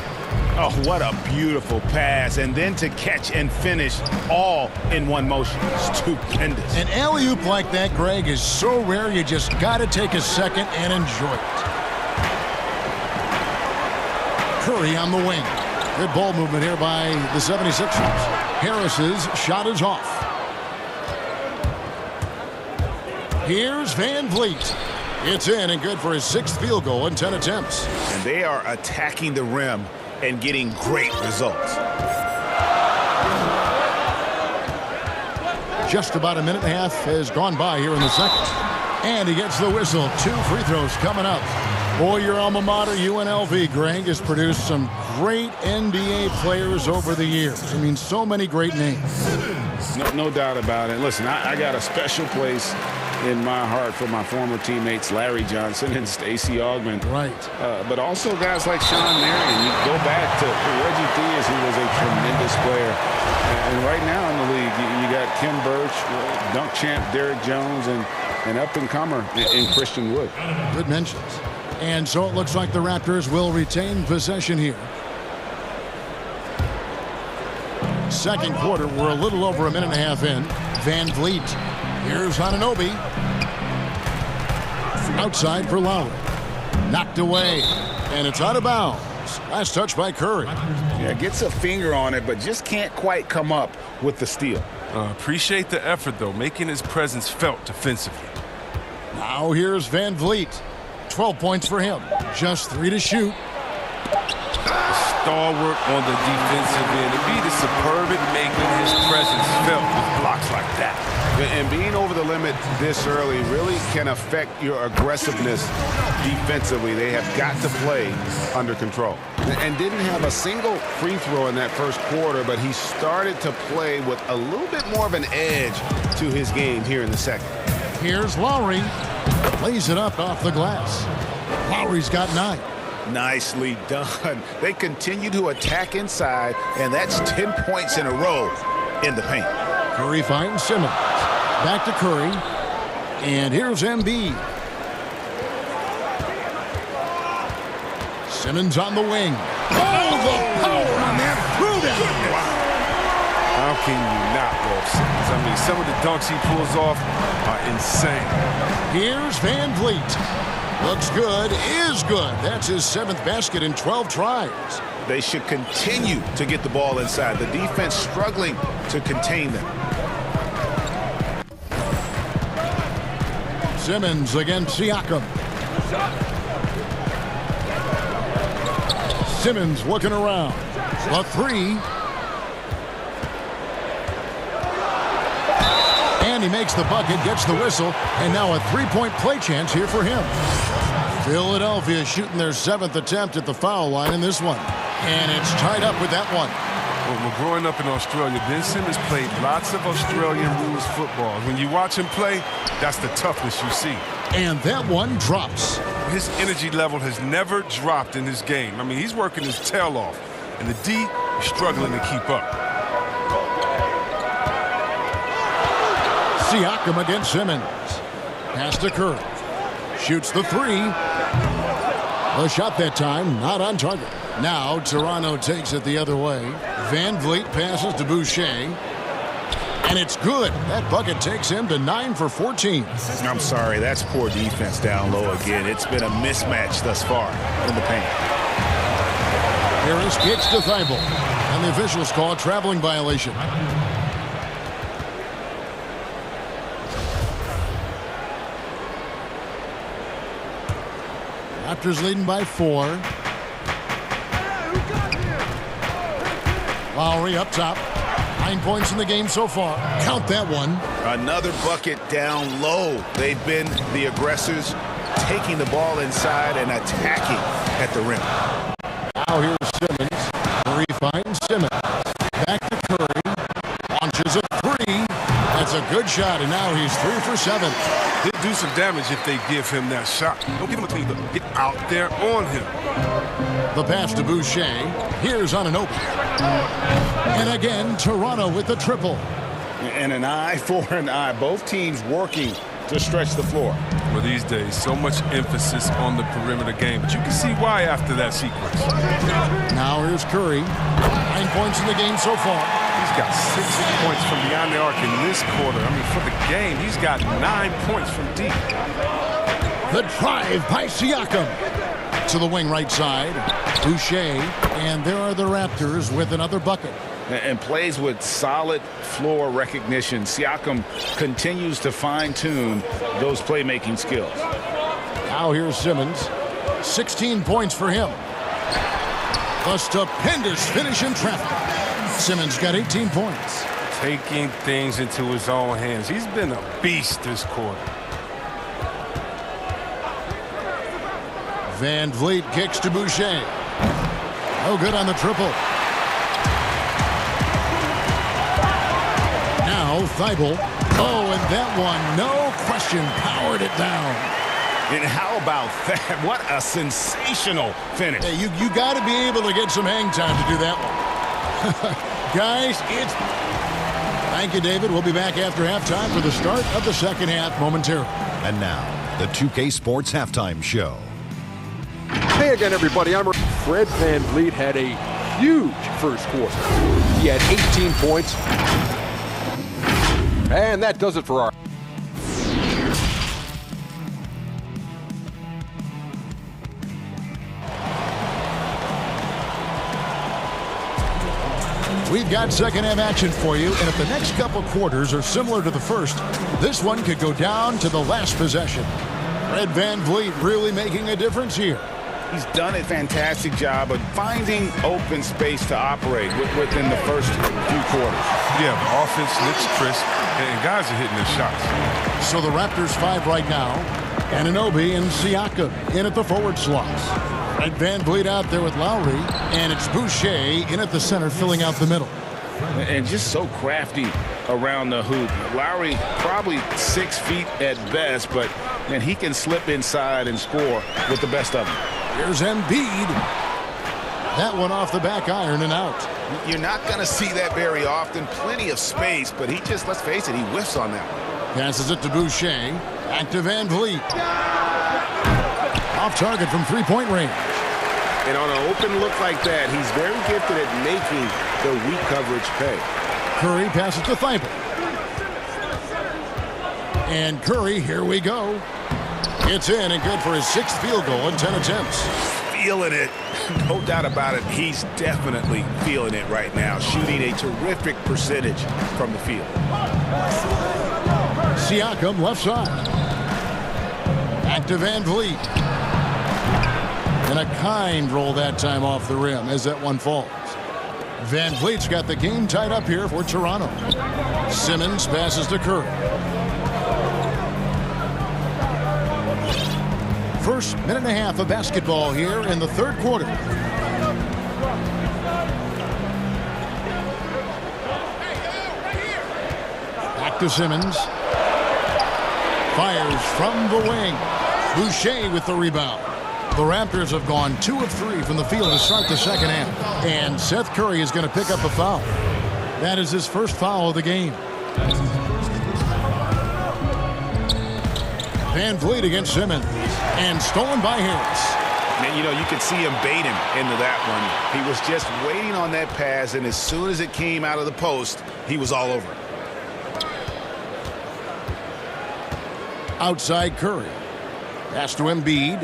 Oh, what a beautiful pass. And then to catch and finish all in one motion. Stupendous. An alley-oop like that, Greg, is so rare you just got to take a second and enjoy it. Curry on the wing. Good ball movement here by the 76ers. Harris's shot is off. Here's Van Vliet. It's in and good for his 6th field goal in 10 attempts. And they are attacking the rim and getting great results. Just about a minute and a half has gone by here in the second. And he gets the whistle. 2 free throws coming up. Boy, your alma mater, UNLV, Greg, has produced some great NBA players over the years. I mean, so many great names. No doubt about it. Listen, I got a special place in my heart for my former teammates Larry Johnson and Stacey Augmon. Right. But also guys like Sean Marion. You go back to Reggie Theus, who was a tremendous player. And right now in the league, you got Kim Birch, dunk champ Derrick Jones, and an up-and-comer in Christian Wood. Good mentions. And so it looks like the Raptors will retain possession here. Second quarter, we're a little over a minute and a half in. Van Vliet. Here's Anunoby. Outside for Lowry. Knocked away. And it's out of bounds. Last touch by Curry. Yeah, gets a finger on it, but just can't quite come up with the steal. Appreciate the effort, though, making his presence felt defensively. Now here's Van Vliet. 12 points for him. Just 3 to shoot. Stalwart on the defensive end. Embiid is superb at making his presence felt with blocks like that. And being over the limit this early really can affect your aggressiveness defensively. They have got to play under control. And didn't have a single free throw in that first quarter, but he started to play with a little bit more of an edge to his game here in the second. Here's Lowry. Lays it up off the glass. Lowry's got 9. Nicely done. They continue to attack inside, and that's 10 points in a row in the paint. Curry finds Simmons. Back to Curry. And here's Embiid. Simmons on the wing. Oh, the power on that throwdown. Wow. How can you not love Simmons? I mean, some of the dunks he pulls off are insane. Here's Van Vliet. Looks good, is good. That's his 7th basket in 12 tries. They should continue to get the ball inside. The defense struggling to contain them. Simmons against Siakam. Simmons looking around. The 3. And he makes the bucket, gets the whistle, and now a 3-point play chance here for him. Philadelphia shooting their 7th attempt at the foul line in this one. And it's tied up with that one. Well, growing up in Australia, Ben Simmons played lots of Australian rules football. When you watch him play, that's the toughness you see. And that one drops. His energy level has never dropped in his game. I mean, he's working his tail off. And the D is struggling to keep up. Siakam against Simmons. Pass to Curry. Shoots the 3. A shot that time, not on target. Now Toronto takes it the other way. Van Vliet passes to Boucher. And it's good. That bucket takes him to 9 for 14. I'm sorry, that's poor defense down low again. It's been a mismatch thus far in the paint. Harris kicks to Thibault. And the officials call a traveling violation. Raptors leading by 4. Lowry up top. 9 points in the game so far. Count that one. Another bucket down low. They've been the aggressors, taking the ball inside and attacking at the rim. Now here's Simmons. Curry finds Simmons. Back to Curry. Launches a 3. That's a good shot, and now he's 3 for 7. He'll do some damage if they give him that shot. Don't give him a clean look. Get out there on him. The pass to Boucher. Here's on an open. And again, Toronto with the triple. And an eye for an eye. Both teams working to stretch the floor. Well, these days, so much emphasis on the perimeter game. But you can see why after that sequence. Now here's Curry. 9 points in the game so far. He's got 6 points from beyond the arc in this quarter. I mean, for the game, he's got 9 points from deep. The drive by Siakam. To the wing right side. Boucher. And there are the Raptors with another bucket. And plays with solid floor recognition. Siakam continues to fine-tune those playmaking skills. Now here's Simmons. 16 points for him. A stupendous finish in traffic. Simmons got 18 points. Taking things into his own hands. He's been a beast this quarter. Van Vliet kicks to Boucher. No good on the triple. Now Thibault. Oh, and that one, no question, powered it down. And how about that? What a sensational finish. Hey, you got to be able to get some hang time to do that one. Guys, it's... Thank you, David. We'll be back after halftime for the start of the second half momentarily. And now, the 2K Sports Halftime Show. Hey again, everybody. I'm Fred Van Vliet had a huge first quarter. He had 18 points. And that does it for our... We've got second half action for you, and if the next couple quarters are similar to the first, this one could go down to the last possession. Fred Van Vliet really making a difference here. He's done a fantastic job of finding open space to operate within the first few quarters. Yeah, the offense looks crisp, and guys are hitting their shots. So the Raptors 5 right now. Anunoby and Siakam in at the forward slots. Fred Van Vliet out there with Lowry, and it's Boucher in at the center filling out the middle. And just so crafty around the hoop. Lowry probably 6 feet at best, but man, he can slip inside and score with the best of them. Here's Embiid. That one off the back iron and out. You're not going to see that very often. Plenty of space, but he just, let's face it, he whiffs on that one. Passes it to Boucher. Back to Van Vliet. Off target from three-point range. And on an open look like that, he's very gifted at making the weak coverage pay. Curry passes to Thibault. And Curry, here we go. It's in and good for his 6th field goal in 10 attempts. Feeling it. No doubt about it. He's definitely feeling it right now. Shooting a terrific percentage from the field. Siakam left side. Back to Van Vliet. And a kind roll that time off the rim as that one falls. Van Vliet's got the game tied up here for Toronto. Simmons passes to Curry. First minute and a half of basketball here in the third quarter. Back to Simmons. Fires from the wing. Boucher with the rebound. The Raptors have gone 2 of 3 from the field to start the second half. And Seth Curry is going to pick up a foul. That is his first foul of the game. Van Vliet against Simmons. And stolen by Harris. And, you know, you could see him bait him into that one. He was just waiting on that pass, and as soon as it came out of the post, he was all over it. Outside Curry. Pass to Embiid.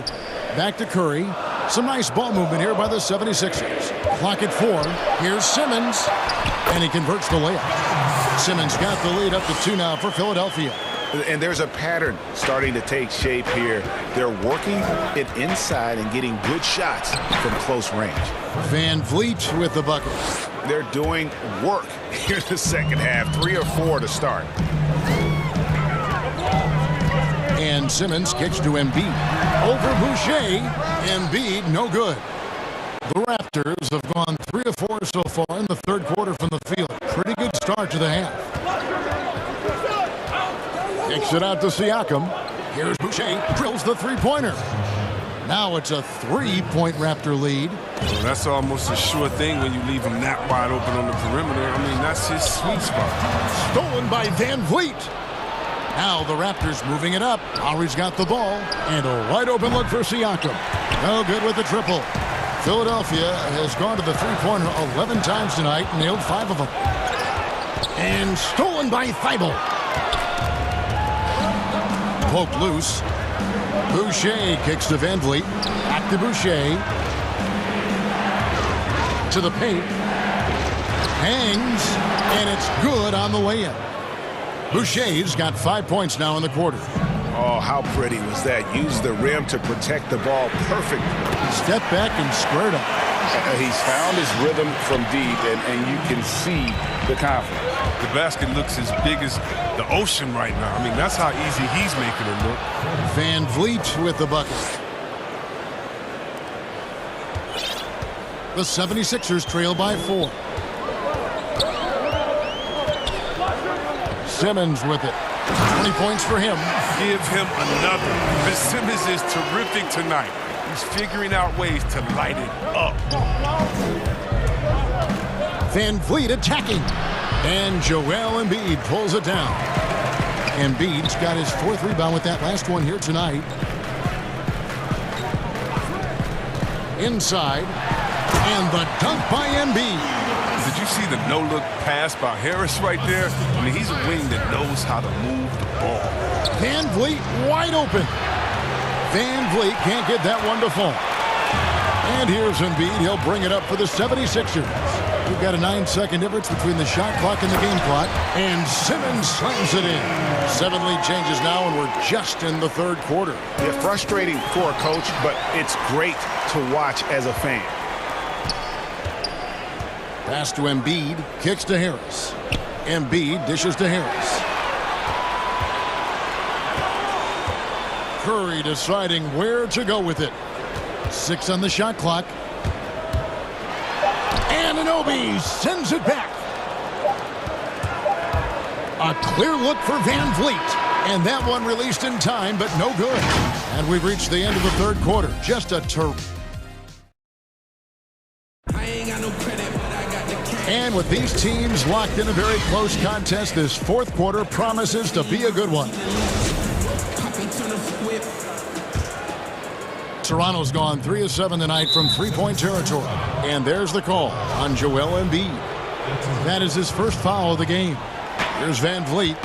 Back to Curry. Some nice ball movement here by the 76ers. Clock at 4. Here's Simmons. And he converts the layup. Simmons got the lead up to 2 now for Philadelphia. And there's a pattern starting to take shape here. They're working it inside and getting good shots from close range. Van Vliet with the bucket. They're doing work here in the second half. 3 or 4 to start. And Simmons kicks to Embiid. Over Boucher. Embiid, no good. The Raptors have gone 3 of 4 so far in the third quarter from the field. Pretty good start to the half. Kicks it out to Siakam. Here's Boucher. Drills the three-pointer. Now it's a 3-point Raptor lead. Well, that's almost a sure thing when you leave him that wide open on the perimeter. I mean, that's his sweet spot. Stolen by Van Vliet. Now the Raptors moving it up. Lowry's got the ball. And a wide open look for Siakam. No good with the triple. Philadelphia has gone to the three-pointer 11 times tonight, nailed 5 of them. And stolen by Thibault. Poked loose. Boucher kicks to Van Vliet. Back to Boucher. To the paint. Hangs. And it's good on the way in. Boucher's got 5 points now in the quarter. Oh, how pretty was that? Used the rim to protect the ball perfectly. Step back and squared up. He's found his rhythm from deep, and you can see the confidence. The basket looks as big as the ocean right now. I mean, that's how easy he's making it look. Van Vliet with the bucket. The 76ers trail by 4. Simmons with it. 20 points for him. Give him another. But Simmons is terrific tonight. He's figuring out ways to light it up. Van Vliet attacking. And Joel Embiid pulls it down. Embiid's got his 4th rebound with that last one here tonight. Inside. And the dunk by Embiid. Did you see the no-look pass by Harris right there? I mean, he's a wing that knows how to move the ball. Van Vliet wide open. Van Vliet can't get that one to fall. And here's Embiid. He'll bring it up for the 76ers. We've got a 9-second difference between the shot clock and the game clock. And Simmons slams it in. 7 lead changes now, and we're just in the third quarter. Yeah, frustrating for a coach, but it's great to watch as a fan. Pass to Embiid, kicks to Harris. Embiid dishes to Harris. Curry deciding where to go with it. 6 on the shot clock. And Anunoby sends it back. A clear look for Van Vliet. And that one released in time, but no good. And we've reached the end of the third quarter. Just a And with these teams locked in a very close contest, this fourth quarter promises to be a good one. Toronto's gone 3 of 7 tonight from three-point territory. And there's the call on Joel Embiid. That is his first foul of the game. Here's Van Vliet.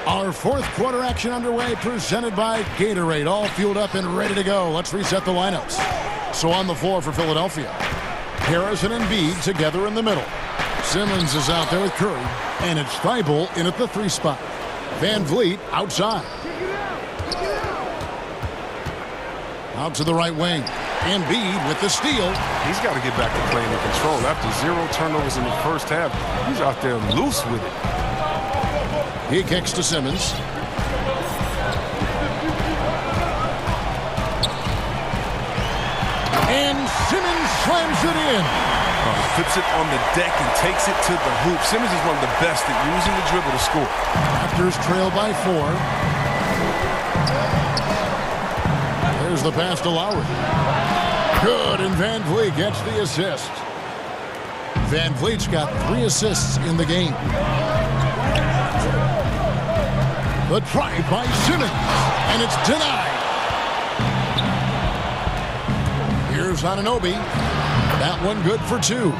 Our fourth quarter action underway, presented by Gatorade. All fueled up and ready to go. Let's reset the lineups. So on the floor for Philadelphia, Harris and Embiid together in the middle. Simmons is out there with Curry, and it's Thibault in at the 3 spot. Van Vliet outside. Out to the right wing. Embiid with the steal. He's got to get back to playing in control. After 0 turnovers in the first half, he's out there loose with it. He kicks to Simmons. And Simmons slams it in. Puts it on the deck and takes it to the hoop. Simmons is one of the best at using the dribble to score. Raptors trail by 4. There's the pass to Lowry. Good, and Van Vliet gets the assist. Van Vliet's got 3 assists in the game. The try by Simmons, and it's denied. Here's Anunoby. That one good for 2.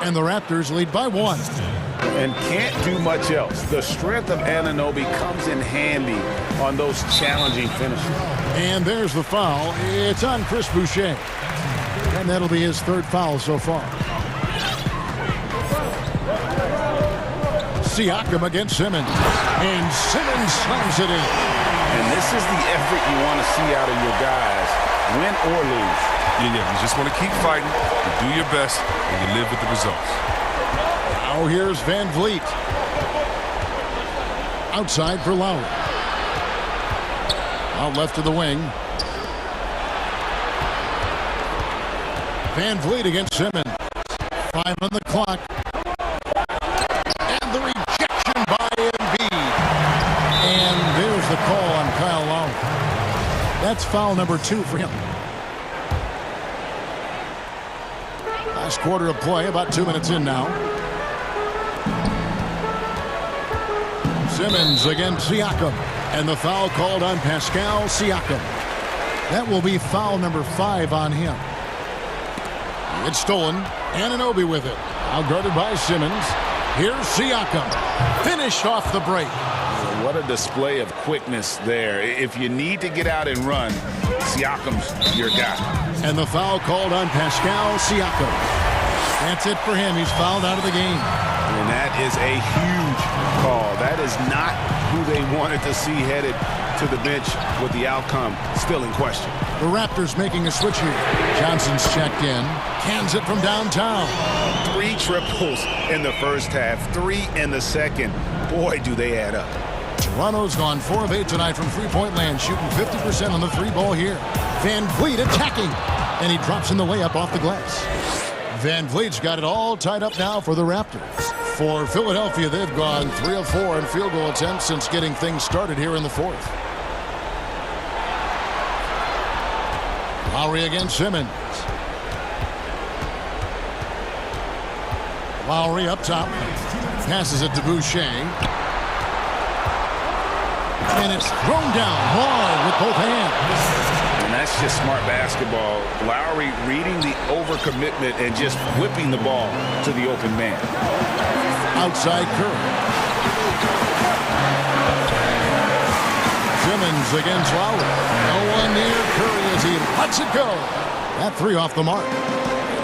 And the Raptors lead by 1. And can't do much else. The strength of Anunoby comes in handy on those challenging finishes. And there's the foul. It's on Chris Boucher. And that'll be his 3rd foul so far. Siakam against Simmons. And Simmons slams it in. And this is the effort you want to see out of your guys, win or lose. Yeah, you just want to keep fighting, you do your best, and you live with the results. Now here's Van Vliet. Outside for Lowry. Out left to the wing. Van Vliet against Simmons. 5 on the clock. And the rejection by Embiid. And there's the call on Kyle Lowry. That's foul number 2 for him. Last quarter of play, about 2 minutes in now. Simmons against Siakam. And the foul called on Pascal Siakam. That will be foul number 5 on him. It's stolen. Anunoby with it. Outguarded by Simmons. Here's Siakam. Finished off the break. What a display of quickness there. If you need to get out and run, Siakam's your guy. And the foul called on Pascal Siakam. That's it for him. He's fouled out of the game. And that is a huge call. That is not who they wanted to see headed to the bench with the outcome still in question. The Raptors making a switch here. Johnson's checked in. Cans it from downtown. 3 triples in the first half, 3 in the second. Boy, do they add up. Toronto's gone 4 of 8 tonight from three-point land, shooting 50% on the 3-ball here. Van Vliet attacking, and he drops in the layup off the glass. Van Vliet's got it all tied up now for the Raptors. For Philadelphia, they've gone 3 of 4 in field goal attempts since getting things started here in the 4th. Lowry against Simmons. Lowry up top. Passes it to Boucher. And it's thrown down hard with both hands. And that's just smart basketball. Lowry reading the overcommitment and just whipping the ball to the open man. Outside Curry. Simmons against Lowry. No one near Curry as he lets it go. That 3 off the mark.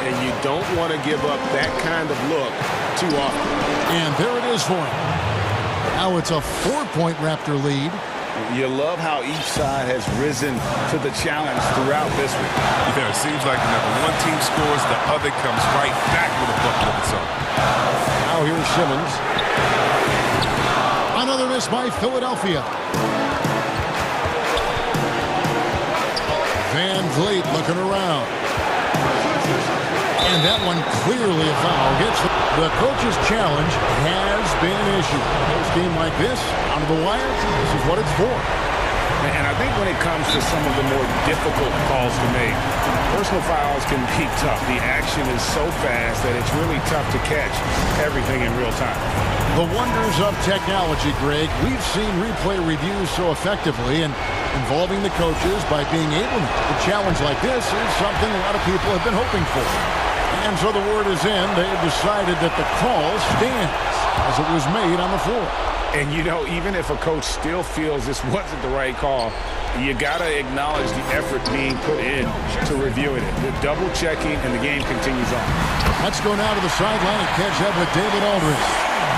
And you don't want to give up that kind of look too often. And there it is for him. Now it's a 4-point Raptor lead. You love how each side has risen to the challenge throughout this one. Yeah, it seems like whenever one team scores, the other comes right back with a bucket of its own. Now here's Simmons. Another miss by Philadelphia. Van Vliet looking around. And that one clearly a foul. Gets the coach's challenge has been issued. This game like this, out of the wire, this is what it's for. And I think when it comes to some of the more difficult calls to make, personal fouls can be tough. The action is so fast that it's really tough to catch everything in real time. The wonders of technology, Greg. We've seen replay reviews so effectively, and Involving the coaches by being able to. A challenge like this is something a lot of people have been hoping for. And so the word is in. They have decided that the call stands as it was made on the floor. And, you know, even if a coach still feels this wasn't the right call, you got to acknowledge the effort being put in to reviewing it. The double-checking, and the game continues on. Let's go now to the sideline and catch up with David Aldridge.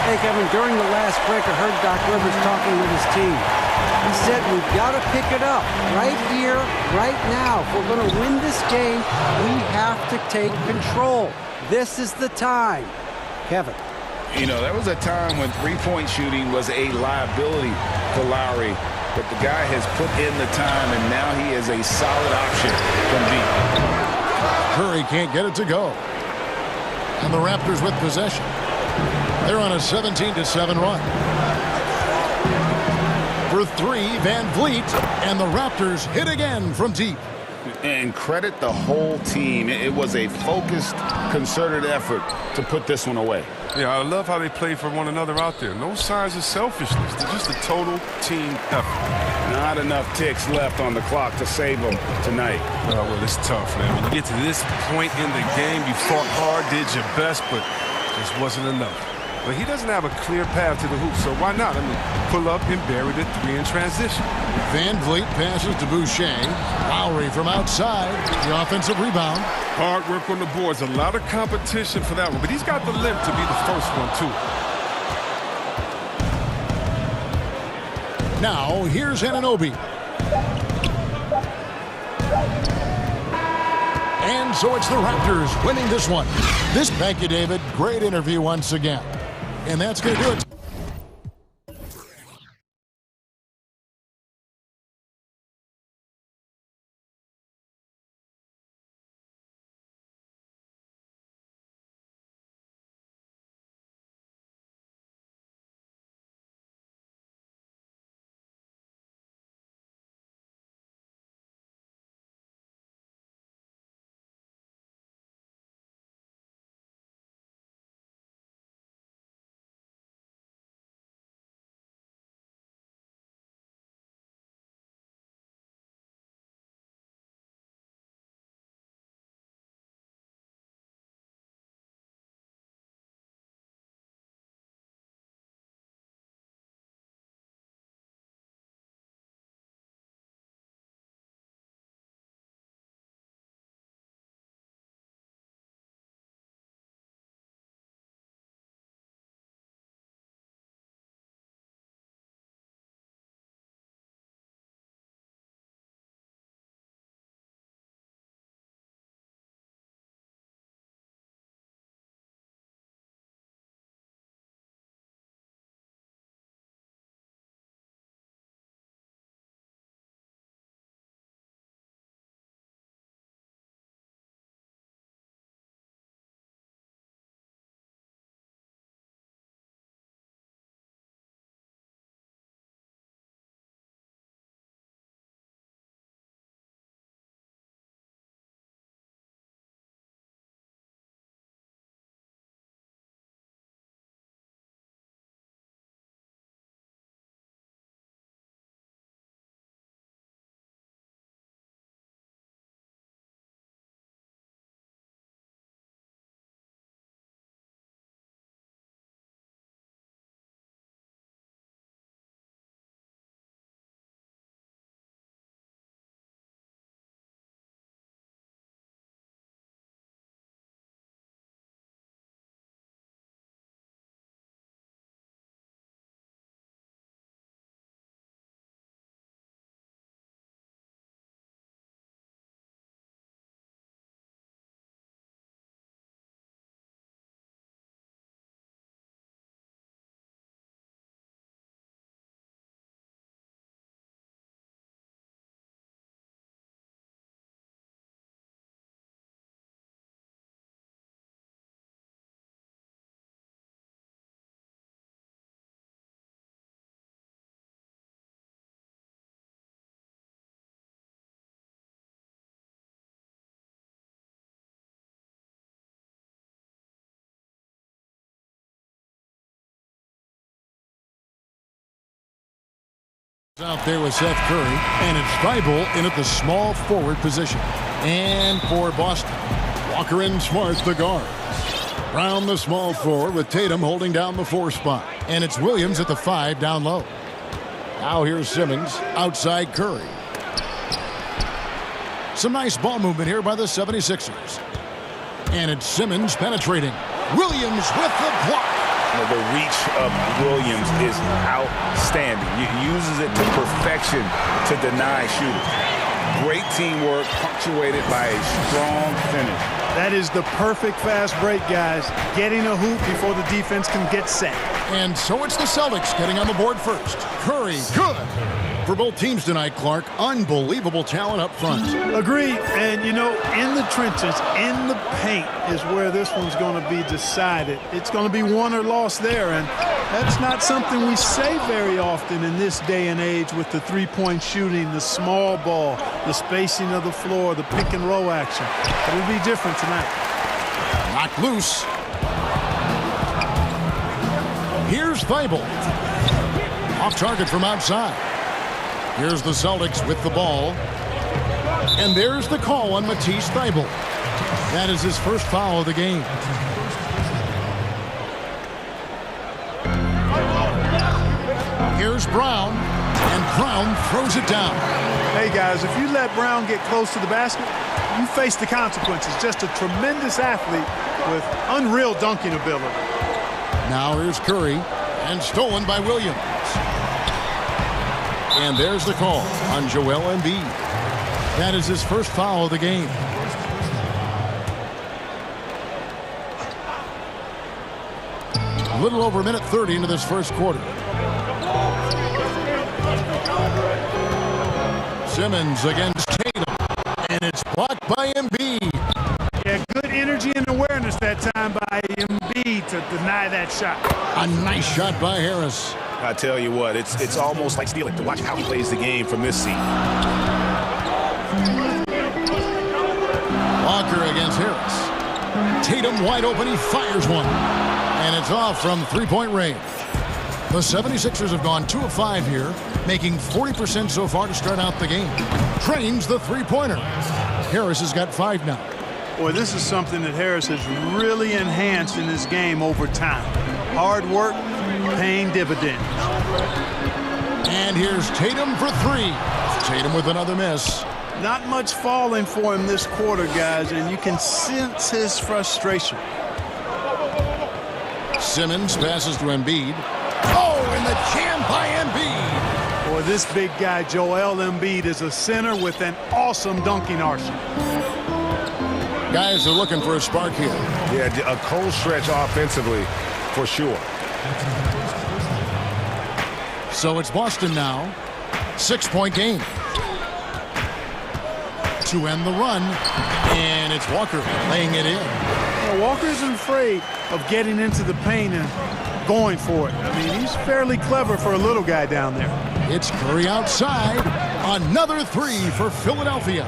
Hey, Kevin, during the last break, I heard Doc Rivers talking with his team. He said we've got to pick it up right here, right now. If we're going to win this game, we have to take control. This is the time. Kevin. You know, there was a time when three-point shooting was a liability for Lowry, but the guy has put in the time, and now he is a solid option from deep. Curry can't get it to go. And the Raptors with possession. They're on a 17-7 run. For three, Van Vliet, and the Raptors hit again from deep. And credit the whole team. It was a focused, concerted effort to put this one away. Yeah, I love how they play for one another out there. No signs of selfishness. They're just a total team effort. Not enough ticks left on the clock to save them tonight. Well, it's tough, man. When you get to this point in the game, you fought hard, did your best, but just wasn't enough. But he doesn't have a clear path to the hoop, so why not? I mean, pull up and bury the three in transition. Van Vliet passes to Boucher. Lowry from outside. The offensive rebound. Hard work on the boards. A lot of competition for that one, but he's got the limp to be the first one, too. Now, here's Anunoby. And so it's the Raptors winning this one. Thank you, David. Great interview once again. And that's going to do it. Out there with Seth Curry, and it's Thibault in at the small forward position. And for Boston, Walker and Smart, the guards. Brown, the small forward, with Tatum holding down the 4 spot. And it's Williams at the 5 down low. Now here's Simmons outside Curry. Some nice ball movement here by the 76ers. And it's Simmons penetrating. Williams with the block. The reach of Williams is outstanding. He uses it to perfection to deny shooters. Great teamwork punctuated by a strong finish. That is the perfect fast break, guys. Getting a hoop before the defense can get set. And so it's the Celtics getting on the board first. Curry, good. For both teams tonight, Clark, unbelievable talent up front. Agreed. And, you know, in the trenches, in the paint is where this one's going to be decided. It's going to be won or lost there. And that's not something we say very often in this day and age with the three-point shooting, the small ball, the spacing of the floor, the pick and roll action. It'll be different tonight. Knocked loose. Here's Thibault. Off target from outside. Here's the Celtics with the ball. And there's the call on Matisse Thybulle. That is his first foul of the game. Here's Brown. And Brown throws it down. Hey, guys, if you let Brown get close to the basket, you face the consequences. Just a tremendous athlete with unreal dunking ability. Now here's Curry. And stolen by Williams. And there's the call on Joel Embiid. That is his first foul of the game. A little over a minute 30 into this first quarter. Simmons against Tatum. And it's blocked by Embiid. Yeah, good energy and awareness that time by Embiid to deny that shot. A nice shot by Harris. I tell you what, it's almost like stealing to watch how he plays the game from this seat. Walker against Harris. Tatum wide open, he fires one. And it's off from three-point range. The 76ers have gone 2 of 5 here, making 40% so far to start out the game. Trains the three-pointer. Harris has got 5 now. Boy, this is something that Harris has really enhanced in his game over time. Hard work, paying dividends. And here's Tatum for 3. Tatum with another miss. Not much falling for him this quarter, guys, and you can sense his frustration. Simmons passes to Embiid. Oh, and the jam by Embiid. Boy, this big guy, Joel Embiid, is a center with an awesome dunking arsenal. Guys are looking for a spark here. Yeah, a cold stretch offensively, for sure. So it's Boston now. 6-point game. To end the run. And it's Walker laying it in. Now, Walker isn't afraid of getting into the paint and going for it. I mean, he's fairly clever for a little guy down there. It's Curry outside. Another 3 for Philadelphia.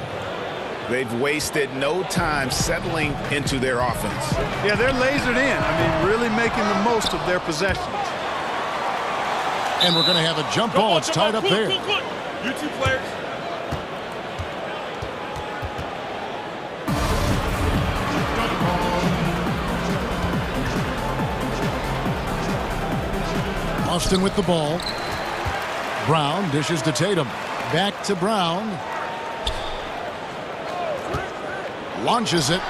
They've wasted no time settling into their offense. Yeah, they're lasered in. I mean, really making the most of their possessions. And we're going to have a jump ball. It's tied up there. You two players. Austin with the ball. Brown dishes to Tatum. Back to Brown. Launches it.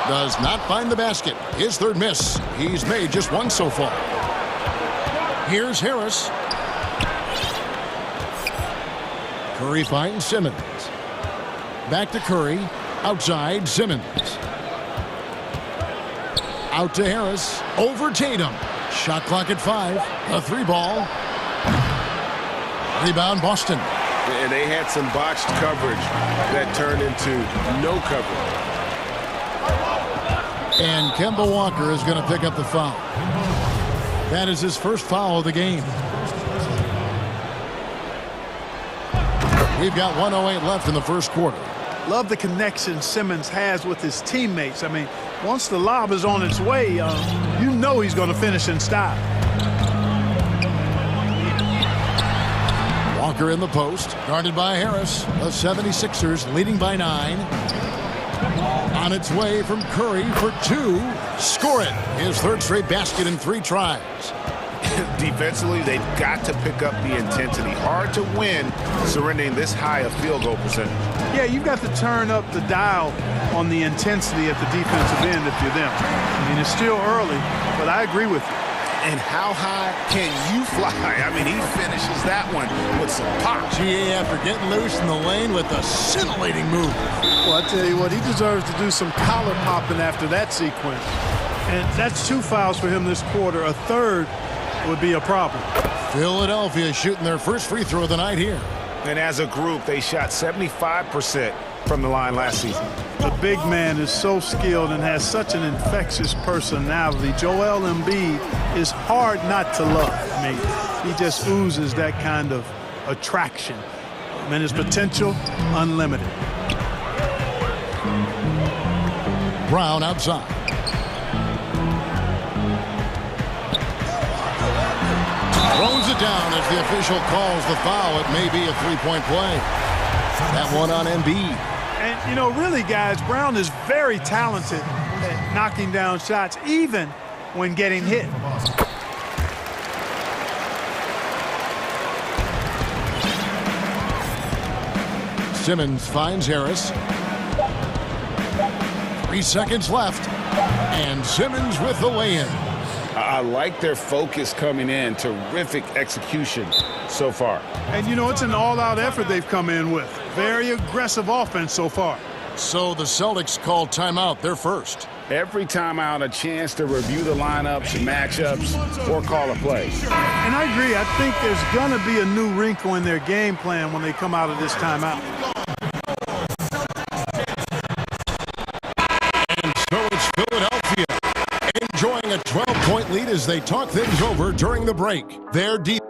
Does not find the basket. His third miss. He's made just 1 so far. Here's Harris. Curry finds Simmons. Back to Curry. Outside Simmons. Out to Harris. Over Tatum. Shot clock at 5. A 3 ball. Rebound Boston. And they had some botched coverage that turned into no coverage. And Kemba Walker is going to pick up the foul. That is his first foul of the game. We've got 1:08 left in the first quarter. Love the connection Simmons has with his teammates. I mean, once the lob is on its way, you know he's going to finish in style. Walker in the post, guarded by Harris. The 76ers leading by 9. On its way from Curry for 2. Score it. His third straight basket in 3 tries. Defensively, they've got to pick up the intensity. Hard to win surrendering this high a field goal percentage. Yeah, you've got to turn up the dial on the intensity at the defensive end if you're them. I mean, it's still early, but I agree with you. And how high can you fly? I mean, he finishes that one with some pop. GA after getting loose in the lane with a scintillating move. Well, I tell you what, he deserves to do some collar popping after that sequence. And that's 2 fouls for him this quarter. A third would be a problem. Philadelphia shooting their first free throw of the night here. And as a group, they shot 75% from the line last season. The big man is so skilled and has such an infectious personality. Joel Embiid is hard not to love. I mean, he just oozes that kind of attraction. And his potential, unlimited. Brown outside. Throws it down as the official calls the foul. It may be a 3-point play. That one on Embiid. And, you know, really, guys, Brown is very talented at knocking down shots, even when getting hit. Simmons finds Harris. 3 seconds left. And Simmons with the lay-in. I like their focus coming in. Terrific execution so far. And, you know, it's an all-out effort they've come in with. Very aggressive offense so far. So the Celtics called timeout. They're first. Every timeout, a chance to review the lineups, matchups, or call a play. And I agree. I think there's going to be a new wrinkle in their game plan when they come out of this timeout. And so it's Philadelphia enjoying a 12-point lead as they talk things over during the break. They're deep.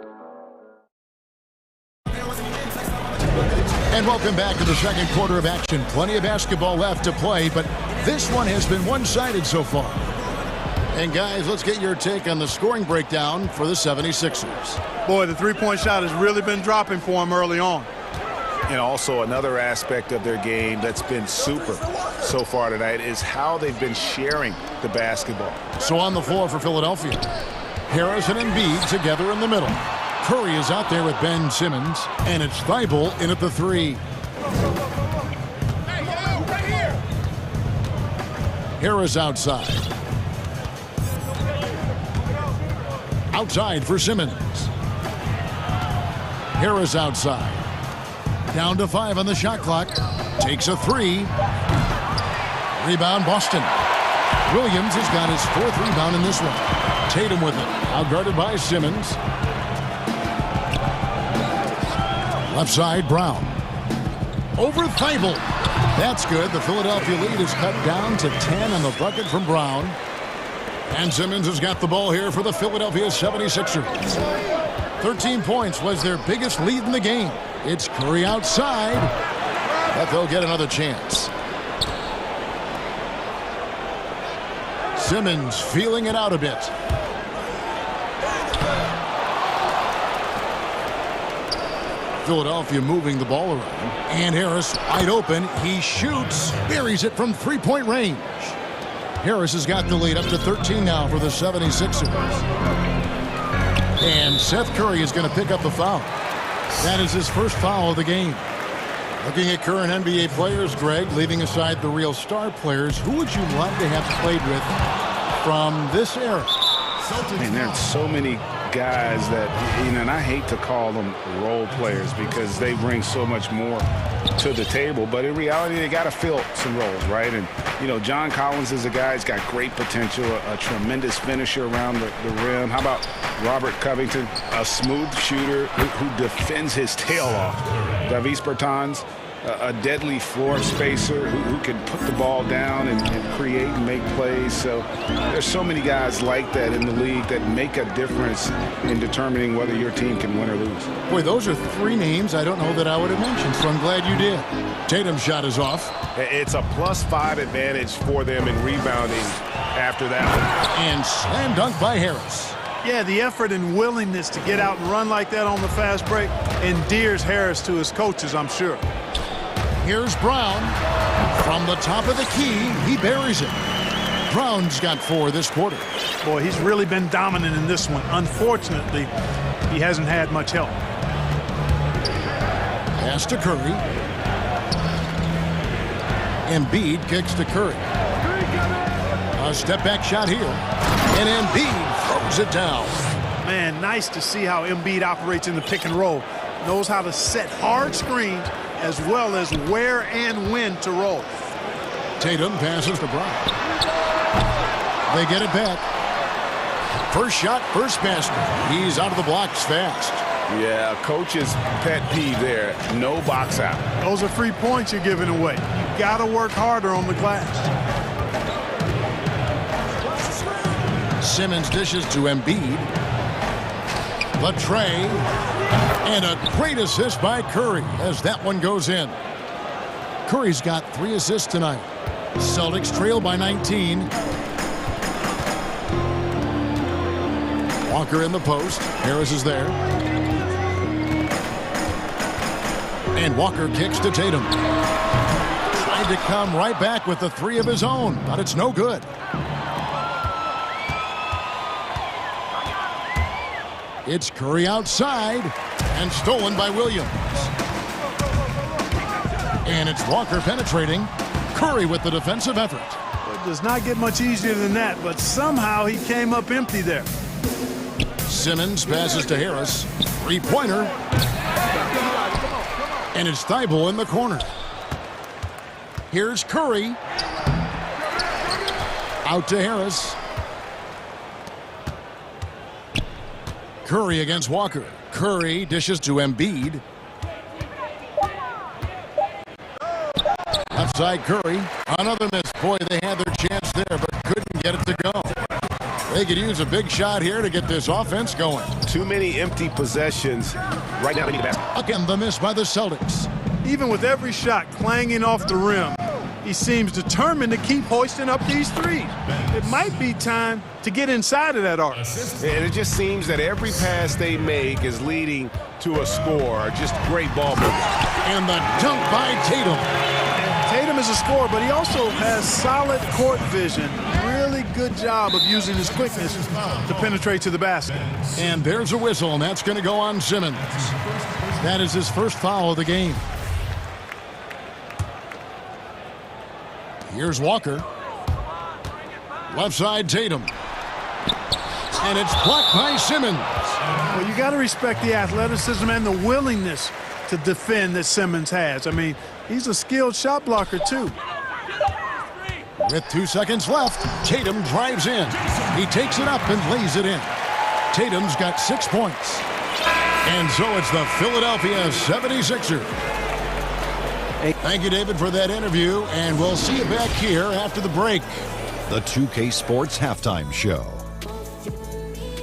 And welcome back to the second quarter of action. Plenty of basketball left to play, but this one has been one-sided so far. And guys, let's get your take on the scoring breakdown for the 76ers. Boy, the three-point shot has really been dropping for them early on. And also another aspect of their game that's been super so far tonight is how they've been sharing the basketball. So on the floor for Philadelphia, Harris and Embiid together in the middle. Curry is out there with Ben Simmons, and it's Thibault in at the 3. Harris outside. Outside for Simmons. Harris outside. Down to 5 on the shot clock. Takes a 3. Rebound Boston. Williams has got his 4th rebound in this one. Tatum with it. Outguarded by Simmons. Left side, Brown. Over Thibault. That's good. The Philadelphia lead is cut down to 10 on the bucket from Brown. And Simmons has got the ball here for the Philadelphia 76ers. 13 points was their biggest lead in the game. It's Curry outside, but they'll get another chance. Simmons feeling it out a bit. Philadelphia moving the ball around. And Harris wide open. He shoots. Buries it from 3-point range. Harris has got the lead up to 13 now for the 76ers. And Seth Curry is going to pick up the foul. That is his first foul of the game. Looking at current NBA players, Greg, leaving aside the real star players, who would you like to have played with from this era? Man, there's so many guys that, you know, and I hate to call them role players because they bring so much more to the table, but in reality, they got to fill some roles, right? And, you know, John Collins is a guy who's got great potential, a tremendous finisher around the rim. How about Robert Covington, a smooth shooter who defends his tail off? Davis Bertans, a deadly floor spacer who can put the ball down and create and make plays. So there's so many guys like that in the league that make a difference in determining whether your team can win or lose. Boy, those are 3 names I don't know that I would have mentioned, so I'm glad you did. Tatum's shot is off. It's a +5 advantage for them in rebounding after that one. And slam dunk by Harris. Yeah, the effort and willingness to get out and run like that on the fast break endears Harris to his coaches, I'm sure. Here's Brown. From the top of the key, he buries it. Brown's got 4 this quarter. Boy, he's really been dominant in this one. Unfortunately, he hasn't had much help. Pass to Curry. Embiid kicks to Curry. A step-back shot here. And Embiid throws it down. Man, nice to see how Embiid operates in the pick and roll. Knows how to set hard screens as well as where and when to roll. Tatum passes to Brown. They get it back. First shot, first basket. He's out of the blocks fast. Yeah, coach's pet peeve there. No box out. Those are free points you're giving away. You got to work harder on the glass. Simmons dishes to Embiid. The tray. And a great assist by Curry as that one goes in. Curry's got 3 assists tonight. Celtics trail by 19. Walker in the post. Harris is there. And Walker kicks to Tatum. Tried to come right back with the 3 of his own, but it's no good. It's Curry outside and stolen by Williams. And it's Walker penetrating. Curry with the defensive effort. It does not get much easier than that, but somehow he came up empty there. Simmons passes to Harris. 3-pointer. And it's Thibault in the corner. Here's Curry. Out to Harris. Curry against Walker. Curry dishes to Embiid. Left side Curry. Another miss. Boy, they had their chance there, but couldn't get it to go. They could use a big shot here to get this offense going. Too many empty possessions. Right now they need a basket. Again, the miss by the Celtics. Even with every shot clanging off the rim, he seems determined to keep hoisting up these threes. It might be time to get inside of that arc. And it just seems that every pass they make is leading to a score. Just great ball movement. And the dunk by Tatum. Tatum is a scorer, but he also has solid court vision. Really good job of using his quickness to penetrate to the basket. And there's a whistle, and that's going to go on Simmons. That is his first foul of the game. Here's Walker. Left side Tatum. And it's blocked by Simmons. Well, you got to respect the athleticism and the willingness to defend that Simmons has. I mean, he's a skilled shot blocker, too. With 2 seconds left, Tatum drives in. He takes it up and lays it in. Tatum's got 6 points. And so it's the Philadelphia 76ers. Thank you, David, for that interview, and we'll see you back here after the break. The 2K Sports Halftime Show.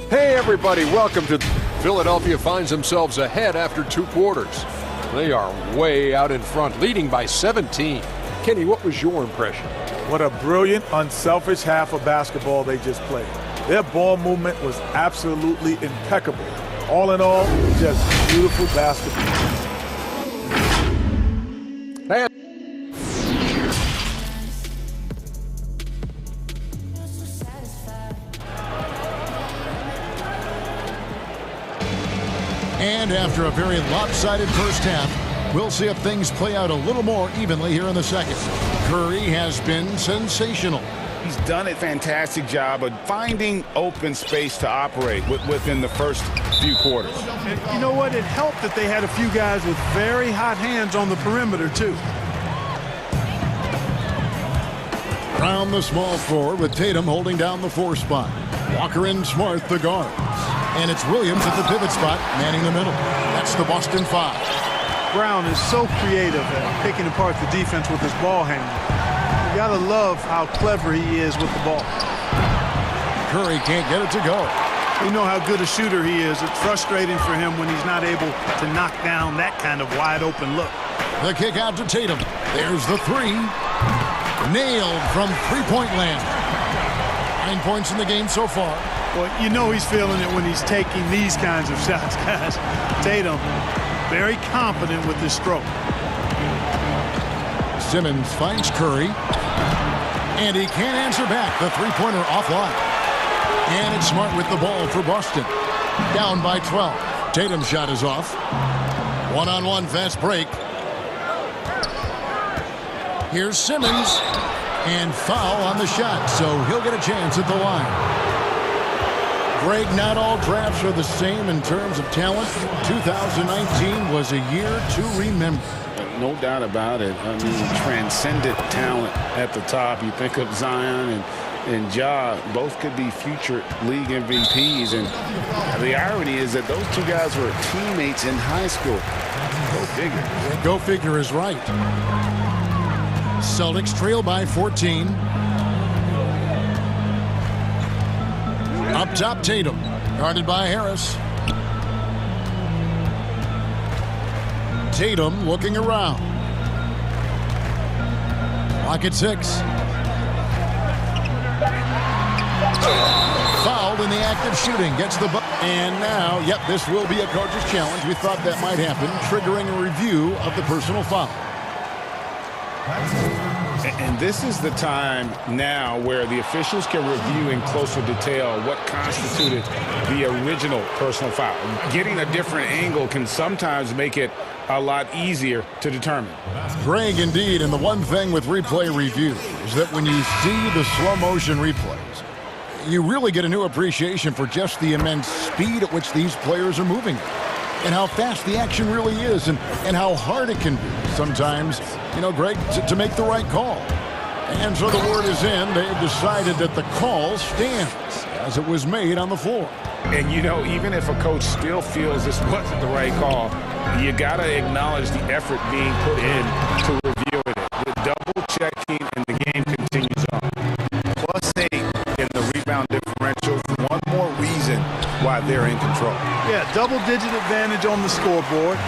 Hey, everybody, welcome to Philadelphia finds themselves ahead after 2 quarters. They are way out in front, leading by 17. Kenny, what was your impression? What a brilliant, unselfish half of basketball they just played. Their ball movement was absolutely impeccable. All in all, just beautiful basketball. And after a very lopsided first half, we'll see if things play out a little more evenly here in the second. Curry has been sensational. He's done a fantastic job of finding open space to operate within the first few quarters. And you know what? It helped that they had a few guys with very hot hands on the perimeter, too. Brown, the small forward, with Tatum holding down the 4 spot. Walker and Smart, the guards. And it's Williams at the pivot spot, manning the middle. That's the Boston 5. Brown is so creative at picking apart the defense with his ball handling. You gotta love how clever he is with the ball. Curry can't get it to go. You know how good a shooter he is. It's frustrating for him when he's not able to knock down that kind of wide open look. The kick out to Tatum. There's the 3. Nailed from 3-point land. 9 points in the game so far. Well, you know he's feeling it when he's taking these kinds of shots, guys. Tatum, very confident with this stroke. Simmons finds Curry. And he can't answer back. The three-pointer offline. And it's Smart with the ball for Boston. Down by 12. Tatum's shot is off. One-on-one fast break. Here's Simmons. And foul on the shot, so he'll get a chance at the line. Greg, not all drafts are the same in terms of talent. 2019 was a year to remember. No doubt about it. I mean, transcendent talent at the top. You think of Zion and Ja, both could be future league MVPs. And the irony is that those two guys were teammates in high school. Go figure. Yeah, go figure is right. Celtics trail by 14. Up top, Tatum. Guarded by Harris. Tatum looking around. Clock at 6. Fouled in the act of shooting. Gets the bucket. And now, yep, this will be a coach's challenge. We thought that might happen, triggering a review of the personal foul. And this is the time now where the officials can review in closer detail what constituted the original personal foul. Getting a different angle can sometimes make it a lot easier to determine. Greg, indeed, and the one thing with replay review is that when you see the slow motion replays, you really get a new appreciation for just the immense speed at which these players are moving and how fast the action really is and how hard it can be sometimes, you know, Greg, to make the right call. And so the word is in. They've decided that the call stands as it was made on the floor. And, you know, even if a coach still feels this wasn't the right call, you got to acknowledge the effort being put in to review it. The double checking and the game continues on. +8 in the rebound differential. One more reason why they're in control. Yeah, double-digit advantage on the scoreboard.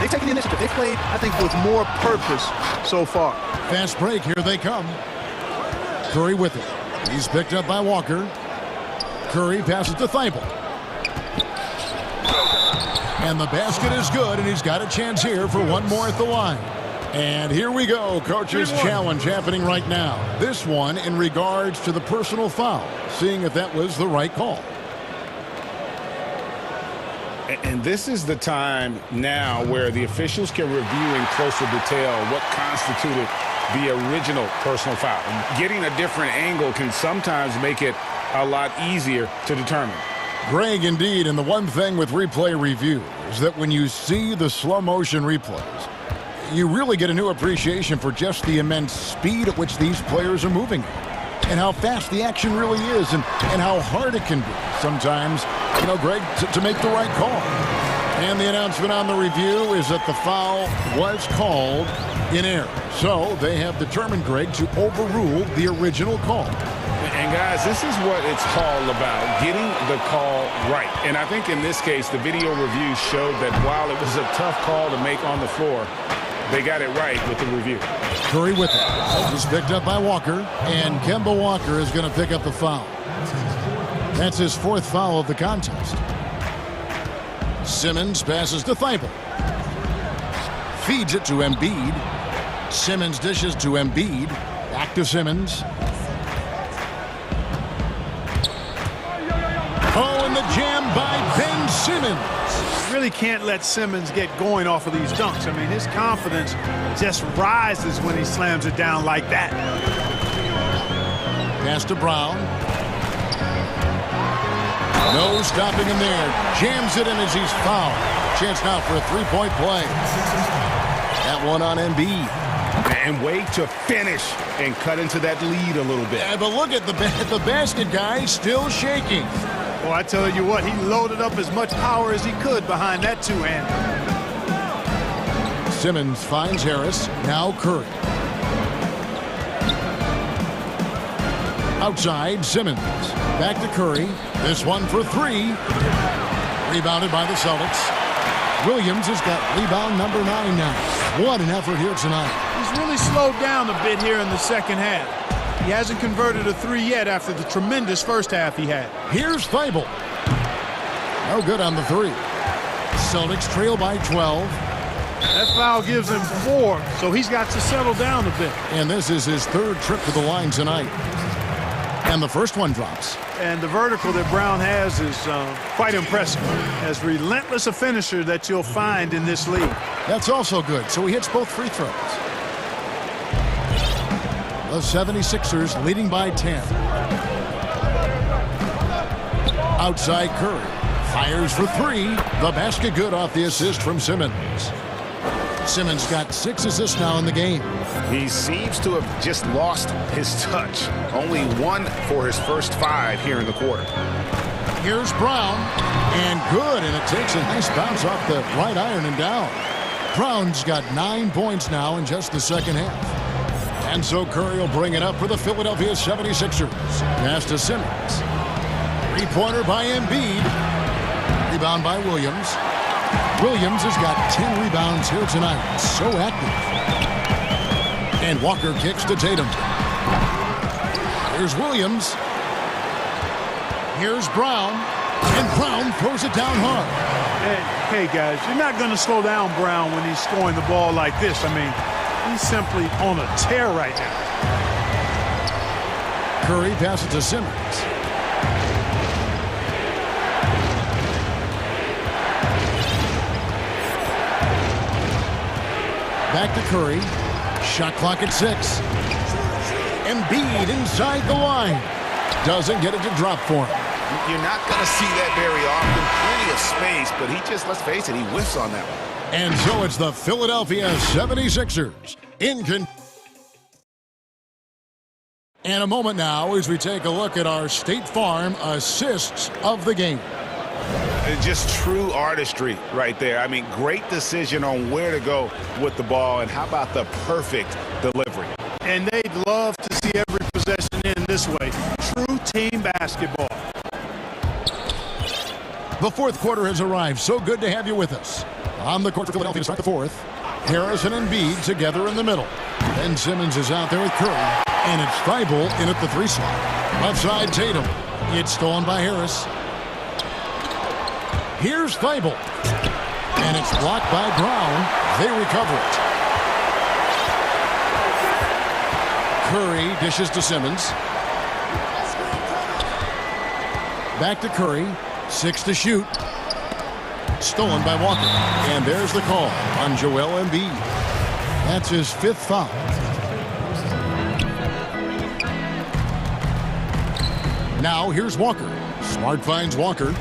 They've taken the initiative. They've played, I think, with more purpose so far. Fast break. Here they come. Curry with it. He's picked up by Walker. Curry passes to Thibault. And the basket is good, and he's got a chance here for one more at the line. And here we go. Coach's challenge happening right now. This one in regards to the personal foul, seeing if that was the right call. And this is the time now where the officials can review in closer detail what constituted the original personal foul. Getting a different angle can sometimes make it a lot easier to determine. Greg, indeed, and the one thing with replay review is that when you see the slow motion replays, you really get a new appreciation for just the immense speed at which these players are moving and how fast the action really is and how hard it can be sometimes, you know, Greg, to make the right call. And the announcement on the review is that the foul was called in error. So they have determined, Greg, to overrule the original call. And guys, this is what it's all about, getting the call right. And I think in this case, the video review showed that while it was a tough call to make on the floor, they got it right with the review. Curry with it. He's picked up by Walker, and Kemba Walker is going to pick up the foul. That's his fourth foul of the contest. Simmons passes to Thibault. Feeds it to Embiid. Simmons dishes to Embiid. Back to Simmons. Oh, and the jam by Ben Simmons. Really can't let Simmons get going off of these dunks. I mean, his confidence just rises when he slams it down like that. Pass to Brown. No stopping him there. Jams it in as he's fouled. Chance now for a three-point play. That one on Embiid. And way to finish and cut into that lead a little bit. Yeah, but look at the basket guy still shaking. Well, I tell you what, he loaded up as much power as he could behind that two-hander. Simmons finds Harris. Now Curry. Outside, Simmons. Back to Curry. This one for three. Rebounded by the Celtics. Williams has got rebound number 9 now. What an effort here tonight. He's really slowed down a bit here in the second half. He hasn't converted a three yet after the tremendous first half he had. Here's Thibault. No good on the three. Celtics trail by 12. That foul gives him 4, so he's got to settle down a bit. And this is his third trip to the line tonight. And the first one drops. And the vertical that Brown has is quite impressive. As relentless a finisher that you'll find in this league. That's also good, so he hits both free throws. The 76ers leading by 10. Outside Curry. Fires for 3. The basket good off the assist from Simmons. Simmons got 6 assists now in the game. He seems to have just lost his touch. Only 1 for his first 5 here in the quarter. Here's Brown. And good, and it takes a nice bounce off the right iron and down. Brown's got 9 points now in just the second half. And so Curry will bring it up for the Philadelphia 76ers. Pass to Simmons. Three-pointer by Embiid. Rebound by Williams. Williams has got 10 rebounds here tonight. So active. And Walker kicks to Tatum. Here's Williams. Here's Brown. And Brown throws it down hard. Hey guys, you're not going to slow down Brown when he's scoring the ball like this. I mean, he's simply on a tear right now. Curry passes to Simmons. Back to Curry. Shot clock at 6. Embiid inside the line. Doesn't get it to drop for him. You're not going to see that very often. Plenty of space, but he just, let's face it, he whiffs on that one. And so it's the Philadelphia 76ers And a moment now as we take a look at our State Farm assists of the game. Just true artistry right there. I mean, great decision on where to go with the ball, and how about the perfect delivery. And they'd love to see every possession in this way. True team basketball. The fourth quarter has arrived. So good to have you with us. On the court for Philadelphia to start the fourth. Harrison and Embiid together in the middle. Ben Simmons is out there with Curry. And it's Thibault in at the 3 slot. Left side Tatum. It's stolen by Harris. Here's Thibault. And it's blocked by Brown. They recover it. Curry dishes to Simmons. Back to Curry. 6 to shoot. Stolen by Walker. And there's the call on Joel Embiid. That's his 5th foul. Now here's Walker. Smart finds Walker.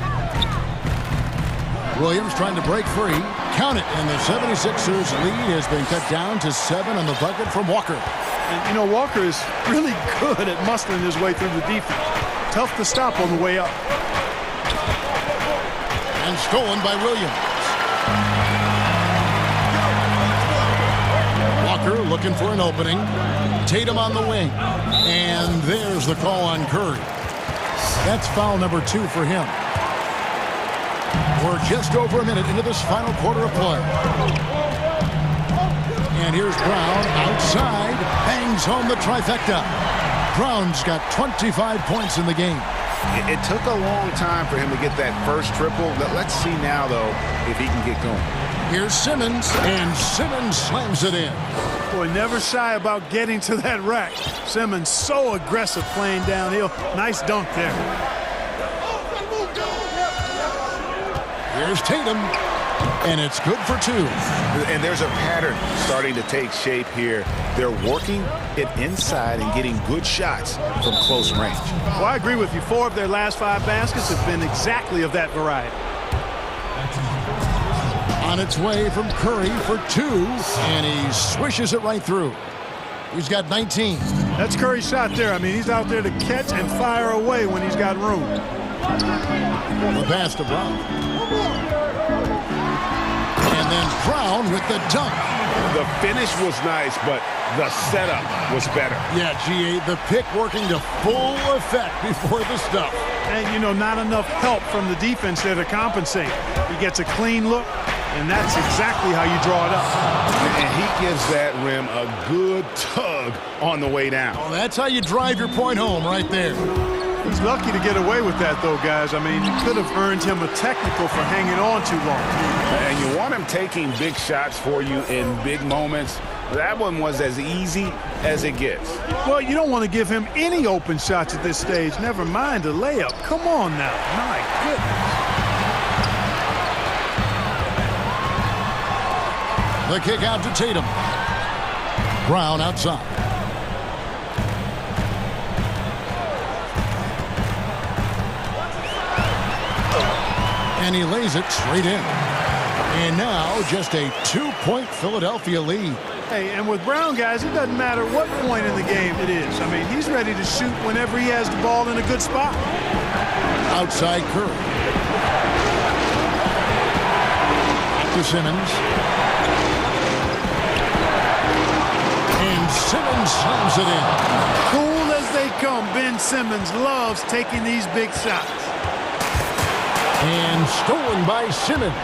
Williams trying to break free. Count it. And the 76ers lead has been cut down to 7 on the bucket from Walker. And, you know, Walker is really good at muscling his way through the defense. Tough to stop on the way up. And stolen by Williams. Walker looking for an opening. Tatum on the wing. And there's the call on Curry. That's foul number 2 for him. We're just over a minute into this final quarter of play. And here's Brown outside. Bangs home the trifecta. Brown's got 25 points in the game. It took a long time for him to get that first triple. Let's see now, though, if he can get going. Here's Simmons, and Simmons slams it in. Boy, never shy about getting to that rack. Simmons so aggressive playing downhill. Nice dunk there. Here's Tatum, and it's good for 2. And there's a pattern starting to take shape here. They're working it inside and getting good shots from close range. Well, I agree with you. 4 of their last 5 baskets have been exactly of that variety. On its way from Curry for 2, and he swishes it right through. He's got 19. That's Curry's shot there. I mean, he's out there to catch and fire away when he's got room. The pass to Brown. And then Brown with the dunk. The finish was nice, but the setup was better. Yeah, GA, the pick working to full effect before the stuff. And, you know, not enough help from the defense there to compensate. He gets a clean look, And that's exactly how you draw it up. And he gives that rim a good tug on the way down. Well, that's how you drive your point home right there. He's lucky to get away with that, though, guys. I mean, you could have earned him a technical for hanging on too long. And you want him taking big shots for you in big moments. That one was as easy as it gets. Well, you don't want to give him any open shots at this stage, never mind a layup. Come on now. My goodness. The kick out to Tatum. Brown outside. And he lays it straight in. And now just a 2-point Philadelphia lead. Hey, and with Brown, guys, it doesn't matter what point in the game it is. I mean, he's ready to shoot whenever he has the ball in a good spot. Outside Curry. To Simmons. And Simmons slams it in. Cool as they come, Ben Simmons loves taking these big shots. And stolen by Simmons.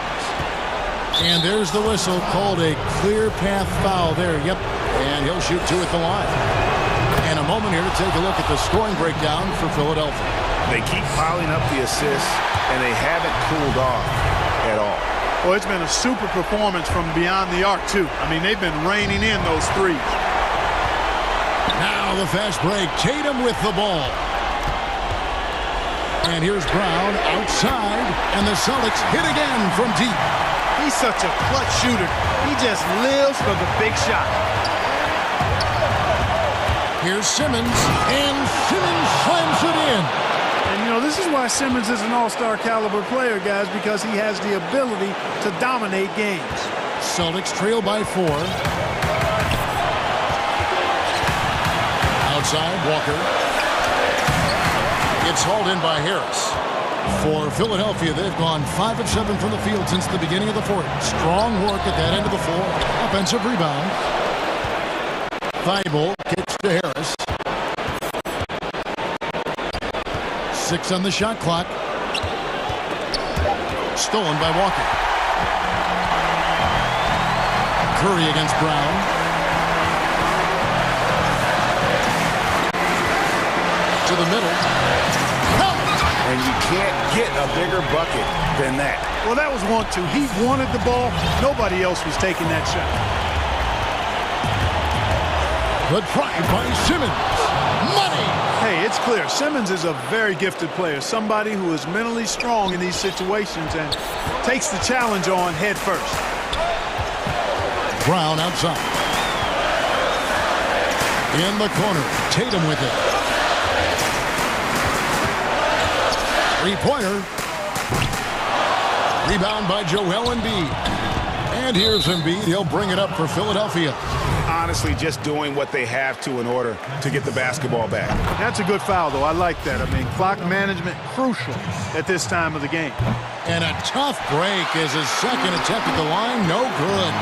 And there's the whistle, called a clear path foul there. Yep, and he'll shoot 2 at the line. And a moment here to take a look at the scoring breakdown for Philadelphia. They keep piling up the assists, and they haven't cooled off at all. Well, it's been a super performance from beyond the arc, too. I mean, they've been raining in those threes. Now the fast break. Tatum with the ball. And here's Brown outside, and the Celtics hit again from deep. He's such a clutch shooter. He just lives for the big shot. Here's Simmons, and Simmons slams it in. And, you know, this is why Simmons is an all-star caliber player, guys, because he has the ability to dominate games. Celtics trail by 4. Outside, Walker. It's hauled in by Harris. For Philadelphia, they've gone 5 of 7 from the field since the beginning of the fourth. Strong work at that end of the floor. Offensive rebound. Thibault kicks to Harris. 6 on the shot clock. Stolen by Walker. Curry against Brown. To the middle. And you can't get a bigger bucket than that. Well, that was 1-2. He wanted the ball. Nobody else was taking that shot. Good try by Simmons. Money! Hey, it's clear. Simmons is a very gifted player. Somebody who is mentally strong in these situations and takes the challenge on head first. Brown outside. In the corner. Tatum with it. Three-pointer. Rebound by Joel Embiid. And here's Embiid. He'll bring it up for Philadelphia. Honestly, just doing what they have to in order to get the basketball back. That's a good foul, though. I like that. I mean, clock management crucial at this time of the game. And a tough break as his second attempt at the line. No good.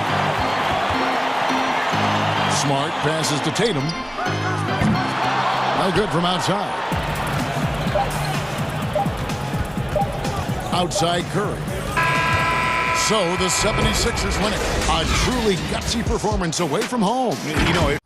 Smart passes to Tatum. No good from outside. Outside Curry. So the 76ers win it. A truly gutsy performance away from home. You know,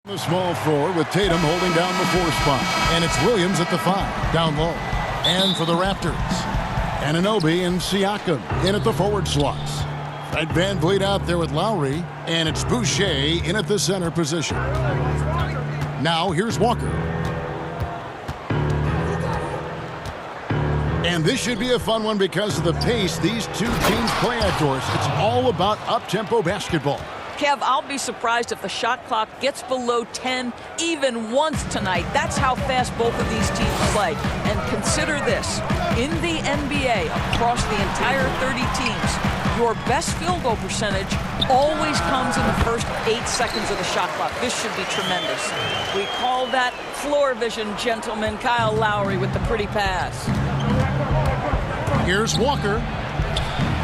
The small floor with Tatum holding down the 4 spot. And it's Williams at the 5, down low. And for the Raptors, Anunoby and Siakam in at the forward slots. Fred VanVleet out there with Lowry, and it's Boucher in at the center position. Now here's Walker. And this should be a fun one because of the pace these two teams play outdoors. It's all about up-tempo basketball. Kev, I'll be surprised if the shot clock gets below 10 even once tonight. That's how fast both of these teams play. And consider this. In the NBA, across the entire 30 teams, your best field goal percentage always comes in the first 8 seconds of the shot clock. This should be tremendous. We call that floor vision, gentlemen. Kyle Lowry with the pretty pass. Here's Walker.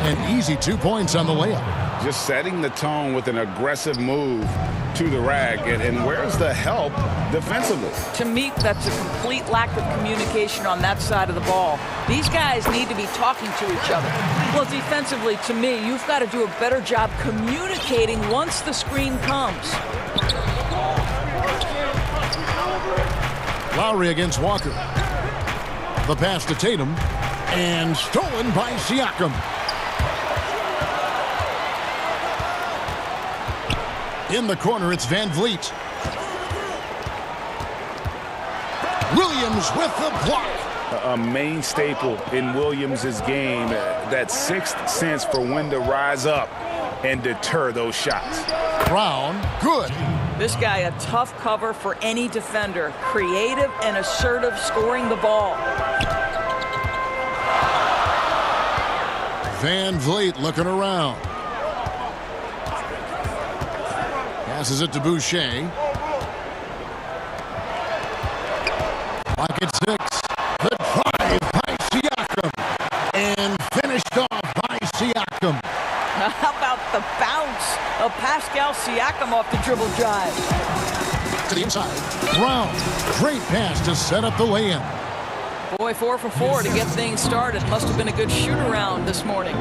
An easy 2 points on the layup. Just setting the tone with an aggressive move to the rack. And where's the help defensively? To me, that's a complete lack of communication on that side of the ball. These guys need to be talking to each other. Well, defensively, to me, you've got to do a better job communicating once the screen comes. Lowry against Walker. The pass to Tatum. And stolen by Siakam. In the corner, it's VanVleet. Williams with the block. A main staple in Williams' game, that sixth sense for when to rise up and deter those shots. Brown, good. This guy, a tough cover for any defender. Creative and assertive scoring the ball. VanVleet looking around. Passes it to Boucher. Pocket 6. The drive by Siakam. And finished off by Siakam. How about the bounce of Pascal Siakam off the dribble drive? To the inside. Brown. Great pass to set up the lay-in. Boy, 4 for 4 to get things started. Must have been a good shoot-around this morning.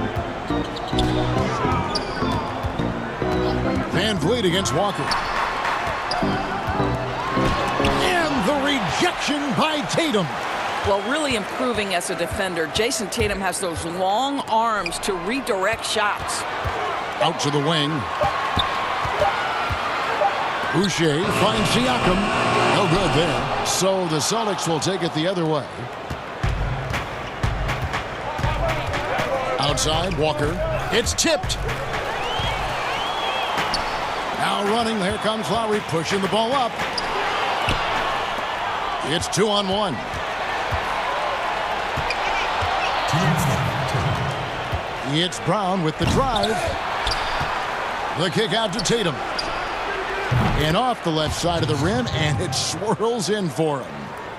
VanVleet against Walker. And the rejection by Tatum. Well, really improving as a defender. Jason Tatum has those long arms to redirect shots. Out to the wing. Boucher finds Siakam. No good there. So the Celtics will take it the other way. Outside, Walker. It's tipped. Now running, there comes Lowry pushing the ball up. It's 2-on-1. It's Brown with the drive. The kick out to Tatum. And off the left side of the rim, and it swirls in for him.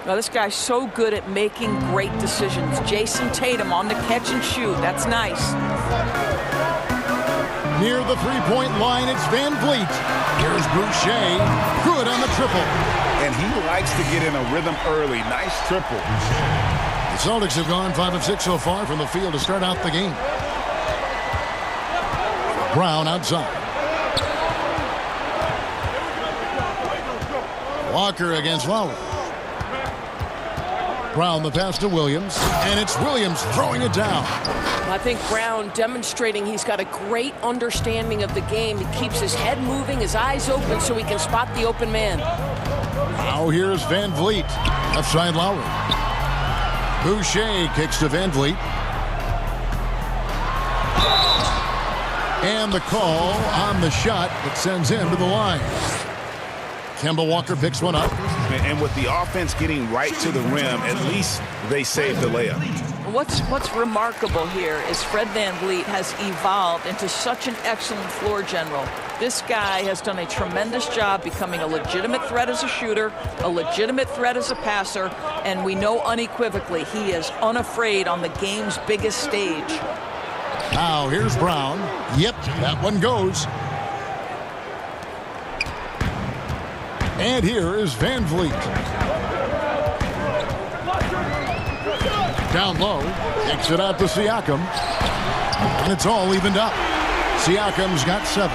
Now, this guy's so good at making great decisions. Jason Tatum on the catch and shoot. That's nice. Near the three-point line, it's VanVleet. Here's Boucher. Good on the triple. And he likes to get in a rhythm early. Nice triple. The Celtics have gone 5 of 6 so far from the field to start out the game. Brown outside. Walker against Lowry. Brown the pass to Williams, and it's Williams throwing it down. I think Brown demonstrating he's got a great understanding of the game. He keeps his head moving, his eyes open so he can spot the open man. Now here's VanVleet. Left side Lowry. Boucher kicks to VanVleet. And the call on the shot that sends him to the line. Kemba Walker picks one up. And with the offense getting right to the rim, at least they saved the layup. What's remarkable here is Fred VanVleet has evolved into such an excellent floor general. This guy has done a tremendous job becoming a legitimate threat as a shooter, a legitimate threat as a passer, and we know unequivocally he is unafraid on the game's biggest stage. Now here's Brown. Yep, that one goes. And here is VanVleet. Down low, kicks it out to Siakam. And it's all evened up. Siakam's got 7.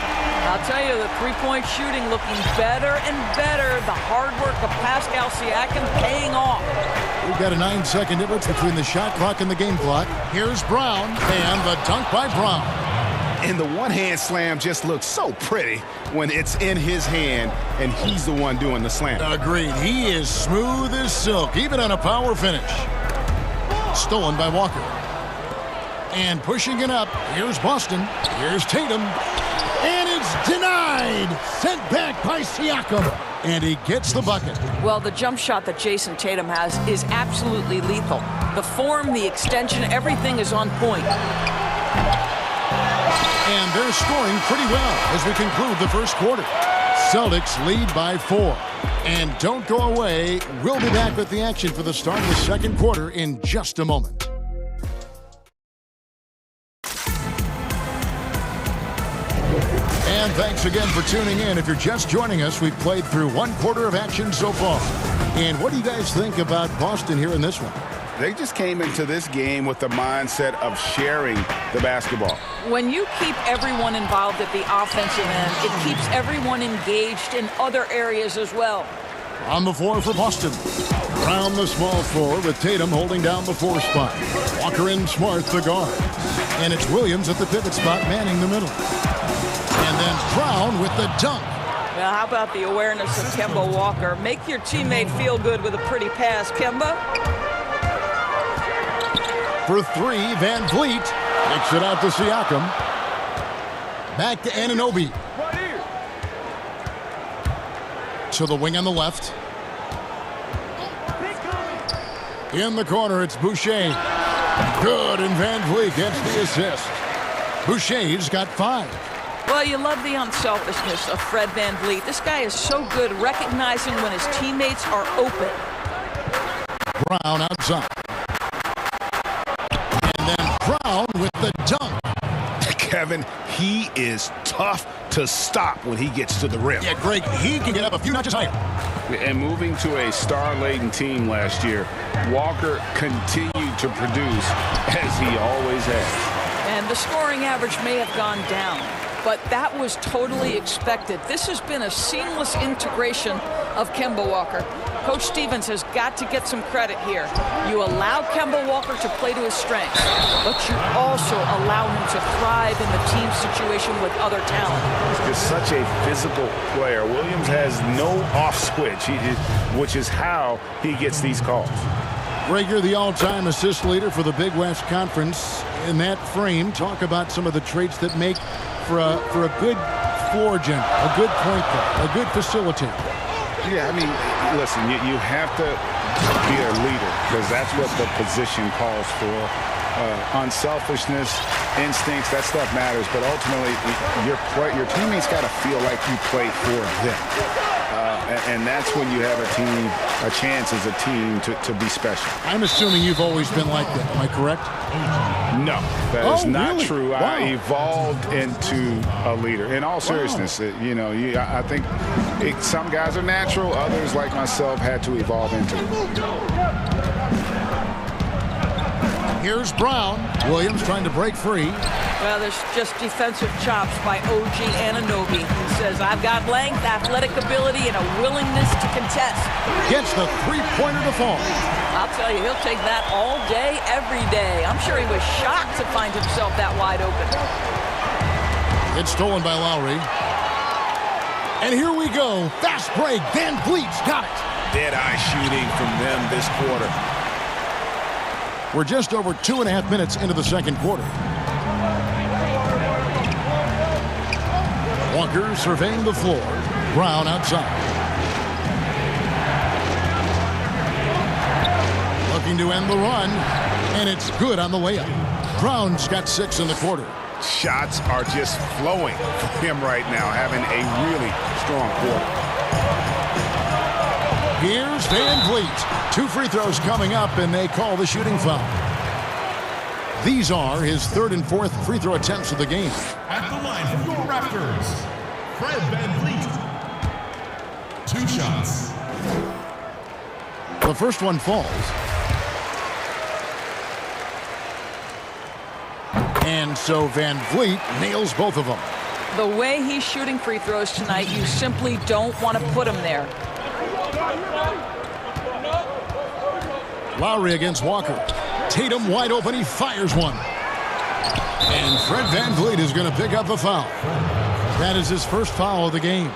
I'll tell you, the three-point shooting looking better and better. The hard work of Pascal Siakam paying off. We've got a 9-second difference between the shot clock and the game clock. Here's Brown, and the dunk by Brown. And the one-hand slam just looks so pretty when it's in his hand and he's the one doing the slam. Agreed. He is smooth as silk, even on a power finish. Stolen by Walker. And pushing it up, here's Boston. Here's Tatum. And it's denied. Sent back by Siakam. And he gets the bucket. Well, the jump shot that Jason Tatum has is absolutely lethal. The form, the extension, everything is on point. And they're scoring pretty well as we conclude the first quarter. Celtics lead by 4. And don't go away. We'll be back with the action for the start of the second quarter in just a moment. And thanks again for tuning in. If you're just joining us, we've played through one quarter of action so far. And what do you guys think about Boston here in this one? They just came into this game with the mindset of sharing the basketball. When you keep everyone involved at the offensive end, it keeps everyone engaged in other areas as well. On the floor for Boston. Brown the small forward with Tatum holding down the 4 spot. Walker and Smart the guard. And it's Williams at the pivot spot manning the middle. And then Brown with the dunk. Well, how about the awareness of Kemba Walker? Make your teammate feel good with a pretty pass, Kemba. For 3, Van Vliet kicks it out to Siakam. Back to Anunoby. To the wing on the left. In the corner, it's Boucher. Good, and Van Vliet gets the assist. Boucher's got 5. Well, you love the unselfishness of Fred Van Vliet. This guy is so good recognizing when his teammates are open. Brown outside. And then Brown with the dunk. Kevin, he is tough to stop when he gets to the rim. Yeah, Greg, he can get up a few notches higher. And moving to a star-laden team last year, Walker continued to produce as he always has. And the scoring average may have gone down, but that was totally expected. This has been a seamless integration of Kemba Walker. Coach Stevens has got to get some credit here. You allow Kemba Walker to play to his strengths, but you also allow him to thrive in the team situation with other talent. He's just such a physical player. Williams has no off switch, which is how he gets these calls. Greg, you're the all-time assist leader for the Big West Conference. In that frame, talk about some of the traits that make for a good floor general, a good point guard, a good facilitator. Yeah, I mean, listen, you have to be a leader because that's what the position calls for. Unselfishness, instincts, that stuff matters. But ultimately, your teammates got to feel like you play for them. And that's when you have a chance as a team to be special. I'm assuming you've always been like that. Am I correct? No, that is not really? true. Wow. I evolved into a leader. In all seriousness, I think some guys are natural. Others, like myself, had to evolve into it. Here's Brown. Williams trying to break free. Well, there's just defensive chops by OG Anunoby. He says, I've got length, athletic ability, and a willingness to contest. Gets the three-pointer to fall. I'll tell you, he'll take that all day, every day. I'm sure he was shocked to find himself that wide open. It's stolen by Lowry. And here we go. Fast break. Van Vliet's got it. Dead-eye shooting from them this quarter. We're just over 2.5 minutes into the second quarter. Walker surveying the floor. Brown outside. Looking to end the run. And it's good on the layup. Brown's got 6 in the quarter. Shots are just flowing for him right now, having a really strong quarter. Here's Van Vliet. 2 free throws coming up, and they call the shooting foul. These are his 3rd and 4th free throw attempts of the game. At the line for your Raptors, Fred Van Vliet. 2 shots. The first one falls. And so Van Vliet nails both of them. The way he's shooting free throws tonight, you simply don't want to put him there. Lowry against Walker. Tatum wide open. He fires one. And Fred VanVleet is going to pick up a foul. That is his first foul of the game.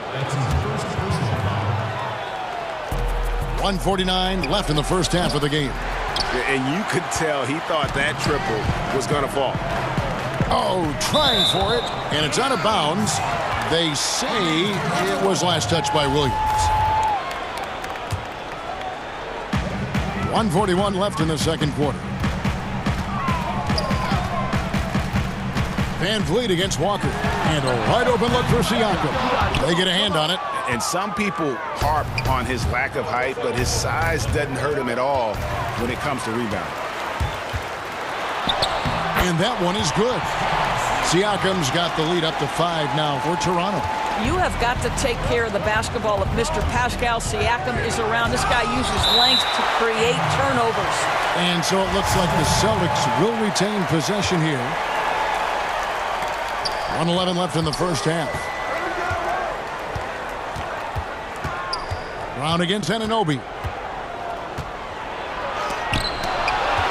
1:49 left in the first half of the game. And you could tell he thought that triple was going to fall. Oh, trying for it. And it's out of bounds. They say it was last touched by Williams. 1:41 left in the second quarter. VanVleet against Walker. And a wide open look for Siakam. They get a hand on it. And some people harp on his lack of height, but his size doesn't hurt him at all when it comes to rebounding. And that one is good. Siakam's got the lead up to 5 now for Toronto. You have got to take care of the basketball if Mr. Pascal Siakam is around. This guy uses length to create turnovers. And so it looks like the Celtics will retain possession here. 1:11 left in the first half. Brown against Anunoby.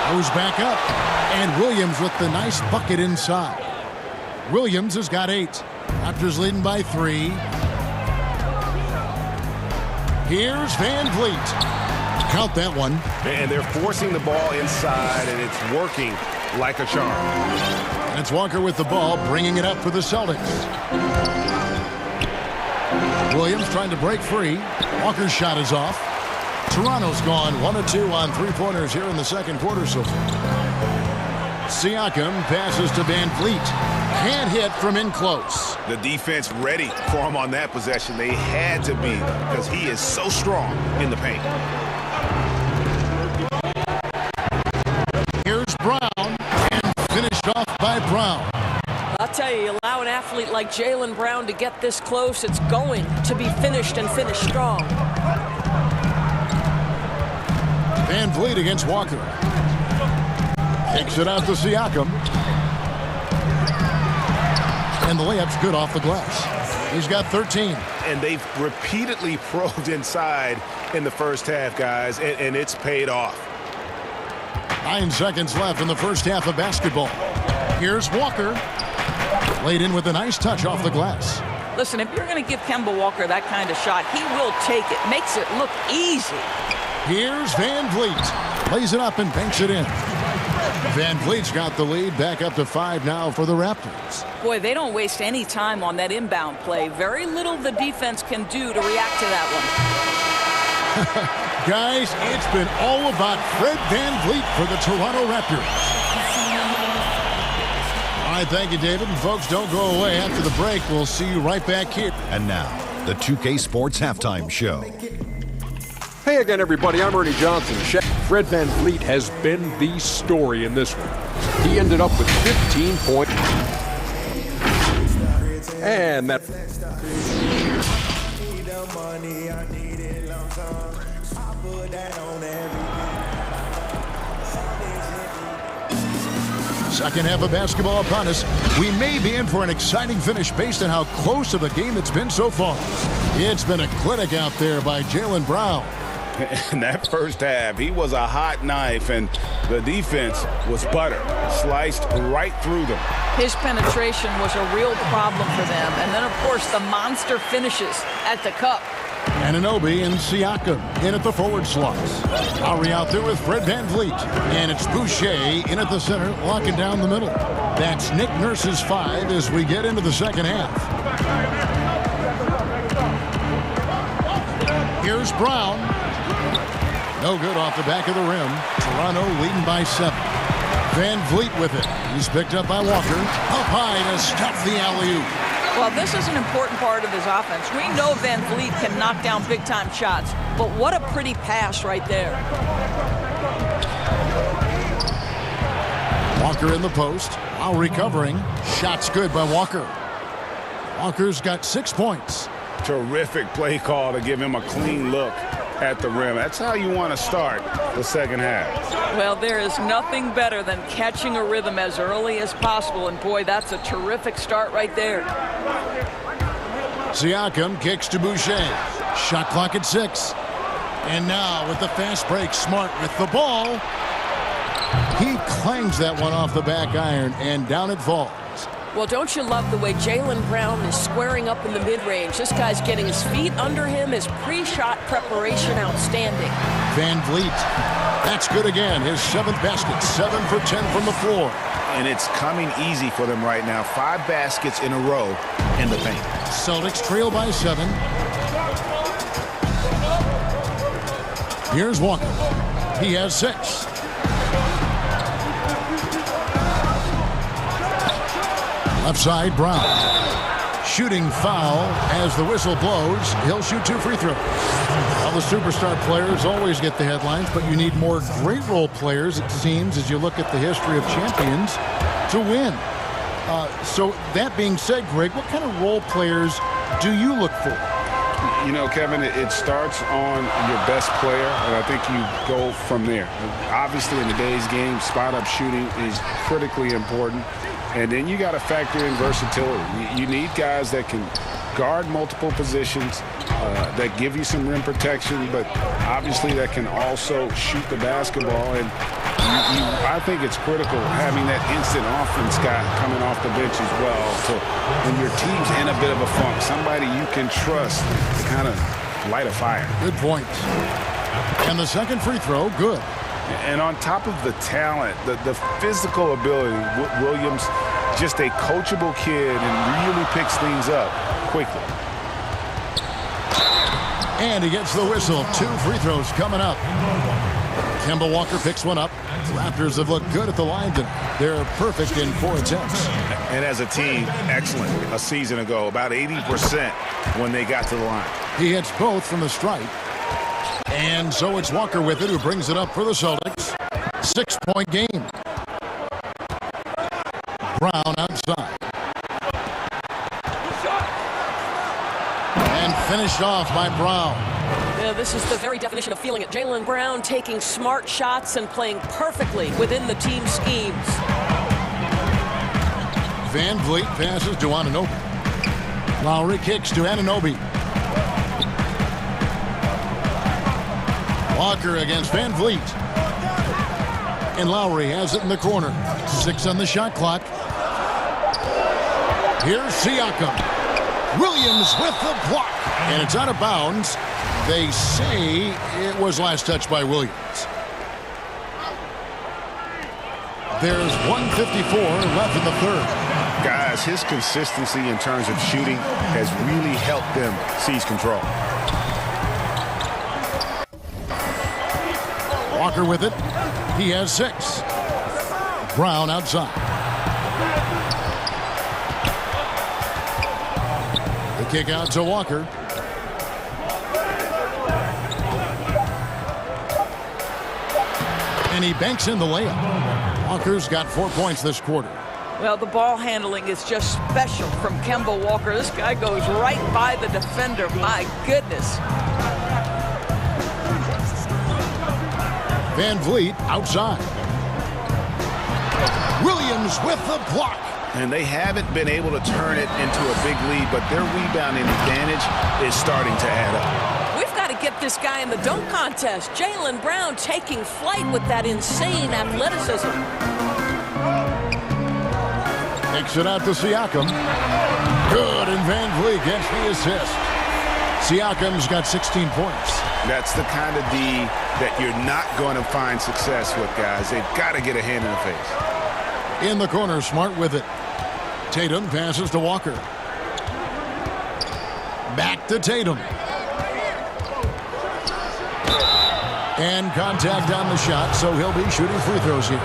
Goes back up. And Williams with the nice bucket inside. Williams has got 8. Raptors leading by 3. Here's VanVleet. Count that one. And they're forcing the ball inside, and it's working like a charm. And it's Walker with the ball, bringing it up for the Celtics. Williams trying to break free. Walker's shot is off. Toronto's gone 1 of 2 on three-pointers here in the second quarter so far. Siakam passes to VanVleet. Can't hit from in close. The defense ready for him on that possession. They had to be because he is so strong in the paint. Here's Brown and finished off by Brown. I'll tell you, you allow an athlete like Jaylen Brown to get this close, it's going to be finished and finished strong. VanVleet against Walker. Takes it out to Siakam. And the layup's good off the glass. He's got 13. And they've repeatedly probed inside in the first half, guys, and it's paid off. 9 seconds left in the first half of basketball. Here's Walker. Laid in with a nice touch off the glass. Listen, if you're going to give Kemba Walker that kind of shot, he will take it. Makes it look easy. Here's VanVleet. Lays it up and banks it in. VanVleet's got the lead, back up to 5 now for the Raptors. Boy, they don't waste any time on that inbound play. Very little the defense can do to react to that one. Guys, it's been all about Fred VanVleet for the Toronto Raptors. All right, thank you, David. And folks, don't go away. After the break, we'll see you right back here. And now, the 2K Sports Halftime Show. Hey again, everybody. I'm Ernie Johnson. Fred VanVleet has been the story in this one. He ended up with 15 points. And that... Second half of basketball upon us. We may be in for an exciting finish based on how close of a game it's been so far. It's been a clinic out there by Jaylen Brown. In that first half, he was a hot knife, and the defense was butter, sliced right through them. His penetration was a real problem for them. And then, of course, the monster finishes at the cup. Anunoby and Siakam in at the forward slots. Lowry out there with Fred VanVleet. And it's Boucher in at the center, locking down the middle. That's Nick Nurse's 5 as we get into the second half. Here's Brown. No good off the back of the rim. Toronto leading by 7. VanVleet with it. He's picked up by Walker. Up high to stuff the alley-oop. Well, this is an important part of his offense. We know VanVleet can knock down big-time shots, but what a pretty pass right there. Walker in the post. While recovering. Shot's good by Walker. Walker's got 6 points. Terrific play call to give him a clean look at the rim. That's how you want to start the second half. Well, there is nothing better than catching a rhythm as early as possible, and boy, that's a terrific start right there. Siakam kicks to Boucher. Shot clock at 6. And now with the fast break, Smart with the ball. He clangs that one off the back iron, and down it falls. Well, don't you love the way Jaylen Brown is squaring up in the mid-range? This guy's getting his feet under him. His pre-shot preparation outstanding. Van Vliet. That's good again. His 7th basket. 7 for 10 from the floor. And it's coming easy for them right now. 5 baskets in a row in the paint. Celtics trail by 7. Here's Walker. He has 6. Left side, Brown. Shooting foul as the whistle blows. He'll shoot 2 free throws. Well, the superstar players always get the headlines, but you need more great role players, it seems, as you look at the history of champions, to win. So that being said, Greg, what kind of role players do you look for? You know, Kevin, it starts on your best player, and I think you go from there. Obviously, in today's game, spot-up shooting is critically important. And then you got to factor in versatility. You need guys that can guard multiple positions, that give you some rim protection, but obviously that can also shoot the basketball. And I think it's critical having that instant offense guy coming off the bench as well. So when your team's in a bit of a funk, somebody you can trust to kind of light a fire. Good point. And the second free throw, good. And on top of the talent, the physical ability, Williams, just a coachable kid and really picks things up quickly. And he gets the whistle. 2 free throws coming up. Kemba Walker picks one up. Raptors have looked good at the line tonight. They're perfect in 4 attempts. And as a team, excellent a season ago. About 80% when they got to the line. He hits both from the stripe. And so it's Walker with it, who brings it up for the Celtics. 6-point game. Brown outside. And finished off by Brown. Yeah, this is the very definition of feeling it. Jaylen Brown taking smart shots and playing perfectly within the team schemes. Van Vliet passes to Anunoby. Lowry kicks to Anunoby. Walker against Van Vliet. And Lowry has it in the corner. 6 on the shot clock. Here's Siakam. Williams with the block. And it's out of bounds. They say it was last touched by Williams. There's 1:54 left in the third. Guys, his consistency in terms of shooting has really helped them seize control. Walker with it. He has 6. Brown outside. The kick out to Walker. And he banks in the layup. Walker's got 4 points this quarter. Well, the ball handling is just special from Kemba Walker. This guy goes right by the defender. My goodness. Van Vliet outside. Williams with the block. And they haven't been able to turn it into a big lead, but their rebounding advantage is starting to add up. We've got to get this guy in the dunk contest. Jaylen Brown taking flight with that insane athleticism. Takes it out to Siakam. Good, and Van Vliet gets the assist. Siakam's got 16 points. That's the kind of D that you're not going to find success with, guys. They've got to get a hand in the face. In the corner, Smart with it. Tatum passes to Walker. Back to Tatum. And contact on the shot, so he'll be shooting free throws here.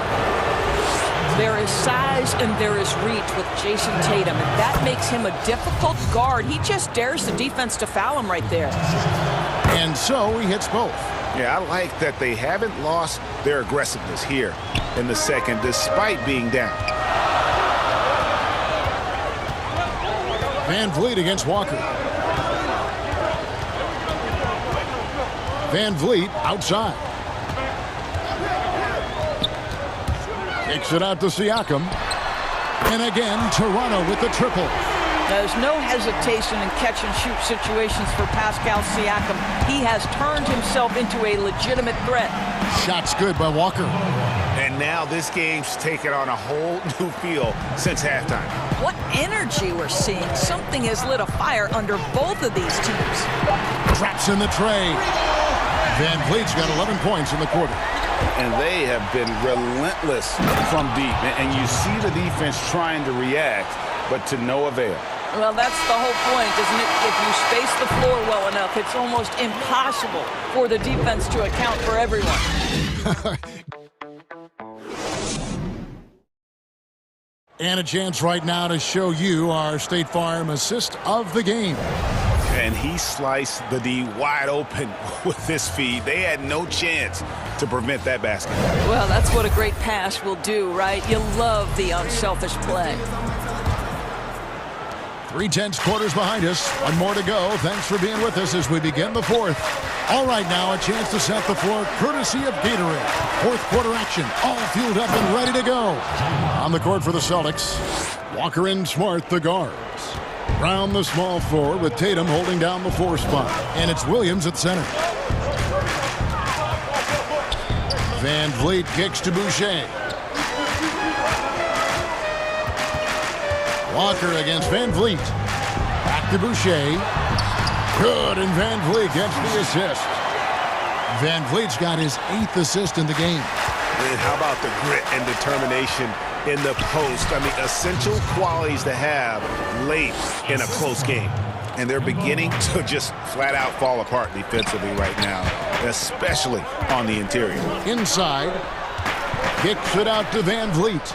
There is size and there is reach with Jason Tatum, and that makes him a difficult guard. He just dares the defense to foul him right there. And so he hits both. Yeah, I like that they haven't lost their aggressiveness here in the second, despite being down. Van Vliet against Walker. Van Vliet outside. Kicks it out to Siakam. And again, Toronto with the triple. There's no hesitation in catch-and-shoot situations for Pascal Siakam. He has turned himself into a legitimate threat. Shot's good by Walker. And now this game's taken on a whole new feel since halftime. What energy we're seeing. Something has lit a fire under both of these teams. Traps in the tray. Van Vliet's got 11 points in the quarter. And they have been relentless from deep. And you see the defense trying to react, but to no avail. Well, that's the whole point, isn't it? If you space the floor well enough, it's almost impossible for the defense to account for everyone. And a chance right now to show you our State Farm assist of the game. And he sliced the D wide open with this feed. They had no chance to prevent that basket. Well, that's what a great pass will do, right? You love the unselfish play. 3/10 quarters behind us. One more to go. Thanks for being with us as we begin the fourth. All right, now a chance to set the floor courtesy of Gatorade. Fourth quarter action, all fueled up and ready to go. On the court for the Celtics, Walker and Smart, the guards. Round the small forward with Tatum holding down the 4 spot. And it's Williams at center. Van Vliet kicks to Boucher. Walker against Van Vliet. Back to Boucher. Good, and Van Vliet gets the assist. Van Vliet's got his 8th assist in the game. And how about the grit and determination in the post? I mean, essential qualities to have late in a close game. And they're beginning to just flat out fall apart defensively right now, especially on the interior. Inside. Kicks it out to Van Vliet.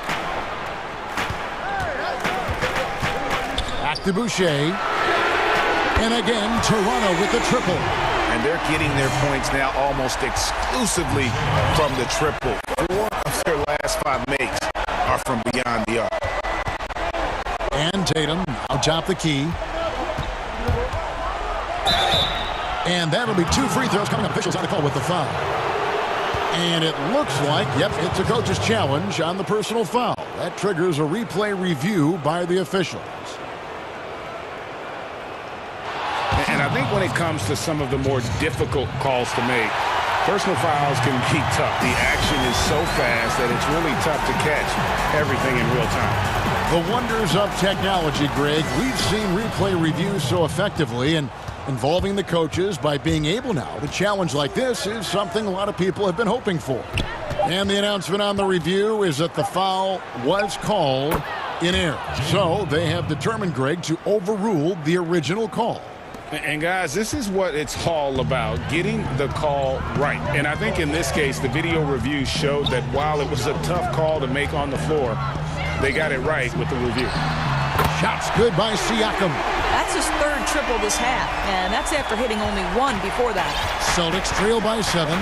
Back to Boucher. And again, Toronto with the triple. And they're getting their points now almost exclusively from the triple. 4 of their last 5 makes are from beyond the arc. And Tatum now top the key. And that'll be 2 free throws coming up. Officials on the call with the foul. And it looks like, yep, it's a coach's challenge on the personal foul. That triggers a replay review by the officials. And I think when it comes to some of the more difficult calls to make, personal fouls can be tough. The action is so fast that it's really tough to catch everything in real time. The wonders of technology, Greg. We've seen replay reviews so effectively, and involving the coaches by being able now to challenge like this is something a lot of people have been hoping for. And the announcement on the review is that the foul was called in error. So they have determined, Greg, to overrule the original call. And guys, this is what it's all about, getting the call right. And I think in this case, the video review showed that while it was a tough call to make on the floor, they got it right with the review. Shots good by Siakam. That's his 3rd triple this half, and that's after hitting only 1 before that. Celtics trail by 7.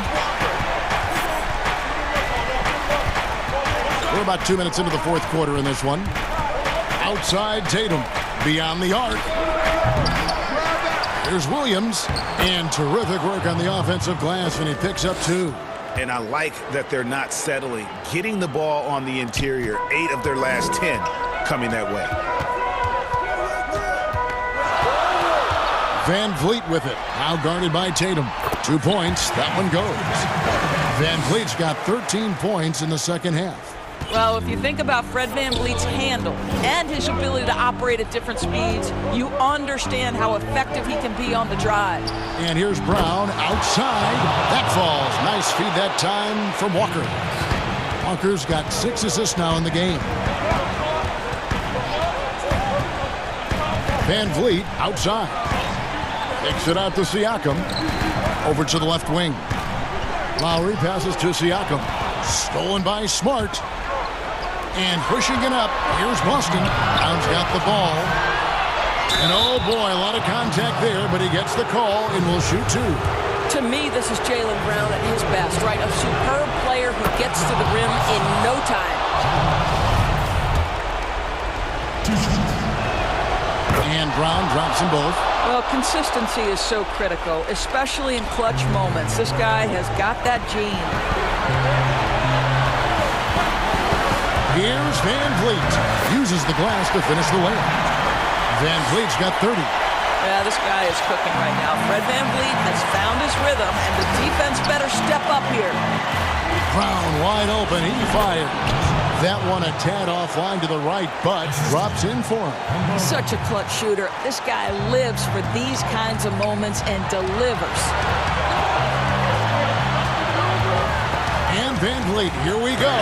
We're about 2 minutes into the 4th quarter in this one. Outside Tatum, beyond the arc. Here's Williams, and terrific work on the offensive glass, and he picks up 2. And I like that they're not settling, getting the ball on the interior. 8 of their last 10 coming that way. Van Vliet with it, now guarded by Tatum. 2 points, that one goes. Van Vliet's got 13 points in the second half. Well, if you think about Fred VanVleet's handle and his ability to operate at different speeds, you understand how effective he can be on the drive. And here's Brown outside. That falls. Nice feed that time from Walker. Walker's got 6 assists now in the game. Van Vliet outside. Takes it out to Siakam. Over to the left wing. Lowry passes to Siakam. Stolen by Smart. And pushing it up, here's Boston. Brown's got the ball. And oh boy, a lot of contact there, but he gets the call and will shoot 2. To me, this is Jaylen Brown at his best, right? A superb player who gets to the rim in no time. And Brown drops them both. Well, consistency is so critical, especially in clutch moments. This guy has got that gene. Here's Van Vliet. Uses the glass to finish the layup. Van Vliet's got 30. Yeah, this guy is cooking right now. Fred Van Vliet has found his rhythm, and the defense better step up here. Brown wide open. He fires. That one a tad offline to the right, but drops in for him. Such a clutch shooter. This guy lives for these kinds of moments and delivers. And Van Vliet, here we go.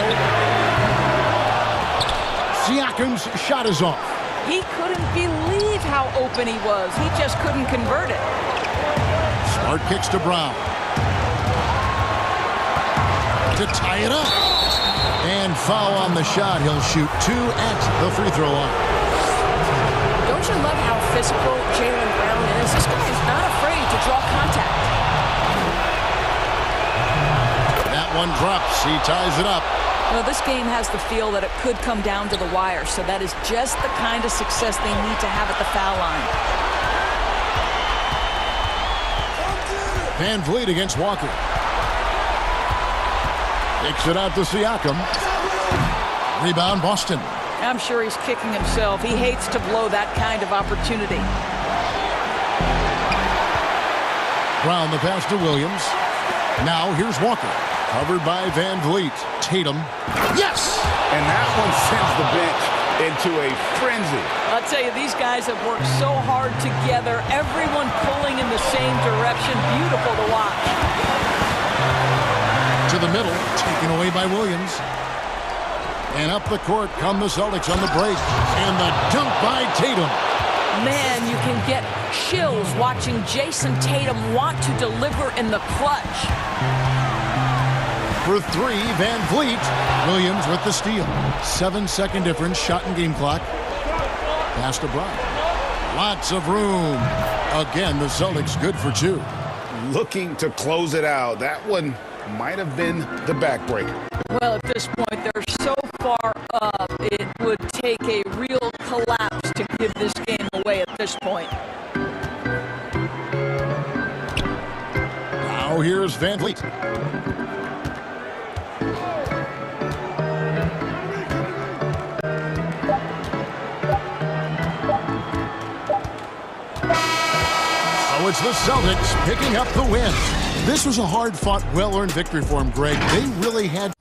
Siakam's shot is off. He couldn't believe how open he was. He just couldn't convert it. Smart kicks to Brown. To tie it up. And foul on the shot. He'll shoot 2 at the free throw line. Don't you love how physical Jaylen Brown is? This guy is not afraid to draw contact. That one drops. He ties it up. Well, this game has the feel that it could come down to the wire, so that is just the kind of success they need to have at the foul line. Van Vliet against Walker. Takes it out to Siakam. Rebound, Boston. I'm sure he's kicking himself. He hates to blow that kind of opportunity. Brown the pass to Williams. Now here's Walker. Covered by Van Vliet. Tatum. Yes! And that one sends the bench into a frenzy. I'll tell you, these guys have worked so hard together. Everyone pulling in the same direction. Beautiful to watch. To the middle, taken away by Williams. And up the court come the Celtics on the break. And the dunk by Tatum. Man, you can get chills watching Jason Tatum want to deliver in the clutch. For 3, Van Vliet. Williams with the steal. 7-second difference, shot and game clock. Pass to Brown. Lots of room. Again, the Celtics good for 2. Looking to close it out. That one might have been the backbreaker. Well, at this point, they're so far up, it would take a real collapse to give this game away at this point. Now here's Van Vliet. So it's the Celtics picking up the win. This was a hard-fought, well-earned victory for them, Greg. They really had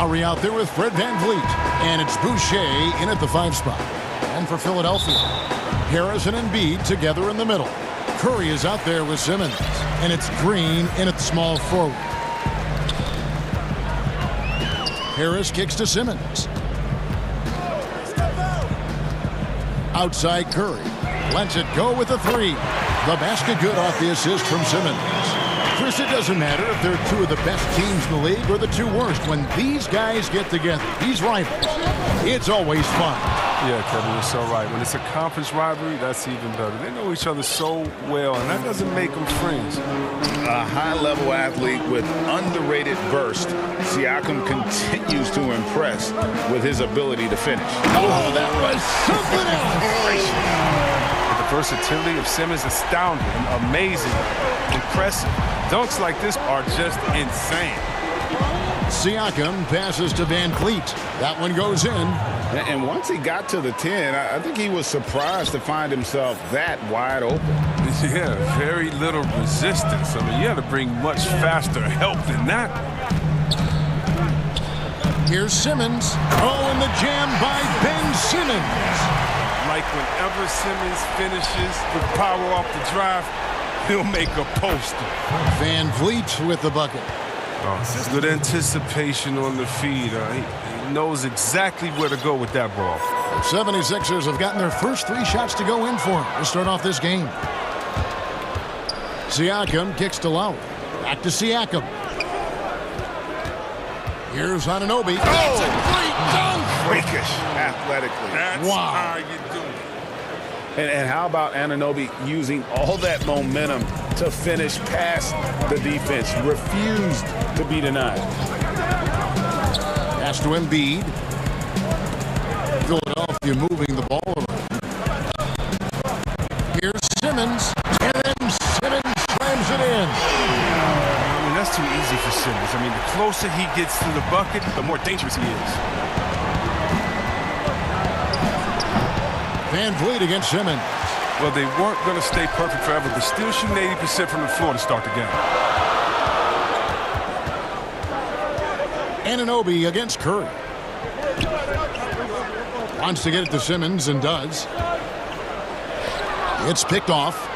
Lowry out there with Fred VanVleet. And it's Boucher in at the 5 spot. And for Philadelphia, Harris and Embiid together in the middle. Curry is out there with Simmons. And it's Green in at the small forward. Harris kicks to Simmons. Outside Curry. Lets it go with a 3. The basket good off the assist from Simmons. Chris, it doesn't matter if they're two of the best teams in the league or the two worst. When these guys get together, these rivals, it's always fun. Yeah, Kevin, you're so right. When it's a conference rivalry, that's even better. They know each other so well, and that doesn't make them friends. A high-level athlete with underrated burst, Siakam continues to impress with his ability to finish. Oh, that was something else. The versatility of Simmons is astounding, amazing, impressive. Dunks like this are just insane. Siakam passes to VanVleet. That one goes in. And once he got to the 10, I think he was surprised to find himself that wide open. Yeah, very little resistance. I mean, you had to bring much faster help than that. Here's Simmons. Oh, and the jam by Ben Simmons. Like whenever Simmons finishes with power off the drive, he'll make a poster. VanVleet with the bucket. Oh, good anticipation on the feed. He knows exactly where to go with that ball. The 76ers have gotten their first 3 shots to go in for him to start off this game. Siakam kicks to Lowry. Back to Siakam. Here's Anunoby. That's a great dunk! Freakish athletically. That's how you do it. And how about Anunoby using all that momentum to finish past the defense? Refused to be denied. Pass to Embiid. Philadelphia moving the ball around. Here's Simmons. And then Simmons slams it in. I mean, that's too easy for Simmons. I mean, the closer he gets to the bucket, the more dangerous he is. VanVleet against Simmons. Well, they weren't going to stay perfect forever, but still shooting 80% from the floor to start the game. Anunoby against Curry. Wants to get it to Simmons and does. It's picked off.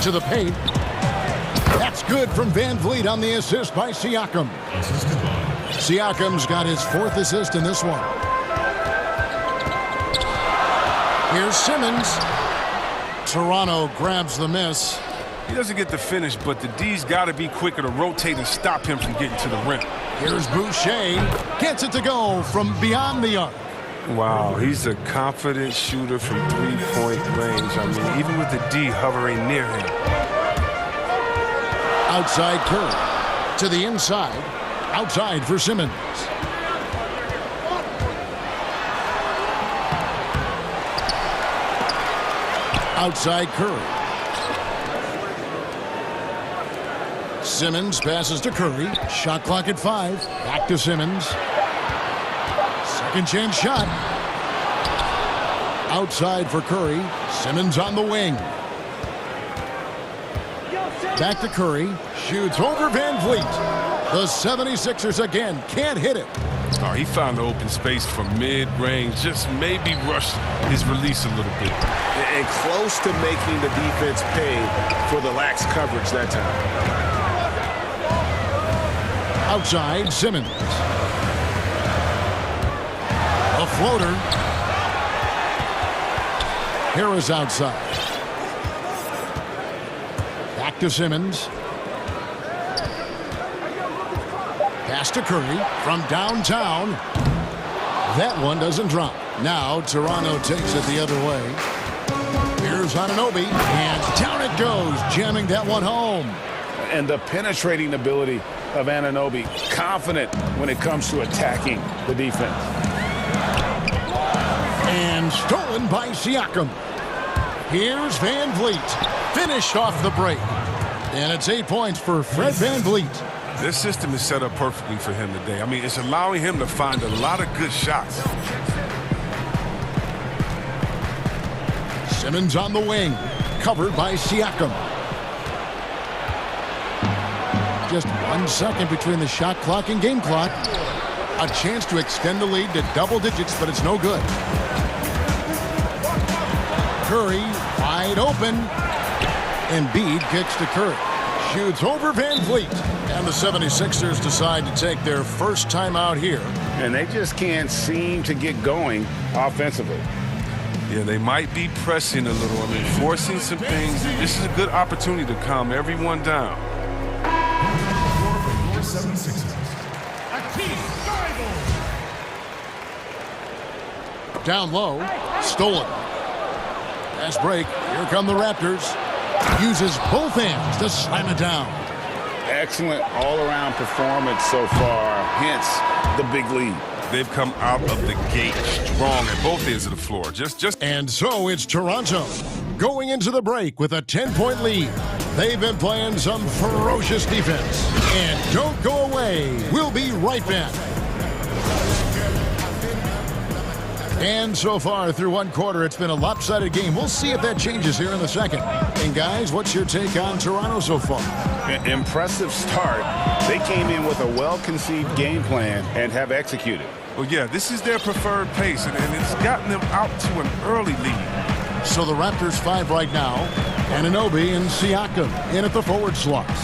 To the paint. That's good from VanVleet on the assist by Siakam. Siakam's got his 4th assist in this one. Here's Simmons. Toronto grabs the miss. He doesn't get the finish, but the D's got to be quicker to rotate and stop him from getting to the rim. Here's Boucher. Gets it to go from beyond the arc. Wow, he's a confident shooter from 3-point range. I mean, even with the D hovering near him. Outside Curry. To the inside. Outside for Simmons. Outside Curry. Simmons passes to Curry. Shot clock at 5. Back to Simmons. Second chance shot. Outside for Curry. Simmons on the wing. Back to Curry. Shoots over VanVleet. The 76ers again can't hit it. Oh, he found the open space from mid-range. Just maybe rushed his release a little bit. And close to making the defense pay for the lax coverage that time. Outside, Simmons. A floater. Harris outside. Back to Simmons. Pass to Curry from downtown. That one doesn't drop. Now Toronto takes it the other way. Here's Anunoby, and down it goes, jamming that one home. And the penetrating ability of Anunoby, confident when it comes to attacking the defense. And stolen by Siakam. Here's VanVleet, finished off the break. And it's 8 points for Fred VanVleet. This system is set up perfectly for him today. I mean, it's allowing him to find a lot of good shots. Simmons on the wing, covered by Siakam. just 1 second between the shot clock and game clock. A chance to extend the lead to double digits, but it's no good. Curry wide open. Embiid kicks to Curry. Shoots over Van Vliet. And the 76ers decide to take their first time out here. And they just can't seem to get going offensively. Yeah, they might be pressing a little. I mean, forcing some things. This is a good opportunity to calm everyone down. Your 76ers. Down low. Stolen. Pass break. Here come the Raptors. Uses both hands to slam it down. Excellent all-around performance so far, hence the big lead. They've come out of the gate strong at both ends of the floor. And so it's Toronto going into the break with a 10-point lead. They've been playing some ferocious defense. And don't go away. We'll be right back. And so far through one quarter, it's been a lopsided game. We'll see if that changes here in the second. And guys, what's your take on Toronto so far? Impressive start. They came in with a well-conceived game plan and have executed. Well, yeah, this is their preferred pace, and it's gotten them out to an early lead. So the Raptors 5 right now. Anunoby and Siakam in at the forward slots.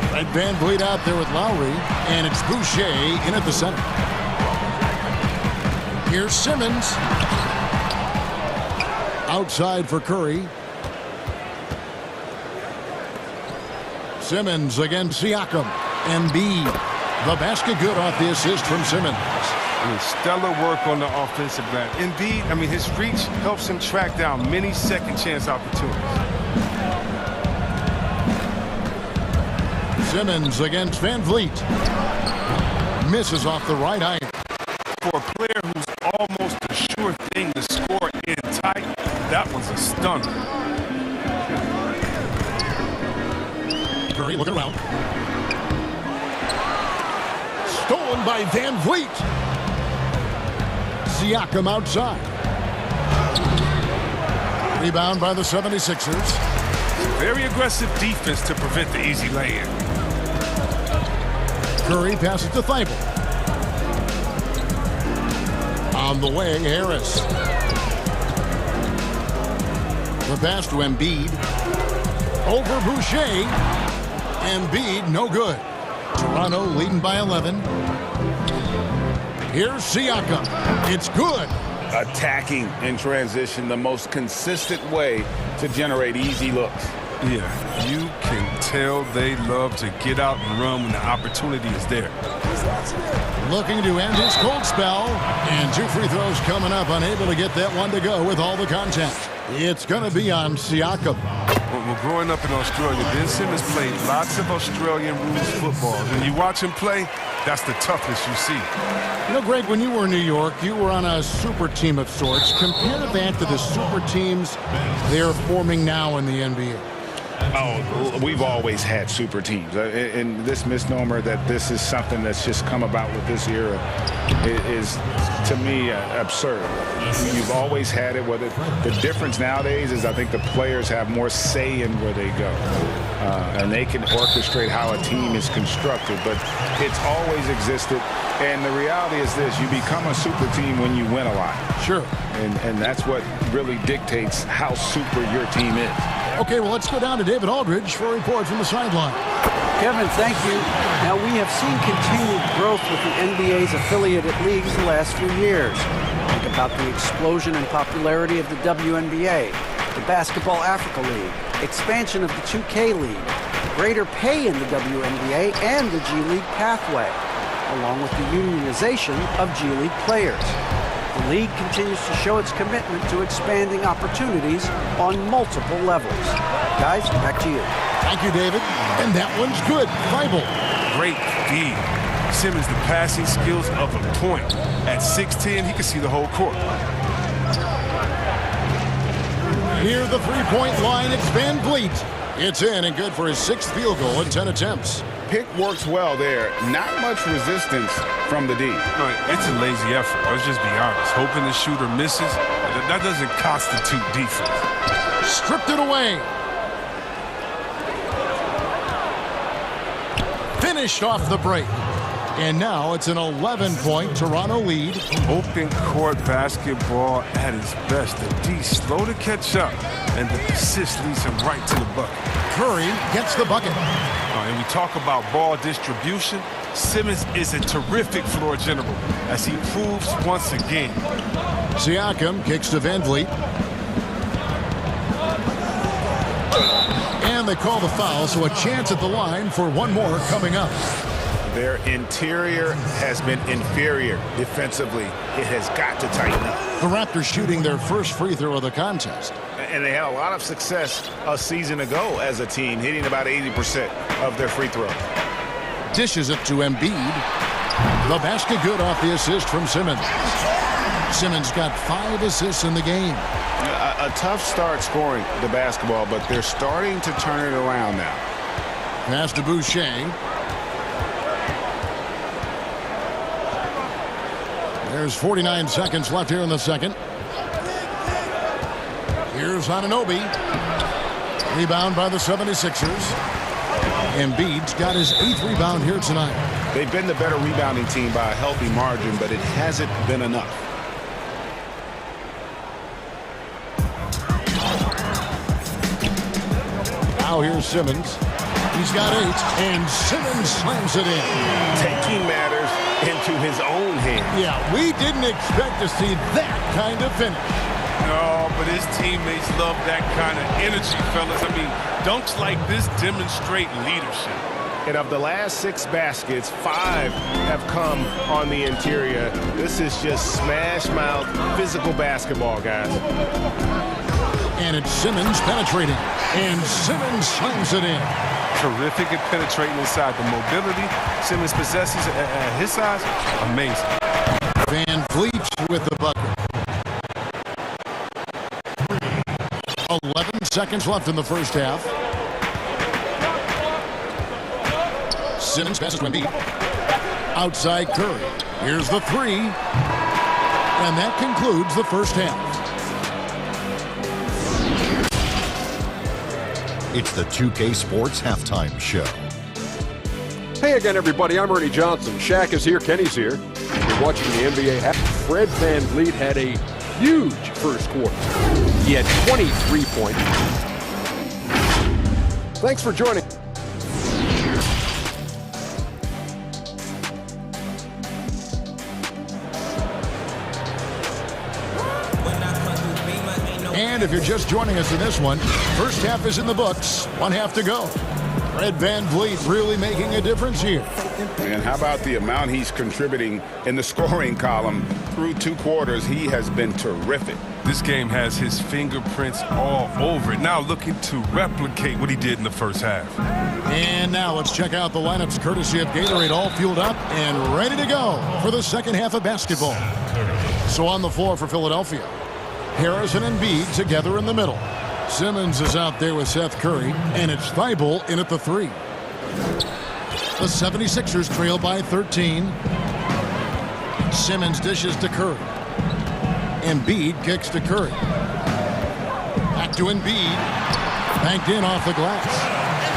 Fred Van Vliet out there with Lowry, and it's Boucher in at the center. Here's Simmons. Outside for Curry. Simmons against Siakam. Embiid. The basket good off the assist from Simmons. I mean, stellar work on the offensive end. Embiid, I mean, his reach helps him track down many second chance opportunities. Simmons against Van Vliet. Misses off the right eye. For a player who's almost a sure thing to score in tight, that was a stunner. Curry looking around. Stolen by Van Vliet. Siakam outside. Rebound by the 76ers. Very aggressive defense to prevent the easy lay-in. Curry passes to Thibault. On the way, Harris. The pass to Embiid. Over Boucher. Embiid, no good. Toronto leading by 11. Here's Siakam. It's good. Attacking in transition, the most consistent way to generate easy looks. Yeah, you can tell they love to get out and run when the opportunity is there. Looking to end his cold spell. And 2 free throws coming up, unable to get that one to go with all the contact. It's going to be on Siakam. Well, growing up in Australia, Ben Simmons played lots of Australian rules football. When you watch him play, that's the toughness you see. You know, Greg, when you were in New York, you were on a super team of sorts. Compare that to the super teams they're forming now in the NBA. Oh, we've always had super teams. And this misnomer that this is something that's just come about with this era is, to me, absurd. You've always had it. Whether the difference nowadays is I think the players have more say in where they go. And they can orchestrate how a team is constructed. But it's always existed. And the reality is this. You become a super team when you win a lot. Sure. And that's what really dictates how super your team is. Okay, well, let's go down to David Aldridge for a report from the sideline. Kevin, thank you. Now, we have seen continued growth with the NBA's affiliated leagues the last few years. Think about the explosion in popularity of the WNBA, the Basketball Africa League, expansion of the 2K League, greater pay in the WNBA, and the G League pathway, along with the unionization of G League players. The league continues to show its commitment to expanding opportunities on multiple levels. Guys, back to you. Thank you, David. And that one's good. Thibault. Great feed. Simmons, the passing skills of a point. At 6'10", he can see the whole court. Near the three-point line, it's Van Vliet. It's in and good for his 6th field goal in 10 attempts. Pick works well there. Not much resistance from the D. No, it's a lazy effort. Let's just be honest. Hoping the shooter misses, that doesn't constitute defense. Stripped it away. finished off the break. And now it's an 11-point Toronto lead. Open court basketball at its best. The D slow to catch up, and the assist leads him right to the bucket. Curry gets the bucket. And we talk about ball distribution. Simmons is a terrific floor general, as he proves once again. Siakam kicks to Van Vliet. And they call the foul, so a chance at the line for one more coming up. Their interior has been inferior defensively. It has got to tighten up. The Raptors shooting their first free throw of the contest. And they had a lot of success a season ago as a team, hitting about 80% of their free throws. Dishes it to Embiid. The basket good off the assist from Simmons. Simmons got 5 assists in the game. A tough start scoring the basketball, but they're starting to turn it around now. Pass to Boucher. There's 49 seconds left here in the second. Here's Anunoby. Rebound by the 76ers. Embiid's got his 8th rebound here tonight. They've been the better rebounding team by a healthy margin, but it hasn't been enough. Now here's Simmons. He's got 8, and Simmons slams it in. Taking matters into his own hands. Yeah, we didn't expect to see that kind of finish. No, but his teammates love that kind of energy, fellas. I mean, dunks like this demonstrate leadership. And of the last 6 baskets, 5 have come on the interior. This is just smash mouth physical basketball, guys. And it's Simmons penetrating. And Simmons slams it in. Terrific at penetrating inside. The mobility Simmons possesses at his size, amazing. Van Vliet with the bucket. 11 seconds left in the first half. Simmons passes to Embiid. Outside Curry. Here's the 3. And that concludes the first half. It's the 2K Sports Halftime Show. Hey again, everybody. I'm Ernie Johnson. Shaq is here. Kenny's here. You're watching the NBA half. Fred Van Vliet had a huge first quarter. He had 23 points. Thanks for joining. And if you're just joining us in this one, first half is in the books. 1 half to go. Fred Van Vliet really making a difference here. And how about the amount he's contributing in the scoring column through 2 quarters? He has been terrific. This game has his fingerprints all over it. Now looking to replicate what he did in the first half. And now let's check out the lineups courtesy of Gatorade, all fueled up and ready to go for the second half of basketball. So on the floor for Philadelphia, Harris and Embiid together in the middle. Simmons is out there with Seth Curry, and it's Thibault in at the 3. The 76ers trail by 13. Simmons dishes to Curry. Embiid kicks to Curry. Back to Embiid. Banked in off the glass.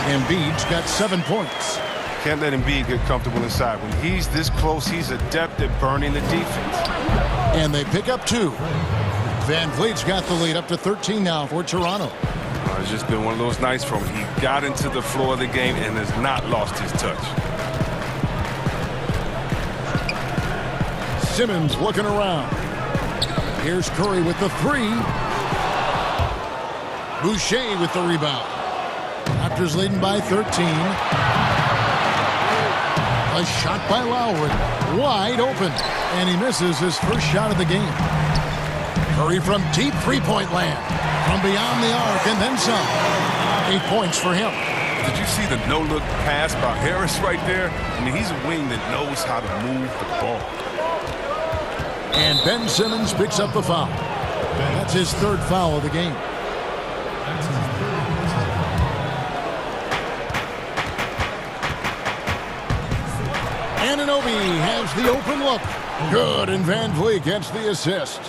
Embiid's got 7 points. Can't let Embiid get comfortable inside. When he's this close, he's adept at burning the defense. And they pick up 2. Van Vliet's got the lead up to 13 now for Toronto. It's just been one of those nights from him. He got into the floor of the game and has not lost his touch. Simmons looking around. Here's Curry with the 3. Boucher with the rebound. Raptors leading by 13. A shot by Lowry. Wide open. And he misses his first shot of the game. Curry from deep three-point land. From beyond the arc and then some. 8 points for him. Did you see the no-look pass by Harris right there? I mean, he's a wing that knows how to move the ball. And Ben Simmons picks up the foul. That's his 3rd foul of the game. Anunoby has the open look. Good, and Van Vliet gets the assist.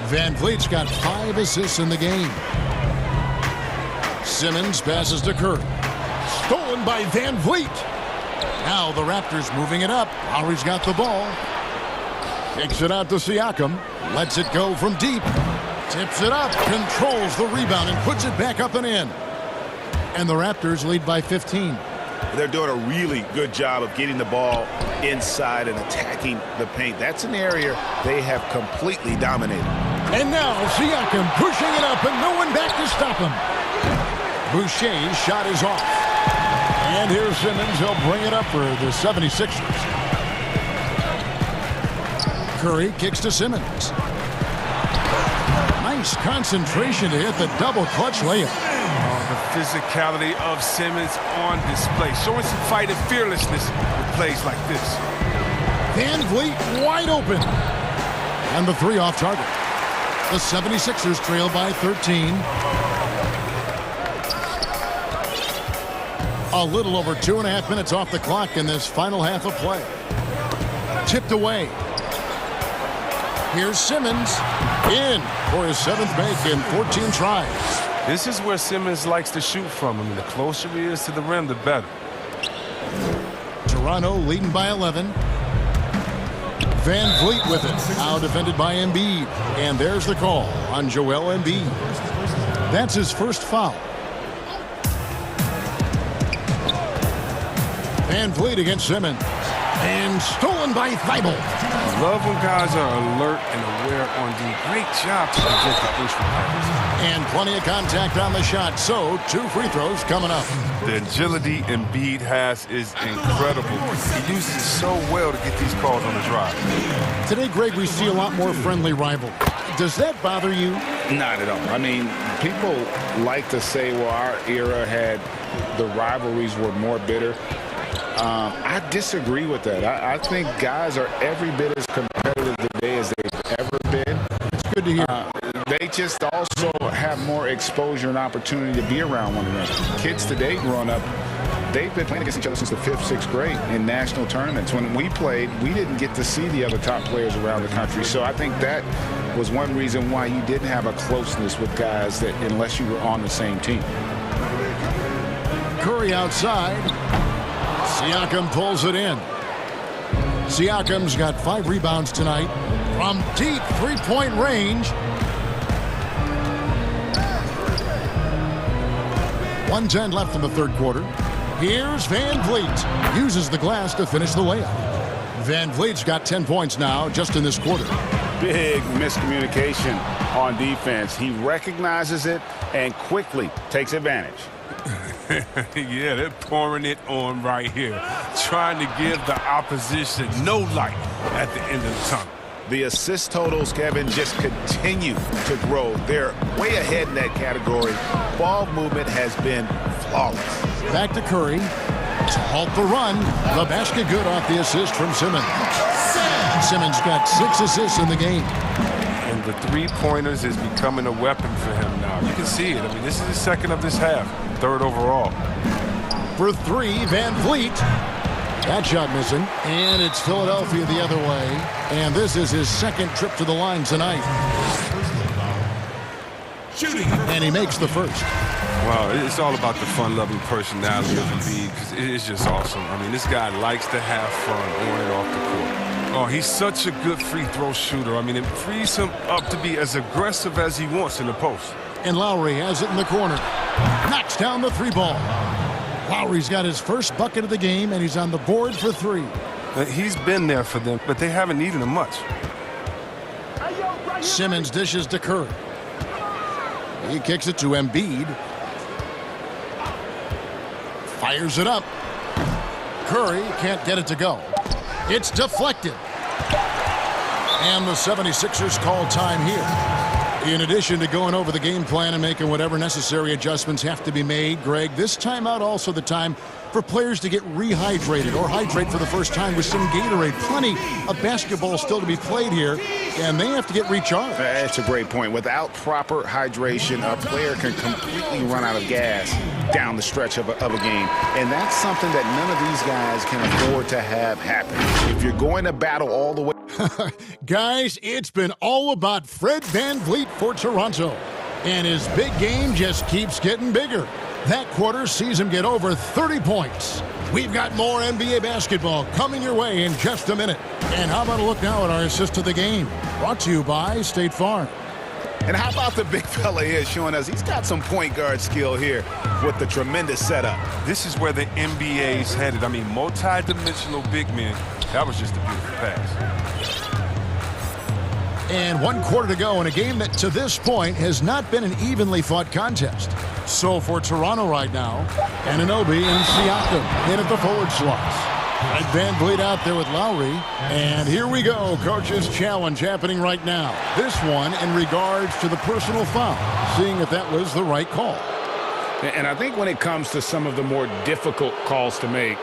Van Vliet's got 5 assists in the game. Simmons passes to Curry. Stolen by Van Vliet. Now the Raptors moving it up. Lowry's got the ball. Kicks it out to Siakam. Lets it go from deep. Tips it up. Controls the rebound and puts it back up and in. And the Raptors lead by 15. They're doing a really good job of getting the ball inside and attacking the paint. That's an area they have completely dominated. And now Siakam pushing it up and no one back to stop him. Boucher's shot is off. And here's Simmons. He'll bring it up for the 76ers. Curry kicks to Simmons. Nice concentration to hit the double clutch layup. The physicality of Simmons on display, showing some fight and fearlessness with plays like this. Van Vliet wide open. And the three off target. The 76ers trail by 13. A little over 2.5 minutes off the clock in this final half of play. Tipped away. Here's Simmons in for his 7th make in 14 tries. This is where Simmons likes to shoot from. I mean, the closer he is to the rim, the better. Toronto leading by 11. Van Vliet with it. Now defended by Embiid. And there's the call on Joel Embiid. That's his first foul. Van Vliet against Simmons. And stolen by Thibault. I love when guys are alert and aware on the great job to prevent the push from passes. And plenty of contact on the shot, so 2 free throws coming up. The agility Embiid has is incredible. He uses it so well to get these calls on the drive. Today, Greg, we see a lot more friendly rivalry. Does that bother you? Not at all. I mean, people like to say, well, our era had the rivalries were more bitter. I disagree with that. I think guys are every bit as competitive today as they've ever been. It's good to hear. They just also have more exposure and opportunity to be around one another. Kids today growing up, they've been playing against each other since the 5th, 6th grade in national tournaments. When we played, we didn't get to see the other top players around the country. So I think that was one reason why you didn't have a closeness with guys that unless you were on the same team. Curry outside. Siakam pulls it in. Siakam's got 5 rebounds tonight from deep 3-point range. 1:10 left in the 3rd quarter. Here's Van Vliet. Uses the glass to finish the layup. Van Vliet's got 10 points now just in this quarter. Big miscommunication on defense. He recognizes it and quickly takes advantage. Yeah, they're pouring it on right here, trying to give the opposition no light at the end of the tunnel. The assist totals, Kevin, just continue to grow. They're way ahead in that category. Ball movement has been flawless. Back to Curry to halt the run. The basket good off the assist from Simmons. Simmons got 6 assists in the game. And the 3-pointers is becoming a weapon for him now. You can see it. I mean, this is the 2nd of this half, 3rd overall. For 3, Van Vliet. That shot missing. And it's Philadelphia the other way. And this is his 2nd trip to the line tonight. And he makes the first. Wow, it's all about the fun-loving personality of Embiid because it's just awesome. I mean, this guy likes to have fun on and off the court. Oh, he's such a good free throw shooter. I mean, it frees him up to be as aggressive as he wants in the post. And Lowry has it in the corner. Knocks down the 3 ball. Lowry's got his first bucket of the game, and he's on the board for 3. He's been there for them, but they haven't needed him much. Simmons dishes to Curry. He kicks it to Embiid. Fires it up. Curry can't get it to go. It's deflected. And the 76ers call time here. In addition to going over the game plan and making whatever necessary adjustments have to be made, Greg, this timeout also the time for players to get rehydrated or hydrate for the first time with some Gatorade. Plenty of basketball still to be played here, and they have to get recharged. That's a great point. Without proper hydration, a player can completely run out of gas down the stretch of a game. And that's something that none of these guys can afford to have happen. If you're going to battle all the way. Guys, it's been all about Fred Van Vliet for Toronto. And his big game just keeps getting bigger. That quarter sees him get over 30 points. We've got more NBA basketball coming your way in just a minute. And how about a look now at our assist to the game? Brought to you by State Farm. And how about the big fella here showing us he's got some point guard skill here with the tremendous setup. This is where the NBA's headed. I mean, multi-dimensional big men. That was just a beautiful pass. And 1 quarter to go in a game that to this point has not been an evenly fought contest. So for Toronto right now, Anunoby and Siakam in at the forward slots. Red Van Vliet out there with Lowry. And here we go, coach's challenge happening right now. This one in regards to the personal foul, seeing if that was the right call. And I think when it comes to some of the more difficult calls to make,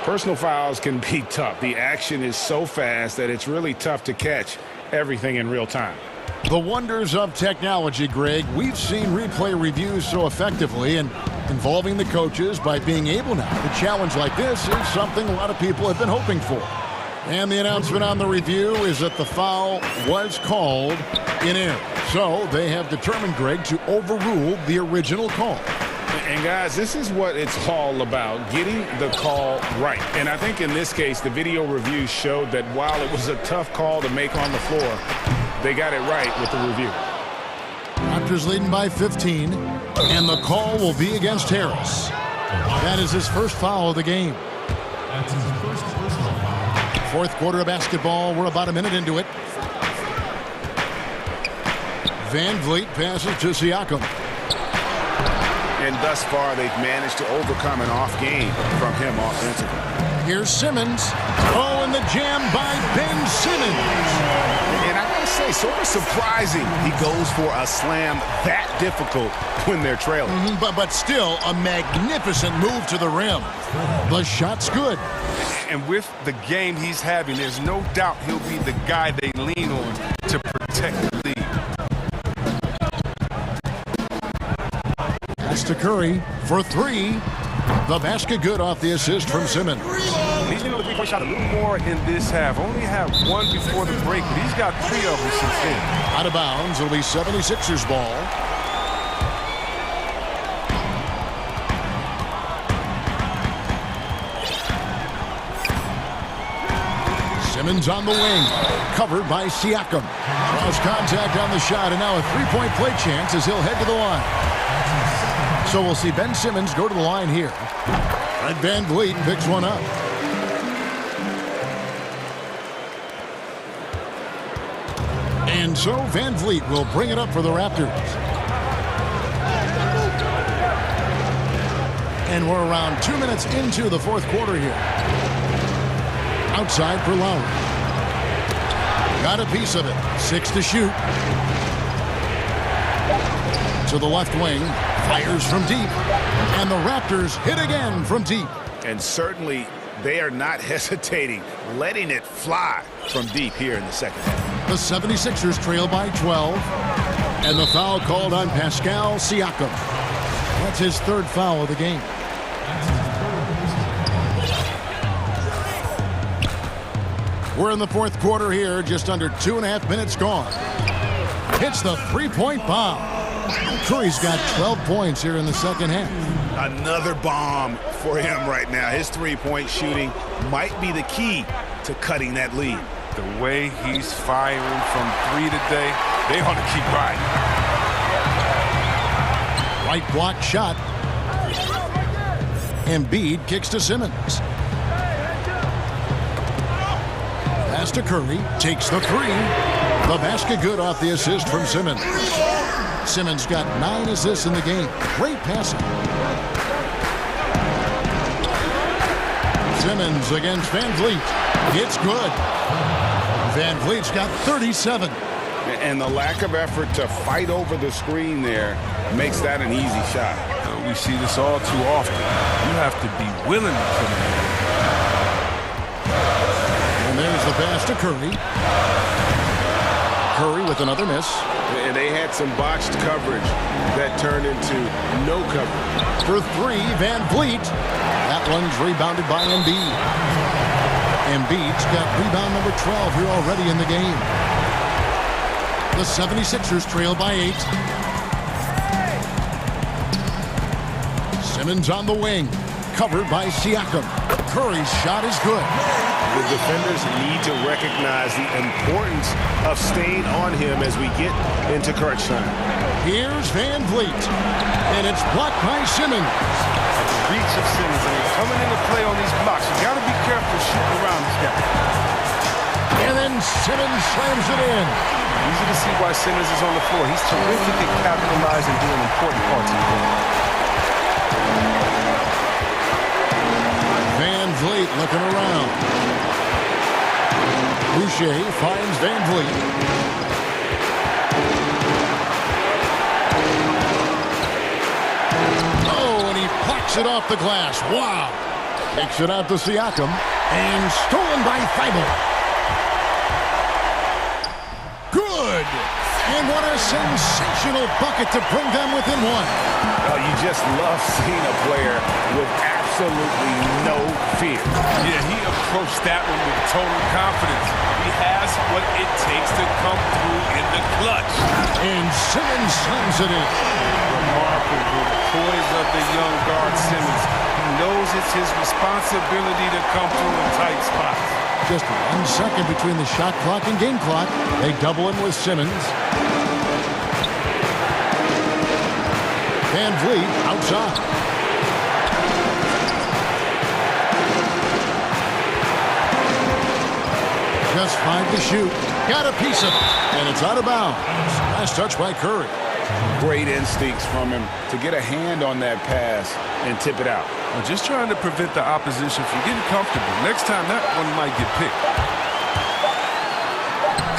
personal fouls can be tough. The action is so fast that it's really tough to catch everything in real time. The wonders of technology, Greg. We've seen replay reviews so effectively, and involving the coaches by being able now to challenge like this is something a lot of people have been hoping for. And the announcement on the review is that the foul was called in error. So they have determined, Greg, to overrule the original call. And guys, this is what it's all about, getting the call right. And I think in this case, the video review showed that while it was a tough call to make on the floor, they got it right with the review. Raptors leading by 15, and the call will be against Harris. That is his first foul of the game. That's his first personal foul. Fourth quarter of basketball. We're about a minute into it. Van Vliet passes to Siakam. And thus far, they've managed to overcome an off game from him offensively. Here's Simmons. Oh, and the jam by Ben Simmons. And I gotta say, sort of surprising he goes for a slam that difficult when they're trailing. But still, a magnificent move to the rim. The shot's good. And with the game he's having, there's no doubt he'll be the guy they lean on to protect the lead. To Curry for three. The basket good off the assist from Simmons. He's been able to three-point shot a little more in this half. Only had one before the break, but he's got 3 of them since then. Out of bounds. It'll be 76ers ball. Simmons on the wing. Covered by Siakam. Draws contact on the shot, and now a three-point play chance as he'll head to the line. So we'll see Ben Simmons go to the line here. Red Van Vliet picks one up. And so Van Vliet will bring it up for the Raptors. And we're around 2 minutes into the fourth quarter here. Outside for Lowry. Got a piece of it. 6 to shoot. To the left wing. Fires from deep. And the Raptors hit again from deep. And certainly they are not hesitating, letting it fly from deep here in the second half. The 76ers trail by 12. And the foul called on Pascal Siakam. That's his third foul of the game. We're in the fourth quarter here, just under 2.5 minutes gone. Hits the three-point bomb. Curry's got 12 points here in the second half. Another bomb for him right now. His three-point shooting might be the key to cutting that lead. The way he's firing from 3 today, they ought to keep riding. Right block shot. Embiid kicks to Simmons. Pass to Curry. Takes the three. The basket good off the assist from Simmons. Simmons got 9 assists in the game. Great passing. Simmons against Van Vliet. It's good. Van Vliet's got 37. And the lack of effort to fight over the screen there makes that an easy shot. We see this all too often. You have to be willing to put it in. And there's the pass to Curry. Curry with another miss. And they had some botched coverage that turned into no coverage. For 3, Van Vliet. That one's rebounded by Embiid. Embiid's got rebound number 12 here already in the game. The 76ers trail by 8. Simmons on the wing. recovered by Siakam. Curry's shot is good. The defenders need to recognize the importance of staying on him as we get into crunch time. Here's Van Vliet, and it's blocked by Simmons. Reach of Simmons, and he's coming into play on these blocks. You got to be careful shooting around this guy. And then Simmons slams it in. Easy to see why Simmons is on the floor. He's terrific at capitalizing and doing important parts of the game. Van Vliet looking around. Boucher finds Van Vliet. Oh, and he plucks it off the glass. Wow. Takes it out to Siakam. And stolen by Thibault. Good. And what a sensational bucket to bring them within one. Oh, you just love seeing a player with absolutely no fear. Yeah, he approached that one with total confidence. He has what it takes to come through in the clutch. And Simmons slams it in. Remarkable. The poise of the young guard Simmons. He knows it's his responsibility to come through in tight spots. Just 1 second between the shot clock and game clock. They double him with Simmons. Van Vliet outside. Just 5 to shoot. Got a piece of it. And it's out of bounds. Nice touch by Curry. Great instincts from him to get a hand on that pass and tip it out. Well, just trying to prevent the opposition from getting comfortable. Next time, that one might get picked.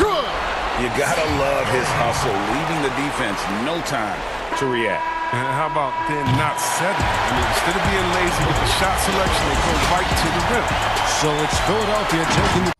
Good. You gotta love his hustle, leaving the defense no time to react. And how about then not settling? I mean, instead of being lazy with the shot selection, they go right to the rim. So it's Philadelphia taking the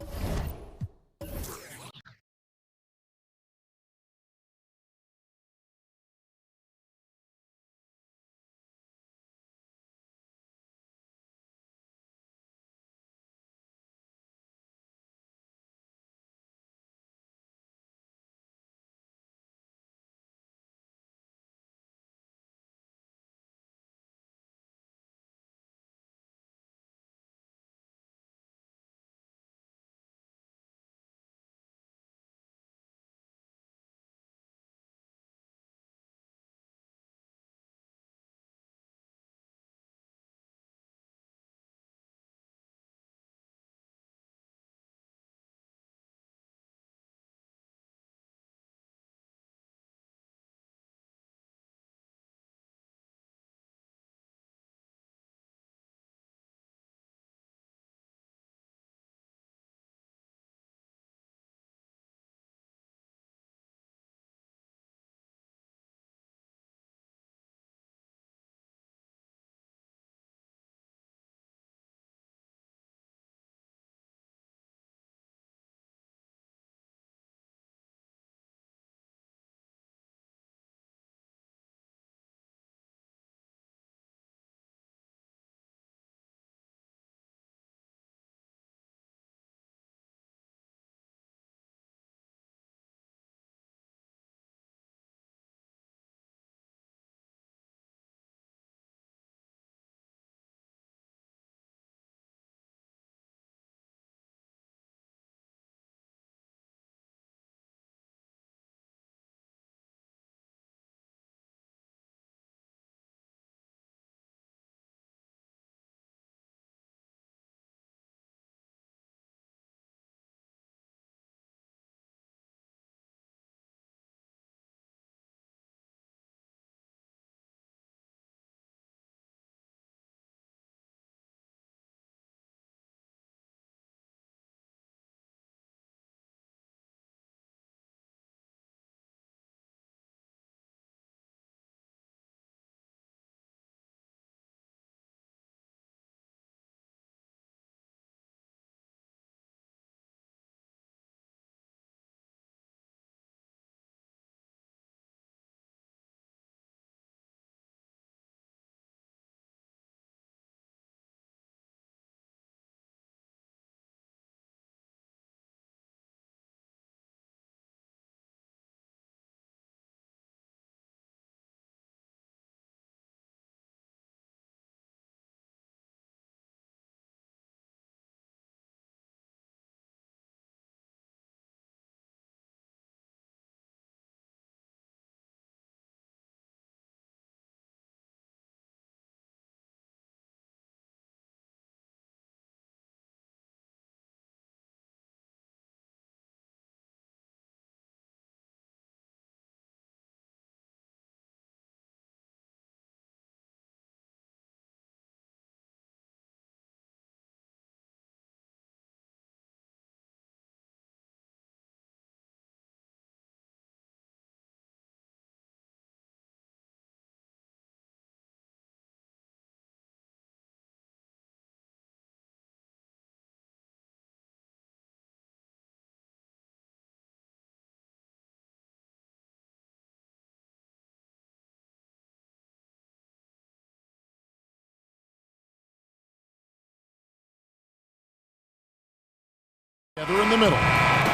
Together in the middle.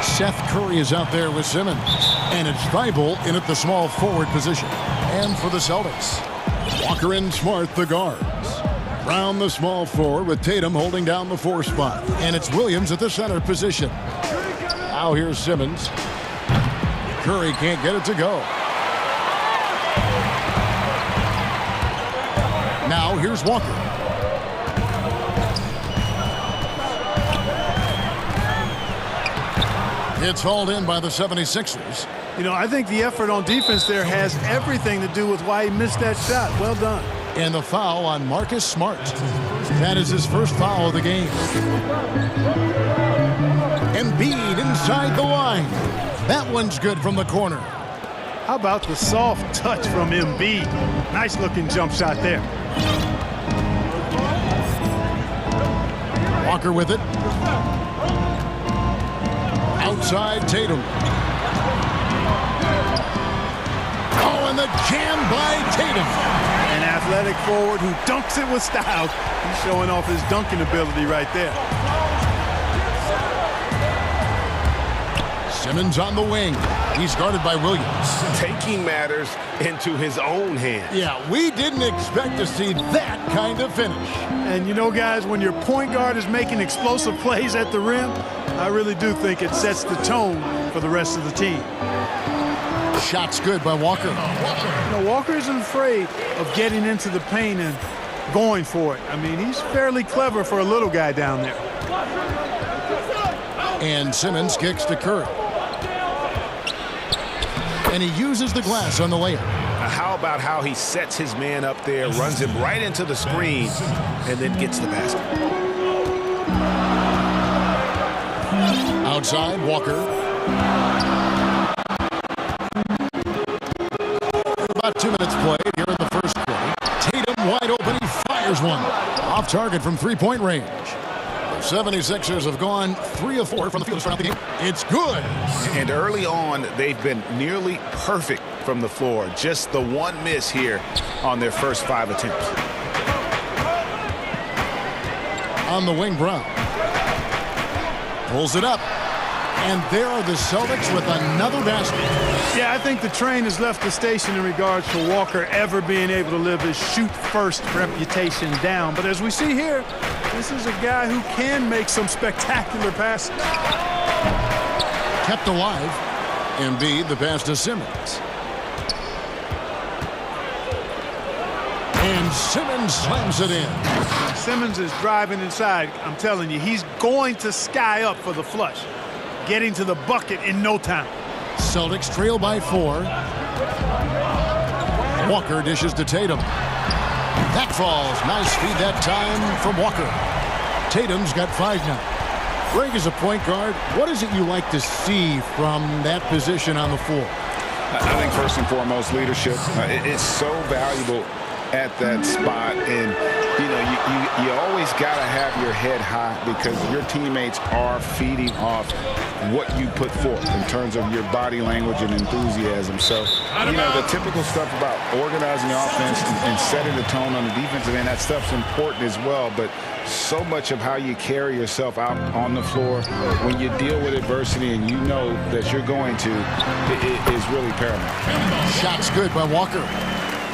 Seth Curry is out there with Simmons. And it's Thibault in at the small forward position. And for the Celtics, Walker and Smart, the guards. Brown, the small forward, with Tatum holding down the 4 spot. And it's Williams at the center position. Now here's Simmons. Curry can't get it to go. Now here's Walker. It's hauled in by the 76ers. You know, I think the effort on defense there has everything to do with why he missed that shot. Well done. And the foul on Marcus Smart. That is his first foul of the game. Embiid inside the line. That one's good from the corner. How about the soft touch from Embiid? Nice looking jump shot there. Walker with it. Outside Tatum. Oh, and the jam by Tatum. An athletic forward who dunks it with style. He's showing off his dunking ability right there. Simmons on the wing. He's guarded by Williams. Taking matters into his own hands. Yeah, we didn't expect to see that kind of finish. And you know, guys, when your point guard is making explosive plays at the rim, I really do think it sets the tone for the rest of the team. Shot's good by Walker. You know, Walker isn't afraid of getting into the paint and going for it. I mean, he's fairly clever for a little guy down there. And Simmons kicks to Curry. And he uses the glass on the layup. How about how he sets his man up there, runs him right into the screen, and then gets the basket. Outside, Walker. About 2 minutes played here in the first quarter. Tatum wide open. He fires one. Off target from three-point range. The 76ers have gone 3 of 4 from the field to start the game. It's good. And early on, they've been nearly perfect from the floor. Just the one miss here on their first 5 attempts. On the wing, Brown. Pulls it up. And there are the Celtics with another basket. Yeah, I think the train has left the station in regards to Walker ever being able to live his shoot-first reputation down. But as we see here, this is a guy who can make some spectacular passes. Kept alive. Embiid, the pass to Simmons. And Simmons slams it in. Simmons is driving inside. I'm telling you, he's going to sky up for the flush. Getting to the bucket in no time. Celtics trail by 4. Walker dishes to Tatum. That falls. Nice feed that time from Walker. Tatum's got 5 now. Greg, as a point guard, what is it you like to see from that position on the floor? I think first and foremost, leadership. It's so valuable at that spot, and you know you always got to have your head high because your teammates are feeding off what you put forth in terms of your body language and enthusiasm. So you know the typical stuff about organizing the offense and setting the tone on the defensive end, that stuff's important as well, but so much of how you carry yourself out on the floor when you deal with adversity and you know that you're going to is really paramount. Shot's good by Walker.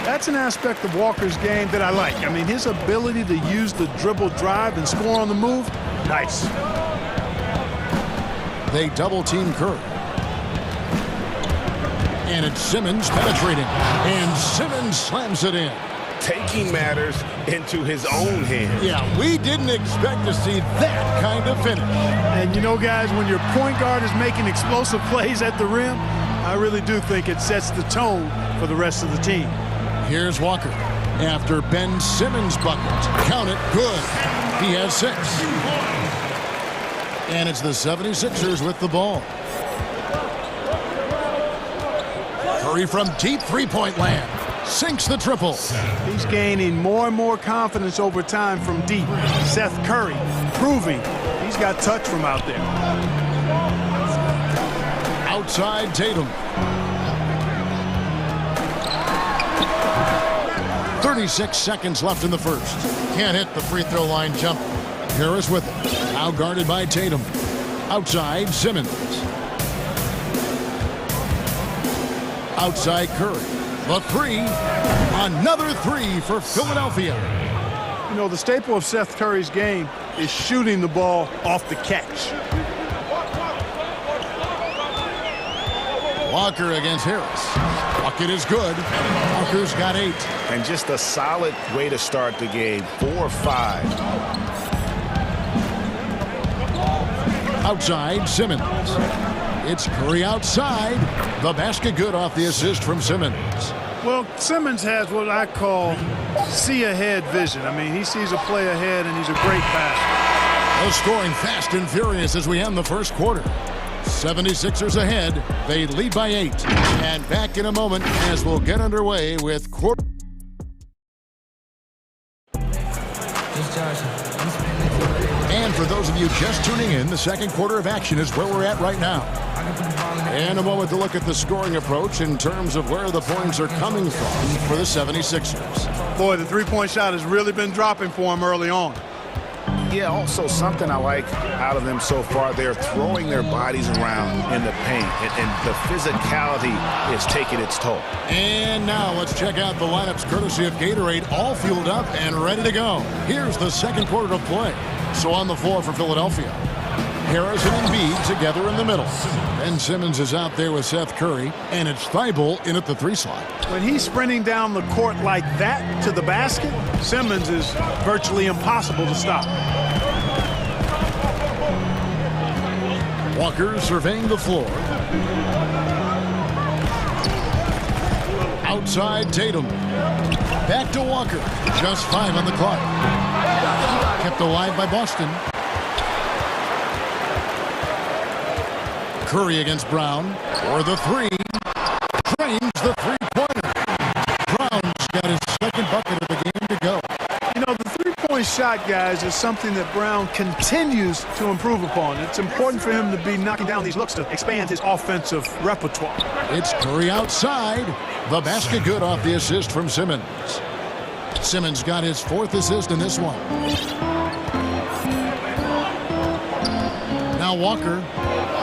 That's an aspect of Walker's game that I like. I mean, his ability to use the dribble drive and score on the move, nice. They double-team Curry. And it's Simmons penetrating. And Simmons slams it in. Taking matters into his own hands. Yeah, we didn't expect to see that kind of finish. And you know, guys, when your point guard is making explosive plays at the rim, I really do think it sets the tone for the rest of the team. Here's Walker after Ben Simmons' bucket. Count it, good. He has 6. And it's the 76ers with the ball. Curry from deep three-point land. Sinks the triple. He's gaining more and more confidence over time from deep. Seth Curry proving he's got touch from out there. Outside Tatum. 36 seconds left in the first. Can't hit the free throw line jump. Harris with it. Now guarded by Tatum. Outside, Simmons. Outside, Curry. The three. Another three for Philadelphia. You know, the staple of Seth Curry's game is shooting the ball off the catch. Walker against Harris. Bucket is good. Walker's got 8. And just a solid way to start the game. 4-5. Outside, Simmons. It's Curry outside. The basket good off the assist from Simmons. Well, Simmons has what I call see-ahead vision. I mean, he sees a play ahead, and he's a great passer. Well, scoring fast and furious as we end the first quarter. 76ers ahead. They lead by 8. And back in a moment as we'll get underway with quarter. And for those of you just tuning in, the second quarter of action is where we're at right now. And a moment to look at the scoring approach in terms of where the points are coming from for the 76ers. Boy, the three-point shot has really been dropping for him early on. Yeah, also something I like out of them so far, they're throwing their bodies around in the paint, and the physicality is taking its toll. And now let's check out the lineups courtesy of Gatorade, all fueled up and ready to go. Here's the second quarter of play. So on the floor for Philadelphia, Harris and Embiid together in the middle. Ben Simmons is out there with Seth Curry, and it's Thibault in at the 3 slot. When he's sprinting down the court like that to the basket, Simmons is virtually impossible to stop. Walker surveying the floor. Outside, Tatum. Back to Walker. Just 5 on the clock. Kept alive by Boston. Curry against Brown for the 3. Drains the three-pointer. Brown's got his second bucket of the game to go. You know, the three-point shot, guys, is something that Brown continues to improve upon. It's important for him to be knocking down these looks to expand his offensive repertoire. It's Curry outside. The basket good off the assist from Simmons. Simmons got his 4th assist in this one. Now Walker,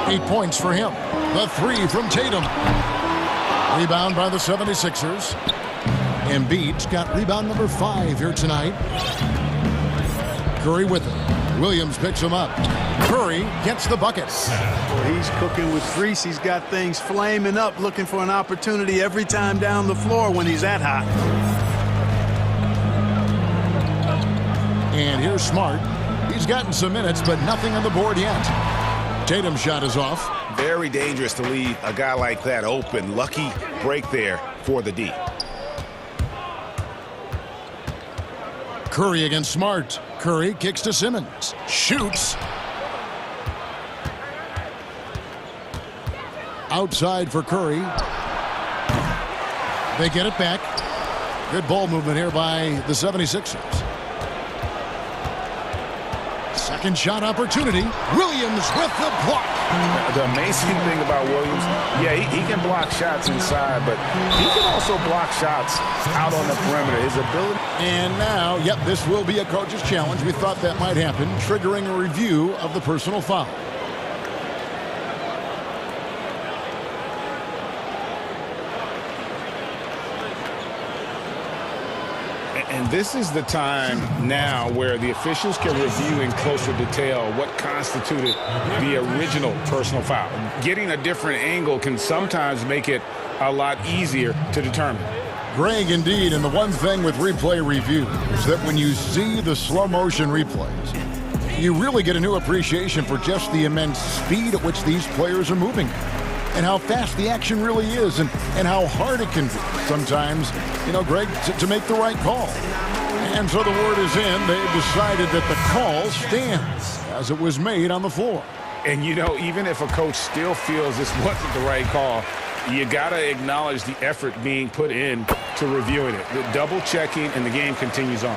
8 points for him. The 3 from Tatum. Rebound by the 76ers. Embiid's got rebound number 5 here tonight. Curry with it. Williams picks him up. Curry gets the bucket. Well, he's cooking with grease. He's got things flaming up, looking for an opportunity every time down the floor when he's that hot. And here's Smart. He's gotten some minutes, but nothing on the board yet. Tatum's shot is off. Very dangerous to leave a guy like that open. Lucky break there for the D. Curry against Smart. Curry kicks to Simmons. Shoots. Outside for Curry. They get it back. Good ball movement here by the 76ers. Second shot opportunity. Williams with the block. The amazing thing about Williams, yeah, he can block shots inside, but he can also block shots out on the perimeter. His ability. And now, yep, this will be a coach's challenge. We thought that might happen, triggering a review of the personal foul. And this is the time now where the officials can review in closer detail what constituted the original personal foul. Getting a different angle can sometimes make it a lot easier to determine. Greg, indeed, and the one thing with replay review is that when you see the slow motion replays, you really get a new appreciation for just the immense speed at which these players are moving and how fast the action really is and how hard it can be sometimes, you know, Greg, to make the right call. And so the word is in. They've decided that the call stands as it was made on the floor. And, you know, even if a coach still feels this wasn't the right call, you got to acknowledge the effort being put in to reviewing it. The double checking, and the game continues on.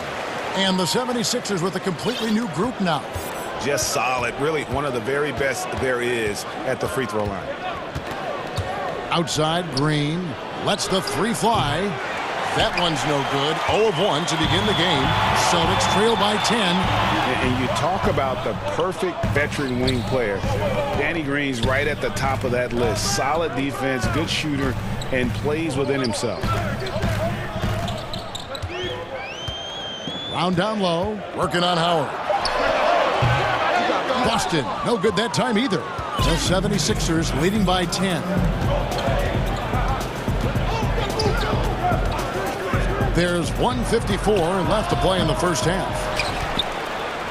And the 76ers with a completely new group now. Just solid. Really one of the very best there is at the free throw line. Outside, Green lets the 3 fly. That one's no good. 0 of 1 to begin the game. Celtics trail by 10. And you talk about the perfect veteran wing player. Danny Green's right at the top of that list. Solid defense, good shooter, and plays within himself. Round down low, working on Howard. Boston, no good that time either. The 76ers leading by 10. There's 1:54 left to play in the first half.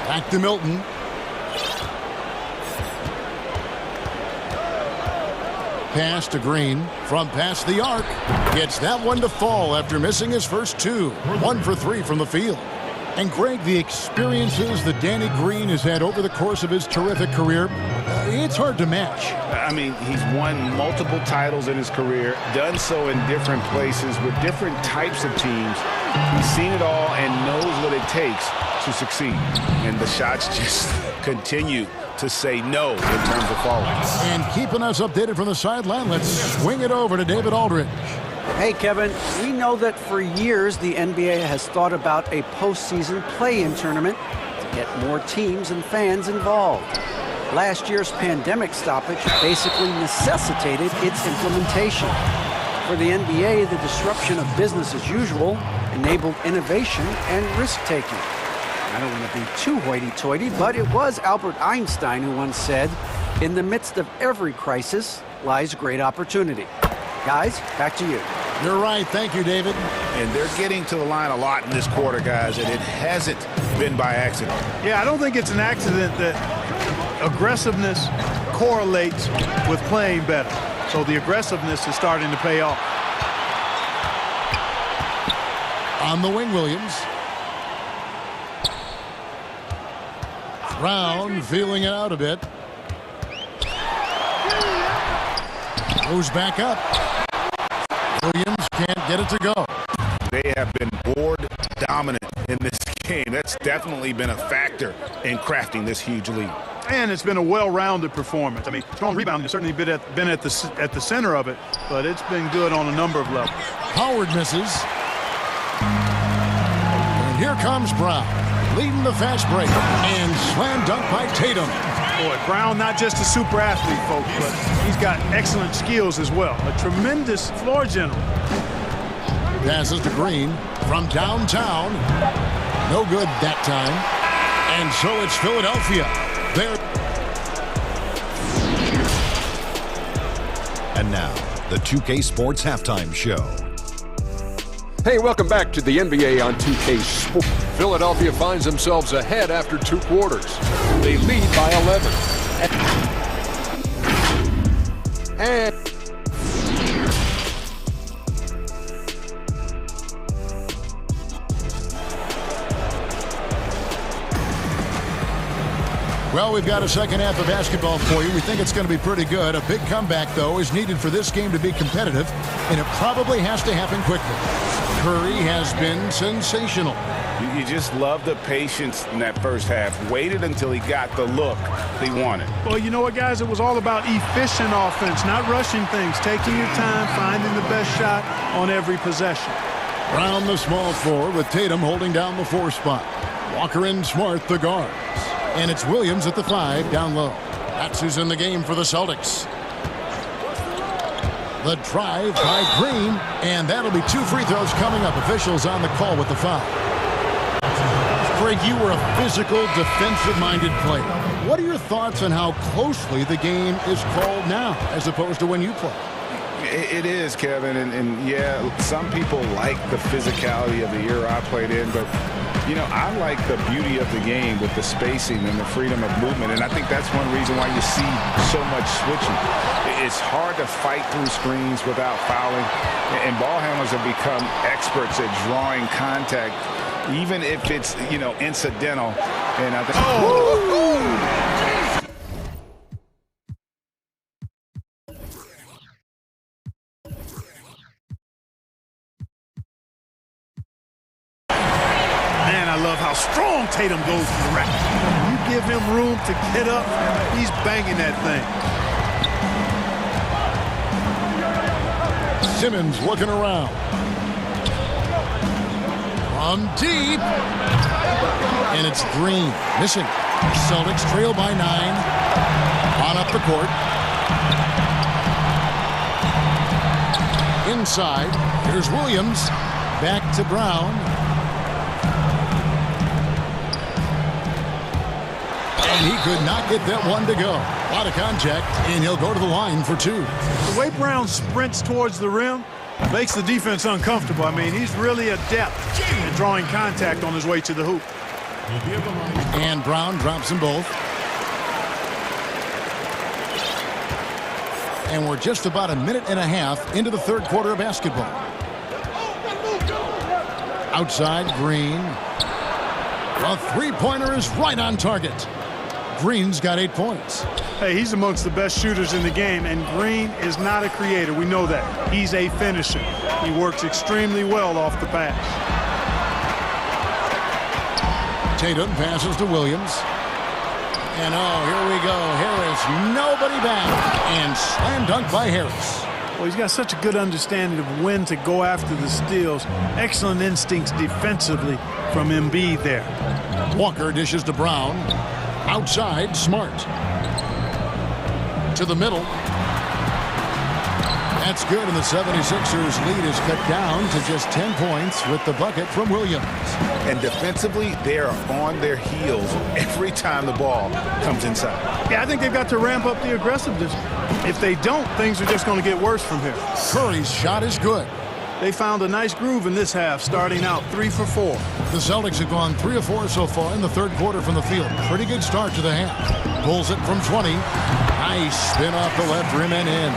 Back to Milton. Pass to Green from past the arc. Gets that one to fall after missing his first two. 1 for 3 from the field. And Greg, the experiences that Danny Green has had over the course of his terrific career, it's hard to match. I mean, he's won multiple titles in his career, done so in different places with different types of teams. He's seen it all and knows what it takes to succeed. And the shots just continue to say no in terms of falling. And keeping us updated from the sideline, let's swing it over to David Aldridge. Hey, Kevin, we know that for years the NBA has thought about a postseason play-in tournament to get more teams and fans involved. Last year's pandemic stoppage basically necessitated its implementation. For the NBA, the disruption of business as usual enabled innovation and risk-taking. I don't want to be too hoity-toity, but it was Albert Einstein who once said, "In the midst of every crisis lies great opportunity." Guys, back to you. You're right. Thank you, David. And they're getting to the line a lot in this quarter, guys, and it hasn't been by accident. Yeah, I don't think it's an accident that aggressiveness correlates with playing better. So the aggressiveness is starting to pay off. On the wing, Williams. Brown feeling it out a bit. Goes back up. Williams can't get it to go. They have been board dominant in this game. That's definitely been a factor in crafting this huge lead. And it's been a well-rounded performance. I mean, strong rebounding has certainly been at the center of it, but it's been good on a number of levels. Howard misses. And here comes Brown, leading the fast break, and slam dunk by Tatum. Boy, Brown, not just a super athlete, folks, but he's got excellent skills as well. A tremendous floor general. Passes to Green from downtown. No good that time. And so it's Philadelphia. There. And now, the 2K Sports Halftime Show. Hey, welcome back to the NBA on 2K Sports. Philadelphia finds themselves ahead after 2 quarters. They lead by 11. And well, we've got a second half of basketball for you. We think it's going to be pretty good. A big comeback, though, is needed for this game to be competitive, and it probably has to happen quickly. Curry has been sensational. You just love the patience in that first half. Waited until he got the look he wanted. Well, you know what, guys? It was all about efficient offense, not rushing things, taking your time, finding the best shot on every possession. Brown, the small forward, with Tatum holding down the 4 spot. Walker and Smart, the guards. And it's Williams at the 5 down low. That's who's in the game for the Celtics. The drive by Green, and that'll be 2 free throws coming up. Officials on the call with the foul. Greg, you were a physical, defensive-minded player. What are your thoughts on how closely the game is called now as opposed to when you play? It is, Kevin, and yeah, some people like the physicality of the era I played in, but you know, I like the beauty of the game with the spacing and the freedom of movement, and I think that's one reason why you see so much switching. It's hard to fight through screens without fouling, and ball handlers have become experts at drawing contact, even if it's, you know, incidental. And I think, I love how strong Tatum goes to the rack. You give him room to get up, he's banging that thing. Simmons looking around. From deep. And it's Green. Missing. Celtics trail by 9. On up the court. Inside. Here's Williams. Back to Brown. And he could not get that one to go. A lot of contact, and he'll go to the line for 2. The way Brown sprints towards the rim makes the defense uncomfortable. I mean, he's really adept in drawing contact on his way to the hoop. And Brown drops them both. And we're just about a minute and a half into the third quarter of basketball. Outside, Green. A three-pointer is right on target. Green's got 8 points. Hey, he's amongst the best shooters in the game, and Green is not a creator. We know that. He's a finisher. He works extremely well off the pass. Tatum passes to Williams. And here we go. Harris, nobody back. And slam dunk by Harris. Well, he's got such a good understanding of when to go after the steals. Excellent instincts defensively from Embiid there. Walker dishes to Brown. Outside, Smart. To the middle. That's good, and the 76ers lead is cut down to just 10 points with the bucket from Williams. And defensively, they are on their heels every time the ball comes inside. Yeah, I think they've got to ramp up the aggressiveness. If they don't, things are just going to get worse from here. Curry's shot is good. They found a nice groove in this half, starting out 3 for 4. The Celtics have gone 3 of 4 so far in the third quarter from the field. Pretty good start to the half. Pulls it from 20. Nice spin off the left rim and in.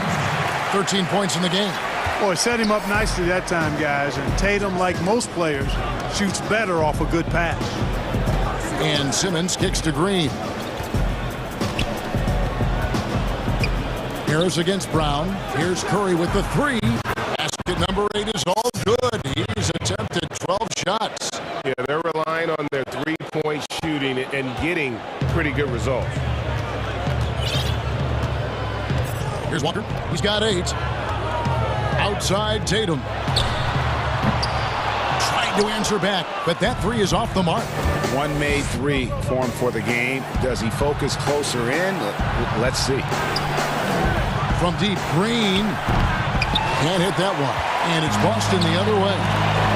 13 points in the game. Boy, set him up nicely that time, guys. And Tatum, like most players, shoots better off a good pass. And Simmons kicks to Green. Harris against Brown. Here's Curry with the 3. Basket number 8 is all good. He's attempted 12 shots. Yeah, they're relying on their three-point shooting and getting pretty good results. Here's Walker. He's got 8. Outside, Tatum. Trying to answer back, but that 3 is off the mark. One made 3 for him for the game. Does he focus closer in? Let's see. From deep, Green. Can't hit that one. And it's Boston the other way.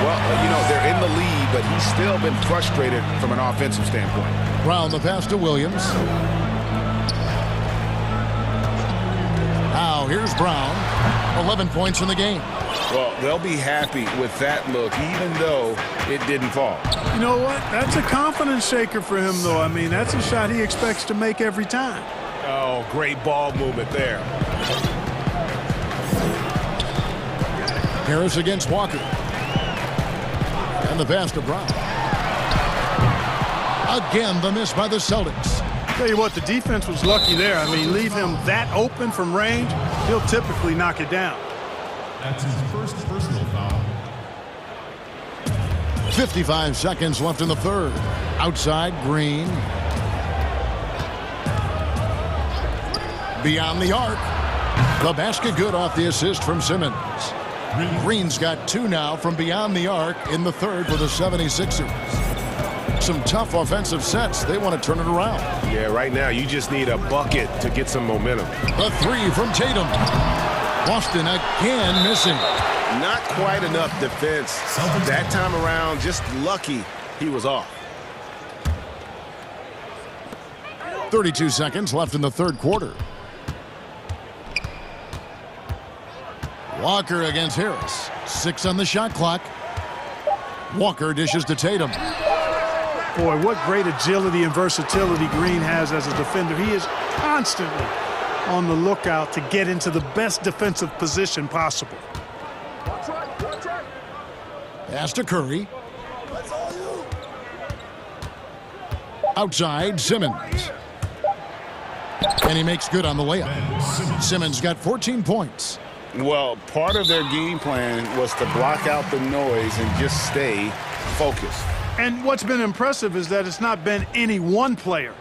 Well, you know, they're in the lead, but he's still been frustrated from an offensive standpoint. Brown the pass to Williams. Now here's Brown. 11 points in the game. Well, they'll be happy with that look, even though it didn't fall. You know what? That's a confidence shaker for him, though. I mean, that's a shot he expects to make every time. Oh, great ball movement there. Harris against Walker. And the pass to Brown. Again, the miss by the Celtics. Tell you what, the defense was lucky there. I mean, leave him that open from range, he'll typically knock it down. That's his first personal foul. 55 seconds left in the third. Outside, Green. Beyond the arc. The basket good off the assist from Simmons. Green's got 2 now from beyond the arc in the third for the 76ers. Some tough offensive sets. They want to turn it around. Yeah, right now you just need a bucket to get some momentum. The 3 from Tatum. Boston again missing. Not quite enough defense. That time around, just lucky he was off. 32 seconds left in the third quarter. Walker against Harris. 6 on the shot clock. Walker dishes to Tatum. Boy, what great agility and versatility Green has as a defender. He is constantly on the lookout to get into the best defensive position possible. Pass to Curry. Outside, Simmons. And he makes good on the layup. Simmons got 14 points. Well, part of their game plan was to block out the noise and just stay focused. And what's been impressive is that it's not been any one player.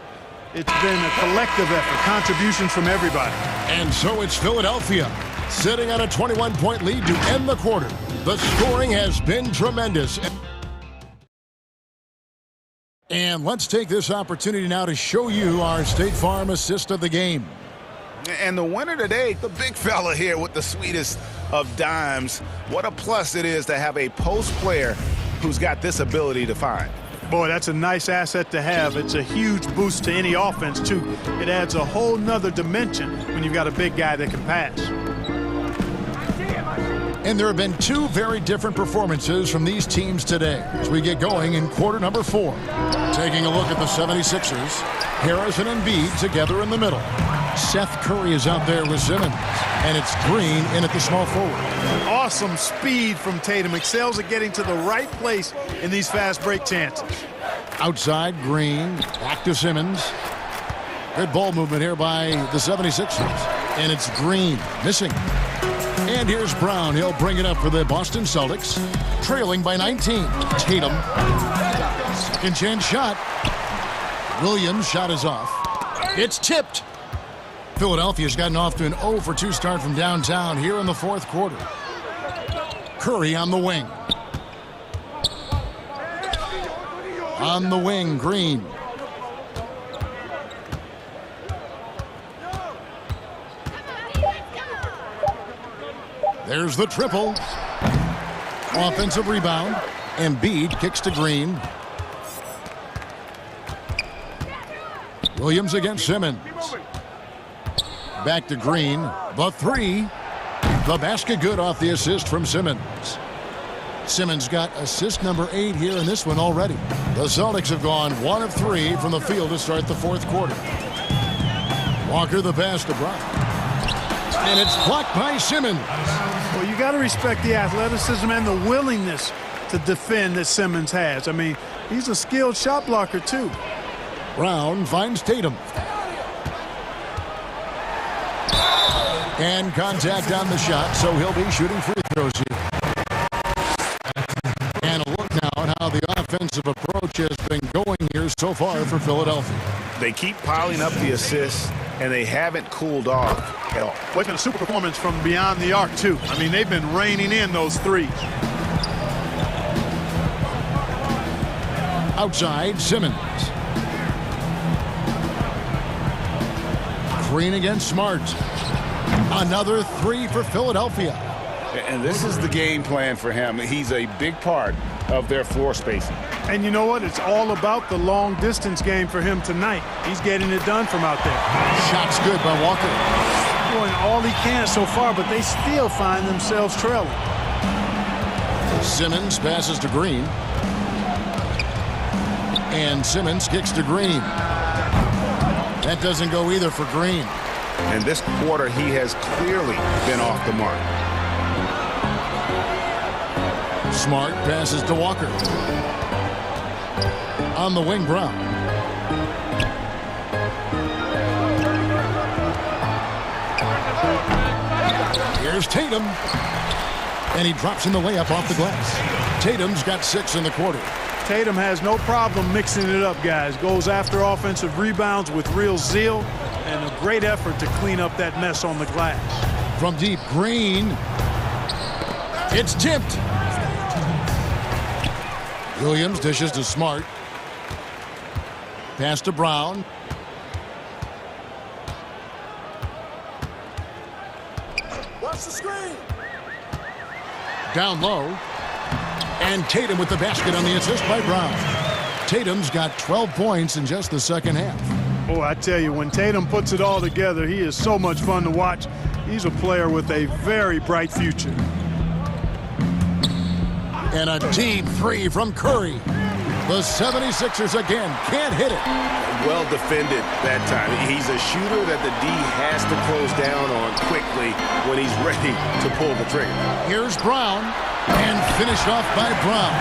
It's been a collective effort, contributions from everybody. And so it's Philadelphia, sitting on a 21-point lead to end the quarter. The scoring has been tremendous. And let's take this opportunity now to show you our State Farm assist of the game. And the winner today, the big fella here with the sweetest of dimes. What a plus it is to have a post player who's got this ability to find. Boy, that's a nice asset to have. It's a huge boost to any offense, too. It adds a whole nother dimension when you've got a big guy that can pass. And there have been two very different performances from these teams today as we get going in quarter number 4. Taking a look at the 76ers, Harrison and Embiid together in the middle. Seth Curry is out there with Simmons, and it's Green in at the small forward. Awesome speed from Tatum. Excels at getting to the right place in these fast break chances. Outside, Green, back to Simmons. Good ball movement here by the 76ers, and it's Green missing. And here's Brown. He'll bring it up for the Boston Celtics, trailing by 19. Tatum, second chance shot. Williams' shot is off. It's tipped. Philadelphia's gotten off to an 0 for 2 start from downtown here in the fourth quarter. Curry on the wing. On the wing, Green. There's the triple. Offensive rebound. Embiid kicks to Green. Williams against Simmons. Back to Green. The three. The basket good off the assist from Simmons. Simmons got assist number 8 here in this one already. The Celtics have gone 1 of 3 from the field to start the fourth quarter. Walker the pass to Brown. And it's blocked by Simmons. Well, you got to respect the athleticism and the willingness to defend that Simmons has. I mean, he's a skilled shot blocker, too. Brown finds Tatum. And contact on the shot, so he'll be shooting free throws here. And a look now at how the offensive approach has been going here so far for Philadelphia. They keep piling up the assists, and they haven't cooled off at all. Well, it's been a super performance from beyond the arc, too. I mean, they've been raining in those threes. Outside, Simmons. Green against Smart. Another 3 for Philadelphia. And this is the game plan for him. He's a big part of their floor spacing. And you know what? It's all about the long distance game for him tonight. He's getting it done from out there. Shots good by Walker. Doing all he can so far, but they still find themselves trailing. Simmons passes to Green. And Simmons kicks to Green. That doesn't go either for Green. And this quarter, he has clearly been off the mark. Smart passes to Walker. On the wing, Brown. Here's Tatum. And he drops in the layup off the glass. Tatum's got 6 in the quarter. Tatum has no problem mixing it up, guys. Goes after offensive rebounds with real zeal and a great effort to clean up that mess on the glass. From deep, Green. It's tipped. Williams dishes to Smart. Pass to Brown. Watch the screen. Down low. And Tatum with the basket on the assist by Brown. Tatum's got 12 points in just the second half. Oh, I tell you, when Tatum puts it all together, he is so much fun to watch. He's a player with a very bright future. And a deep 3 from Curry. The 76ers again can't hit it. Well defended that time. He's a shooter that the D has to close down on quickly when he's ready to pull the trigger. Here's Brown. And finished off by Brown.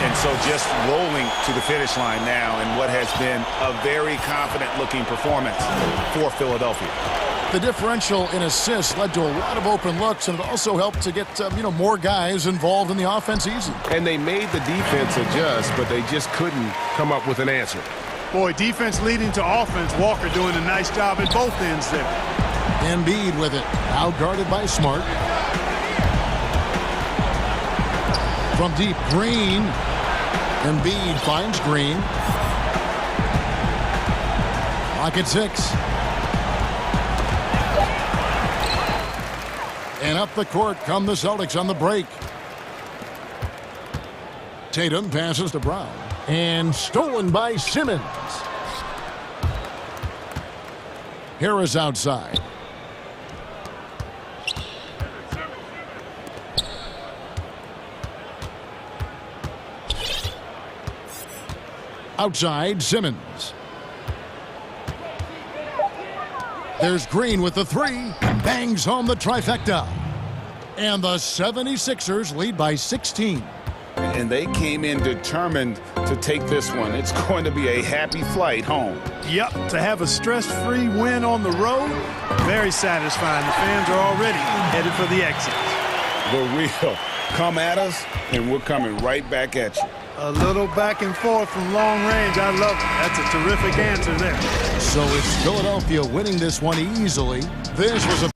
And so just rolling to the finish line now in what has been a very confident-looking performance for Philadelphia. The differential in assists led to a lot of open looks, and it also helped to get more guys involved in the offense easy. And they made the defense adjust, but they just couldn't come up with an answer. Boy, defense leading to offense. Walker doing a nice job at both ends there. Embiid with it, outguarded by Smart. From deep, Green. Embiid finds Green. Clock at 6. And up the court come the Celtics on the break. Tatum passes to Brown. And stolen by Simmons. Harris outside. Outside, Simmons. There's Green with the 3. Bangs home the trifecta. And the 76ers lead by 16. And they came in determined to take this one. It's going to be a happy flight home. Yep, to have a stress-free win on the road, very satisfying. The fans are already headed for the exit. The real come at us, and we're coming right back at you. A little back and forth from long range. I love it. That's a terrific answer there. So it's Philadelphia winning this one easily. This was a